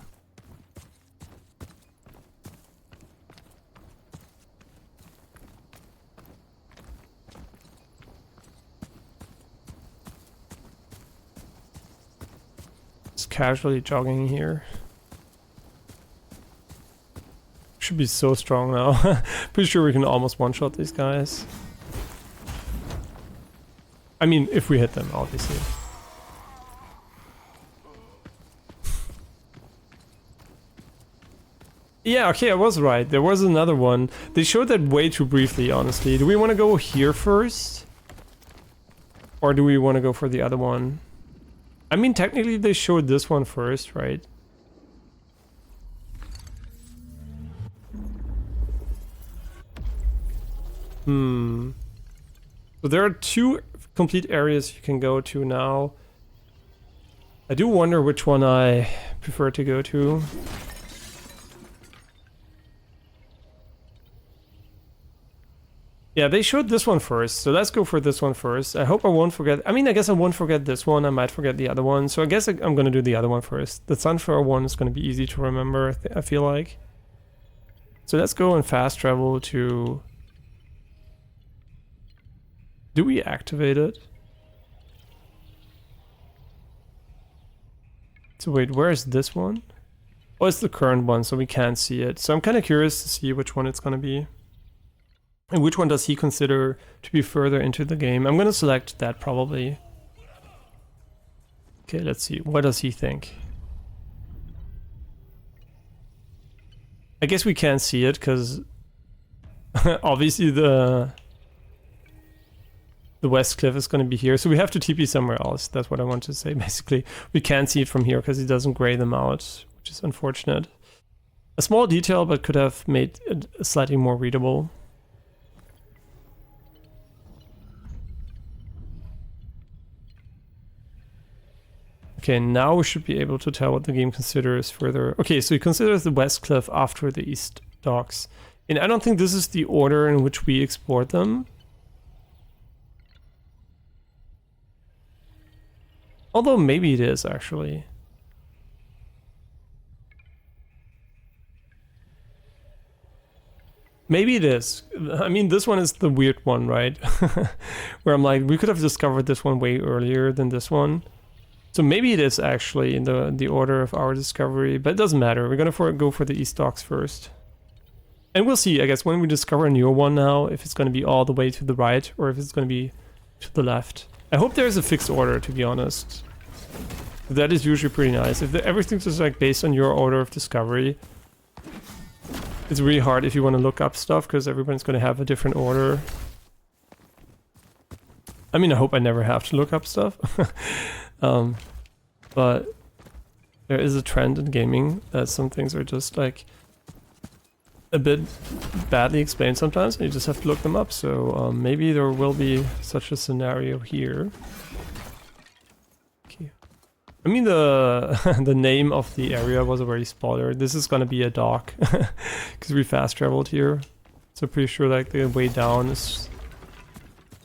Just casually jogging here. Should be so strong now. Pretty sure we can almost one-shot these guys. I mean, if we hit them, obviously. Yeah, okay, I was right. There was another one. They showed that way too briefly, honestly. Do we want to go here first? Or do we want to go for the other one? I mean, technically they showed this one first, right? So there are 2 complete areas you can go to now. I do wonder which one I prefer to go to. Yeah, they showed this one first, so let's go for this one first. I hope I won't forget. I mean, I guess I won't forget this one. I might forget the other one, so I guess I'm gonna do the other one first. The sunflower one is gonna be easy to remember, I feel like. So let's go and fast travel to... Do we activate it? So wait, where is this one? Oh, it's the current one, so we can't see it. So I'm kind of curious to see which one it's gonna be. And which one does he consider to be further into the game? I'm gonna select that probably. Okay, let's see. What does he think? I guess we can't see it because obviously the west cliff is going to be here, so we have to TP somewhere else. That's what I want to say, basically. We can't see it from here because he doesn't gray them out, which is unfortunate. A small detail, but could have made it slightly more readable. Okay, now we should be able to tell what the game considers further. Okay, so he considers the west cliff after the east docks. And I don't think this is the order in which we export them. Although maybe it is actually. Maybe it is. I mean, this one is the weird one, right? Where I'm like, we could have discovered this one way earlier than this one. So maybe it is actually in the order of our discovery, but it doesn't matter. We're gonna go for the east docks first. And we'll see, I guess, when we discover a newer one now, if it's gonna be all the way to the right or if it's gonna be to the left. I hope there's a fixed order, to be honest. That is usually pretty nice. If everything's just like based on your order of discovery, it's really hard if you want to look up stuff because everyone's going to have a different order. I mean, I hope I never have to look up stuff. But there is a trend in gaming that some things are just like a bit badly explained sometimes and you just have to look them up. So maybe there will be such a scenario here. I mean, the name of the area was already spoiler. This is gonna be a dock because we fast traveled here, so pretty sure like the way down is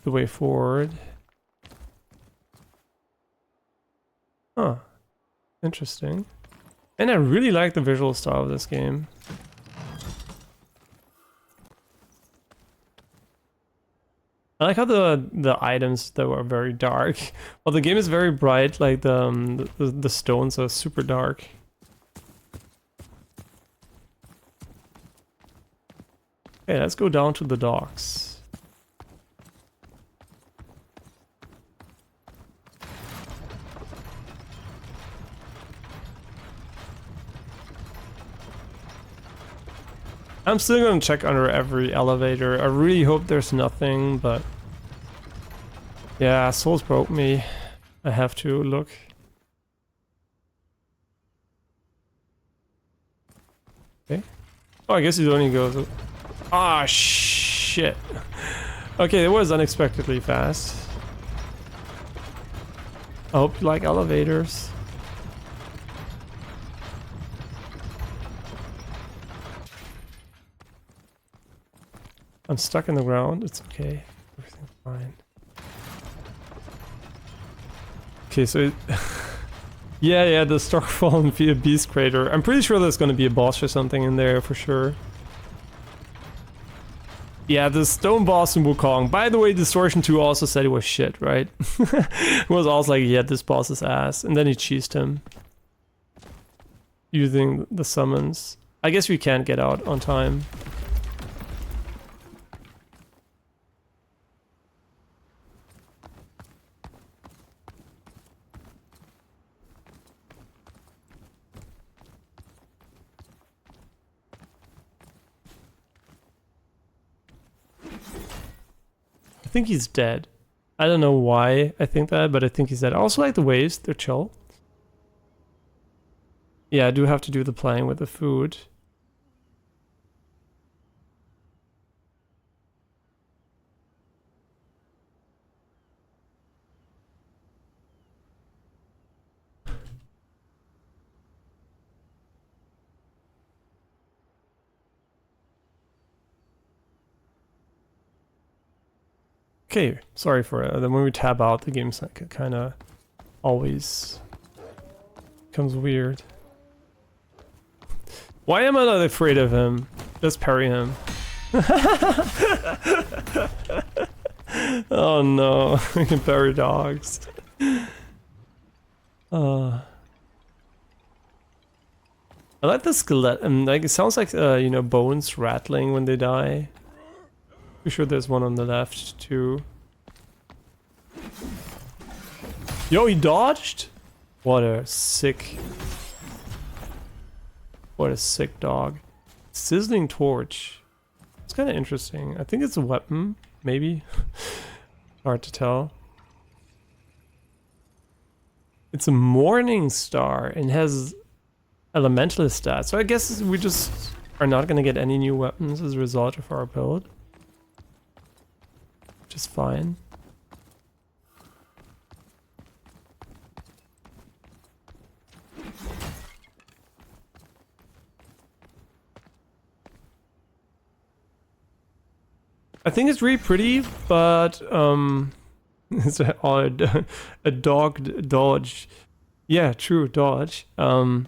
the way forward. Huh, interesting. And I really like the visual style of this game. I like how the items that were very dark. Well, the game is very bright, like the stones are super dark. Okay, let's go down to the docks. I'm still gonna check under every elevator. I really hope there's nothing, but yeah, Souls broke me. I have to look. Okay. Oh, I guess it only goes. Ah, shit. Okay, it was unexpectedly fast. I hope you like elevators. I'm stuck in the ground. It's okay. Everything's fine. Okay, so it yeah, the Stockfallen via Beast Crater. I'm pretty sure there's gonna be a boss or something in there for sure. Yeah, the stone boss in Wukong. By the way, Distortion 2 also said it was shit, right? It was also like, yeah, this boss is ass. And then he cheesed him. Using the summons. I guess we can't get out on time. I think he's dead. I don't know why I think that, but I think he's dead. I also like the waves, they're chill. Yeah, I do have to do the playing with the food. Okay, sorry for it. Then when we tab out, the game's like kind of always becomes weird. Why am I not afraid of him? Just parry him. Oh no, we can parry dogs. I like the skeleton. Like it sounds like you know, bones rattling when they die. Pretty sure there's one on the left too. Yo, he dodged? What a sick dog. Sizzling torch. It's kind of interesting. I think it's a weapon, maybe. Hard to tell. It's a morning star and has elementalist stats. So I guess we just are not going to get any new weapons as a result of our build. Which is fine. I think it's really pretty, but it's a dog dodge. Yeah, true, dodge. One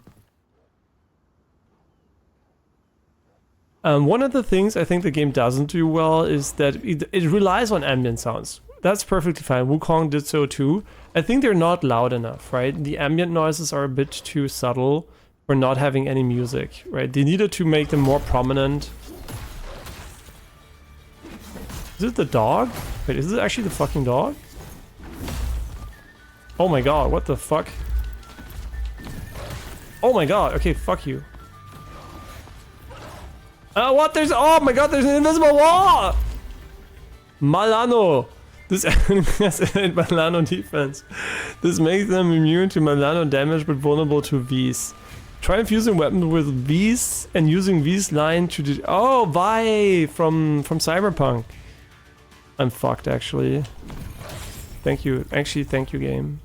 of the things I think the game doesn't do well is that it relies on ambient sounds. That's perfectly fine. Wukong did so too. I think they're not loud enough, right? The ambient noises are a bit too subtle for not having any music, right? They needed to make them more prominent. Is it the dog? Wait, is it actually the fucking dog? Oh my god, what the fuck? Oh my god, okay, fuck you. What? There's, oh my god, there's an invisible wall! Malano! This enemy has 8 Malano defense. This makes them immune to Malano damage but vulnerable to V's. Try infusing weapons with V's and using V's line to oh, Vi from Cyberpunk. I'm fucked actually. Thank you. Actually, thank you, game.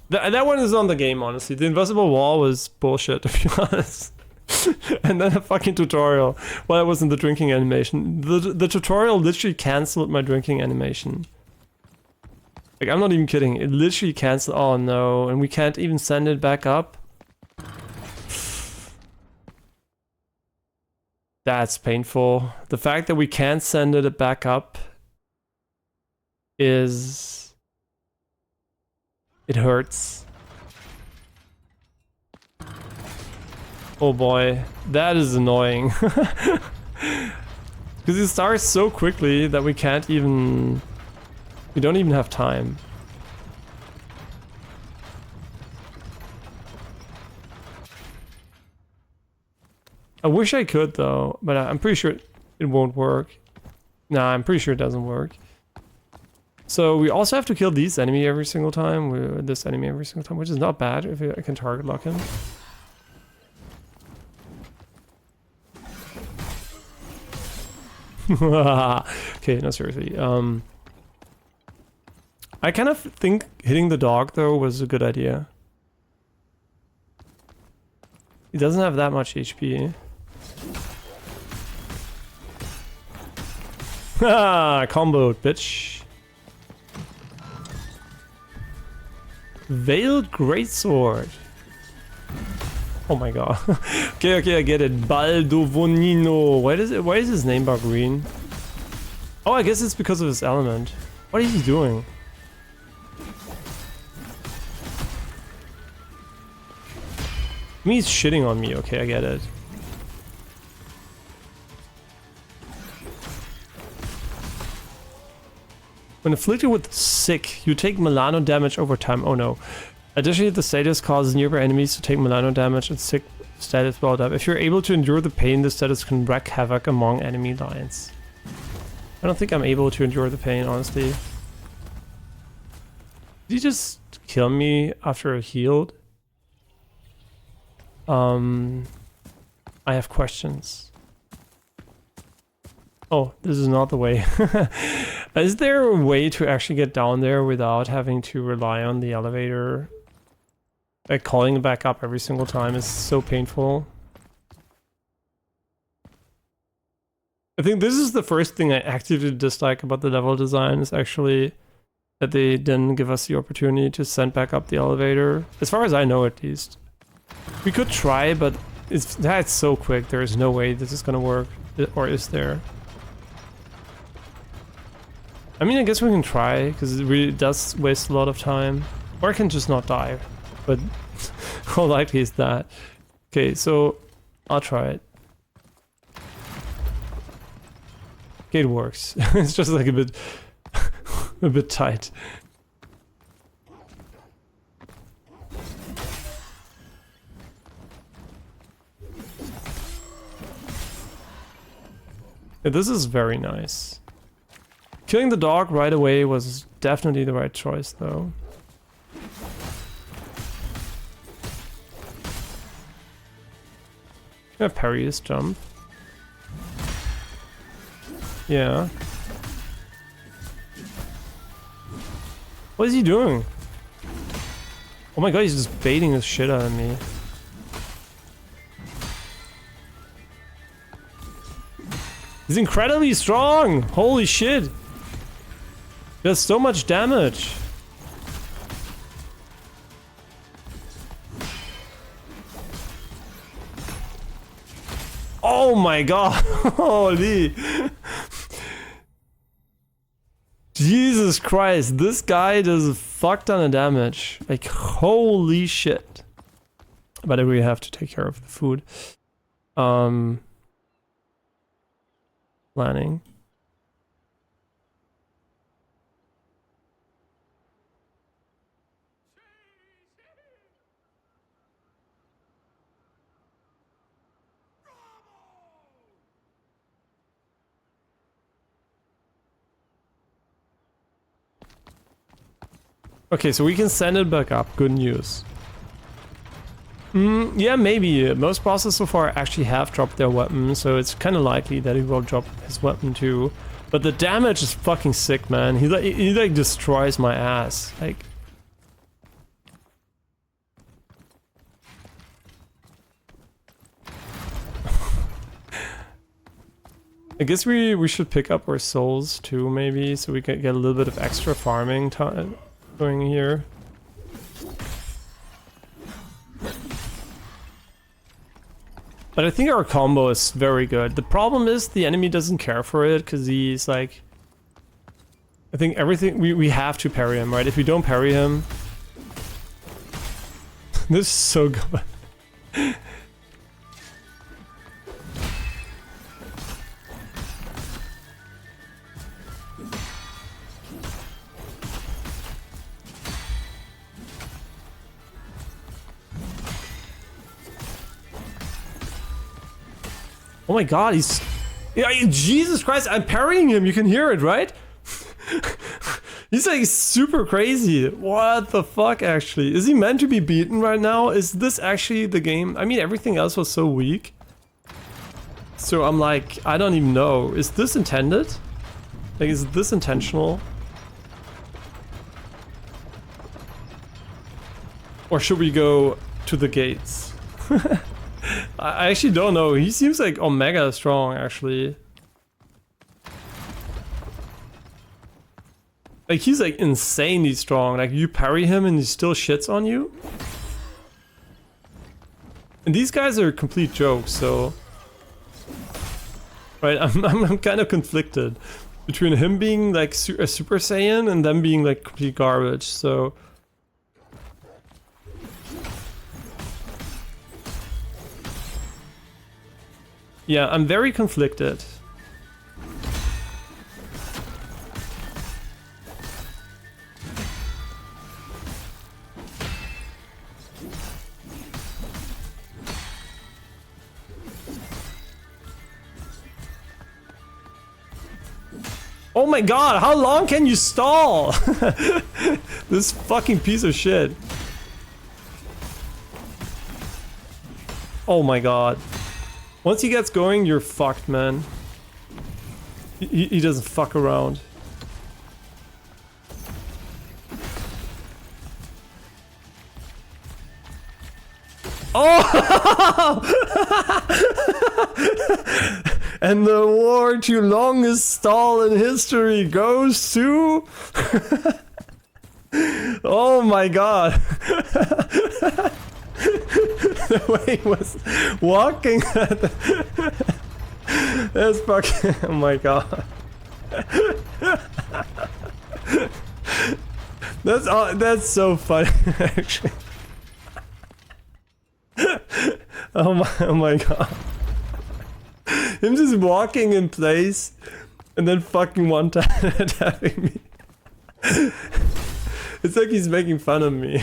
That one is on the game, honestly. The invisible wall was bullshit, to be honest. And then a fucking tutorial while I was in the drinking animation. The tutorial literally cancelled my drinking animation. Like, I'm not even kidding. It literally canceled. Oh no, and we can't even send it back up. That's painful. The fact that we can't send it back up is... it hurts. Oh boy, that is annoying. Because it starts so quickly that we can't even... we don't even have time. I wish I could though, but I'm pretty sure it won't work. Nah, I'm pretty sure it doesn't work. So we also have to kill this enemy every single time, this enemy every single time, which is not bad if I can target lock him. Okay, no, seriously. I kind of think hitting the dog though was a good idea. He doesn't have that much HP. Ah, comboed, bitch. Veiled Greatsword. Oh my god. Okay, I get it. Baldovonino. Why is his name bar green? Oh, I guess it's because of his element. What is he doing? I mean, he's shitting on me. Okay, I get it. When afflicted with sick, you take Milano damage over time. Oh no. Additionally, the status causes nearby enemies to take Milano damage and sick status build up. If you're able to endure the pain, the status can wreak havoc among enemy lines. I don't think I'm able to endure the pain, honestly. Did he just kill me after I healed? I have questions. Oh, this is not the way. Is there a way to actually get down there without having to rely on the elevator? Like, calling it back up every single time is so painful. I think this is the first thing I actively dislike about the level design, is actually that they didn't give us the opportunity to send back up the elevator. As far as I know, at least. We could try, but that's so quick. There is no way this is gonna work. Or is there? I mean, I guess we can try, because it really does waste a lot of time. Or I can just not die. But how likely is that? Okay, so I'll try it. Okay, it works. It's just like a bit tight. Yeah, this is very nice. Killing the dog right away was definitely the right choice, though. Can I parry his jump? Yeah. What is he doing? Oh my god, he's just baiting the shit out of me. He's incredibly strong! Holy shit! He does so much damage! Oh my god! Holy! Jesus Christ, this guy does a fuck ton of damage. Like, holy shit. But we have to take care of the food. Planning. Okay, so we can send it back up. Good news. Yeah, maybe. Most bosses so far actually have dropped their weapon, so it's kind of likely that he will drop his weapon too. But the damage is fucking sick, man. He like destroys my ass. Like, I guess we should pick up our souls too, maybe, so we can get a little bit of extra farming time going here. But I think our combo is very good. The problem is the enemy doesn't care for it, because he's like... I think everything... We have to parry him, right? If we don't parry him... This is so good. Oh my god, he's... Yeah, Jesus Christ, I'm parrying him, you can hear it, right? He's like super crazy. What the fuck, actually? Is he meant to be beaten right now? Is this actually the game? I mean, everything else was so weak. So I'm like, I don't even know. Is this intended? Like, is this intentional? Or should we go to the gates? I actually don't know. He seems like Omega strong, actually. Like, he's like insanely strong. Like, you parry him and he still shits on you. And these guys are complete jokes, so... Right, I'm kind of conflicted between him being like a Super Saiyan and them being like complete garbage, so... Yeah, I'm very conflicted. Oh my god, how long can you stall? This fucking piece of shit. Oh my god. Once he gets going, you're fucked, man. He doesn't fuck around. Oh! And the award to longest stall in history goes to... Oh my god. The way he was walking at the... That's fucking... Oh my god. That's so funny, actually. Oh my god. Him just walking in place and then fucking one time attacking me. It's like he's making fun of me.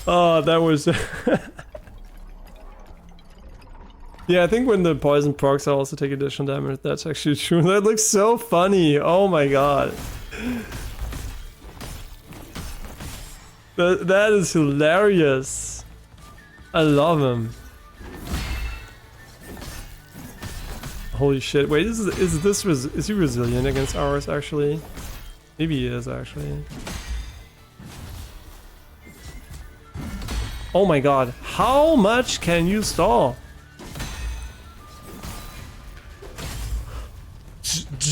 Oh, that was... Yeah, I think when the poison procs I also take additional damage. That's actually true. That looks so funny. Oh my god. That is hilarious. I love him. Holy shit. Wait, is he resilient against ours actually? Maybe he is actually. Oh my god. How much can you stall?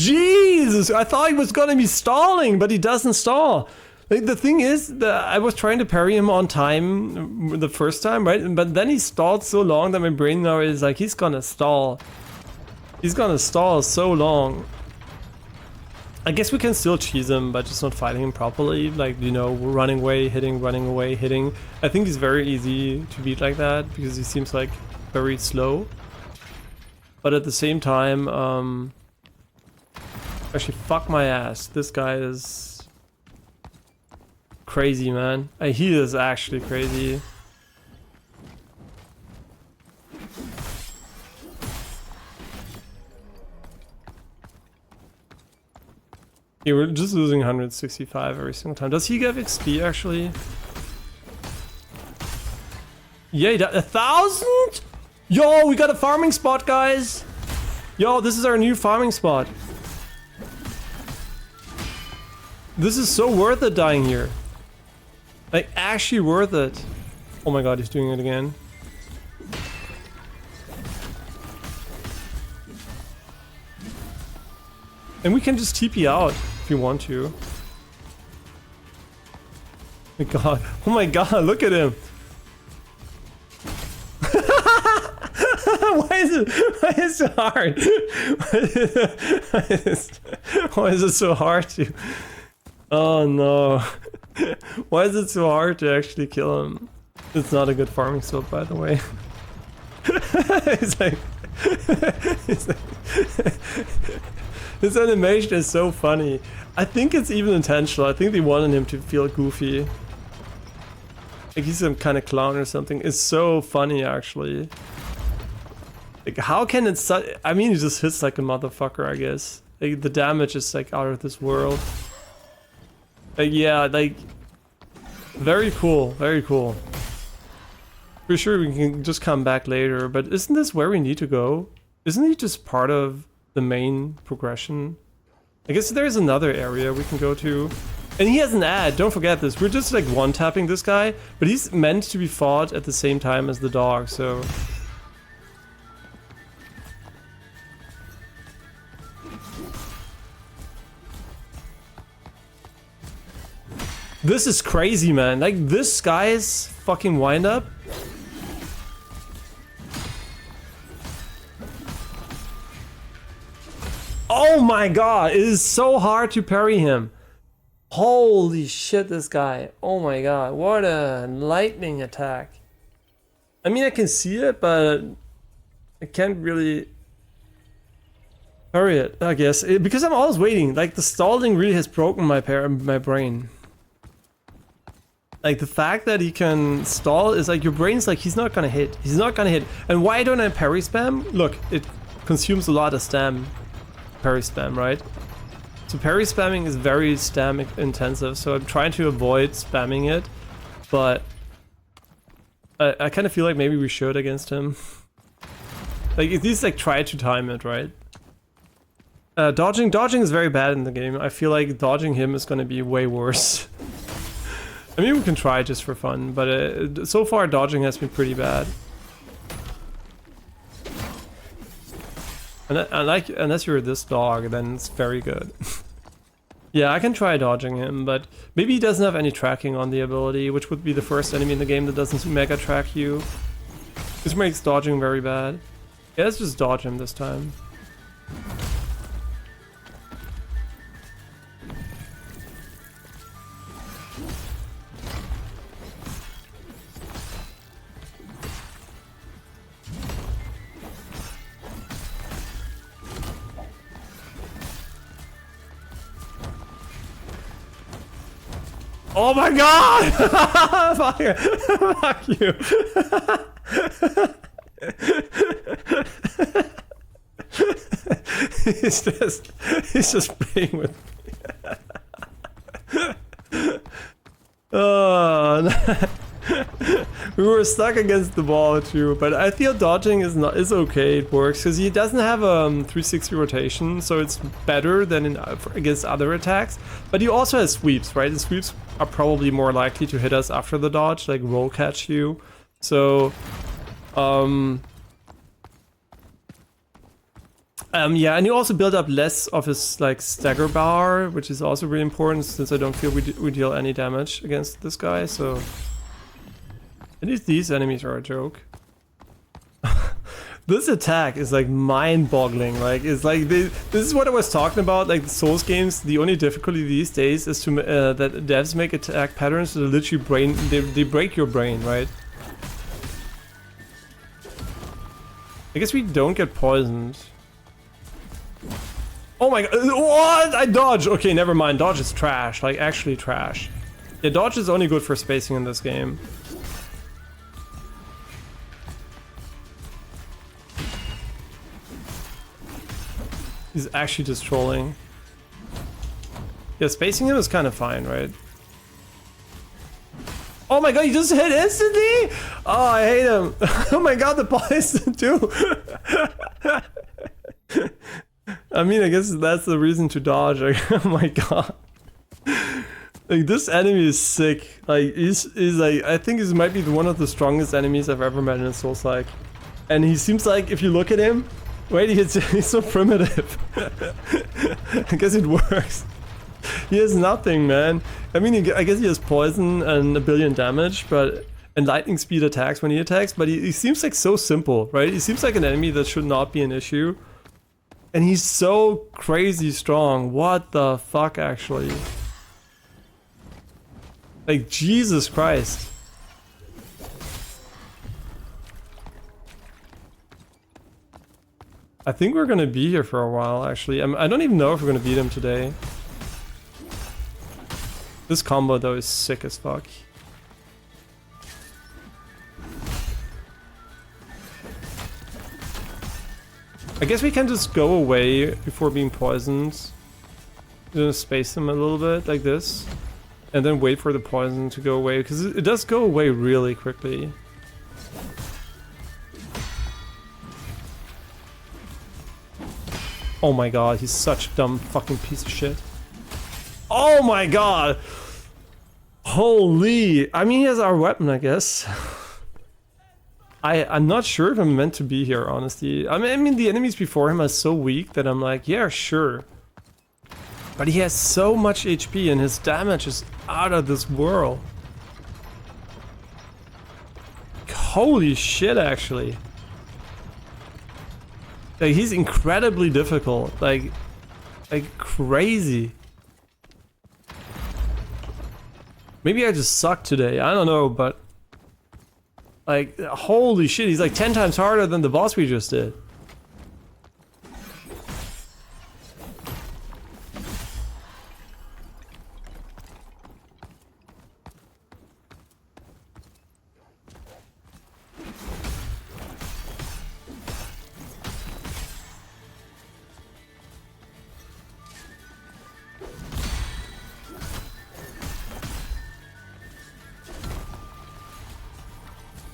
Jesus, I thought he was gonna be stalling, but he doesn't stall. Like, the thing is that I was trying to parry him on time the first time, right? But then he stalled so long that my brain now is like, he's gonna stall. He's gonna stall so long. I guess we can still cheese him by just not fighting him properly. Like, you know, running away, hitting, running away, hitting. I think he's very easy to beat like that because he seems like very slow. But at the same time, actually, fuck my ass. This guy is crazy, man. He is actually crazy. Yeah, we're just losing 165 every single time. Does he give XP actually? Yeah, he does. 1,000? Yo, we got a farming spot, guys. Yo, this is our new farming spot. This is so worth it dying here. Like, actually worth it. Oh my god, he's doing it again. And we can just TP out if you want to. Oh my god, look at him. Why is it so hard? Why is it so hard to... Oh no. Why is it so hard to actually kill him? It's not a good farming spot, by the way. It's like... His animation is so funny. I think it's even intentional. I think they wanted him to feel goofy. Like he's some kind of clown or something. It's so funny, actually. Like, how can it... I mean, he just hits like a motherfucker, I guess. Like, the damage is like out of this world. Yeah, like... Very cool, very cool. For sure we can just come back later, but isn't this where we need to go? Isn't he just part of the main progression? I guess there's another area we can go to. And he has an ad, don't forget this. We're just like one-tapping this guy, but he's meant to be fought at the same time as the dog, so... This is crazy, man. Like, this guy's fucking wind-up. Oh my god, it is so hard to parry him. Holy shit, this guy. Oh my god, what a lightning attack. I mean, I can see it, but I can't really parry it, I guess. Because I'm always waiting. Like, the stalling really has broken my brain. Like, the fact that he can stall is like, your brain's like, he's not gonna hit. He's not gonna hit. And why don't I parry spam? Look, it consumes a lot of stam. Parry spam, right? So parry spamming is very stam intensive, so I'm trying to avoid spamming it. But I kind of feel like maybe we should against him. Like, at least like try to time it, right? Dodging is very bad in the game. I feel like dodging him is gonna be way worse. I mean, we can try just for fun, but so far dodging has been pretty bad. And like, unless you're this dog, then it's very good. Yeah, I can try dodging him, but maybe he doesn't have any tracking on the ability, which would be the first enemy in the game that doesn't mega track you. This makes dodging very bad. Yeah, let's just dodge him this time. Oh my god! Fuck you! Fuck you! he's just playing with me. Oh, we were stuck against the wall too, but I feel dodging is okay. It works because he doesn't have a 360 rotation, so it's better than against other attacks. But he also has sweeps, right? The sweeps are probably more likely to hit us after the dodge, like roll catch you. So Yeah, and you also build up less of his like stagger bar, which is also really important since I don't feel we deal any damage against this guy. So at least these enemies are a joke. This attack is like mind-boggling. Like it's like this is what I was talking about. Like the Souls games, the only difficulty these days is to that devs make attack patterns that literally they break your brain, right? I guess we don't get poisoned. Oh my god, what? I dodged! Okay, never mind, dodge is trash, like actually trash. Yeah, dodge is only good for spacing in this game. He's actually just trolling. Yeah, spacing him is kind of fine, right? Oh my god, you just hit instantly? Oh, I hate him. Oh my god, the poison too. I mean, I guess that's the reason to dodge. Like, oh my god. Like, this enemy is sick. Like, he's like, I think he might be one of the strongest enemies I've ever met in a Soulslike. And he seems like, if you look at him, wait, he's so primitive. I guess it works. He has nothing, man. I mean, I guess he has poison and a billion damage, but and lightning speed attacks when he attacks, but he seems like so simple, right? He seems like an enemy that should not be an issue. And he's so crazy strong. What the fuck, actually? Like, Jesus Christ. I think we're gonna be here for a while, actually. I don't even know if we're gonna beat him today. This combo, though, is sick as fuck. I guess we can just go away before being poisoned. We're gonna space him a little bit, like this. And then wait for the poison to go away, because it does go away really quickly. Oh my god, he's such a dumb fucking piece of shit. Oh my god! Holy! I mean, he has our weapon, I guess. I'm not sure if I'm meant to be here, honestly. I mean, the enemies before him are so weak that I'm like, yeah, sure. But he has so much HP and his damage is out of this world. Holy shit, actually. Like, he's incredibly difficult. Like crazy. Maybe I just suck today. I don't know, but like, holy shit, he's like 10 times harder than the boss we just did.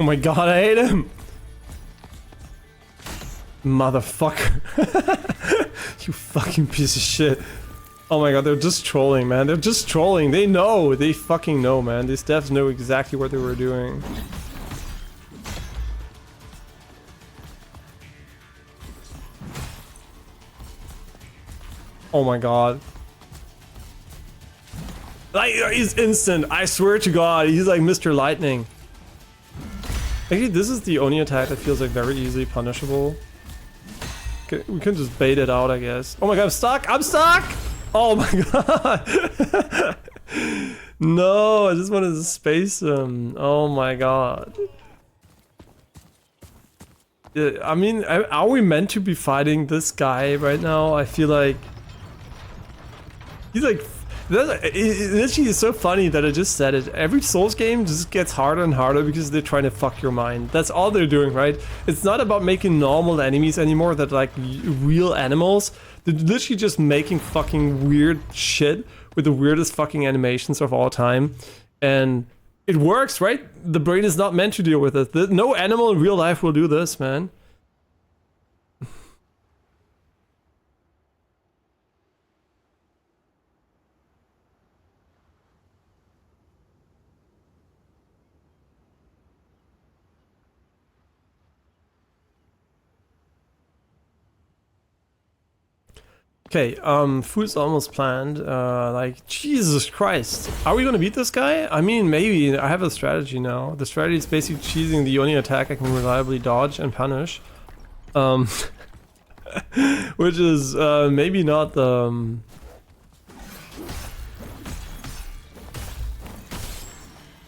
Oh my god, I hate him! Motherfucker. You fucking piece of shit. Oh my god, they're just trolling, man. They're just trolling. They know. They fucking know, man. These devs know exactly what they were doing. Oh my god. Like, he's instant. I swear to god. He's like Mr. Lightning. Actually, this is the only attack that feels like very easily punishable. Okay, we can just bait it out, I guess. Oh my god, I'm stuck! I'm stuck! Oh my god! No, I just wanted to space him. Oh my god. Yeah, I mean, are we meant to be fighting this guy right now? I feel like... He's like... It literally is so funny that I just said it. Every Souls game just gets harder and harder because they're trying to fuck your mind. That's all they're doing, right? It's not about making normal enemies anymore that like real animals. They're literally just making fucking weird shit with the weirdest fucking animations of all time. And it works, right? The brain is not meant to deal with it. No animal in real life will do this, man. Okay, food's almost planned. Like, Jesus Christ. Are we gonna beat this guy? I mean, maybe. I have a strategy now. The strategy is basically choosing the only attack I can reliably dodge and punish. Which is, maybe not the...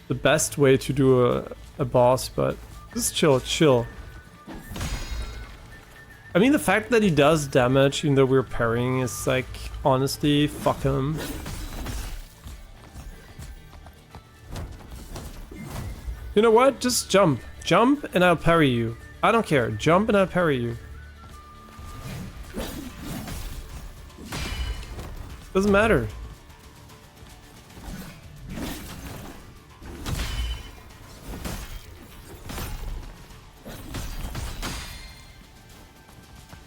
the best way to do a boss, but just chill. I mean, the fact that he does damage even though we're parrying is like, honestly, fuck him. You know what? Just jump. Jump and I'll parry you. I don't care. Jump and I'll parry you. Doesn't matter.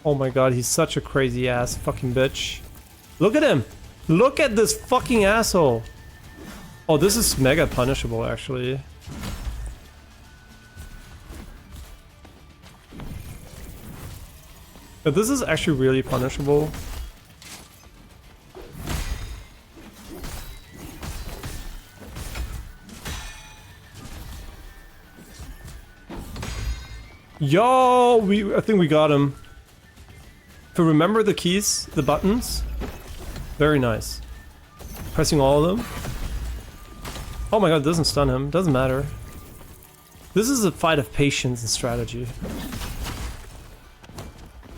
Oh my god, he's such a crazy ass fucking bitch. Look at him! Look at this fucking asshole! Oh, this is mega punishable, actually. But this is actually really punishable. Yo, I think we got him. To remember the keys, the buttons, very nice. Pressing all of them. Oh my god, it doesn't stun him, doesn't matter. This is a fight of patience and strategy.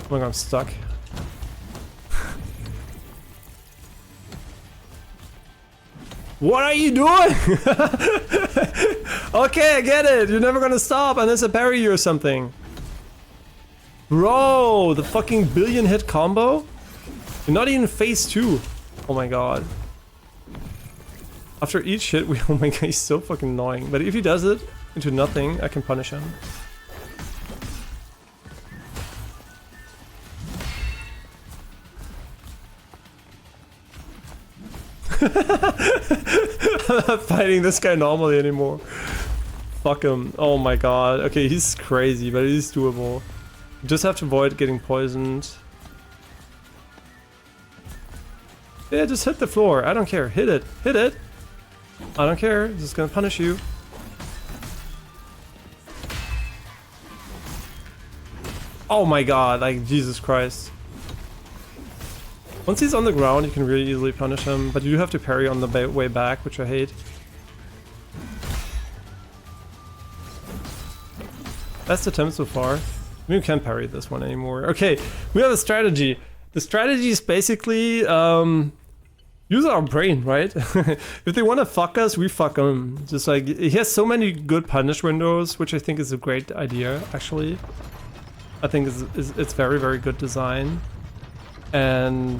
Oh my god, I'm stuck. What are you doing? Okay, I get it. You're never gonna stop unless I parry you or something. Bro, the fucking billion hit combo? You're not even phase 2. Oh my god. After each hit, oh my god, he's so fucking annoying. But if he does it into nothing, I can punish him. I'm not fighting this guy normally anymore. Fuck him. Oh my god. Okay, he's crazy, but he's doable. You just have to avoid getting poisoned. Yeah, just hit the floor. I don't care. Hit it. Hit it. I don't care. I'm just gonna punish you. Oh my god, like, Jesus Christ. Once he's on the ground, you can really easily punish him, but you do have to parry on the way back, which I hate. Best attempt so far. We can't parry this one anymore. Okay, we have a strategy. The strategy is basically use our brain, right? If they want to fuck us, we fuck them. Just like, he has so many good punish windows, which I think is a great idea, actually. I think it's very, very good design. And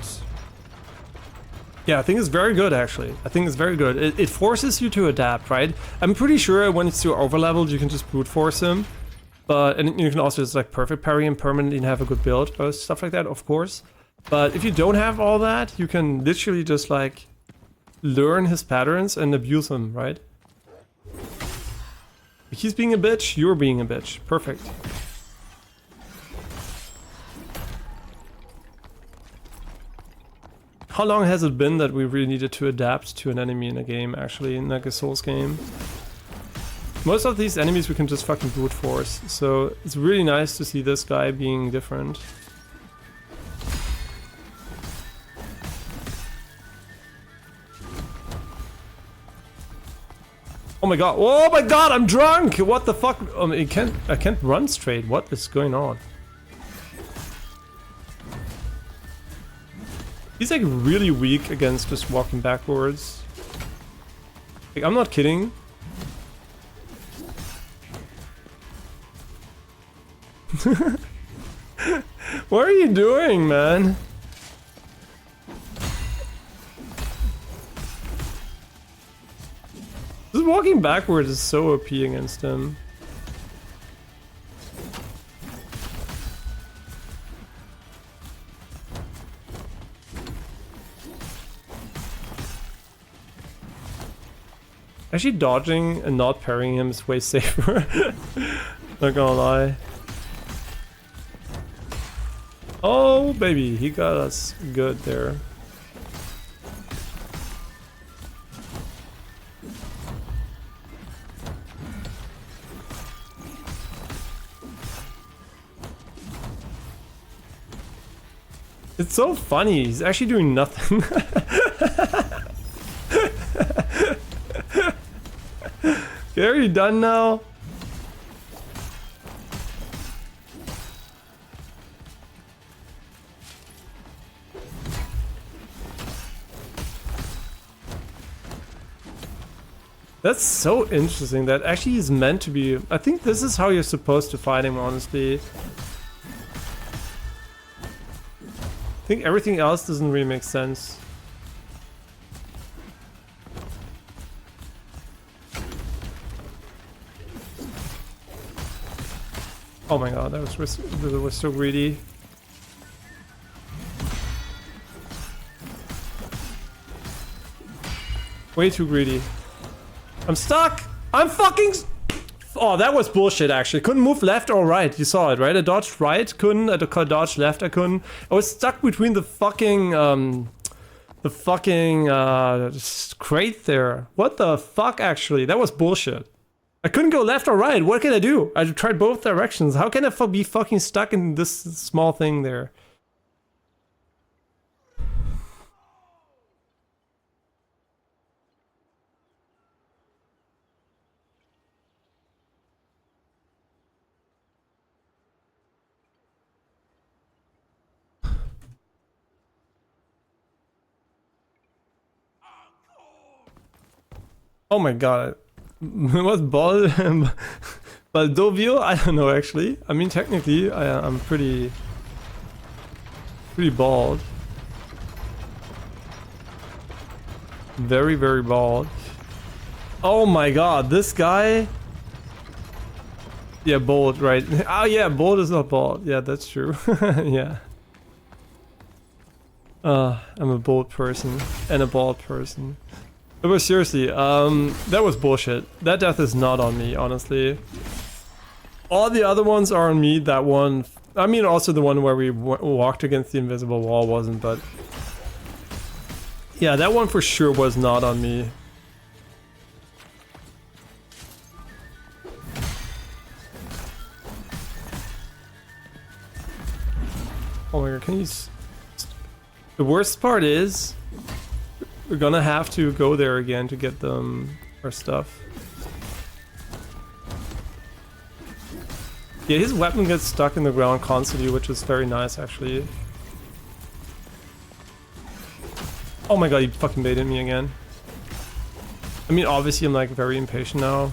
yeah, I think it's very good, actually. I think it's very good. It forces you to adapt, right? I'm pretty sure when it's too overleveled, you can just brute force him. And you can also just like perfect parry him permanently and have a good build, stuff like that, of course. But if you don't have all that, you can literally just like learn his patterns and abuse him, right? If he's being a bitch, you're being a bitch. Perfect. How long has it been that we really needed to adapt to an enemy in a game, actually, in like a Souls game? Most of these enemies we can just fucking brute force, so it's really nice to see this guy being different. Oh my god, I'm drunk! What the fuck? I can't run straight. What is going on? He's like really weak against just walking backwards. Like, I'm not kidding. What are you doing, man? Just walking backwards is so OP against him. Actually, dodging and not parrying him is way safer. Not gonna lie. Oh, baby, he got us good there. It's so funny, he's actually doing nothing. Okay, are you done now? That's so interesting. That actually is meant to be. I think this is how you're supposed to fight him, honestly. I think everything else doesn't really make sense. Oh my god, that was so greedy. Way too greedy. I'm stuck! I'm fucking... Oh, that was bullshit, actually. Couldn't move left or right. You saw it, right? I dodged right, couldn't. I dodged left, I couldn't. I was stuck between the fucking crate there. What the fuck, actually? That was bullshit. I couldn't go left or right. What can I do? I tried both directions. How can I be fucking stuck in this small thing there? Oh my god. What Baldovio? I don't know actually. I mean technically I'm pretty bald. Very, very bald. Oh my god, this guy. Yeah, bald, right. Oh yeah, bald is not bald. Yeah, that's true. Yeah. I'm a bald person and a bald person. But seriously, that was bullshit. That death is not on me, honestly. All the other ones are on me. That one, I mean, also the one where we walked against the invisible wall wasn't, but yeah, that one for sure was not on me. Oh my god, can you... The worst part is we're gonna have to go there again to get our stuff. Yeah, his weapon gets stuck in the ground constantly, which is very nice, actually. Oh my god, he fucking baited me again. I mean, obviously I'm like very impatient now.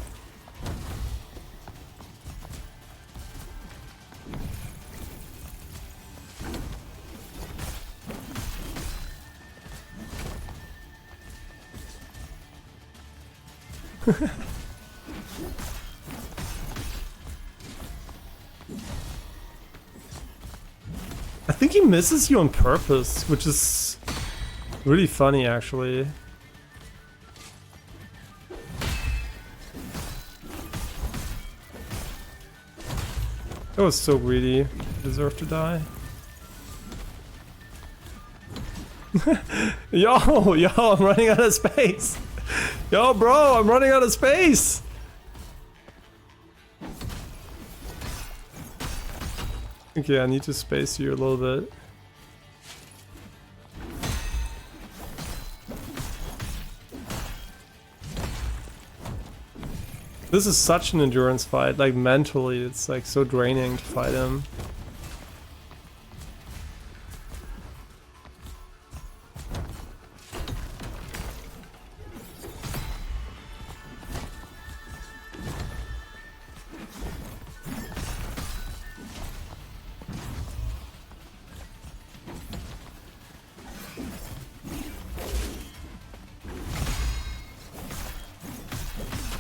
I think he misses you on purpose, which is really funny actually. That was so greedy. Deserve to die. Yo, I'm running out of space. Yo, bro, I'm running out of space. Okay, I need to space you a little bit. This is such an endurance fight, like mentally, it's like so draining to fight him.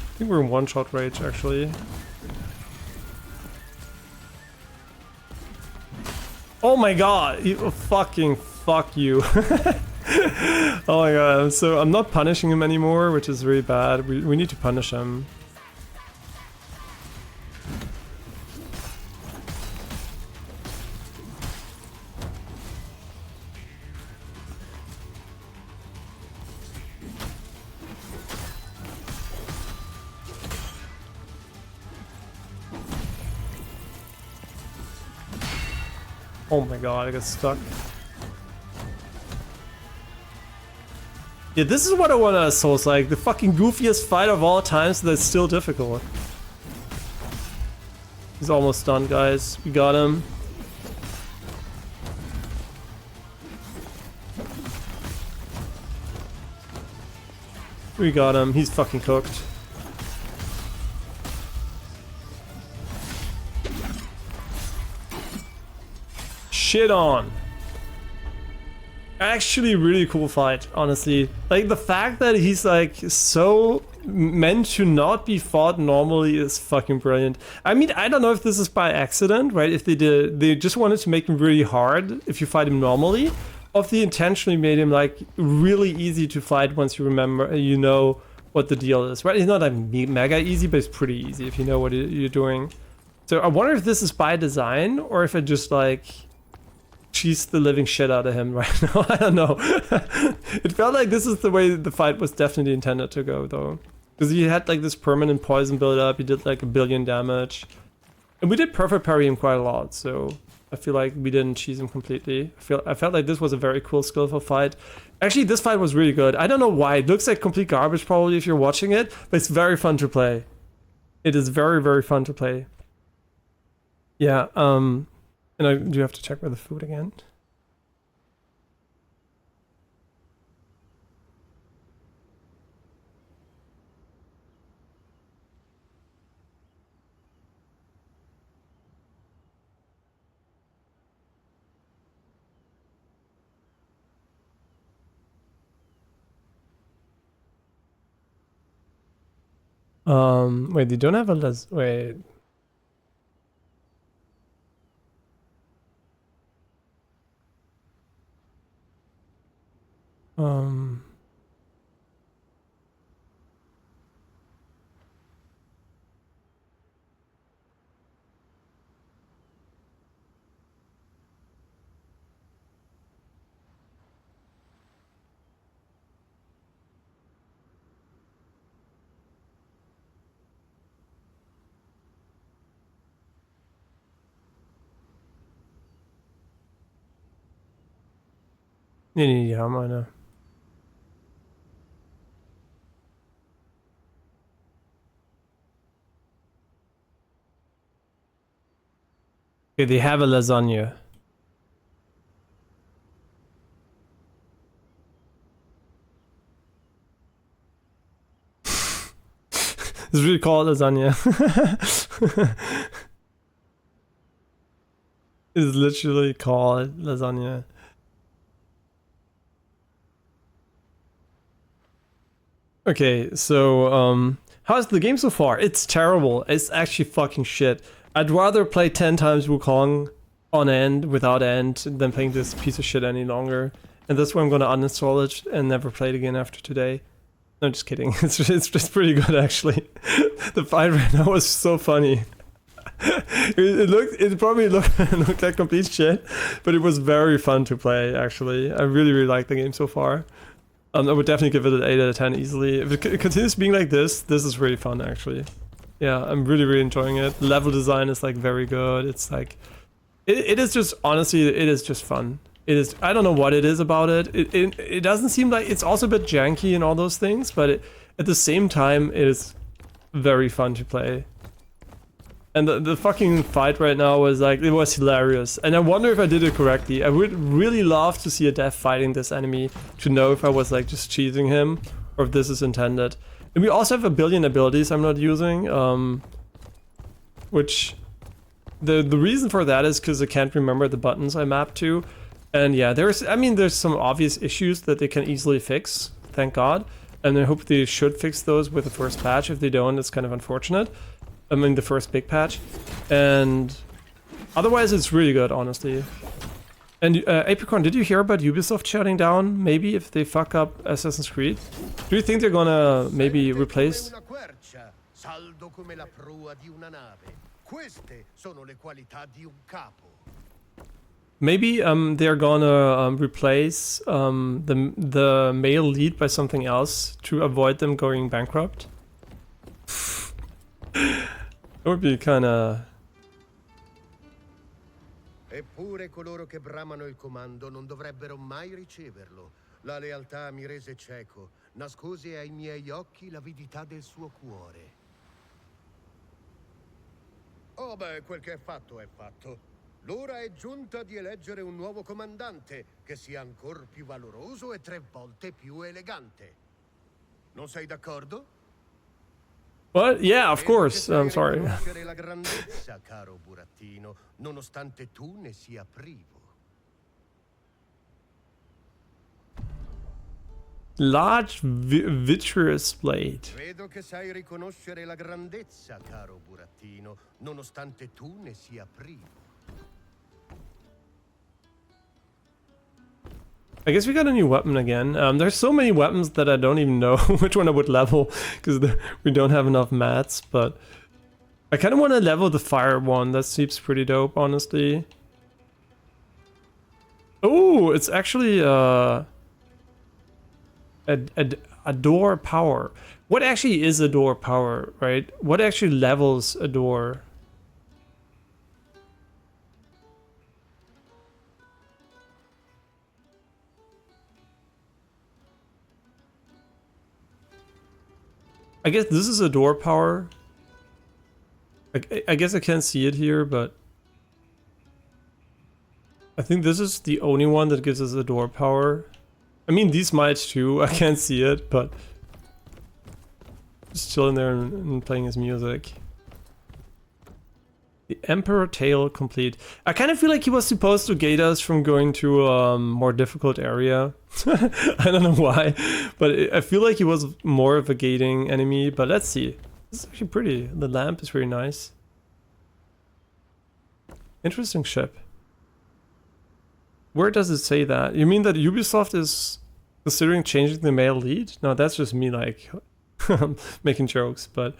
I think we're in one-shot rage, actually. Oh my god! Fucking fuck you. Oh my god, so I'm not punishing him anymore, which is really bad. We need to punish him. Oh my god, I got stuck. Yeah, this is what I want to Soulslike, the fucking goofiest fight of all time, so that's still difficult. He's almost done, guys. We got him. We got him. He's fucking cooked. Shit on. Actually really cool fight, honestly. Like the fact that he's like so meant to not be fought normally is fucking brilliant. I mean, I don't know if this is by accident, right? If they just wanted to make him really hard if you fight him normally, or if they intentionally made him like really easy to fight once you remember, you know what the deal is, right? It's not like mega easy, but it's pretty easy if you know what you're doing. So I wonder if this is by design or if it just like cheese the living shit out of him right now. I don't know. It felt like this is the way the fight was definitely intended to go, though. Because he had like this permanent poison build up, he did like 1 billion damage. And we did perfect parry him quite a lot, so I feel like we didn't cheese him completely. I felt like this was a very cool, skillful fight. Actually, this fight was really good. I don't know why. It looks like complete garbage probably if you're watching it, but it's very fun to play. It is very, very fun to play. Yeah, and I do have to check for the food again. Wait, you don't have a wait. Nee, die haben eine. Okay, they have a lasagna. It's really called lasagna. It's literally called lasagna. Okay, so how's the game so far? It's terrible. It's actually fucking shit. I'd rather play 10 times Wukong on end without end than playing this piece of shit any longer. And that's why I'm gonna uninstall it and never play it again after today. No, just kidding. It's just pretty good actually. The fight right now was so funny. It probably looked like complete shit, but it was very fun to play actually. I really like the game so far. I would definitely give it an 8 out of 10 easily. If it continues being like this is really fun actually. Yeah, I'm really enjoying it. The level design is like very good. It's like, it is just, honestly, it is just fun. It is, I don't know what it is about it. It doesn't seem like, it's also a bit janky and all those things, but at the same time, it is very fun to play. And the fucking fight right now was like, it was hilarious. And I wonder if I did it correctly. I would really love to see a dev fighting this enemy to know if I was like just cheesing him or if this is intended. And we also have 1 billion abilities I'm not using, which the reason for that is because I can't remember the buttons I mapped to. And yeah, there's some obvious issues that they can easily fix, thank God. And I hope they should fix those with the first patch. If they don't, it's kind of unfortunate. I mean, the first big patch. And otherwise, it's really good, honestly. And Apricorn, did you hear about Ubisoft shutting down, maybe, if they fuck up Assassin's Creed? Do you think they're gonna maybe replace... Maybe they're gonna replace the male lead by something else to avoid them going bankrupt? That would be kinda... Eppure coloro che bramano il comando non dovrebbero mai riceverlo. La lealtà mi rese cieco, nascose ai miei occhi l'avidità del suo cuore. Oh beh, quel che è fatto è fatto. L'ora è giunta di eleggere un nuovo comandante, che sia ancor più valoroso e 3 volte più elegante. Non sei d'accordo? What? Yeah, of course. I'm sorry. Riconoscere la grandezza, caro burattino, nonostante tu ne sia privo. Large vitreous blade. Vedo che sai riconoscere la grandezza, caro burattino, nonostante tu ne sia privo. I guess we got a new weapon again. There's so many weapons that I don't even know which one I would level because we don't have enough mats, but I kind of want to level the fire one. That seems pretty dope, honestly. Oh, it's actually a door power. What actually is a door power, right? What actually levels a door? I guess this is a door power. I guess I can't see it here, but I think this is the only one that gives us a door power. I mean, these might too. I can't see it, but just chilling there and playing his music. The Emperor Tale complete. I kind of feel like he was supposed to gate us from going to a more difficult area. I don't know why, but I feel like he was more of a gating enemy, but let's see. This is actually pretty. The lamp is very nice. Interesting ship. Where does it say that? You mean that Ubisoft is considering changing the male lead? No, that's just me like making jokes, but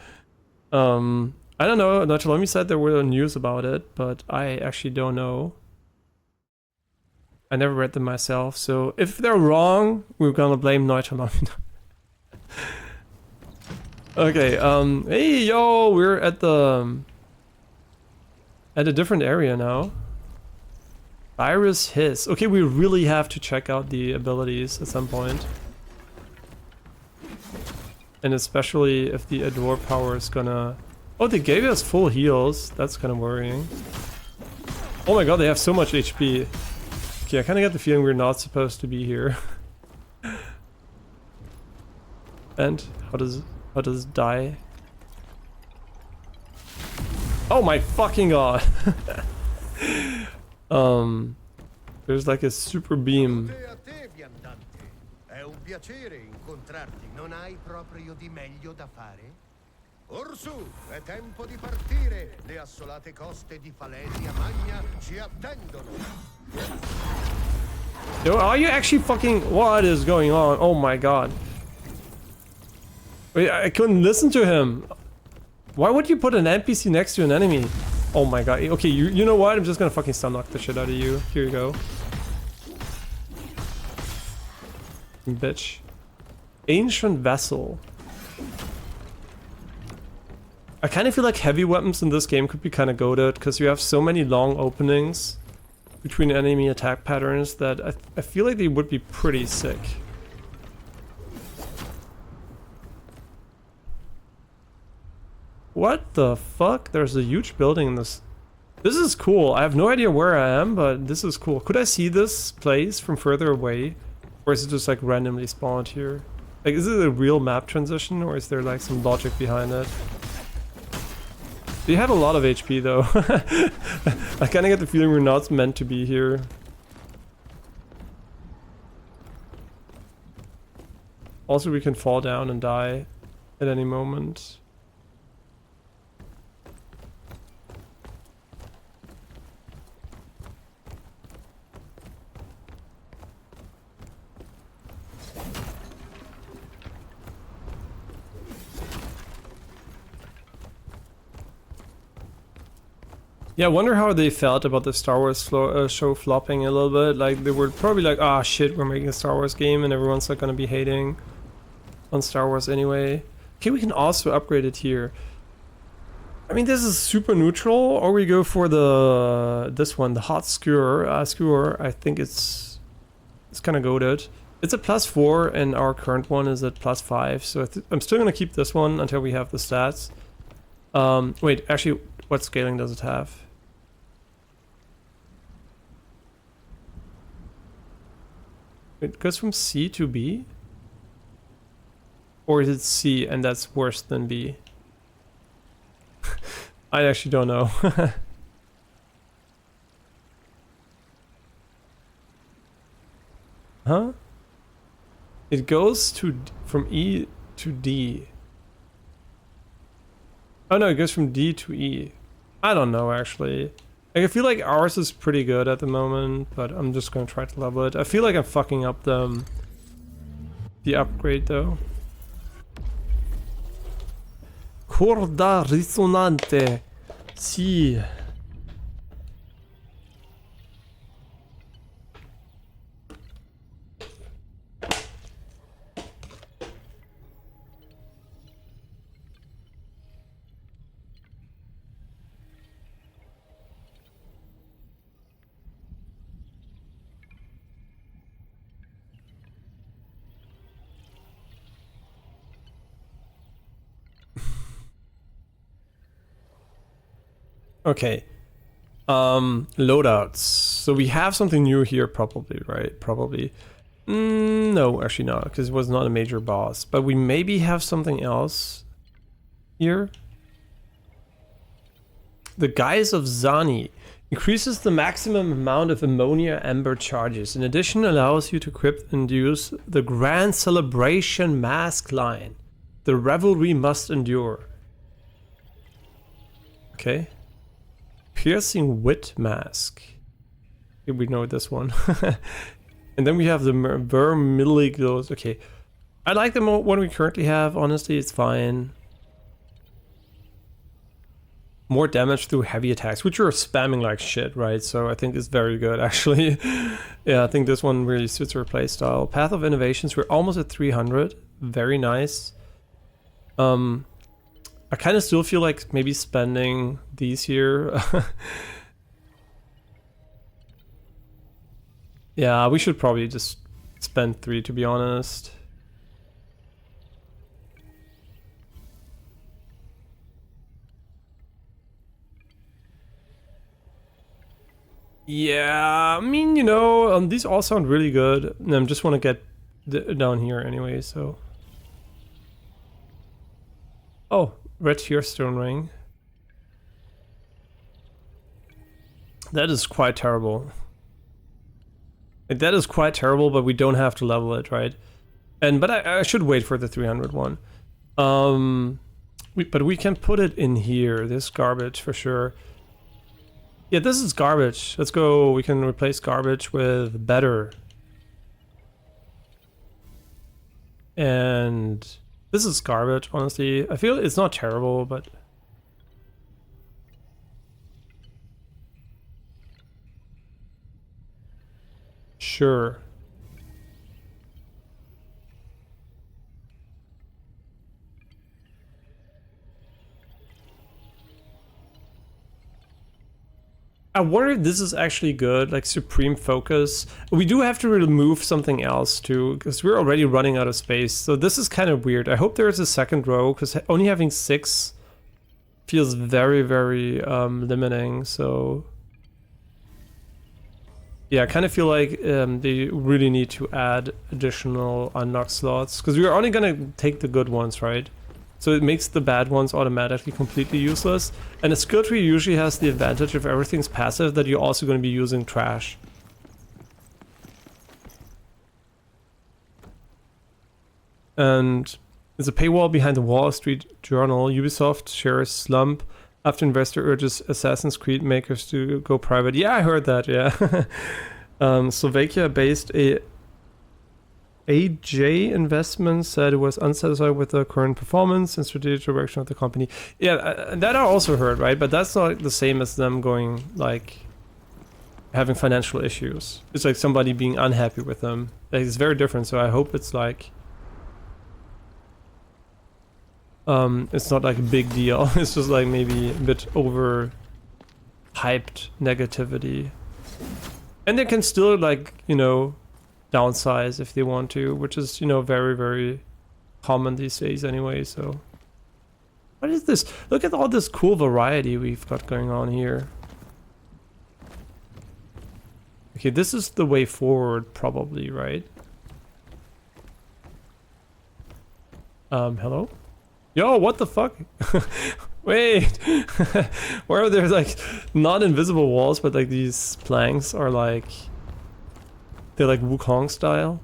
I don't know. Nochalomi said there were news about it, but I actually don't know. I never read them myself, so if they're wrong, we're gonna blame Nochalomi. Okay, hey yo, we're at a different area now. Iris Hiss. Okay, we really have to check out the abilities at some point. And especially if the Adore power is gonna... Oh, they gave us full heals. That's kind of worrying. Oh my god, they have so much HP. Okay, I kind of get the feeling we're not supposed to be here. And how does it die? Oh my fucking god. There's like a super beam. È un piacere incontrarti. Non hai proprio di meglio da fare? Orsù, è tempo di partire. Le assolate coste di Falesia Magna ci attendono. Yo, are you actually fucking... What is going on? Oh my god. Wait, I couldn't listen to him. Why would you put an NPC next to an enemy? Oh my god. Okay, you know what? I'm just gonna fucking stun knock the shit out of you. Here you go. Bitch. Ancient Vessel. I kind of feel like heavy weapons in this game could be kind of goated, because you have so many long openings between enemy attack patterns that I feel like they would be pretty sick. What the fuck? There's a huge building in this. This is cool. I have no idea where I am, but this is cool. Could I see this place from further away? Or is it just like randomly spawned here? Like, is it a real map transition, or is there like some logic behind it? You have a lot of HP though. I kind of get the feeling we're not meant to be here. Also, we can fall down and die at any moment. Yeah, I wonder how they felt about the Star Wars show flopping a little bit. Like, they were probably like, ah, shit, we're making a Star Wars game and everyone's like gonna be hating on Star Wars anyway. Okay, we can also upgrade it here. I mean, this is super neutral, or we go for this one, the hot skewer. Skewer, I think it's kind of goated. It's a +4, and our current one is at +5. So I'm still gonna keep this one until we have the stats. Wait, actually, what scaling does it have? It goes from C to B? Or is it C and that's worse than B? I actually don't know. Huh? It goes from E to D. Oh no, it goes from D to E. I don't know actually. Like, I feel like ours is pretty good at the moment, but I'm just gonna try to level it. I feel like I'm fucking up the upgrade though. Corda risonante. Si. Okay. Loadouts. So we have something new here probably, right? Probably. No, actually not, because it was not a major boss. But we maybe have something else here. The Guise of Zani increases the maximum amount of ammonia amber charges. In addition, allows you to equip and use the Grand Celebration mask line. The revelry must endure. Okay. Piercing Wit Mask. Here we know this one. And then we have the Vermilly Glows. Okay. I like the one we currently have. Honestly, it's fine. More damage through heavy attacks, which are spamming like shit, right? So I think it's very good, actually. Yeah, I think this one really suits our playstyle. Path of Innovations. We're almost at 300. Very nice. I kind of still feel like maybe spending these here. Yeah, we should probably just spend 3 to be honest. Yeah, I mean, you know, these all sound really good. And I just want to get down here anyway, so. Oh. Red Tearstone Ring. That is quite terrible. Like, that is quite terrible, but we don't have to level it, right? But I should wait for the 300 one. But we can put it in here. This garbage for sure. Yeah, this is garbage. Let's go. We can replace garbage with better. And this is garbage, honestly. I feel it's not terrible, but... Sure. I wonder if this is actually good, like Supreme Focus. We do have to remove something else too, because we're already running out of space. So this is kind of weird. I hope there is a second row, because only having 6 feels very, very limiting. So yeah, I kind of feel like they really need to add additional unlock slots, because we're only gonna take the good ones, right? So it makes the bad ones automatically completely useless. And a skill tree usually has the advantage if everything's passive that you're also going to be using trash. And there's a paywall behind the Wall Street Journal. Ubisoft shares slump after investor urges Assassin's Creed makers to go private. Yeah, I heard that, yeah. Slovakia-based AJ Investments said it was unsatisfied with the current performance and strategic direction of the company. Yeah, that I also heard, right? But that's not the same as them going, like, having financial issues. It's like somebody being unhappy with them. Like, it's very different, so I hope it's like... It's not like a big deal. It's just like maybe a bit over hyped negativity. And they can still, like, you know, downsize if they want to, which is, you know, very, very common these days anyway, so. What is this? Look at all this cool variety we've got going on here. Okay, this is the way forward, probably, right? Hello? Yo, what the fuck? Wait! Where are there, like, not invisible walls, but, like, these planks are, like... They're, like, Wukong style?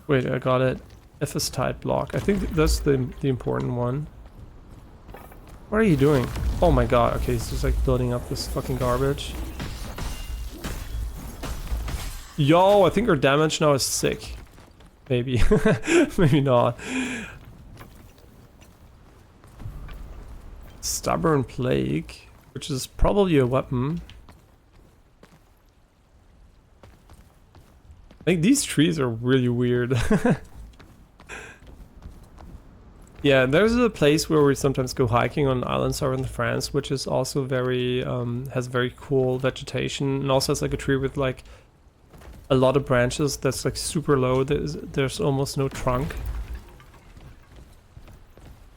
Wait, I got it. FS type block. I think that's the important one. What are you doing? Oh my god, okay, he's just like building up this fucking garbage. Yo, I think our damage now is sick. Maybe. Maybe not. Stubborn Plague, which is probably a weapon. Like, these trees are really weird. Yeah, there's a place where we sometimes go hiking on an island southern France, which is also very, has very cool vegetation, and also has like a tree with like a lot of branches that's like super low. There's almost no trunk.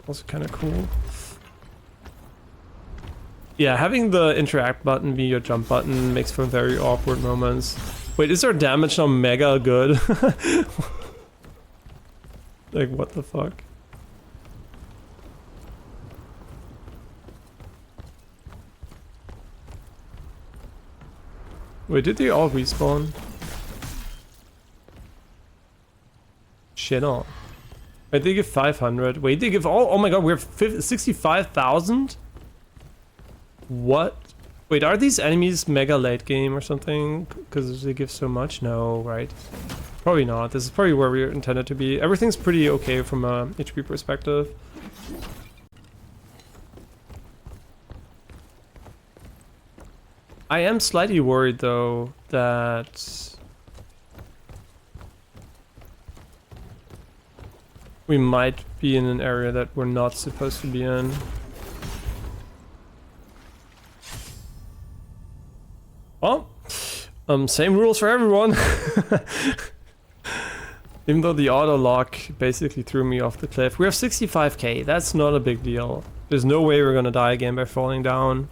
Also kind of cool. Yeah, having the interact button be your jump button makes for very awkward moments. Wait, is our damage now mega good? Like, what the fuck? Wait, did they all respawn? Shit on. Wait, they give 500. Wait, they give all... Oh my god, we have 65,000? What? Wait, are these enemies mega late game or something? Because they give so much? No, right? Probably not. This is probably where we're intended to be. Everything's pretty okay from a HP perspective. I am slightly worried though that we might be in an area that we're not supposed to be in. Well, same rules for everyone. Even though the auto lock basically threw me off the cliff. We have 65k, that's not a big deal. There's no way we're gonna die again by falling down.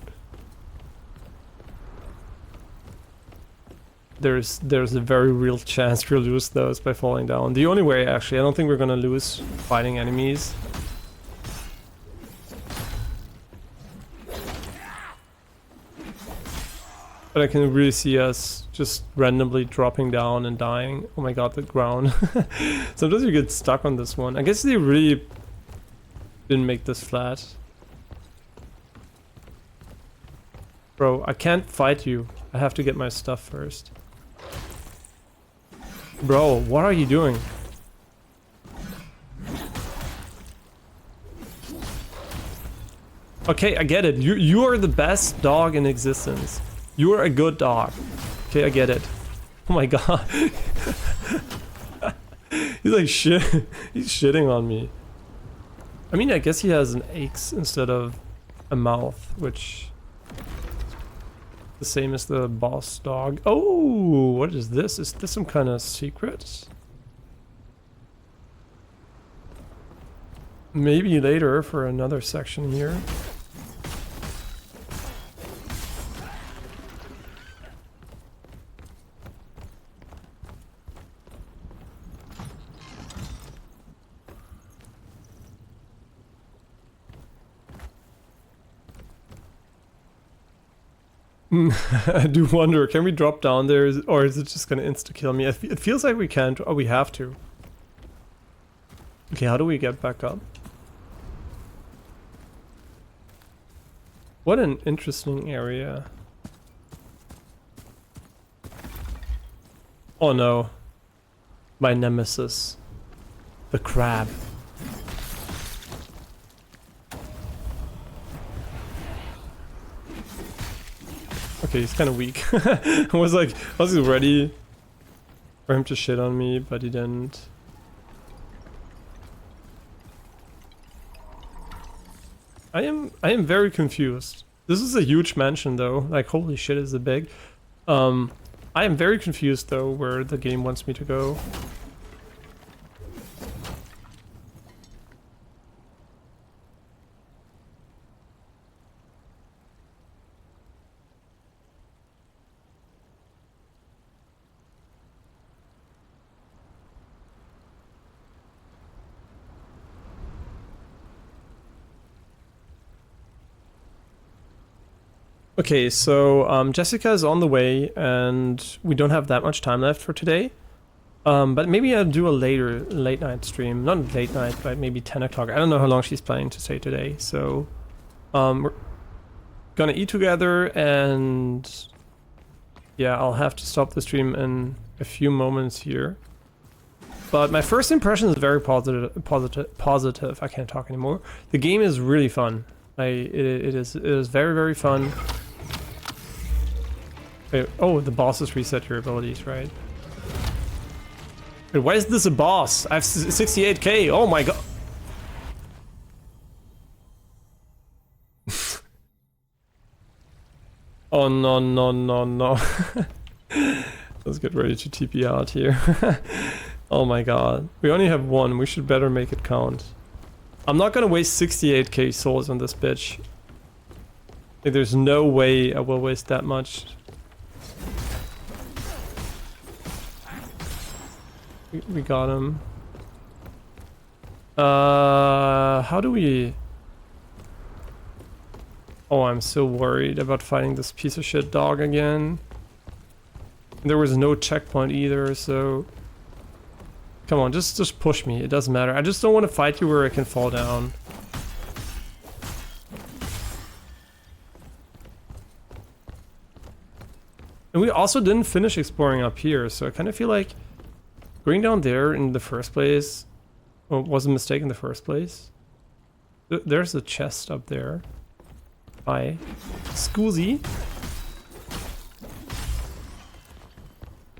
There's a very real chance we'll lose those by falling down. The only way, actually, I don't think we're gonna lose fighting enemies. But I can really see us just randomly dropping down and dying. Oh my god, the ground. Sometimes you get stuck on this one. I guess they really didn't make this flat. Bro, I can't fight you. I have to get my stuff first. Bro, what are you doing? Okay, I get it. You are the best dog in existence. You are a good dog. Okay, I get it. Oh my god. He's like shit. He's shitting on me. I mean, I guess he has an axe instead of a mouth, which the same as the boss dog. Oh, what is this? Is this some kind of secret? Maybe later for another section here. I do wonder, can we drop down there, or is it just gonna insta-kill me? It feels like we can't. Oh, we have to. Okay, how do we get back up? What an interesting area. Oh no. My nemesis. The crab. Okay, he's kind of weak. I was ready for him to shit on me, but he didn't. I am very confused. This is a huge mansion though. Like holy shit, is it big? I am very confused though where the game wants me to go. Okay, so Jessica is on the way, and we don't have that much time left for today. But maybe I'll do a late night stream. Not late night, but maybe 10 o'clock. I don't know how long she's planning to stay today. So we're gonna eat together, and yeah, I'll have to stop the stream in a few moments here. But my first impression is very positive. I can't talk anymore. The game is really fun. It is very, very fun. Wait, oh, the bosses reset your abilities, right? Wait, why is this a boss? I have 68k. Oh my god. Oh no, no, no, no. Let's get ready to TP out here. Oh my god. We only have one. We should better make it count. I'm not gonna waste 68k souls on this bitch. Like, there's no way I will waste that much. We got him. How do we... Oh, I'm so worried about fighting this piece of shit dog again. There was no checkpoint either, so... Come on, just push me. It doesn't matter. I just don't want to fight you where I can fall down. And we also didn't finish exploring up here, so I kind of feel like going down there in the first place was a mistake in the first place. There's a chest up there. Hi. Scoozy.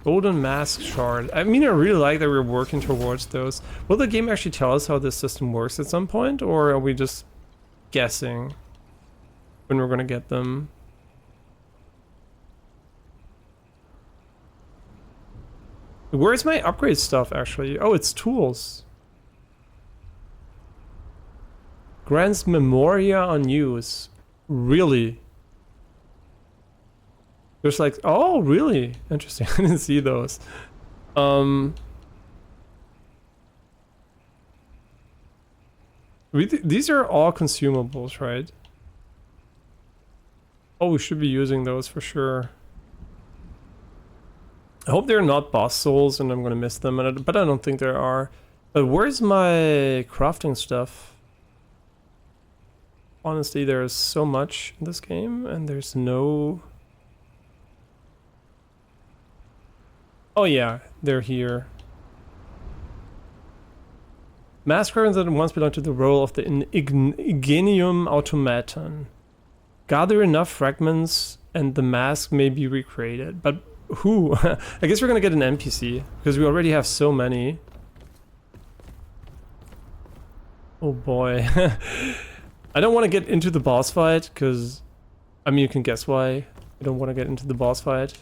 Golden mask shard. I mean, I really like that we're working towards those. Will the game actually tell us how this system works at some point, or are we just guessing when we're gonna get them? Where's my upgrade stuff actually? Oh, it's tools. Grants Memoria on use. Really? There's like, oh, really? Interesting. I didn't see those. These are all consumables, right? Oh, we should be using those for sure. I hope they're not boss souls and I'm gonna miss them, but I don't think there are. But where's my crafting stuff? Honestly, there's so much in this game and there's no... Oh yeah, they're here. Mask carvings that once belonged to the role of the Ingenium Automaton. Gather enough fragments and the mask may be recreated. But who? I guess we're gonna get an NPC, because we already have so many. Oh boy. I don't want to get into the boss fight, because... I mean, you can guess why I don't want to get into the boss fight.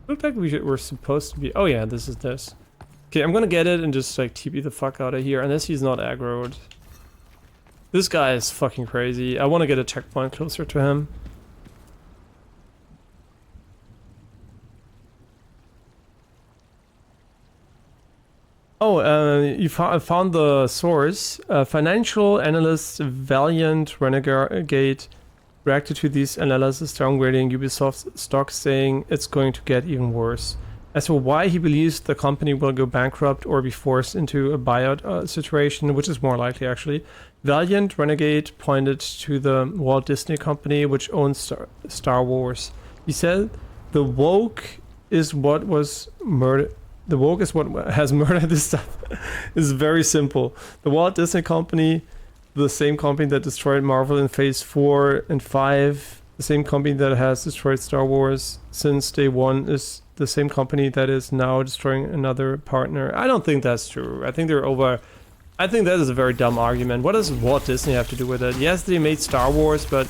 Looked like we're supposed to be... Oh yeah, this is this. Okay, I'm gonna get it and just like TP the fuck out of here, unless he's not aggroed. This guy is fucking crazy. I want to get a checkpoint closer to him. Oh, you found the source. Financial analyst Valiant Renegade reacted to these analyses, downgrading Ubisoft's stock, saying it's going to get even worse. As for why he believes the company will go bankrupt or be forced into a buyout situation, which is more likely actually, Valiant Renegade pointed to the Walt Disney Company, which owns Star Wars. He said, "The woke is what was murdered. The woke is what has murdered this stuff." It's very simple. The Walt Disney Company, the same company that destroyed Marvel in Phase 4 and 5, the same company that has destroyed Star Wars since day one, is the same company that is now destroying another partner. I don't think that's true. I think they're over I think that is a very dumb argument. What does Walt Disney have to do with it? Yes, they made Star Wars, but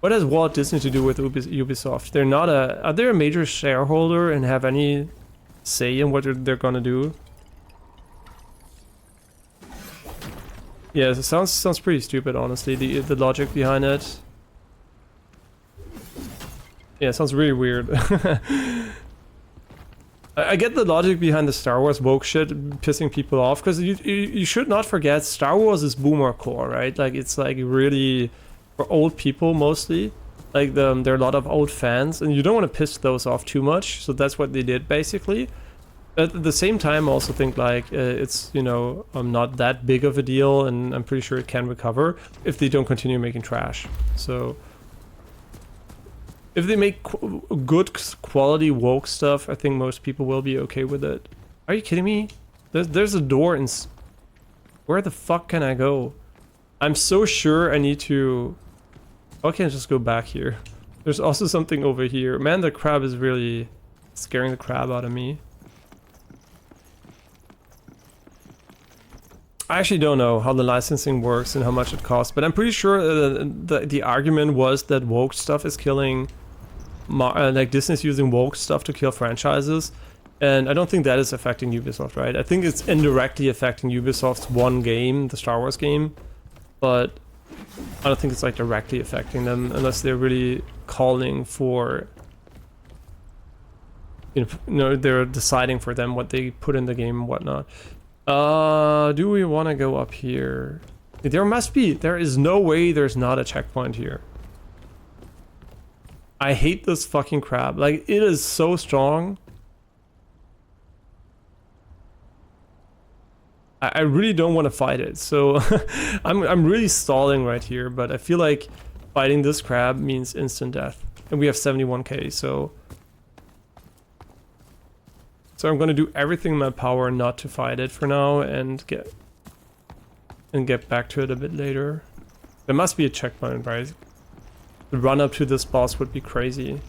what has Walt Disney to do with Ubisoft? They're not a... Are they a major shareholder and have any say in what they're gonna do? Yeah, it sounds pretty stupid, honestly, the logic behind it. Yeah, it sounds really weird. I get the logic behind the Star Wars woke shit pissing people off, because you should not forget Star Wars is boomer core, right? Like, it's like really for old people mostly. Like, there are a lot of old fans, and you don't want to piss those off too much, so that's what they did basically. At the same time, I also think like it's, you know, not that big of a deal, and I'm pretty sure it can recover if they don't continue making trash. So if they make good quality woke stuff, I think most people will be okay with it. Are you kidding me? There's a door in... Where the fuck can I go? I'm so sure I need to... Why can't I just go back here? There's also something over here. Man, the crab is really scaring the crap out of me. I actually don't know how the licensing works and how much it costs, but I'm pretty sure the argument was that woke stuff is killing... like Disney's using woke stuff to kill franchises, and I don't think that is affecting Ubisoft, right? I think it's indirectly affecting Ubisoft's one game, the Star Wars game, but I don't think it's like directly affecting them unless they're really calling for, you know, they're deciding for them what they put in the game and whatnot. Do we want to go up here? There is no way there's not a checkpoint here. I hate this fucking crab. Like, it is so strong. I really don't want to fight it, so I'm really stalling right here, but I feel like fighting this crab means instant death. And we have 71k, so I'm gonna do everything in my power not to fight it for now and get back to it a bit later. There must be a checkpoint, right? The run up to this boss would be crazy.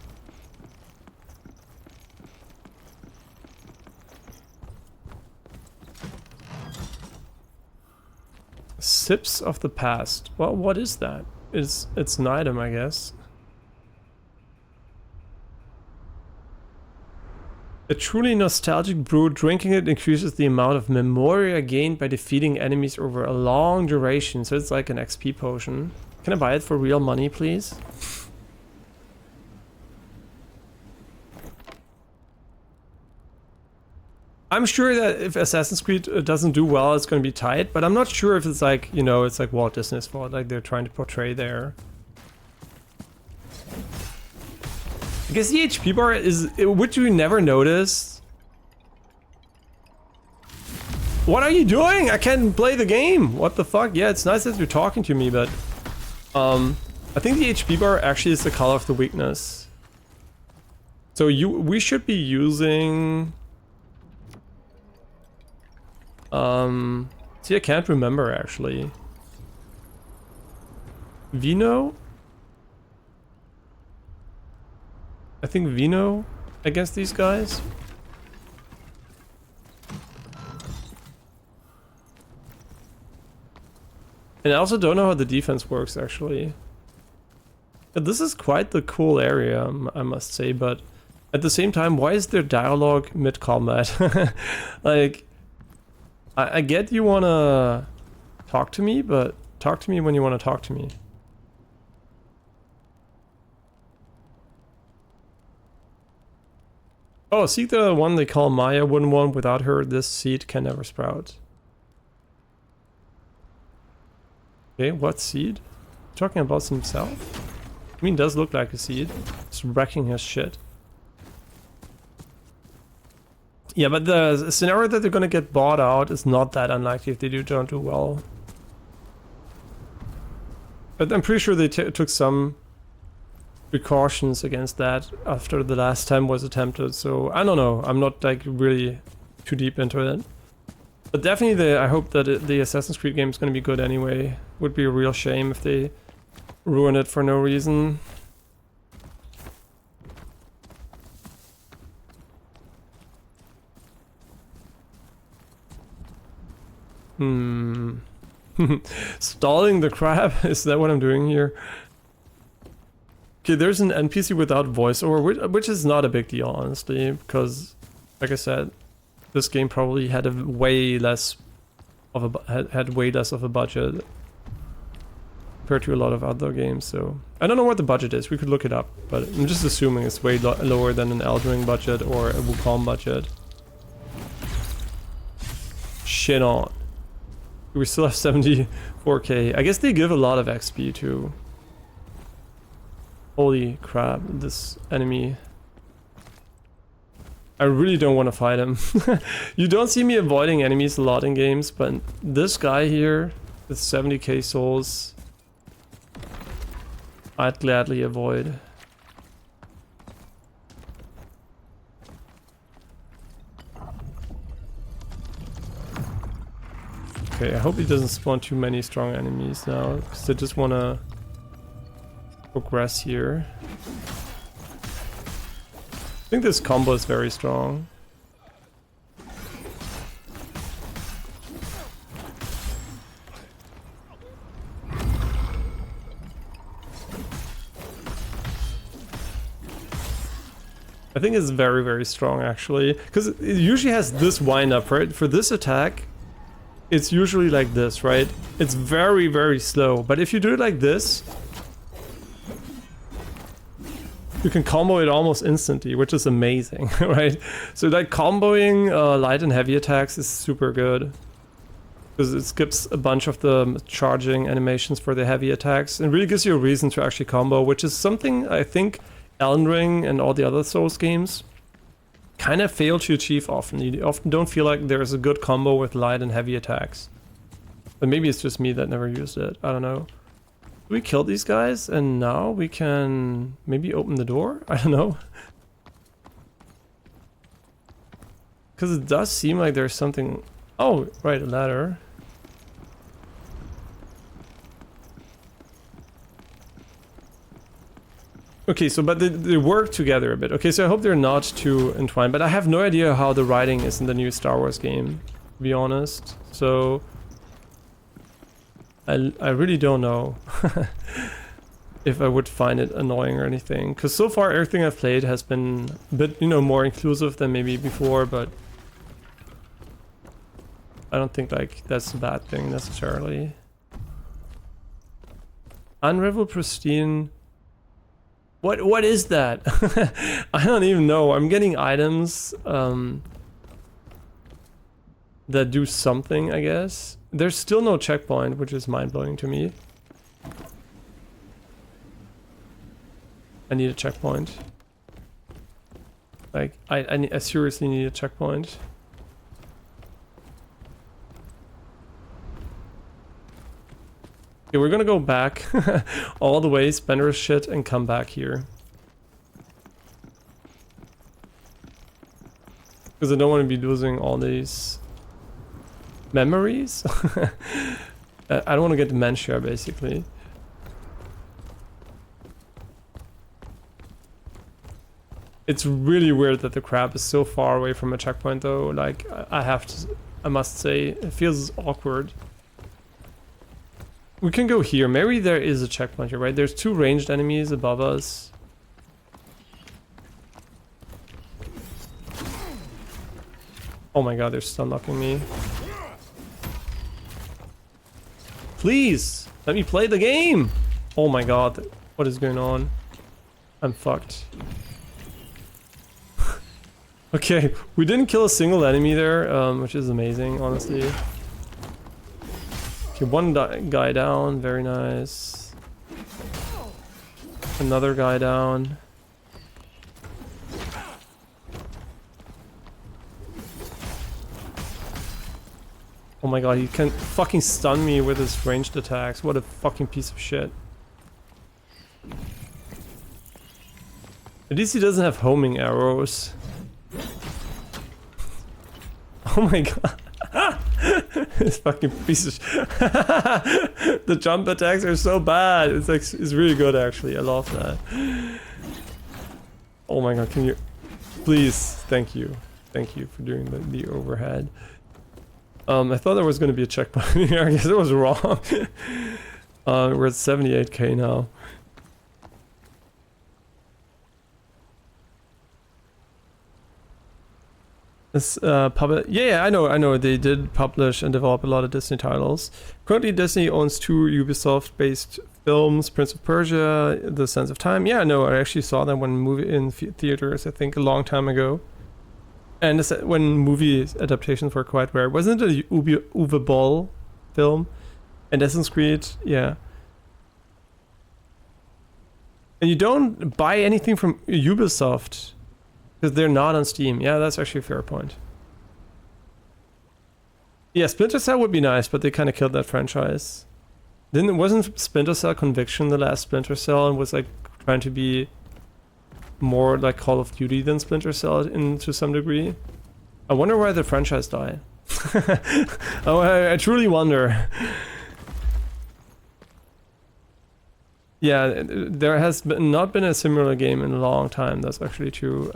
Sips of the past. Well, what is that? It's an item, I guess. A truly nostalgic brew. Drinking it increases the amount of memoria gained by defeating enemies over a long duration. So it's like an XP potion. Can I buy it for real money, please? I'm sure that if Assassin's Creed doesn't do well, it's going to be tight, but I'm not sure if it's like, you know, it's like Walt Disney's fault, like they're trying to portray there. I guess the HP bar is, which we never noticed. What are you doing? I can't play the game. What the fuck? Yeah, it's nice that you're talking to me, but I think the HP bar actually is the color of the weakness. So we should be using... see, I can't remember actually. Vino? I think Vino against these guys. And I also don't know how the defense works actually. But this is quite the cool area, I must say, but at the same time, why is there dialogue mid-combat? Like... I get you wanna talk to me, but talk to me when you wanna talk to me. Oh, seek the one they call Maya. Wouldn't want without her. This seed can never sprout. Okay, what seed? Talking about himself? I mean, does look like a seed. It's wrecking his shit. Yeah, but the scenario that they're gonna get bought out is not that unlikely if they don't do well. But I'm pretty sure they took some precautions against that after the last time was attempted, so I don't know. I'm not like really too deep into it. But definitely I hope that the Assassin's Creed game is gonna be good anyway. Would be a real shame if they ruin it for no reason. Hmm. Stalling the crab? Is that what I'm doing here? Okay, there's an NPC without voiceover, which is not a big deal, honestly, because, like I said, this game probably had a way less of had way less of a budget compared to a lot of other games. So I don't know what the budget is. We could look it up, but I'm just assuming it's way lower than an Elden Ring budget or a Wukong budget. Shit on. We still have 74k. I guess they give a lot of XP too. Holy crap, this enemy. I really don't want to fight him. You don't see me avoiding enemies a lot in games, but this guy here with 70k souls, I'd gladly avoid. Okay, I hope he doesn't spawn too many strong enemies now, because I just want to progress here. I think this combo is very strong. I think it's very, very strong actually, because it usually has this wind up, right? For this attack, it's usually like this, right? It's very, very slow, but if you do it like this, you can combo it almost instantly, which is amazing, right? So like comboing light and heavy attacks is super good, because it skips a bunch of the charging animations for the heavy attacks and really gives you a reason to actually combo, which is something I think Elden Ring and all the other Souls games kind of fail to achieve often. You often don't feel like there's a good combo with light and heavy attacks. But maybe it's just me that never used it. I don't know. We killed these guys and now we can maybe open the door? I don't know. Because it does seem like there's something... Oh, right, a ladder. Okay, so but they work together a bit. Okay, so I hope they're not too entwined, but I have no idea how the writing is in the new Star Wars game, to be honest. So I really don't know if I would find it annoying or anything, because so far everything I've played has been a bit, you know, more inclusive than maybe before, but I don't think like that's a bad thing necessarily. Unravel Pristine. What is that? I don't even know. I'm getting items that do something, I guess. There's still no checkpoint, which is mind-blowing to me. I need a checkpoint. Like, I seriously need a checkpoint. Okay, we're gonna go back all the way, spend our shit, and come back here. Because I don't want to be losing all these memories. I don't want to get dementia, basically. It's really weird that the crab is so far away from a checkpoint, though. Like, I must say, it feels awkward. We can go here. Maybe there is a checkpoint here, right? There's two ranged enemies above us. Oh my god, they're stun locking me. Please, let me play the game! Oh my god, what is going on? I'm fucked. Okay, we didn't kill a single enemy there, which is amazing, honestly. Okay, one guy down, very nice. Another guy down. Oh my god, he can fucking stun me with his ranged attacks. What a fucking piece of shit. At least he doesn't have homing arrows. Oh my god. This fucking piece of the jump attacks are so bad. It's like, it's really good actually. I love that. Oh my god, can you please, thank you for doing the overhead. I thought there was going to be a checkpoint here. I guess it was wrong. We're at 78k now. This yeah, I know. They did publish and develop a lot of Disney titles. Currently, Disney owns 2 Ubisoft-based films: Prince of Persia, The Sands of Time. Yeah, I know. I actually saw that one movie in theaters, I think, a long time ago. And this, when movie adaptations were quite rare. Wasn't it a Uwe Boll film? And Assassin's Creed, yeah. And you don't buy anything from Ubisoft because they're not on Steam. Yeah, that's actually a fair point. Yeah, Splinter Cell would be nice, but they kind of killed that franchise. Wasn't Splinter Cell Conviction the last Splinter Cell and was like trying to be more like Call of Duty than Splinter Cell to some degree? I wonder why the franchise died. Oh, I truly wonder. Yeah, there has not been a similar game in a long time. That's actually true.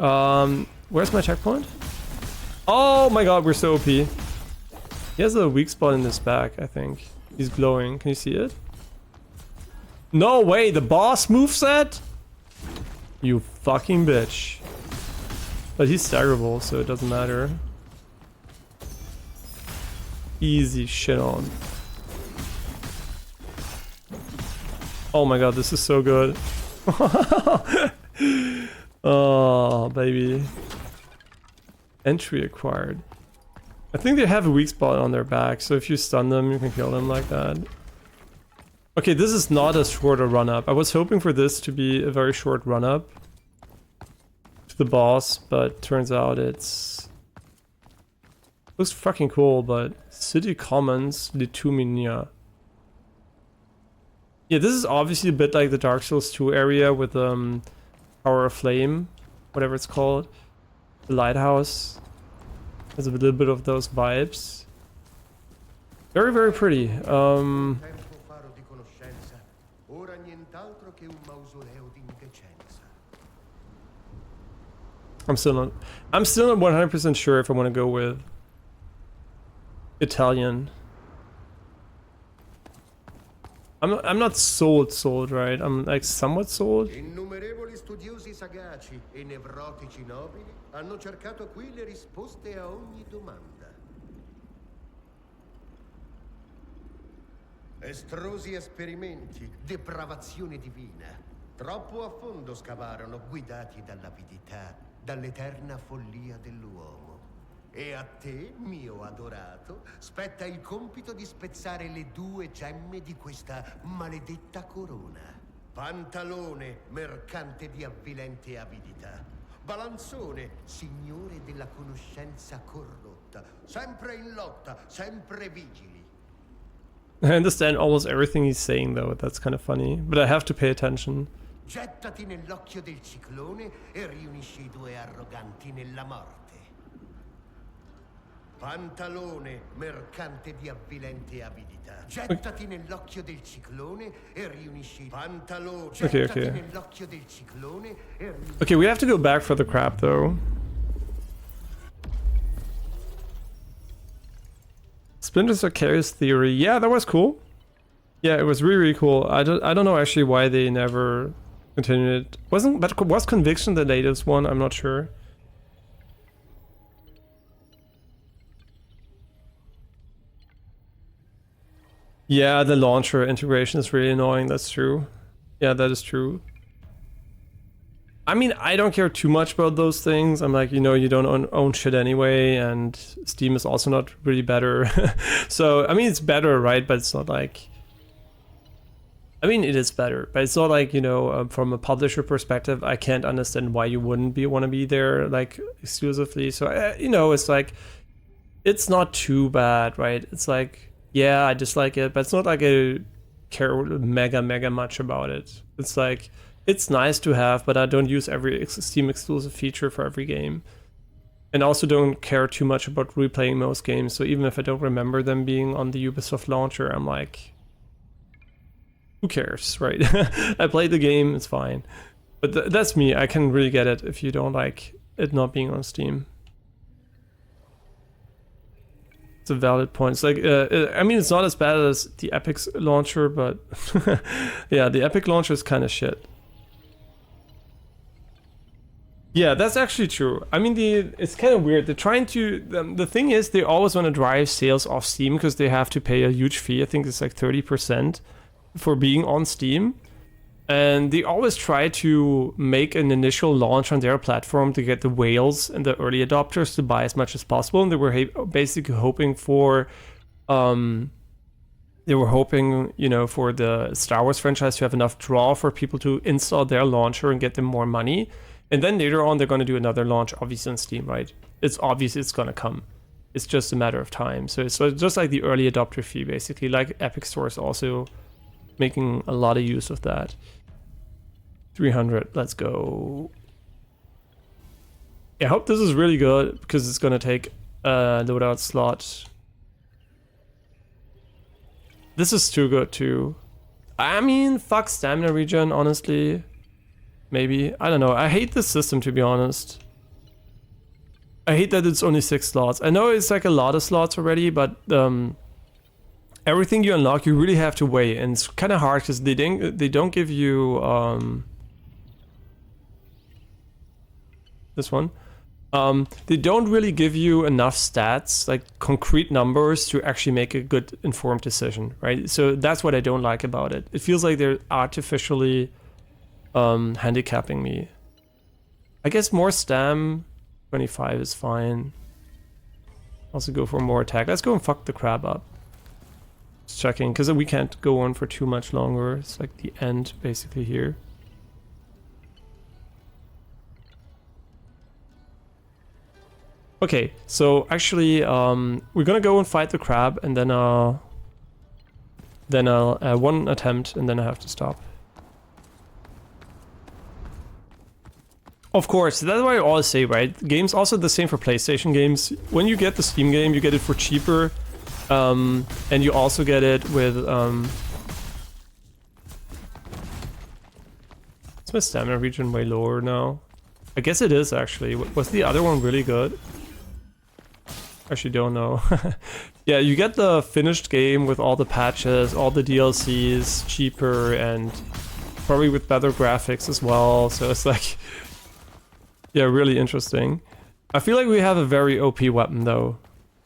Where's my checkpoint? Oh my god, we're so OP. He has a weak spot in his back, I think. He's glowing. Can you see it? No way, the boss moveset? You fucking bitch. But he's staggerable, so it doesn't matter. Easy shit on. Oh my god, this is so good. Oh, baby. Entry acquired. I think they have a weak spot on their back, so if you stun them, you can kill them like that. Okay, this is not a shorter run-up. I was hoping for this to be a very short run-up to the boss, but turns out it's... Looks fucking cool, but... City Commons, Lituminia. Yeah, this is obviously a bit like the Dark Souls 2 area with Tower of Flame, whatever it's called. The lighthouse. Has a little bit of those vibes. Very, very pretty. I'm still not 100% sure if I want to go with Italian. I'm not sold, right? I'm like somewhat sold. Innumerevoli studiosi sagaci e nevrotici nobili hanno cercato qui le risposte a ogni domanda. Estrosi esperimenti, depravazione divina. Troppo a fondo scavarono, guidati dall'avidità, dall'eterna follia dell'uomo. E a te, mio adorato, spetta il compito di spezzare le 2 gemme di questa maledetta corona. Pantalone, mercante di avvilente avidità. Balanzone, signore della conoscenza corrotta. Sempre in lotta, sempre vigili. I understand almost everything he's saying though, that's kind of funny, but I have to pay attention. Gettati nell'occhio del ciclone e riunisci i 2 arroganti nella morte. Pantalone, mercante di avvilente avidità. Gettati nell'occhio del ciclone e riunisci. Pantalone, gettati nell'occhio del ciclone e riunisci. Okay, we have to go back for the crap though. Splinter Cell Chaos Theory. Yeah, that was cool. Yeah, it was really, really cool. I don't know actually why they never continued it. Was Conviction the latest one? I'm not sure. Yeah, the launcher integration is really annoying, that's true. Yeah, that is true. I mean, I don't care too much about those things. I'm like, you know, you don't own shit anyway, and Steam is also not really better. So, I mean, it's better, right? But it's not like... I mean, it is better, but it's not like, you know, from a publisher perspective, I can't understand why you wouldn't want to be there, like, exclusively. So, you know, it's like, it's not too bad, right? It's like... Yeah, I dislike it, but it's not like I care mega much about it. It's like, it's nice to have, but I don't use every Steam exclusive feature for every game. And also don't care too much about replaying most games, so even if I don't remember them being on the Ubisoft launcher, I'm like, who cares, right? I played the game, it's fine. But that's me, I can really get it if you don't like it not being on Steam. It's a valid point. It's like, I mean, it's not as bad as the Epic's launcher, but yeah, the Epic launcher is kind of shit. Yeah, that's actually true. I mean, it's kind of weird. They're trying to... the thing is, they always want to drive sales off Steam because they have to pay a huge fee. I think it's like 30% for being on Steam. And they always try to make an initial launch on their platform to get the whales and the early adopters to buy as much as possible. And they were basically hoping for... they were hoping, you know, for the Star Wars franchise to have enough draw for people to install their launcher and get them more money. And then later on, they're going to do another launch, obviously on Steam, right? It's obvious it's going to come. It's just a matter of time. So it's just like the early adopter fee, basically. Like Epic Store is also making a lot of use of that. 300, let's go. I hope this is really good, because it's going to take a loadout slot. This is too good, too. I mean, fuck stamina regen, honestly. Maybe. I don't know. I hate this system, to be honest. I hate that it's only 6 slots. I know it's like a lot of slots already, but everything you unlock, you really have to weigh. And it's kind of hard because they don't give you... this one. They don't really give you enough stats, like concrete numbers, to actually make a good informed decision, right? So that's what I don't like about it. It feels like they're artificially... handicapping me. I guess more stam 25 is fine. Also go for more attack. Let's go and fuck the crab up. Just checking, because we can't go on for too much longer. It's like the end basically here. Okay, so actually we're gonna go and fight the crab, and then I'll one attempt and then I have to stop. Of course, that's what I always say, right? Games also the same for PlayStation games. When you get the Steam game, you get it for cheaper, and you also get it with... Is my stamina regen way lower now? I guess it is, actually. Was the other one really good? Actually, don't know. Yeah, you get the finished game with all the patches, all the DLCs, cheaper, and probably with better graphics as well, so it's like... Yeah, really interesting. I feel like we have a very OP weapon though.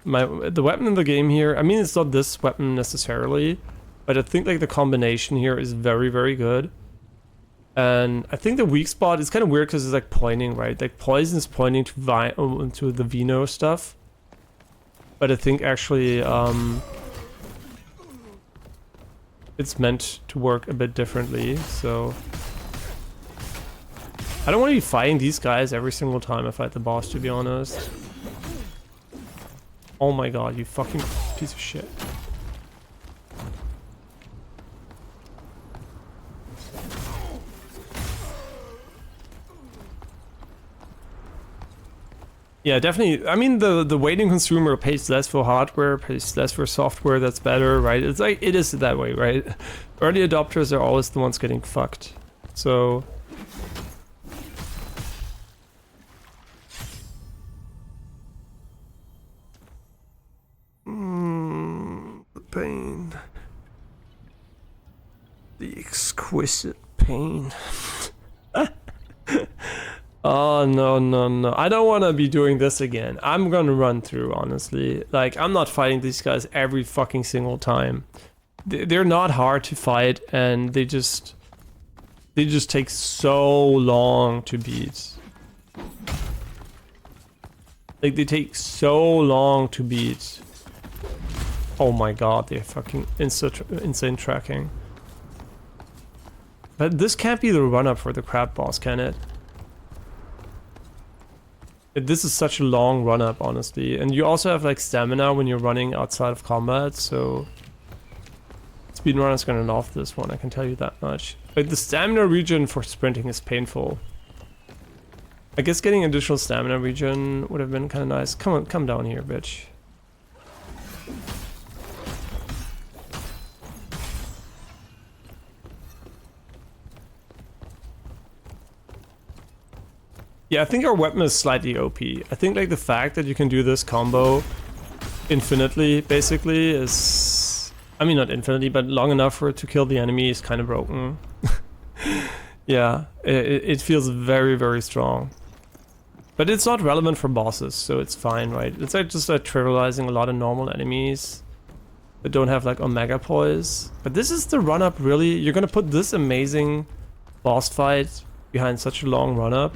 The weapon in the game here, I mean, it's not this weapon necessarily, but I think like the combination here is very, very good. And I think the weak spot is kind of weird because it's like pointing, right? Like poison is pointing to the Vino stuff. But I think actually it's meant to work a bit differently, so... I don't want to be fighting these guys every single time I fight the boss, to be honest. Oh my god, you fucking piece of shit. Yeah, definitely. I mean, the waiting consumer pays less for hardware, pays less for software. That's better, right? It's like, it is that way, right? Early adopters are always the ones getting fucked. So... the pain. The exquisite pain. Oh, no, no, no. I don't want to be doing this again. I'm gonna run through, honestly. Like, I'm not fighting these guys every fucking single time. They're not hard to fight, and they just take so long to beat. Like, they take so long to beat. Oh my god, they're fucking insane tracking. But this can't be the run-up for the crab boss, can it? This is such a long run-up, honestly. And you also have like stamina when you're running outside of combat, so... Speedrunner's gonna love this one, I can tell you that much. Like, the stamina regen for sprinting is painful. I guess getting additional stamina regen would have been kind of nice. Come on, come down here, bitch. Yeah, I think our weapon is slightly OP. I think like the fact that you can do this combo infinitely, basically, is... I mean, not infinitely, but long enough for it to kill the enemy is kind of broken. Yeah, it feels very, very strong. But it's not relevant for bosses, so it's fine, right? It's like just trivializing a lot of normal enemies that don't have like Omega Poise. But this is the run-up, really. You're gonna put this amazing boss fight behind such a long run-up.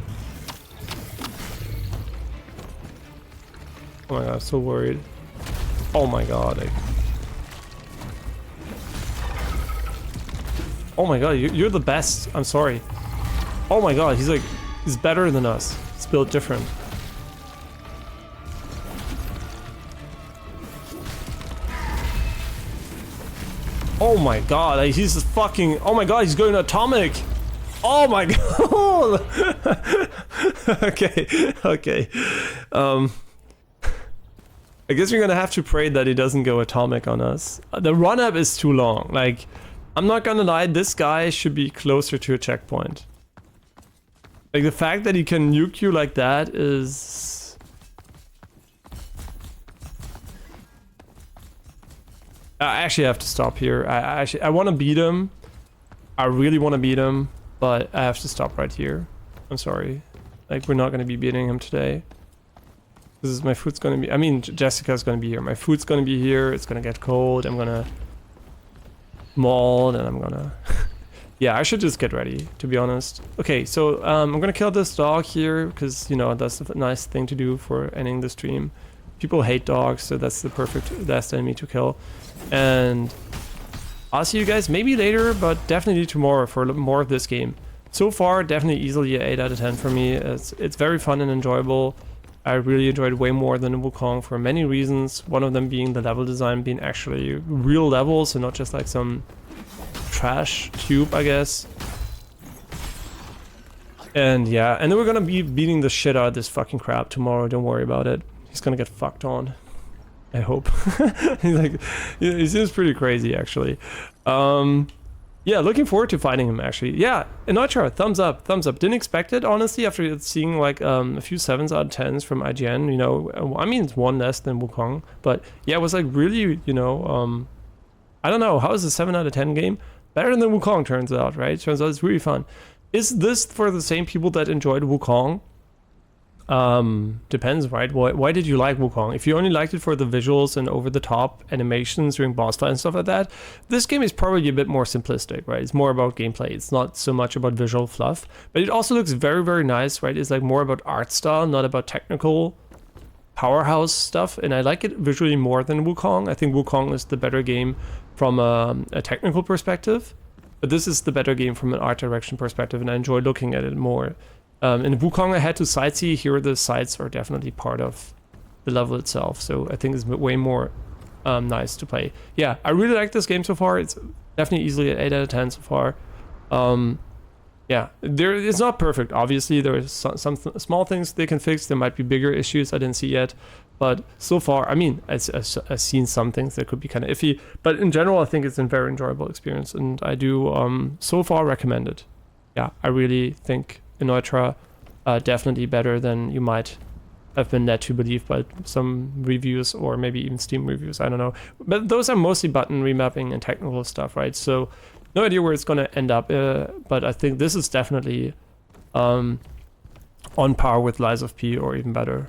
Oh my god, I'm so worried. Oh my god, like... Oh my god, you're the best. I'm sorry. Oh my god, he's better than us. He's built different. Oh my god, like, he's just fucking... Oh my god, he's going atomic! Oh my god! Okay, okay. I guess we're gonna have to pray that he doesn't go atomic on us. The run-up is too long. Like, I'm not gonna lie, this guy should be closer to a checkpoint. Like, the fact that he can nuke you like that is... I actually have to stop here. I want to beat him. I really want to beat him, but I have to stop right here. I'm sorry. Like, we're not gonna be beating him today. This is my food's gonna be... I mean, Jessica's gonna be here. My food's gonna be here. It's gonna get cold. I'm gonna... mauled, and I'm gonna... Yeah, I should just get ready, to be honest. Okay, so I'm gonna kill this dog here, because, you know, that's a nice thing to do for ending the stream. People hate dogs, so that's the perfect last enemy to kill. And I'll see you guys maybe later, but definitely tomorrow for more of this game. So far, definitely easily an 8 out of 10 for me. It's very fun and enjoyable. I really enjoyed way more than Wukong for many reasons. One of them being the level design being actually real levels and not just like some trash tube, I guess. And yeah, and then we're gonna be beating the shit out of this fucking crab tomorrow. Don't worry about it. He's gonna get fucked on. I hope. He's like, he seems pretty crazy actually. Yeah, looking forward to fighting him actually. Yeah, Enotria, thumbs up, thumbs up. Didn't expect it, honestly, after seeing like a few 7s out of 10s from IGN, you know. I mean, it's one less than Wukong, but yeah, it was like really, you know, I don't know, how is a 7 out of 10 game? Better than Wukong, turns out, right? Turns out it's really fun. Is this for the same people that enjoyed Wukong? Depends, right? Why did you like Wukong? If you only liked it for the visuals and over-the-top animations during boss fight and stuff like that, this game is probably a bit more simplistic, right? It's more about gameplay. It's not so much about visual fluff, but it also looks very, very nice, right? It's like more about art style, not about technical powerhouse stuff, and I like it visually more than Wukong. I think Wukong is the better game from a technical perspective, but this is the better game from an art direction perspective, and I enjoy looking at it more. In Wukong I had to sightsee. Here the sights are definitely part of the level itself, so I think it's way more nice to play. Yeah, I really like this game so far. It's definitely easily an 8 out of 10 so far. Yeah, it's not perfect, obviously. There are some small things they can fix. There might be bigger issues I didn't see yet, but so far, I mean, I've seen some things that could be kind of iffy, but in general I think it's a very enjoyable experience, and I do so far recommend it. Yeah, I really think Enotria definitely better than you might have been led to believe by some reviews or maybe even Steam reviews, I don't know. But those are mostly button remapping and technical stuff, right? So no idea where it's going to end up, but I think this is definitely on par with Lies of P or even better.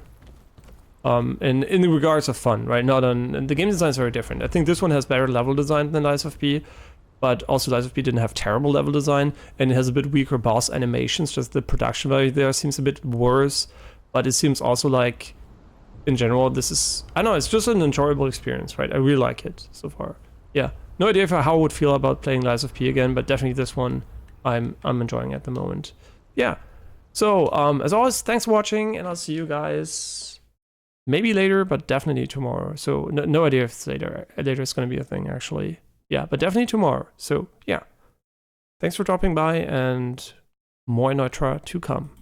In the regards of fun, right? Not on... And the game design is very different. I think this one has better level design than Lies of P, but also Lies of P didn't have terrible level design, and it has a bit weaker boss animations, just the production value there seems a bit worse, but it seems also like, in general, this is... I don't know, it's just an enjoyable experience, right? I really like it so far. Yeah, no idea how I would feel about playing Lies of P again, but definitely this one I'm enjoying at the moment. Yeah, so as always, thanks for watching, and I'll see you guys maybe later, but definitely tomorrow. So no idea if it's later. Later it's going to be a thing, actually. Yeah, but definitely tomorrow. So yeah, thanks for dropping by, and more Enotria to come.